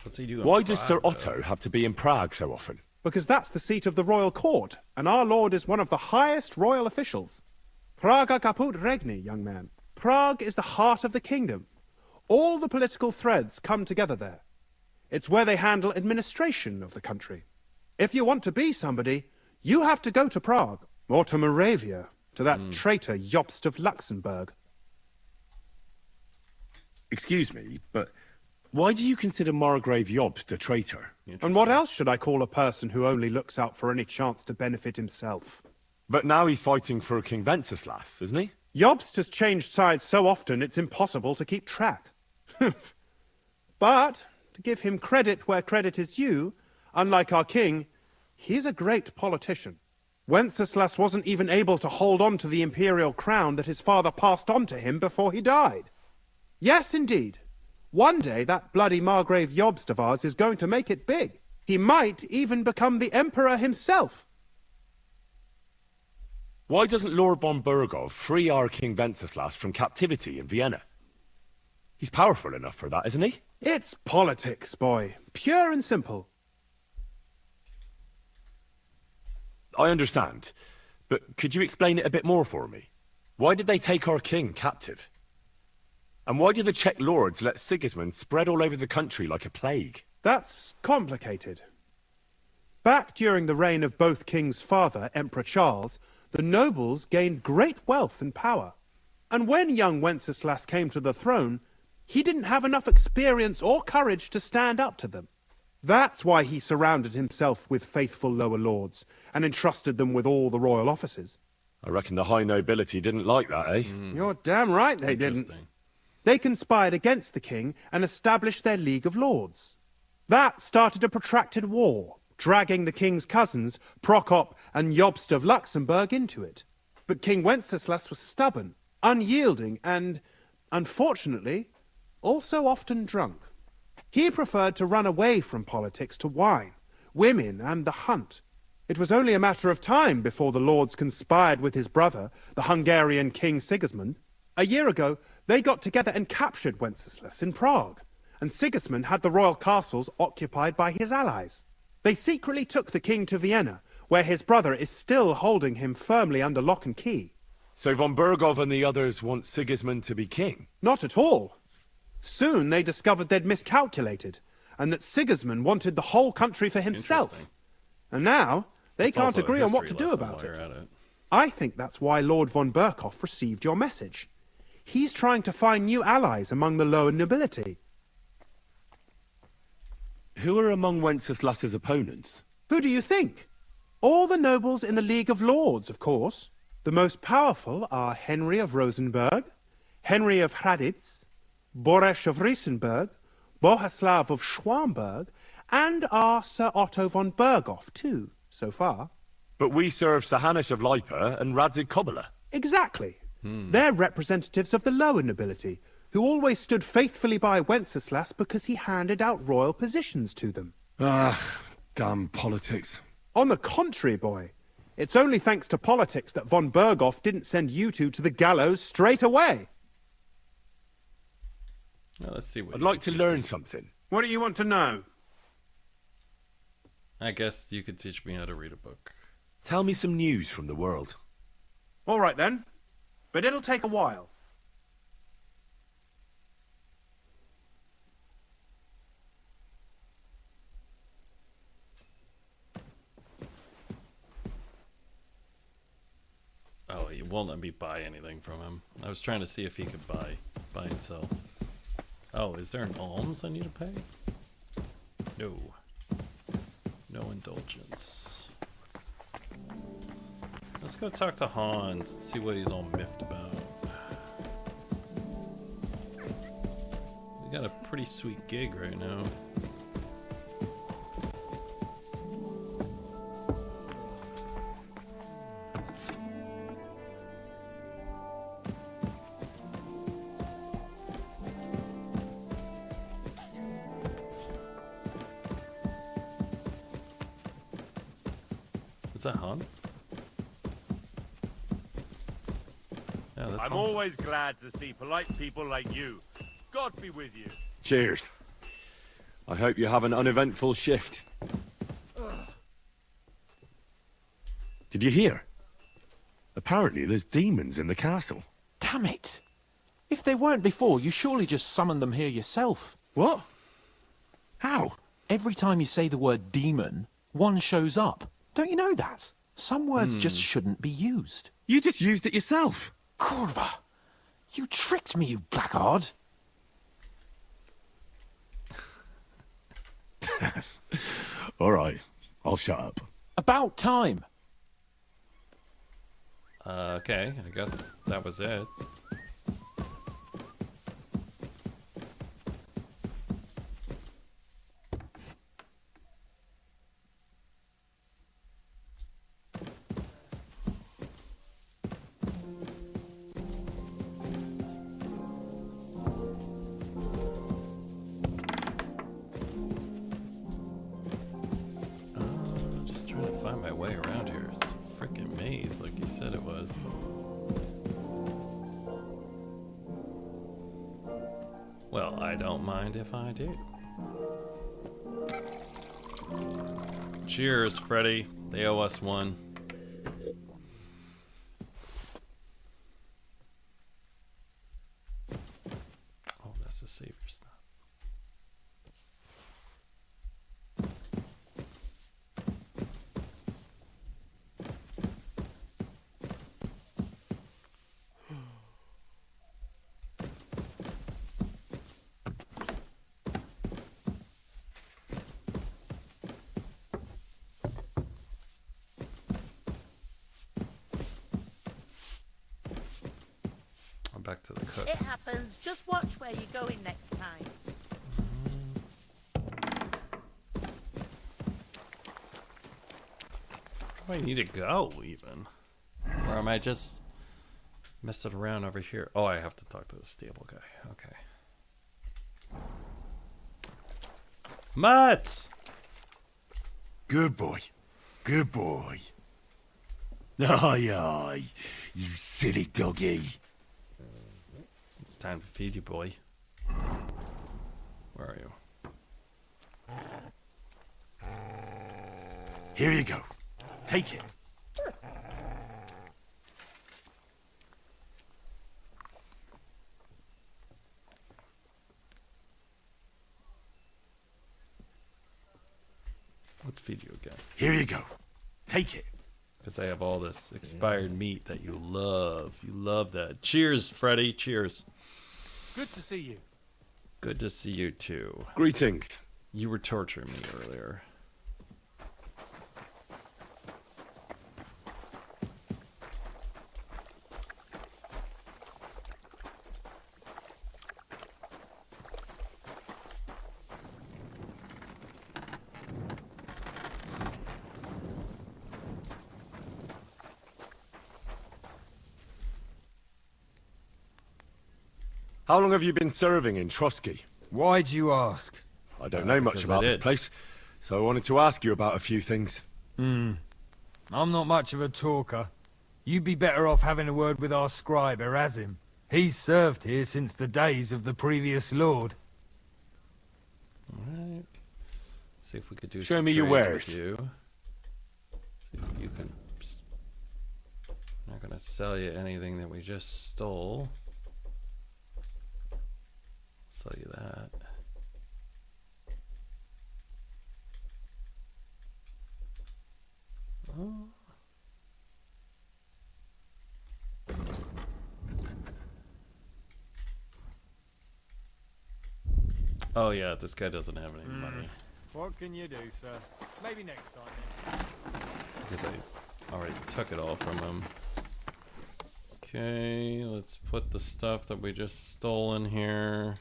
What's he doing? Why does Sir Otto have to be in Prague so often? Because that's the seat of the royal court, and our lord is one of the highest royal officials. Praga caput regni, young man. Prague is the heart of the kingdom. All the political threads come together there. It's where they handle administration of the country. If you want to be somebody, you have to go to Prague, or to Moravia, to that traitor Jobst of Luxembourg. Excuse me, but why do you consider Margrave Jobst a traitor? And what else should I call a person who only looks out for any chance to benefit himself? But now he's fighting for King Wenceslas, isn't he? Jobst has changed sides so often it's impossible to keep track. But, to give him credit where credit is due, unlike our king, he's a great politician. Wenceslas wasn't even able to hold on to the imperial crown that his father passed on to him before he died. Yes, indeed. One day that bloody Margrave Jobst of ours is going to make it big. He might even become the emperor himself. Why doesn't Lord von Burgov free our King Wenceslas from captivity in Vienna? He's powerful enough for that, isn't he? It's politics, boy. Pure and simple. I understand, but could you explain it a bit more for me? Why did they take our king captive? And why did the Czech lords let Sigismund spread all over the country like a plague? That's complicated. Back during the reign of both King's father, Emperor Charles, the nobles gained great wealth and power. And when young Wenceslas came to the throne, he didn't have enough experience or courage to stand up to them. That's why he surrounded himself with faithful lower lords and entrusted them with all the royal offices. I reckon the high nobility didn't like that, eh? You're damn right they didn't. They conspired against the king and established their League of Lords. That started a protracted war, dragging the king's cousins, Prokop and Jobst of Luxembourg, into it. But King Wenceslas was stubborn, unyielding, and, unfortunately, also often drunk. He preferred to run away from politics to wine, women, and the hunt. It was only a matter of time before the lords conspired with his brother, the Hungarian King Sigismund. A year ago, they got together and captured Wenceslas in Prague, and Sigismund had the royal castles occupied by his allies. They secretly took the king to Vienna, where his brother is still holding him firmly under lock and key. So von Burgov and the others want Sigismund to be king? Not at all. Soon they discovered they'd miscalculated, and that Sigismund wanted the whole country for himself. And now, they can't agree on what to do about it. I think that's why Lord von Burkhoff received your message. He's trying to find new allies among the lower nobility. Who are among Wenceslas's opponents? Who do you think? All the nobles in the League of Lords, of course. The most powerful are Henry of Rosenberg, Henry of Hraditz, Boresh of Riesenberg, Bohuslav of Schwamberg, and our Sir Otto von Burghoff, too, so far. But we serve Sir Hanush of Lipa and Radzig Kobyla. Exactly. They're representatives of the lower nobility, who always stood faithfully by Wenceslas because he handed out royal positions to them. Ah, damn politics. On the contrary, boy. It's only thanks to politics that von Burghoff didn't send you two to the gallows straight away. Well, let's see what I'd like to learn something. What do you want to know? I guess you could teach me how to read a book. Tell me some news from the world. All right, then. But it'll take a while. Oh, he won't let me buy anything from him. I was trying to see if he could buy and sell. Oh, is there an alms I need to pay? No. No indulgence. Let's go talk to Hans, see what he's all miffed about. We got a pretty sweet gig right now. Is that Hans? Yeah, that's I'm Hans. always glad to see polite people like you. God be with you. Cheers. I hope you have an uneventful shift. Did you hear? A Apparently there's demons in the castle. Damn it! If they weren't before, you surely just summoned them here yourself. What? How? Every time you say the word demon, one shows up. Don't you know that? Some words just shouldn't be used. You just used it yourself. Kurva! You tricked me, you blackguard! All right, I'll shut up. About time. Okay, I guess that was it. Just trying to find my way around here. It's a freaking maze, like you said it was. Well, I don't mind if I do. Cheers, Freddy. They owe us one. Oh, that's a savior stuff. Back to the cooks. It happens. Just watch where you're going next time. Where do I need to go, even? Or am I just messing around over here? Oh, I have to talk to the stable guy. Okay. Mutt! Good boy. Good boy. Aye, aye. You silly doggy. It's time to feed you, boy. Where are you? Here you go. Take it. Let's feed you again. Here you go. Take it. Because I have all this expired meat that you love. You love that. Cheers, Freddy. Cheers. Good to see you. Good to see you, too. Greetings. You were torturing me earlier. How long have you been serving in Trotsky? Why'd you ask? I don't know much about this place, so I wanted to ask you about a few things. I'm not much of a talker. You'd be better off having a word with our scribe, Erasim. He's served here since the days of the previous lord. Alright. See if we could do Show some me your trades wares. with you. See if you can... I'm not gonna sell you anything that we just stole. Sell you that. Oh. Oh yeah, this guy doesn't have any money. What can you do, sir? Maybe next time. Because I already took it all from him. Okay, let's put the stuff that we just stole in here.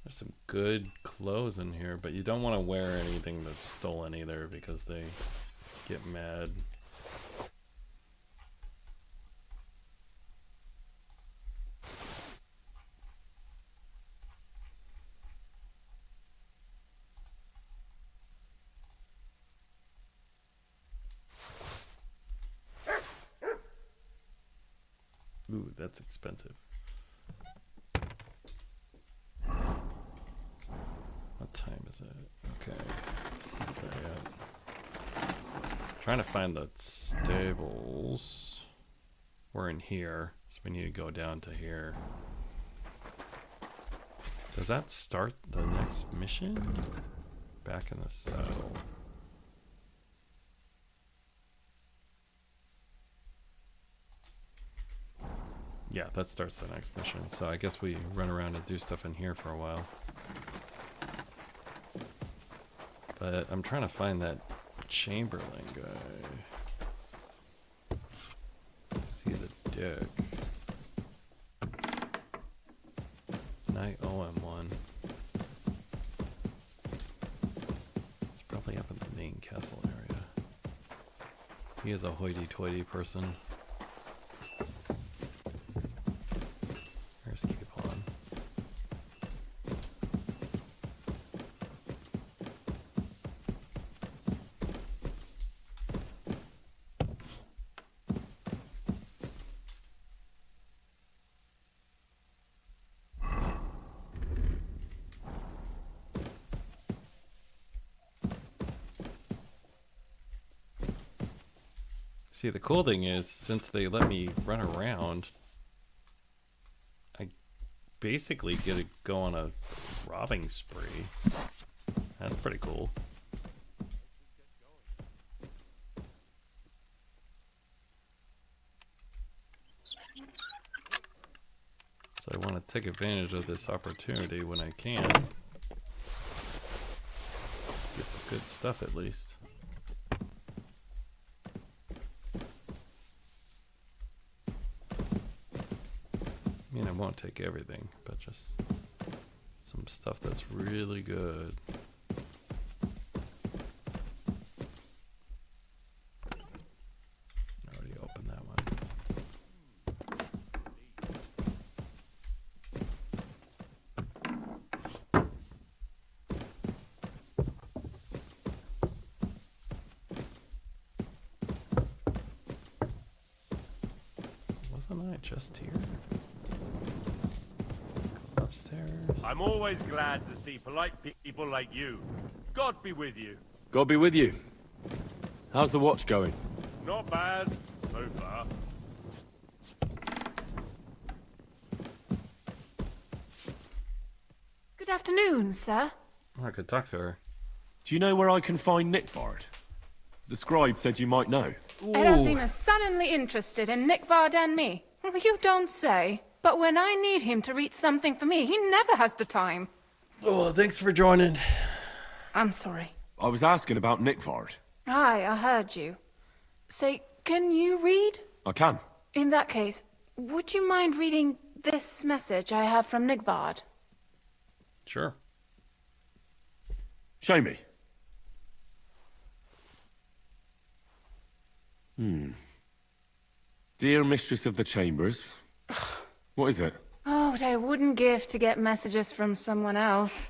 There's some good clothes in here, but you don't want to wear anything that's stolen either because they get mad. that's expensive. What time is it? Okay. Not there yet. Trying to find the stables. We're in here, so we need to go down to here. Does that start the next mission? Back in the saddle. Yeah, that starts the next mission. So I guess we run around and do stuff in here for a while. But I'm trying to find that Chamberlain guy. He's a dick. Knight OM1. It's probably up in the main castle area. He is a hoity-toity person. Where's Capon? See, the cool thing is, since they let me run around, I basically get to go on a robbing spree. That's pretty cool. So I want to take advantage of this opportunity when I can. Get some good stuff at least. I mean, I won't take everything, but just some stuff that's really good. I already opened that one. Wasn't I just here? Upstairs. I'm always glad to see polite people like you. God be with you. God be with you. How's the watch going? Not bad, so far. Good afternoon, sir. I could talk to her. Do you know where I can find Nickvard? The scribe said you might know. Eddard seems suddenly interested in Nickvard and me. You don't say. But when I need him to read something for me, he never has the time. Oh, thanks for joining. I'm sorry. I was asking about Nickvard. Aye, I heard you. Say, can you read? I can. In that case, would you mind reading this message I have from Nickvard? Sure. Show me. Dear Mistress of the Chambers. What is it? Oh, what I wouldn't give to get messages from someone else.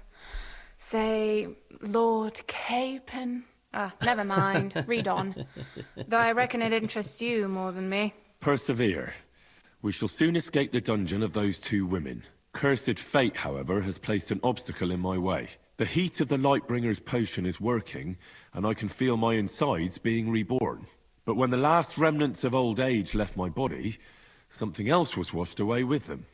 Say, Lord Capon. Ah, never mind. Read on. Though I reckon it interests you more than me. Persevere. We shall soon escape the dungeon of those two women. Cursed fate, however, has placed an obstacle in my way. The heat of the Lightbringer's potion is working, and I can feel my insides being reborn. But when the last remnants of old age left my body, something else was washed away with them.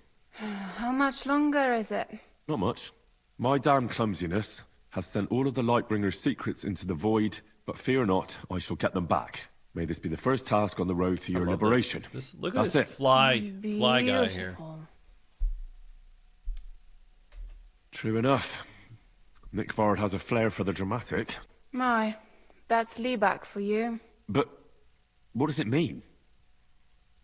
How much longer is it? Not much. My damn clumsiness has sent all of the Lightbringer's secrets into the void, but fear not, I shall get them back. May this be the first task on the road to your liberation. Look at this fly guy here. True enough. Nickvard has a flair for the dramatic. My, that's Libak for you. But what does it mean?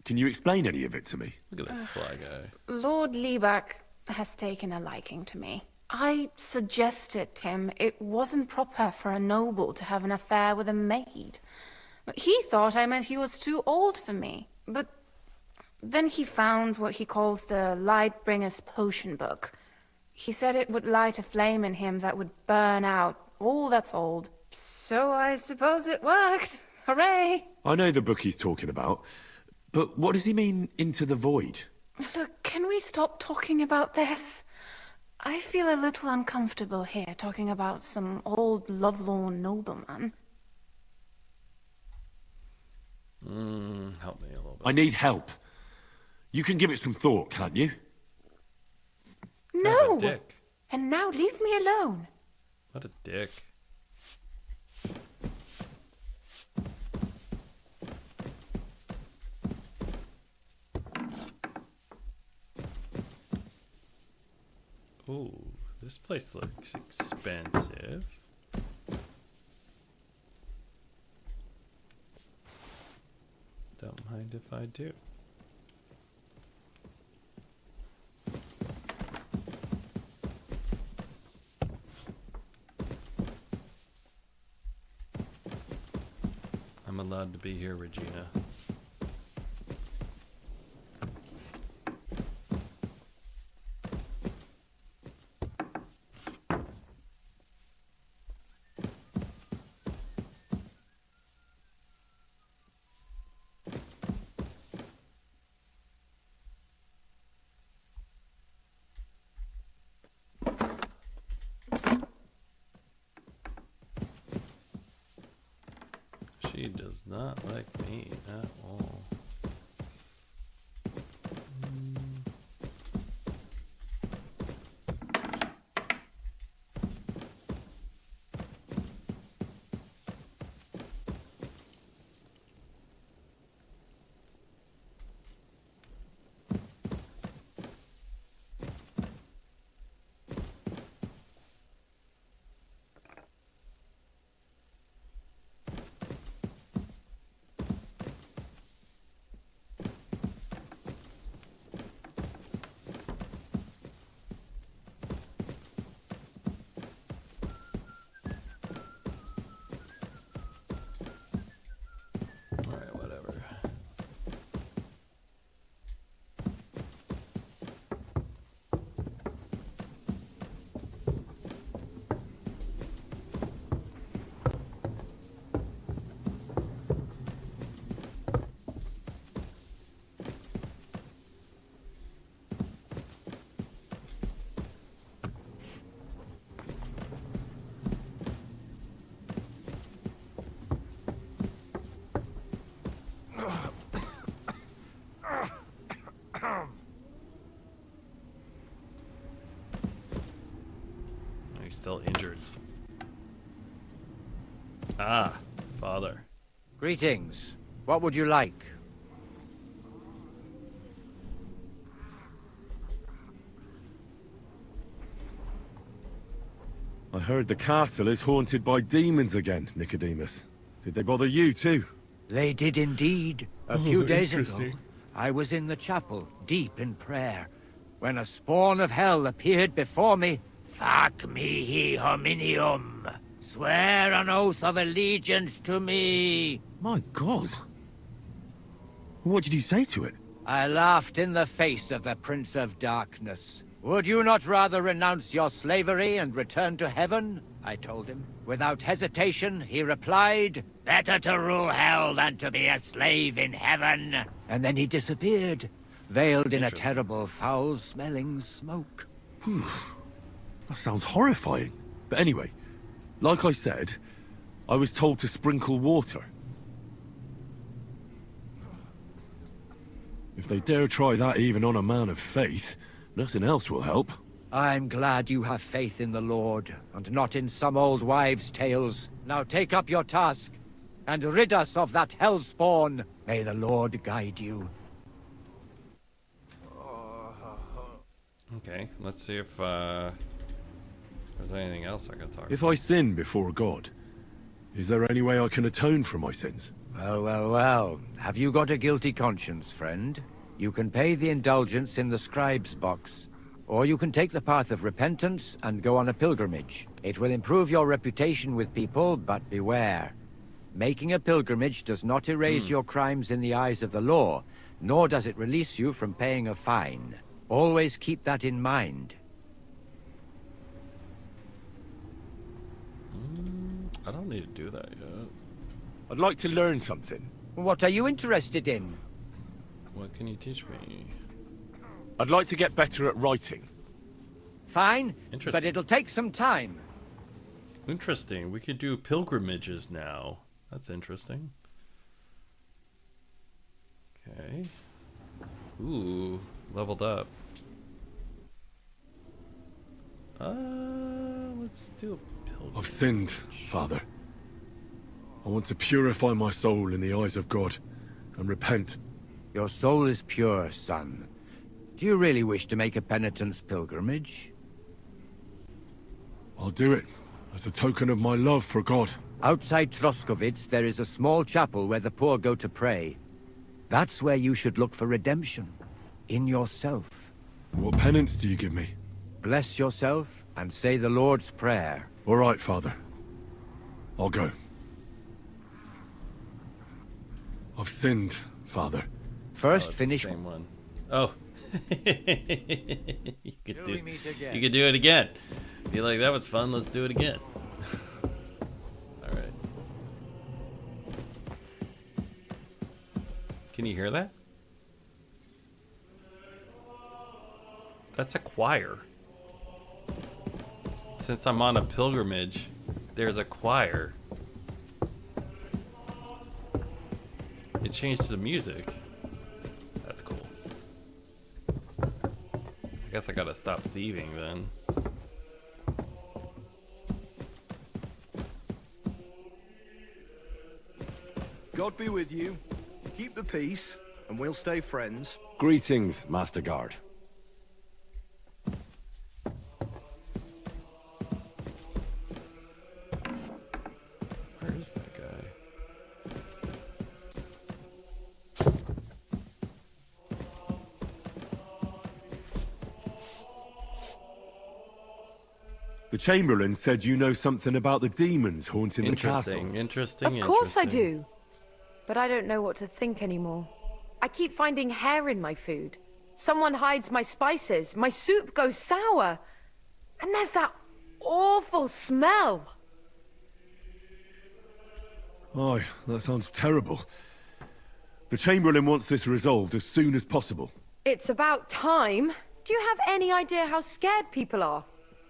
Can you explain any of it to me? Look at this fly guy. Lord Libak has taken a liking to me. I suggested, Tim, it wasn't proper for a noble to have an affair with a maid. He thought I meant he was too old for me. But then he found what he calls the Lightbringer's potion book. He said it would light a flame in him that would burn out all that's old. So I suppose it worked. Hooray! I know the book he's talking about, but what does he mean, into the void? Look, can we stop talking about this? I feel a little uncomfortable here, talking about some old, lovelorn nobleman. Help me a little bit. I need help. You can give it some thought, can't you? No! What a dick. And now leave me alone. What a dick. Ooh, this place looks expensive. Don't mind if I do. I'm allowed to be here, Regina. She does not like me at all. He's still injured. Ah, father. Greetings. What would you like? I heard the castle is haunted by demons again, Nicodemus. Did they bother you too? They did indeed. A few days ago, I was in the chapel, deep in prayer, when a spawn of hell appeared before me. Fac mihi hominium. Swear an oath of allegiance to me. My God. What did you say to it? I laughed in the face of the Prince of Darkness. Would you not rather renounce your slavery and return to heaven? I told him. Without hesitation, he replied, better to rule hell than to be a slave in heaven. And then he disappeared, veiled in a terrible, foul-smelling smoke. Whew. That sounds horrifying. But anyway, like I said, I was told to sprinkle water. If they dare try that even on a man of faith, nothing else will help. I'm glad you have faith in the Lord, and not in some old wives' tales. Now take up your task, and rid us of that hellspawn. May the Lord guide you. Okay, let's see if there's anything else I can talk about. If I sin before God, is there any way I can atone for my sins? Well, well, well. Have you got a guilty conscience, friend? You can pay the indulgence in the scribe's box. Or you can take the path of repentance and go on a pilgrimage. It will improve your reputation with people, but beware. Making a pilgrimage does not erase your crimes in the eyes of the law, nor does it release you from paying a fine. Always keep that in mind. I don't need to do that yet. I'd like to learn something. What are you interested in? What can you teach me? I'd like to get better at writing. Fine, Interesting. but it'll take some time. Interesting. We could do pilgrimages now. That's interesting. Okay. Ooh, leveled up. Let's do a pilgrimage. I've sinned, Father. I want to purify my soul in the eyes of God and repent. Your soul is pure, son. Do you really wish to make a penitence pilgrimage? I'll do it as a token of my love for God. Outside Troskovitz, there is a small chapel where the poor go to pray. That's where you should look for redemption. In yourself. What penance do you give me? Bless yourself and say the Lord's Prayer. All right, Father. I'll go. I've sinned, Father. First, it's finish. the same one. Oh. you could do it again. Be like, that was fun. Let's do it again. All right. Can you hear that? That's a choir. Since I'm on a pilgrimage, there's a choir. It changed to the music. That's cool. I guess I gotta stop thieving then. God be with you. Keep the peace, and we'll stay friends. Greetings, Master Guard. Where is that guy? The Chamberlain said you know something about the demons haunting the castle. Interesting. Of course I do. But I don't know what to think anymore. I keep finding hair in my food. Someone hides my spices. My soup goes sour. And there's that awful smell. Aye, that sounds terrible. The Chamberlain wants this resolved as soon as possible. It's about time. Do you have any idea how scared people are?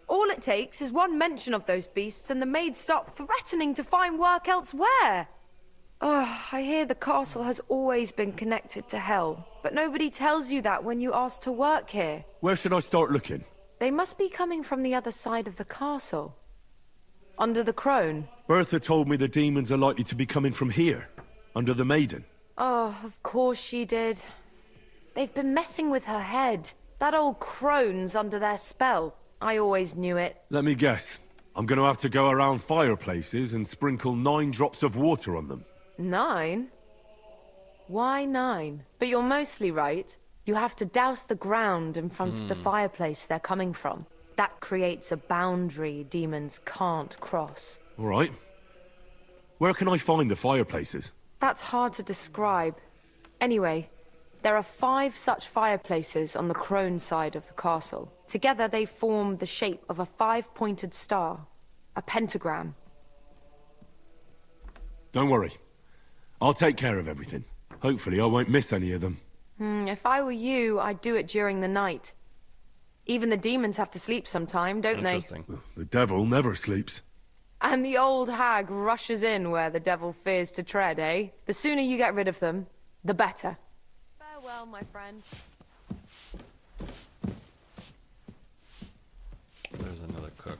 All it takes is one mention of those beasts and the maids start threatening to find work elsewhere. Oh, I hear the castle has always been connected to hell, but nobody tells you that when you ask to work here. Where should I start looking? They must be coming from the other side of the castle. Under the crone. Bertha told me the demons are likely to be coming from here, under the Maiden. Oh, of course she did. They've been messing with her head. That old crone's under their spell. I always knew it. Let me guess. I'm going to have to go around fireplaces and sprinkle 9 drops of water on them. 9? Why 9? But you're mostly right. You have to douse the ground in front of the fireplace they're coming from. That creates a boundary demons can't cross. All right. Where can I find the fireplaces? That's hard to describe. Anyway, there are 5 such fireplaces on the crone side of the castle. Together they form the shape of a 5-pointed star, a pentagram. Don't worry. I'll take care of everything. Hopefully I won't miss any of them. If I were you, I'd do it during the night. Even the demons have to sleep sometime, don't they? The devil never sleeps. And the old hag rushes in where the devil fears to tread, eh? The sooner you get rid of them, the better. Farewell, my friend. There's another cook.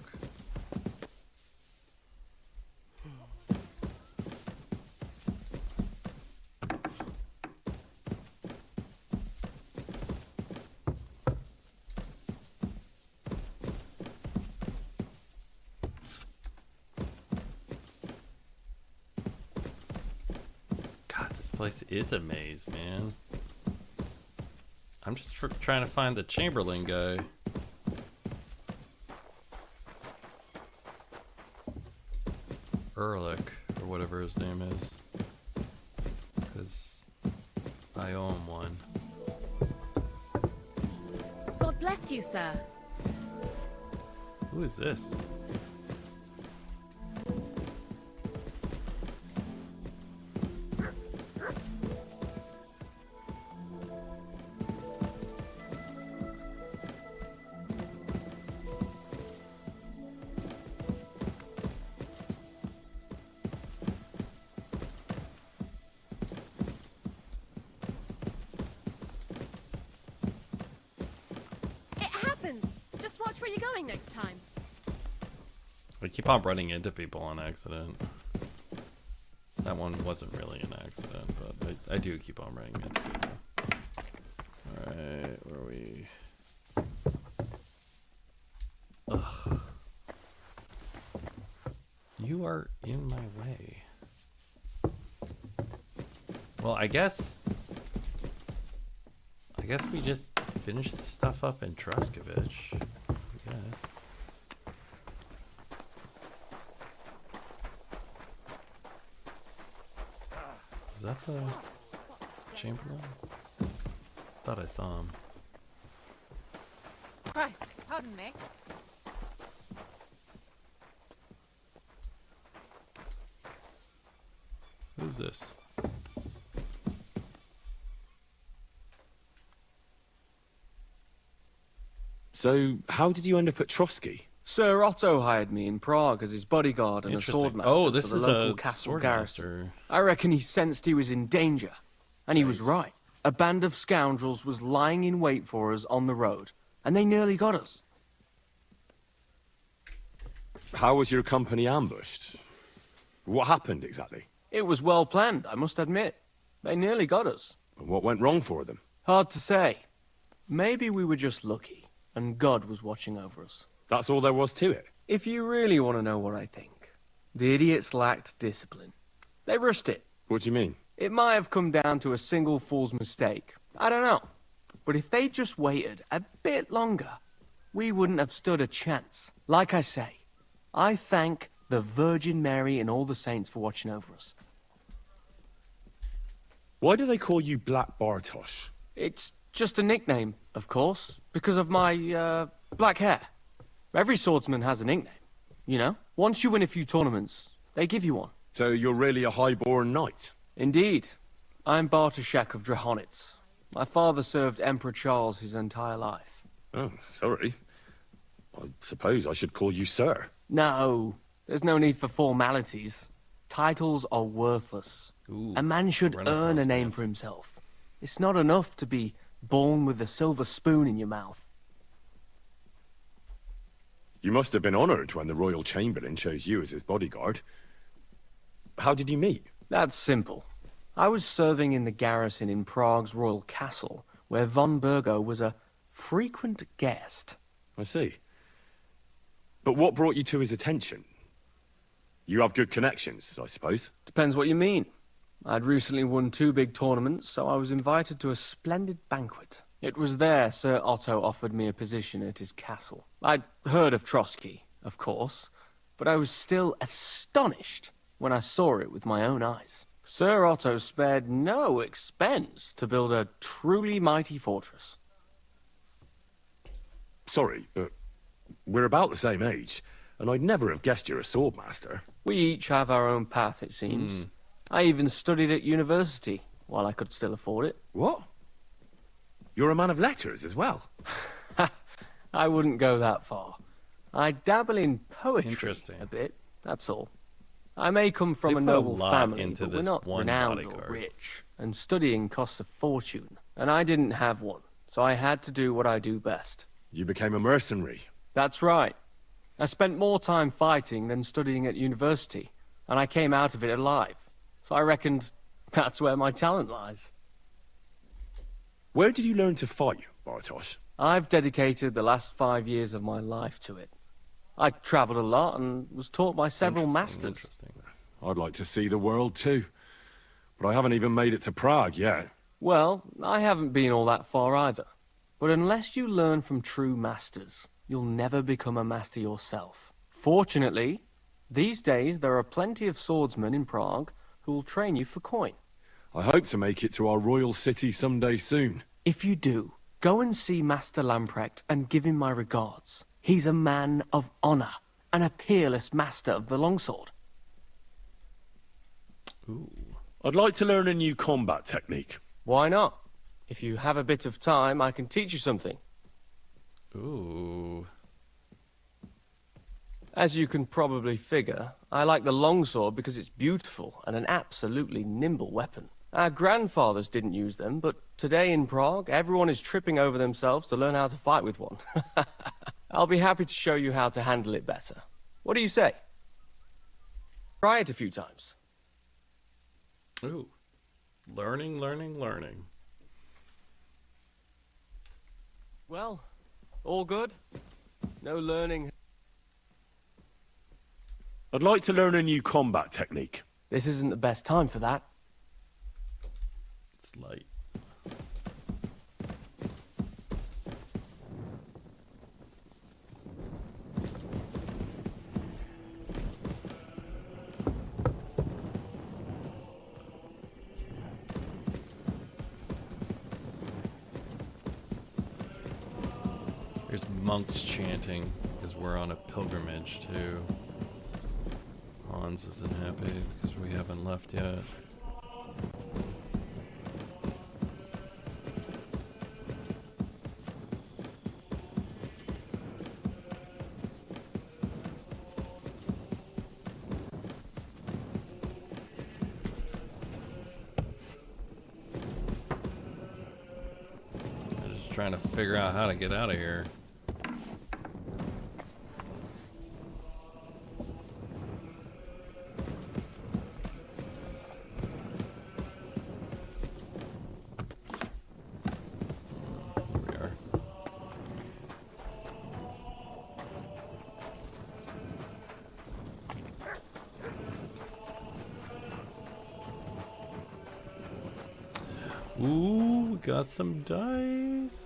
God, this place is a maze, man. I'm just trying to find the Chamberlain guy. Ehrlich, or whatever his name is. Because I owe him one. God bless you, sir. Who is this? keep on running into people on accident. That one wasn't really an accident, but I do keep on running into people. Alright, where are we? Ugh. You are in my way. Well, I guess we just finish the stuff up in Truskovich. I guess. Is that the Chamberlain? Thought I saw him. Christ, pardon me. Who's this? So, how did you end up at Trotsky? Sir Otto hired me in Prague as his bodyguard and a swordmaster Oh, this for the is local a castle swordmaster. garrison. I reckon he sensed he was in danger. And he was right. A band of scoundrels was lying in wait for us on the road, and they nearly got us. How was your company ambushed? What happened exactly? It was well planned, I must admit. They nearly got us. And what went wrong for them? Hard to say. Maybe we were just lucky, and God was watching over us. That's all there was to it? If you really want to know what I think, the idiots lacked discipline. They rushed it. What do you mean? It might have come down to a single fool's mistake. I don't know. But if they just waited a bit longer, we wouldn't have stood a chance. Like I say, I thank the Virgin Mary and all the saints for watching over us. Why do they call you Black Bartosz? It's just a nickname, of course, because of my, black hair. Every swordsman has a nickname, you know? Once you win a few tournaments, they give you one. So you're really a high-born knight? Indeed. I'm Bartoszek of Drahonitz. My father served Emperor Charles his entire life. Oh, sorry. I suppose I should call you Sir. No, there's no need for formalities. Titles are worthless. Ooh, a man should earn a name for himself. It's not enough to be born with a silver spoon in your mouth. You must have been honored when the Royal Chamberlain chose you as his bodyguard. How did you meet? That's simple. I was serving in the garrison in Prague's royal castle, where von Burgo was a frequent guest. I see. But what brought you to his attention? You have good connections, I suppose. Depends what you mean. I'd recently won 2 big tournaments, so I was invited to a splendid banquet. It was there Sir Otto offered me a position at his castle. I'd heard of Trotsky, of course, but I was still astonished when I saw it with my own eyes. Sir Otto spared no expense to build a truly mighty fortress. Sorry, but we're about the same age, and I'd never have guessed you're a swordmaster. We each have our own path, it seems. I even studied at university, while I could still afford it. What? You're a man of letters as well? I wouldn't go that far. I dabble in poetry a bit, that's all. I may come from a noble family, but we're not renowned or rich, and studying costs a fortune. And I didn't have one, so I had to do what I do best. You became a mercenary. That's right. I spent more time fighting than studying at university, and I came out of it alive. So I reckoned that's where my talent lies. Where did you learn to fight, Bartosz? I've dedicated the last 5 years of my life to it. I travelled a lot and was taught by several masters. I'd like to see the world too, but I haven't even made it to Prague yet. Well, I haven't been all that far either. But unless you learn from true masters, you'll never become a master yourself. Fortunately, these days there are plenty of swordsmen in Prague who will train you for coin. I hope to make it to our royal city someday soon. If you do, go and see Master Lamprecht and give him my regards. He's a man of honor and a peerless master of the longsword. Ooh. I'd like to learn a new combat technique. Why not? If you have a bit of time, I can teach you something. Ooh. As you can probably figure, I like the longsword because it's beautiful and an absolutely nimble weapon. Our grandfathers didn't use them, but today in Prague, everyone is tripping over themselves to learn how to fight with one. I'll be happy to show you how to handle it better. What do you say? Try it a few times. Ooh. Learning, learning, learning. Well, all good? No learning. I'd like to learn a new combat technique. This isn't the best time for that. It's light. There's monks chanting because we're on a pilgrimage too. Hans isn't happy because we haven't left yet. I'm just trying to figure out how to get out of here. Ooh, we got some dice.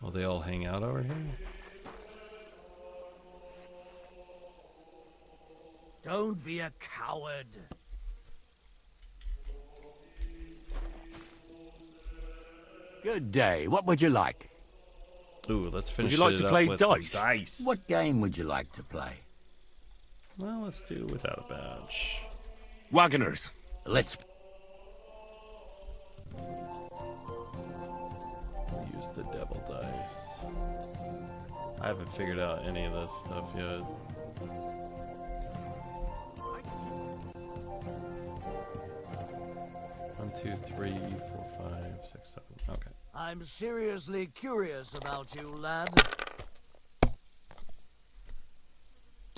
Will they all hang out over here? Don't be a coward. Good day. What would you like? Ooh, let's finish Would you like it to up play with some dice? dice. What game would you like to play? Well, let's do without a badge. Wagoners. Let's. Use the devil dice. I haven't figured out any of this stuff yet. One, two, 3, 4, 5, 6, 7. Okay. I'm seriously curious about you, lad.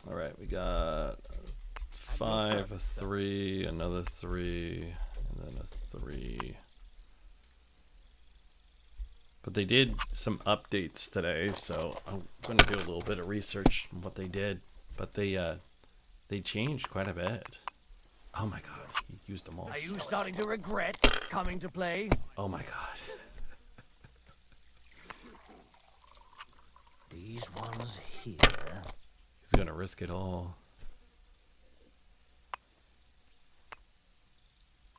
All right, we got 5, a 3, another 3, and then a 3. But they did some updates today, so I'm going to do a little bit of research on what they did. But they changed quite a bit. Oh my god, he used them all. Are you starting to regret coming to play? Oh my god. These ones here. He's gonna risk it all.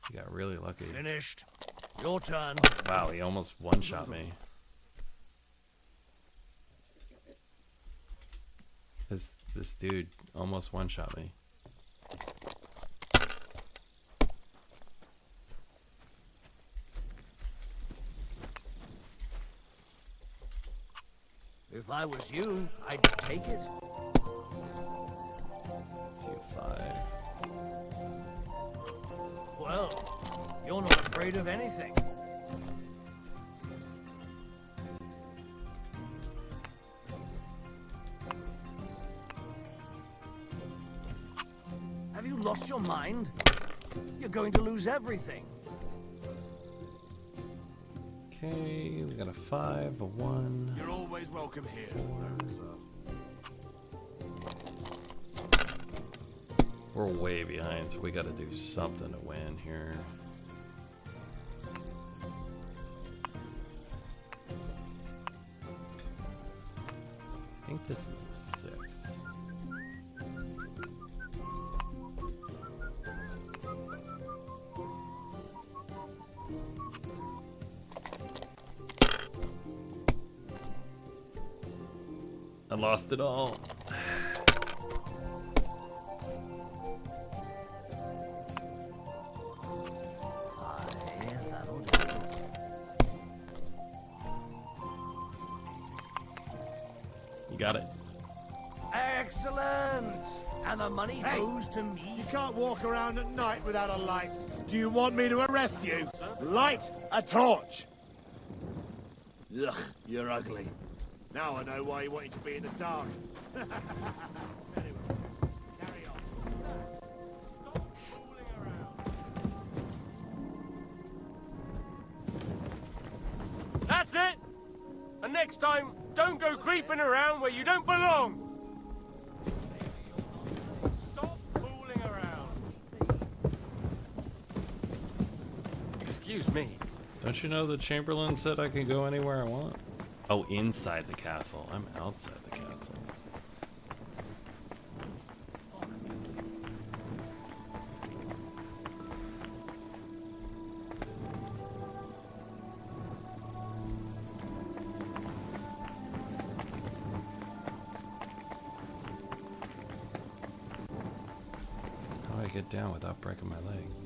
He got really lucky. Finished. Your turn. Wow, he almost one-shot me. This dude almost one-shot me. If I was you, I'd take it. See a 5. Well, you're not afraid of anything. Have you lost your mind? You're going to lose everything. Okay, we got a 5, a 1. You're always welcome here. 4. We're way behind, so we got to do something to win here. I think this is a 6. I lost it all. You got it. Excellent! And the money goes to me. You can't walk around at night without a light. Do you want me to arrest you? Light a torch. Ugh, you're ugly. Now I know why you wanted to be in the dark. Anyway, carry on. Stop fooling around. That's it! And next time, don't go creeping around where you don't belong! Stop fooling around. Excuse me. Don't you know the Chamberlain said I can go anywhere I want? Oh, inside the castle. I'm outside the castle. How do I get down without breaking my legs?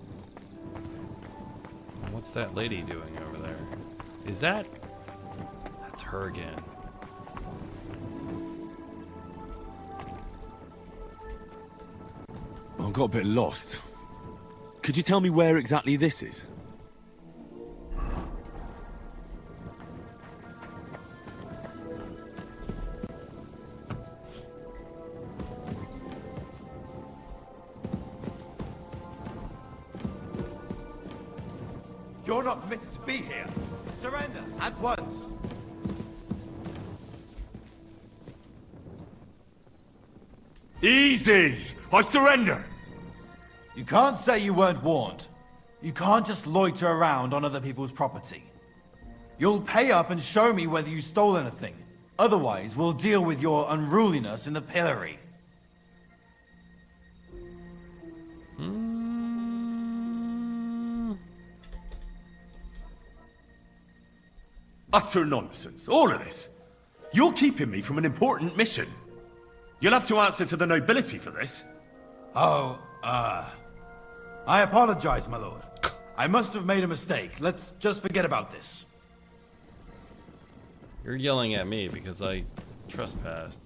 What's that lady doing over there? Is that... That's her again. I got a bit lost. Could you tell me where exactly this is? You're not permitted to be here. Surrender at once. Easy! I surrender! You can't say you weren't warned. You can't just loiter around on other people's property. You'll pay up and show me whether you stole anything. Otherwise, we'll deal with your unruliness in the pillory. Utter nonsense, all of this. You're keeping me from an important mission. You'll have to answer to the nobility for this. Oh, I apologize, my lord. I must have made a mistake. Let's just forget about this. You're yelling at me because I trespassed.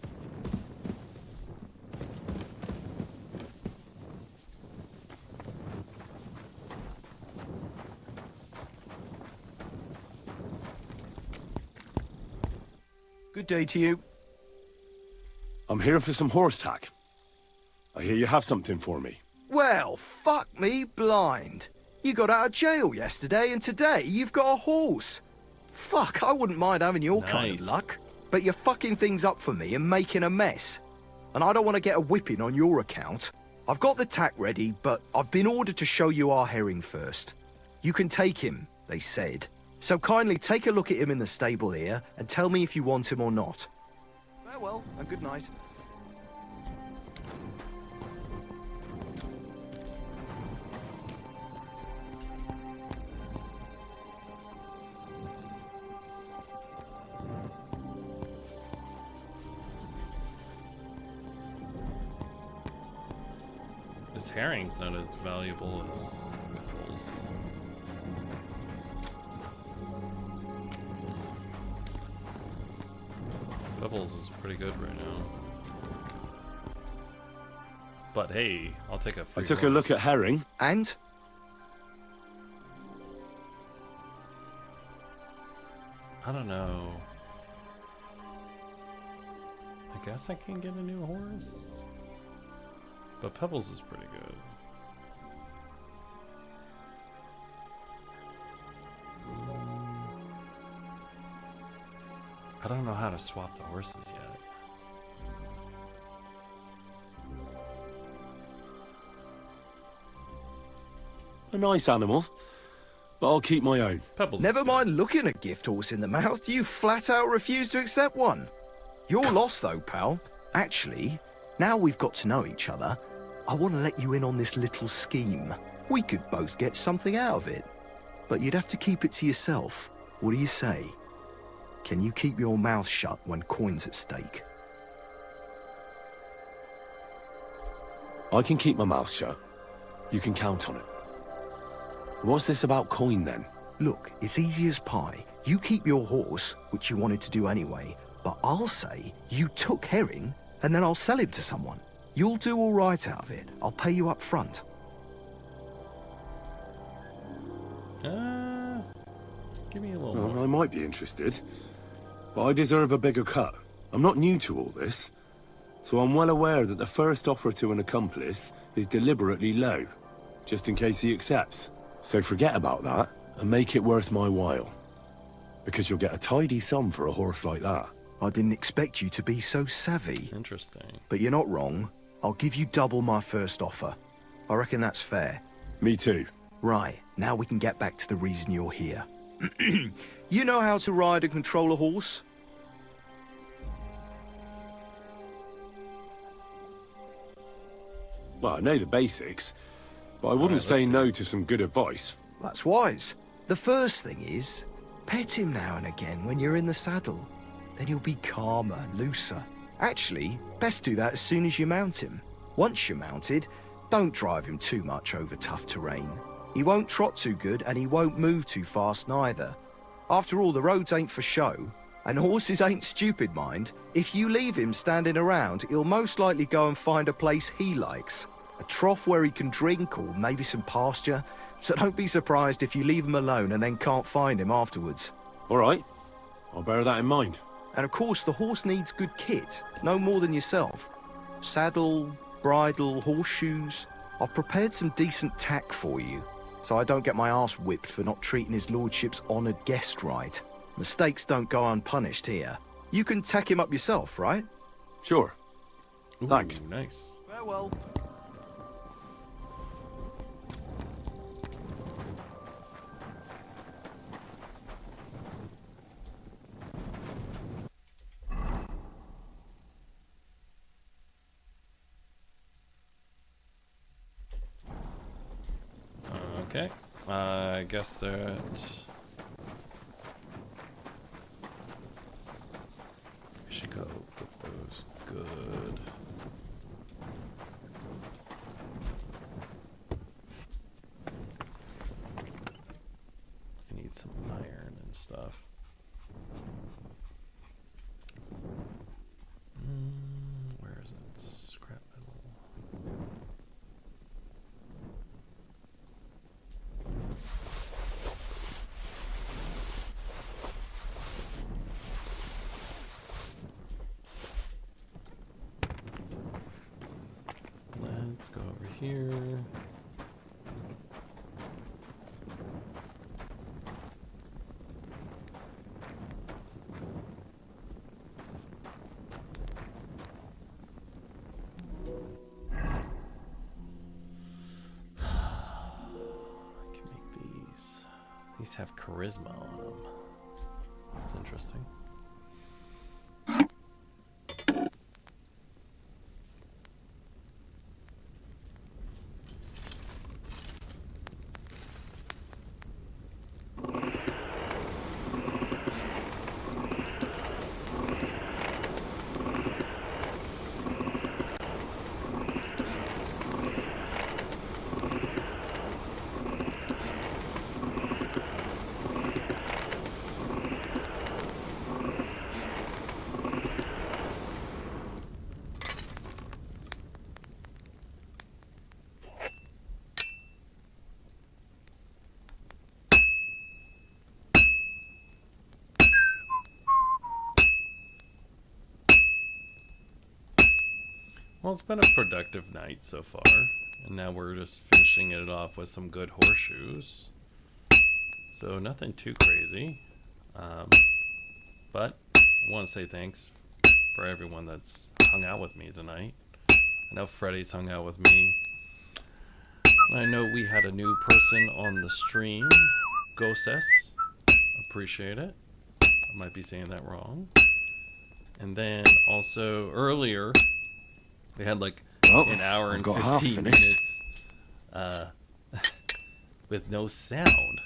Good day to you. I'm here for some horse tack. I hear you have something for me. Well, fuck me blind. You got out of jail yesterday, and today you've got a horse. Fuck, I wouldn't mind having your kind of luck. But you're fucking things up for me and making a mess. And I don't want to get a whipping on your account. I've got the tack ready, but I've been ordered to show you our herring first. You can take him, they said. So kindly take a look at him in the stable here and tell me if you want him or not. Farewell, and good night. This herring's not as valuable as pebbles. Pebbles is pretty good right now. But hey, I'll take a free I took a look at herring. And? I don't know. I guess I can get a new horse. But Pebbles is pretty good. I don't know how to swap the horses yet. A nice animal, but I'll keep my own. Pebbles. Never mind looking a gift horse in the mouth, you flat out refuse to accept one. You're lost though, pal. Actually, now we've got to know each other, I want to let you in on this little scheme. We could both get something out of it. But you'd have to keep it to yourself. What do you say? Can you keep your mouth shut when coin's at stake? I can keep my mouth shut. You can count on it. What's this about coin then? Look, it's easy as pie. You keep your horse, which you wanted to do anyway, but I'll say you took herring, and then I'll sell him to someone. You'll do all right out of it. I'll pay you up front. Give me a little more. I might be interested. but I deserve a bigger cut. I'm not new to all this, so I'm well aware that the first offer to an accomplice is deliberately low, just in case he accepts. So forget about that, and make it worth my while. Because you'll get a tidy sum for a horse like that. I didn't expect you to be so savvy. Interesting. But you're not wrong. I'll give you double my first offer. I reckon that's fair. Me too. Right, now we can get back to the reason you're here. You know how to ride and control a horse? Well, I know the basics, but I wouldn't say no to some good advice. That's wise. The first thing is, pet him now and again when you're in the saddle. Then he'll be calmer, looser. Actually, best do that as soon as you mount him. Once you're mounted, don't drive him too much over tough terrain. He won't trot too good and he won't move too fast neither. After all, the roads ain't for show. And horses ain't stupid, mind. If you leave him standing around, he'll most likely go and find a place he likes. A trough where he can drink or maybe some pasture. So don't be surprised if you leave him alone and then can't find him afterwards. All right. I'll bear that in mind. And of course, the horse needs good kit. No more than yourself. Saddle, bridle, horseshoes. I've prepared some decent tack for you, so I don't get my arse whipped for not treating his lordship's honoured guest right. Mistakes don't go unpunished here. You can tack him up yourself, right? Sure. Ooh, thanks. Nice. Farewell. Okay. I guess that... We should go put those good. I need some iron and stuff. Where is it? Scrap metal. Let's go over here. I can make these. These have charisma on them. That's interesting. Well, it's been a productive night so far, and now we're just finishing it off with some good horseshoes. So nothing too crazy, but I want to say thanks for everyone that's hung out with me tonight. I know Freddy's hung out with me. I know we had a new person on the stream, Goses. Appreciate it. I might be saying that wrong. And then also earlier, we had like an hour and 15 minutes with no sound,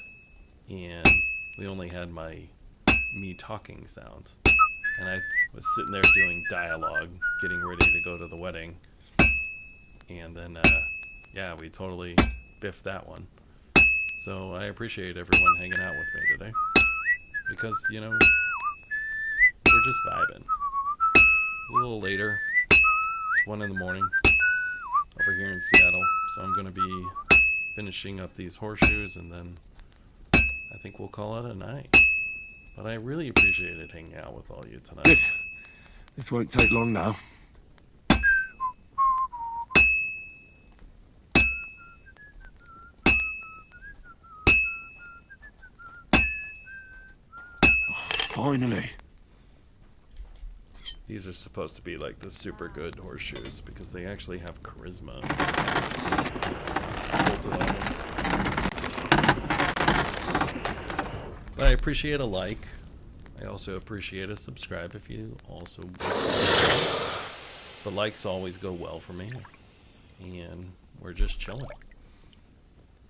and we only had me talking sounds, and I was sitting there doing dialogue, getting ready to go to the wedding, and then yeah, we totally biffed that one. So I appreciate everyone hanging out with me today, because you know, we're just vibing. A little later. 1 in the morning over here in Seattle, so I'm gonna be finishing up these horseshoes, and then I think we'll call it a night. But I really appreciated hanging out with all you tonight. Good. This won't take long now. Oh, finally. These are supposed to be like the super good horseshoes because they actually have charisma. But I appreciate a like. I also appreciate a subscribe if you also. The likes always go well for me. And we're just chilling.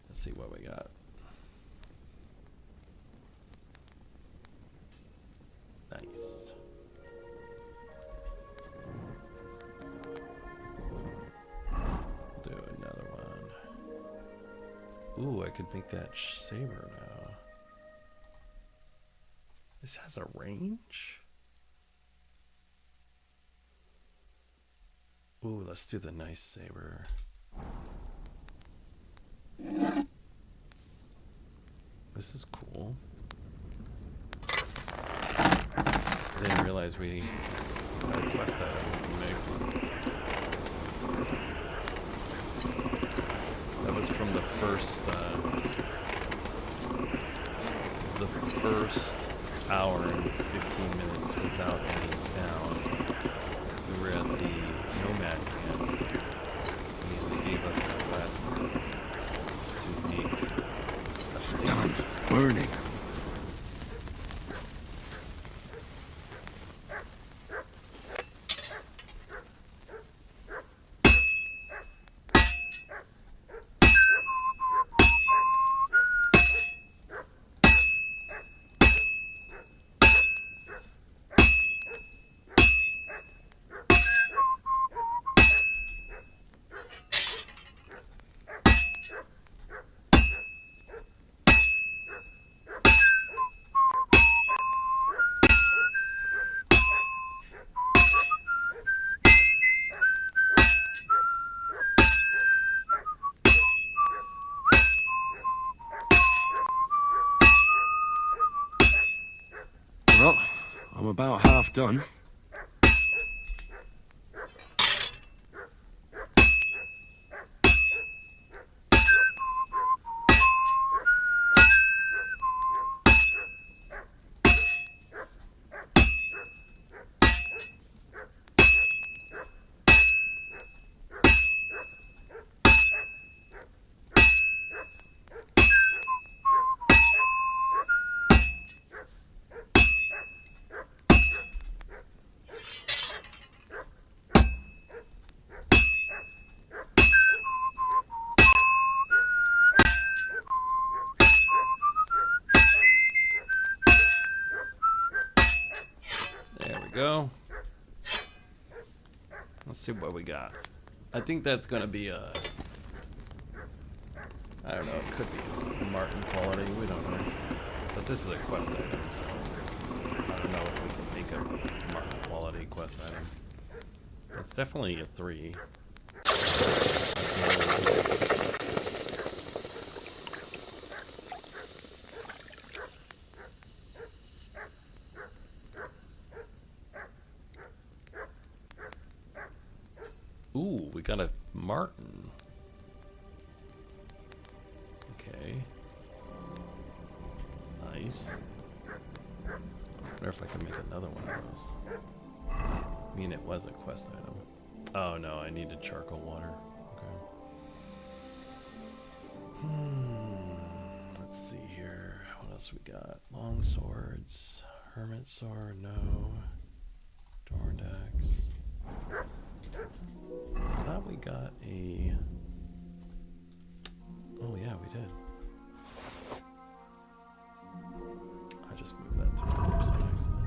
Let's see what we got. Nice. Do another one. Ooh, I could make that saber now. This has a range? Ooh, let's do the nice saber. This is cool. I didn't realize we had a quest item we can make. That was from the first hour and 15 minutes without any sound. We were at the Nomad camp, and they gave us a quest to make a stage. Damn, it's burning. Well, I'm about half done. Go. Let's see what we got. I think that's gonna be a, I don't know, it could be Martin quality, we don't know. But this is a quest item, so I don't know if we can make a Martin quality quest item. It's definitely a 3. Ooh, we got a Martin. Okay. Nice. I wonder if I can make another one of those. I mean, it was a quest item. Oh no, I needed charcoal water. Okay. Let's see here. What else we got? Long swords. Hermit sword, no. Dorndax. I thought we got a... Oh yeah, we did. I just moved that to the other side accident.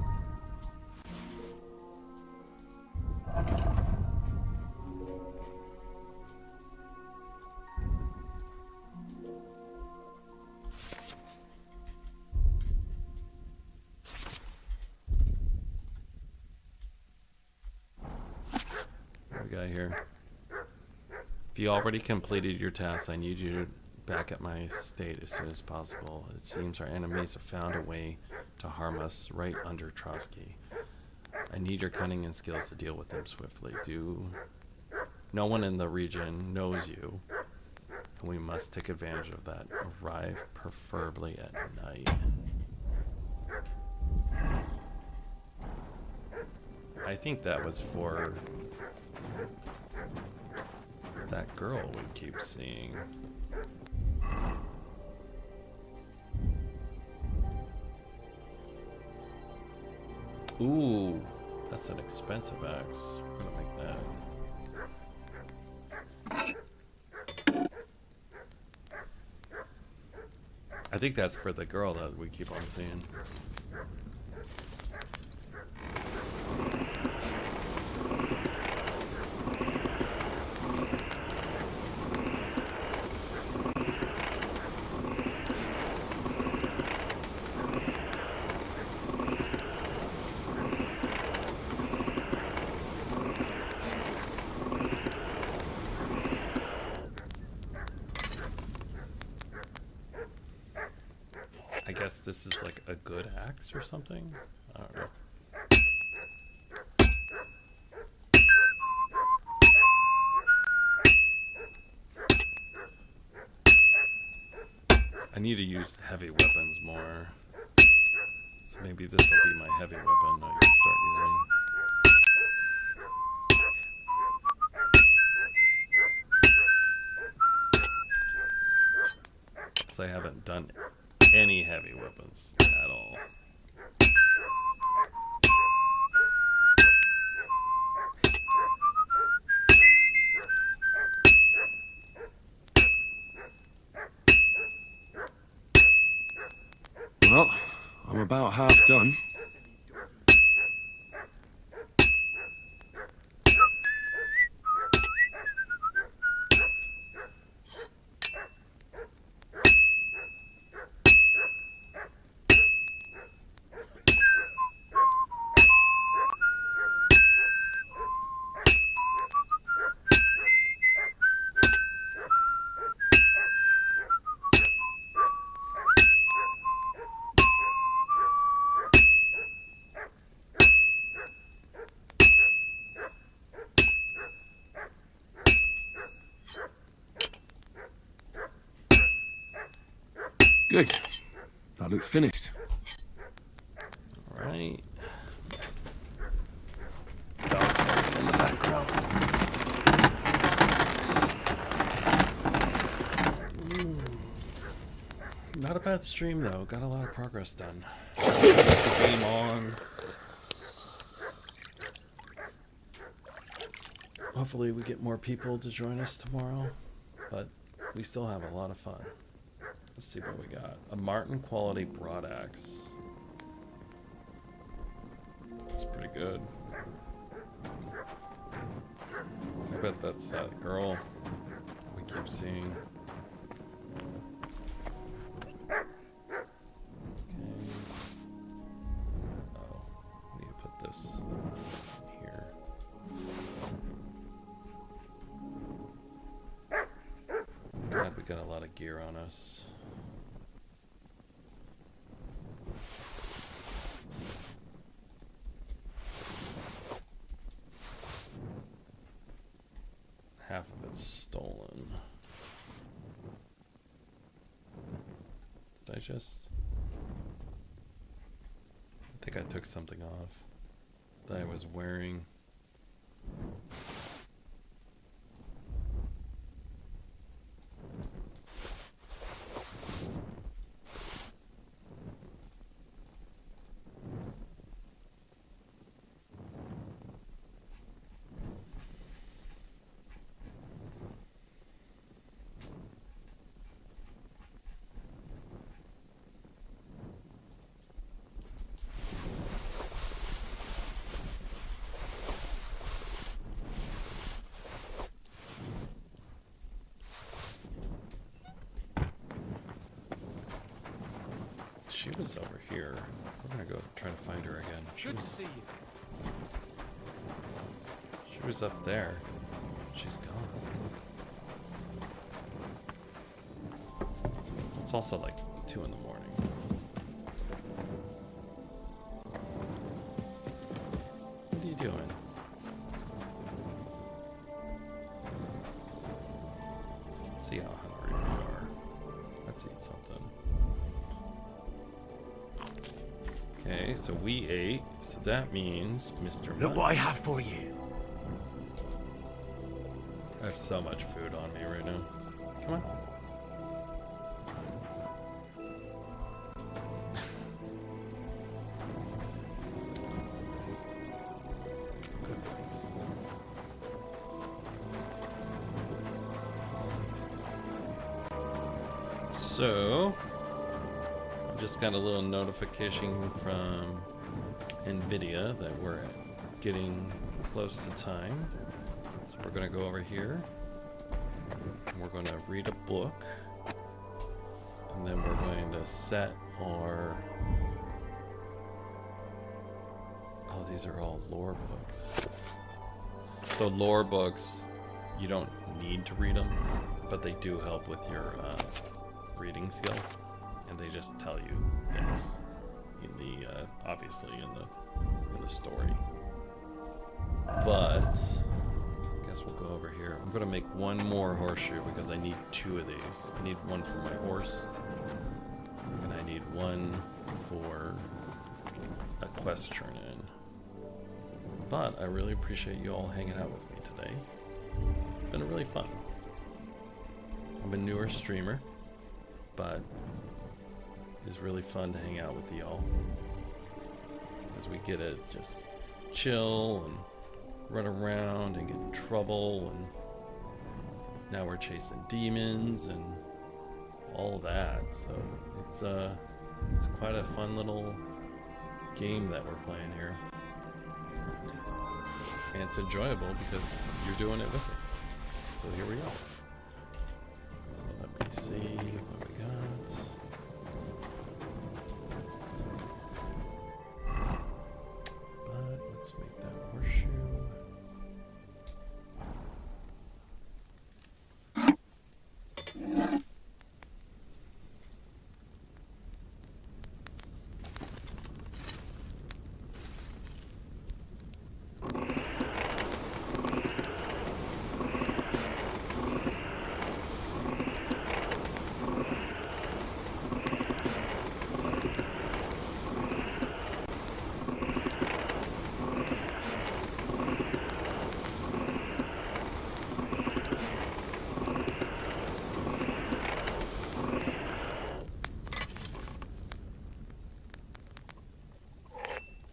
What we got here? If you already completed your task, I need you to back at my state as soon as possible. It seems our enemies have found a way to harm us right under Trotsky. I need your cunning and skills to deal with them swiftly. No one in the region knows you, and we must take advantage of that. Arrive preferably at night. I think that was for that girl we keep seeing. Ooh, that's an expensive axe. We're gonna make that. I think that's for the girl that we keep on seeing. I guess this is like a good axe or something? I don't know. I need to use heavy weapons more. So maybe this will be my heavy weapon I can start using. Because I haven't done any heavy weapons at all. Well, I'm about half done. Good. That looks finished. Alright. Dog's barking in the background. Not a bad stream though. Got a lot of progress done. Game on. Hopefully we get more people to join us tomorrow, but we still have a lot of fun. Let's see what we got. A Martin quality broadaxe. That's pretty good. I bet that's that girl we keep seeing. Okay. Oh, I need to put this here. God, we got a lot of gear on us. Half of it's stolen. Did I just... I think I took something off that I was wearing. She was over here. We're gonna go try to find her again. Good to see you. She was up there. She's gone. It's also like 2 in the morning. What are you doing? Let's see how hungry we are. Let's eat something. Okay, so we ate, so that means Mr. Look what I have for you. I have so much food on me right now. Come on. So, I just got a little notification from NVIDIA that we're getting close to time. So we're going to go over here, and we're going to read a book, and then we're going to set our... Oh, these are all lore books. So lore books, you don't need to read them, but they do help with your reading skill, and they just tell you things in the obviously in the story. But I guess we'll go over here. I'm gonna make one more horseshoe because I need 2 of these. I need one for my horse, and I need one for a quest turn in. But I really appreciate you all hanging out with me today. It's been really fun. I'm a newer streamer, but it's really fun to hang out with y'all as we get to just chill and run around and get in trouble, and now we're chasing demons and all that. So it's quite a fun little game that we're playing here, and it's enjoyable because you're doing it with it. So here we go. So let me see what we got. But let's make that horseshoe.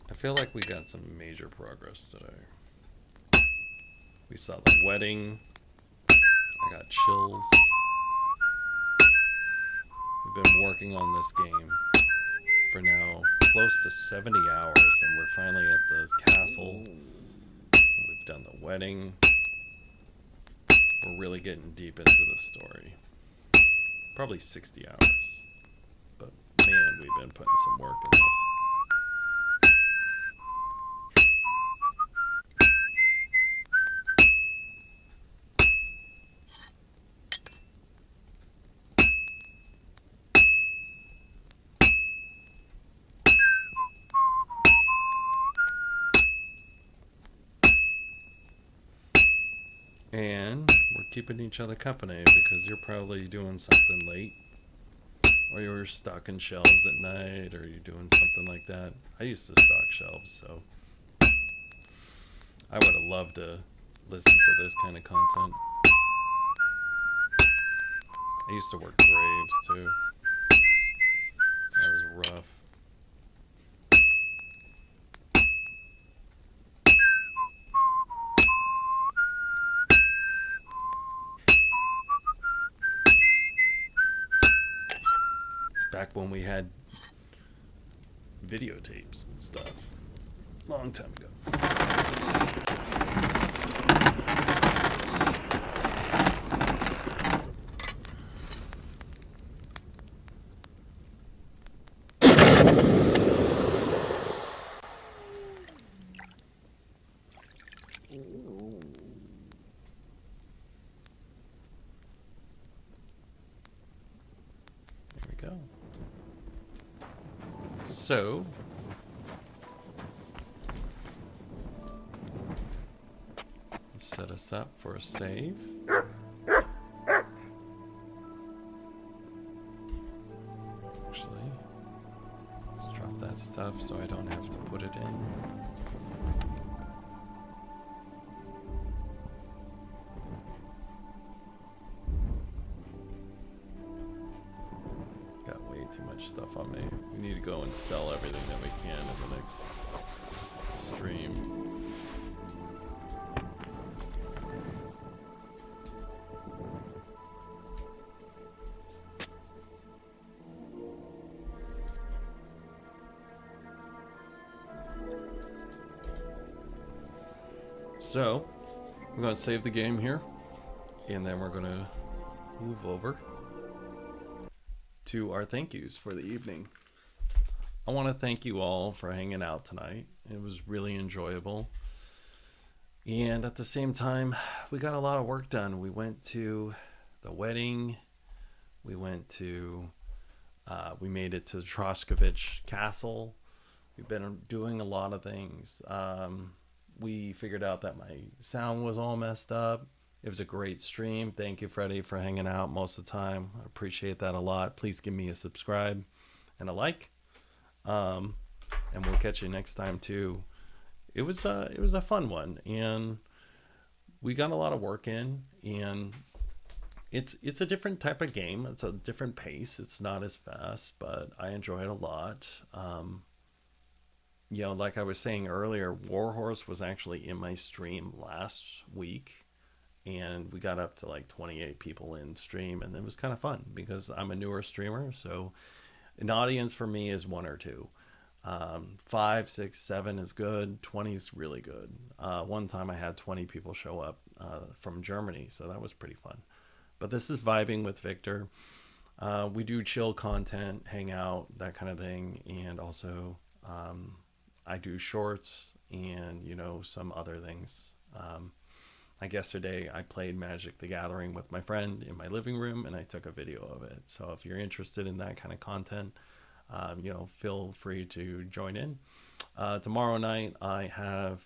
I feel like we got some major progress today. We saw the wedding. I got chills. We've been working on this game for now close to 70 hours, and we're finally at the castle. We've done the wedding. We're really getting deep into the story. Probably 60 hours. But man, we've been putting some work in this. And we're keeping each other company because you're probably doing something late, or you're stocking shelves at night, or you're doing something like that. I used to stock shelves, so I would have loved to listen to this kind of content. I used to work graves too. That was rough. Back when we had videotapes and stuff. Long time ago. There So, let's set us up for a save. Actually, let's drop that stuff so I don't have to put it in. Got way too much stuff on me. We need to go and sell everything that we can in the next stream. So, we're going to save the game here, and then we're going to move over to our thank yous for the evening. I want to thank you all for hanging out tonight. It was really enjoyable. And at the same time, we got a lot of work done. We went to the wedding. We went to, we made it to Troskovich Castle. We've been doing a lot of things. We figured out that my sound was all messed up. It was a great stream. Thank you, Freddie, for hanging out most of the time. I appreciate that a lot. Please give me a subscribe and a like. And we'll catch you next time too. It was a fun one, and we got a lot of work in, and it's a different type of game. It's a different pace. It's not as fast, but I enjoy it a lot. You know, like I was saying earlier, Warhorse was actually in my stream last week, and we got up to like 28 people in stream, and it was kind of fun because I'm a newer streamer, so an audience for me is 1 or 2. 5, 6, 7 is good. 20 is really good. One time I had 20 people show up from Germany, so that was pretty fun. But this is vibing with Victor. We do chill content, hang out, that kind of thing, and also I do shorts and, you know, some other things. Like yesterday, I played Magic the Gathering with my friend in my living room, and I took a video of it. So if you're interested in that kind of content, you know, feel free to join in. Tomorrow night, I'm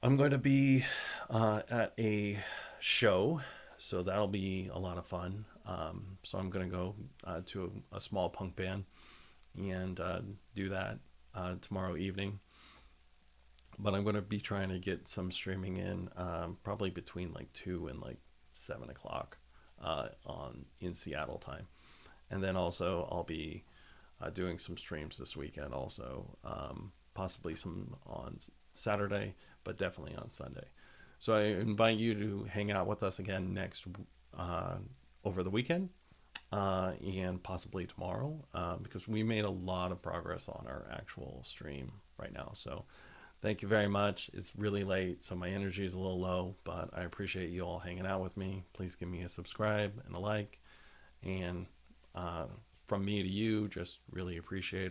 going to be at a show, so that'll be a lot of fun. So I'm going to go to a small punk band and do that tomorrow evening. But I'm going to be trying to get some streaming in probably between like 2 and like 7 o'clock in Seattle time. And then also I'll be doing some streams this weekend also, possibly some on Saturday, but definitely on Sunday. So I invite you to hang out with us again next over the weekend and possibly tomorrow, because we made a lot of progress on our actual stream right now. So thank you very much. It's really late, so my energy is a little low, but I appreciate you all hanging out with me. Please give me a subscribe and a like. And from me to you, just really appreciate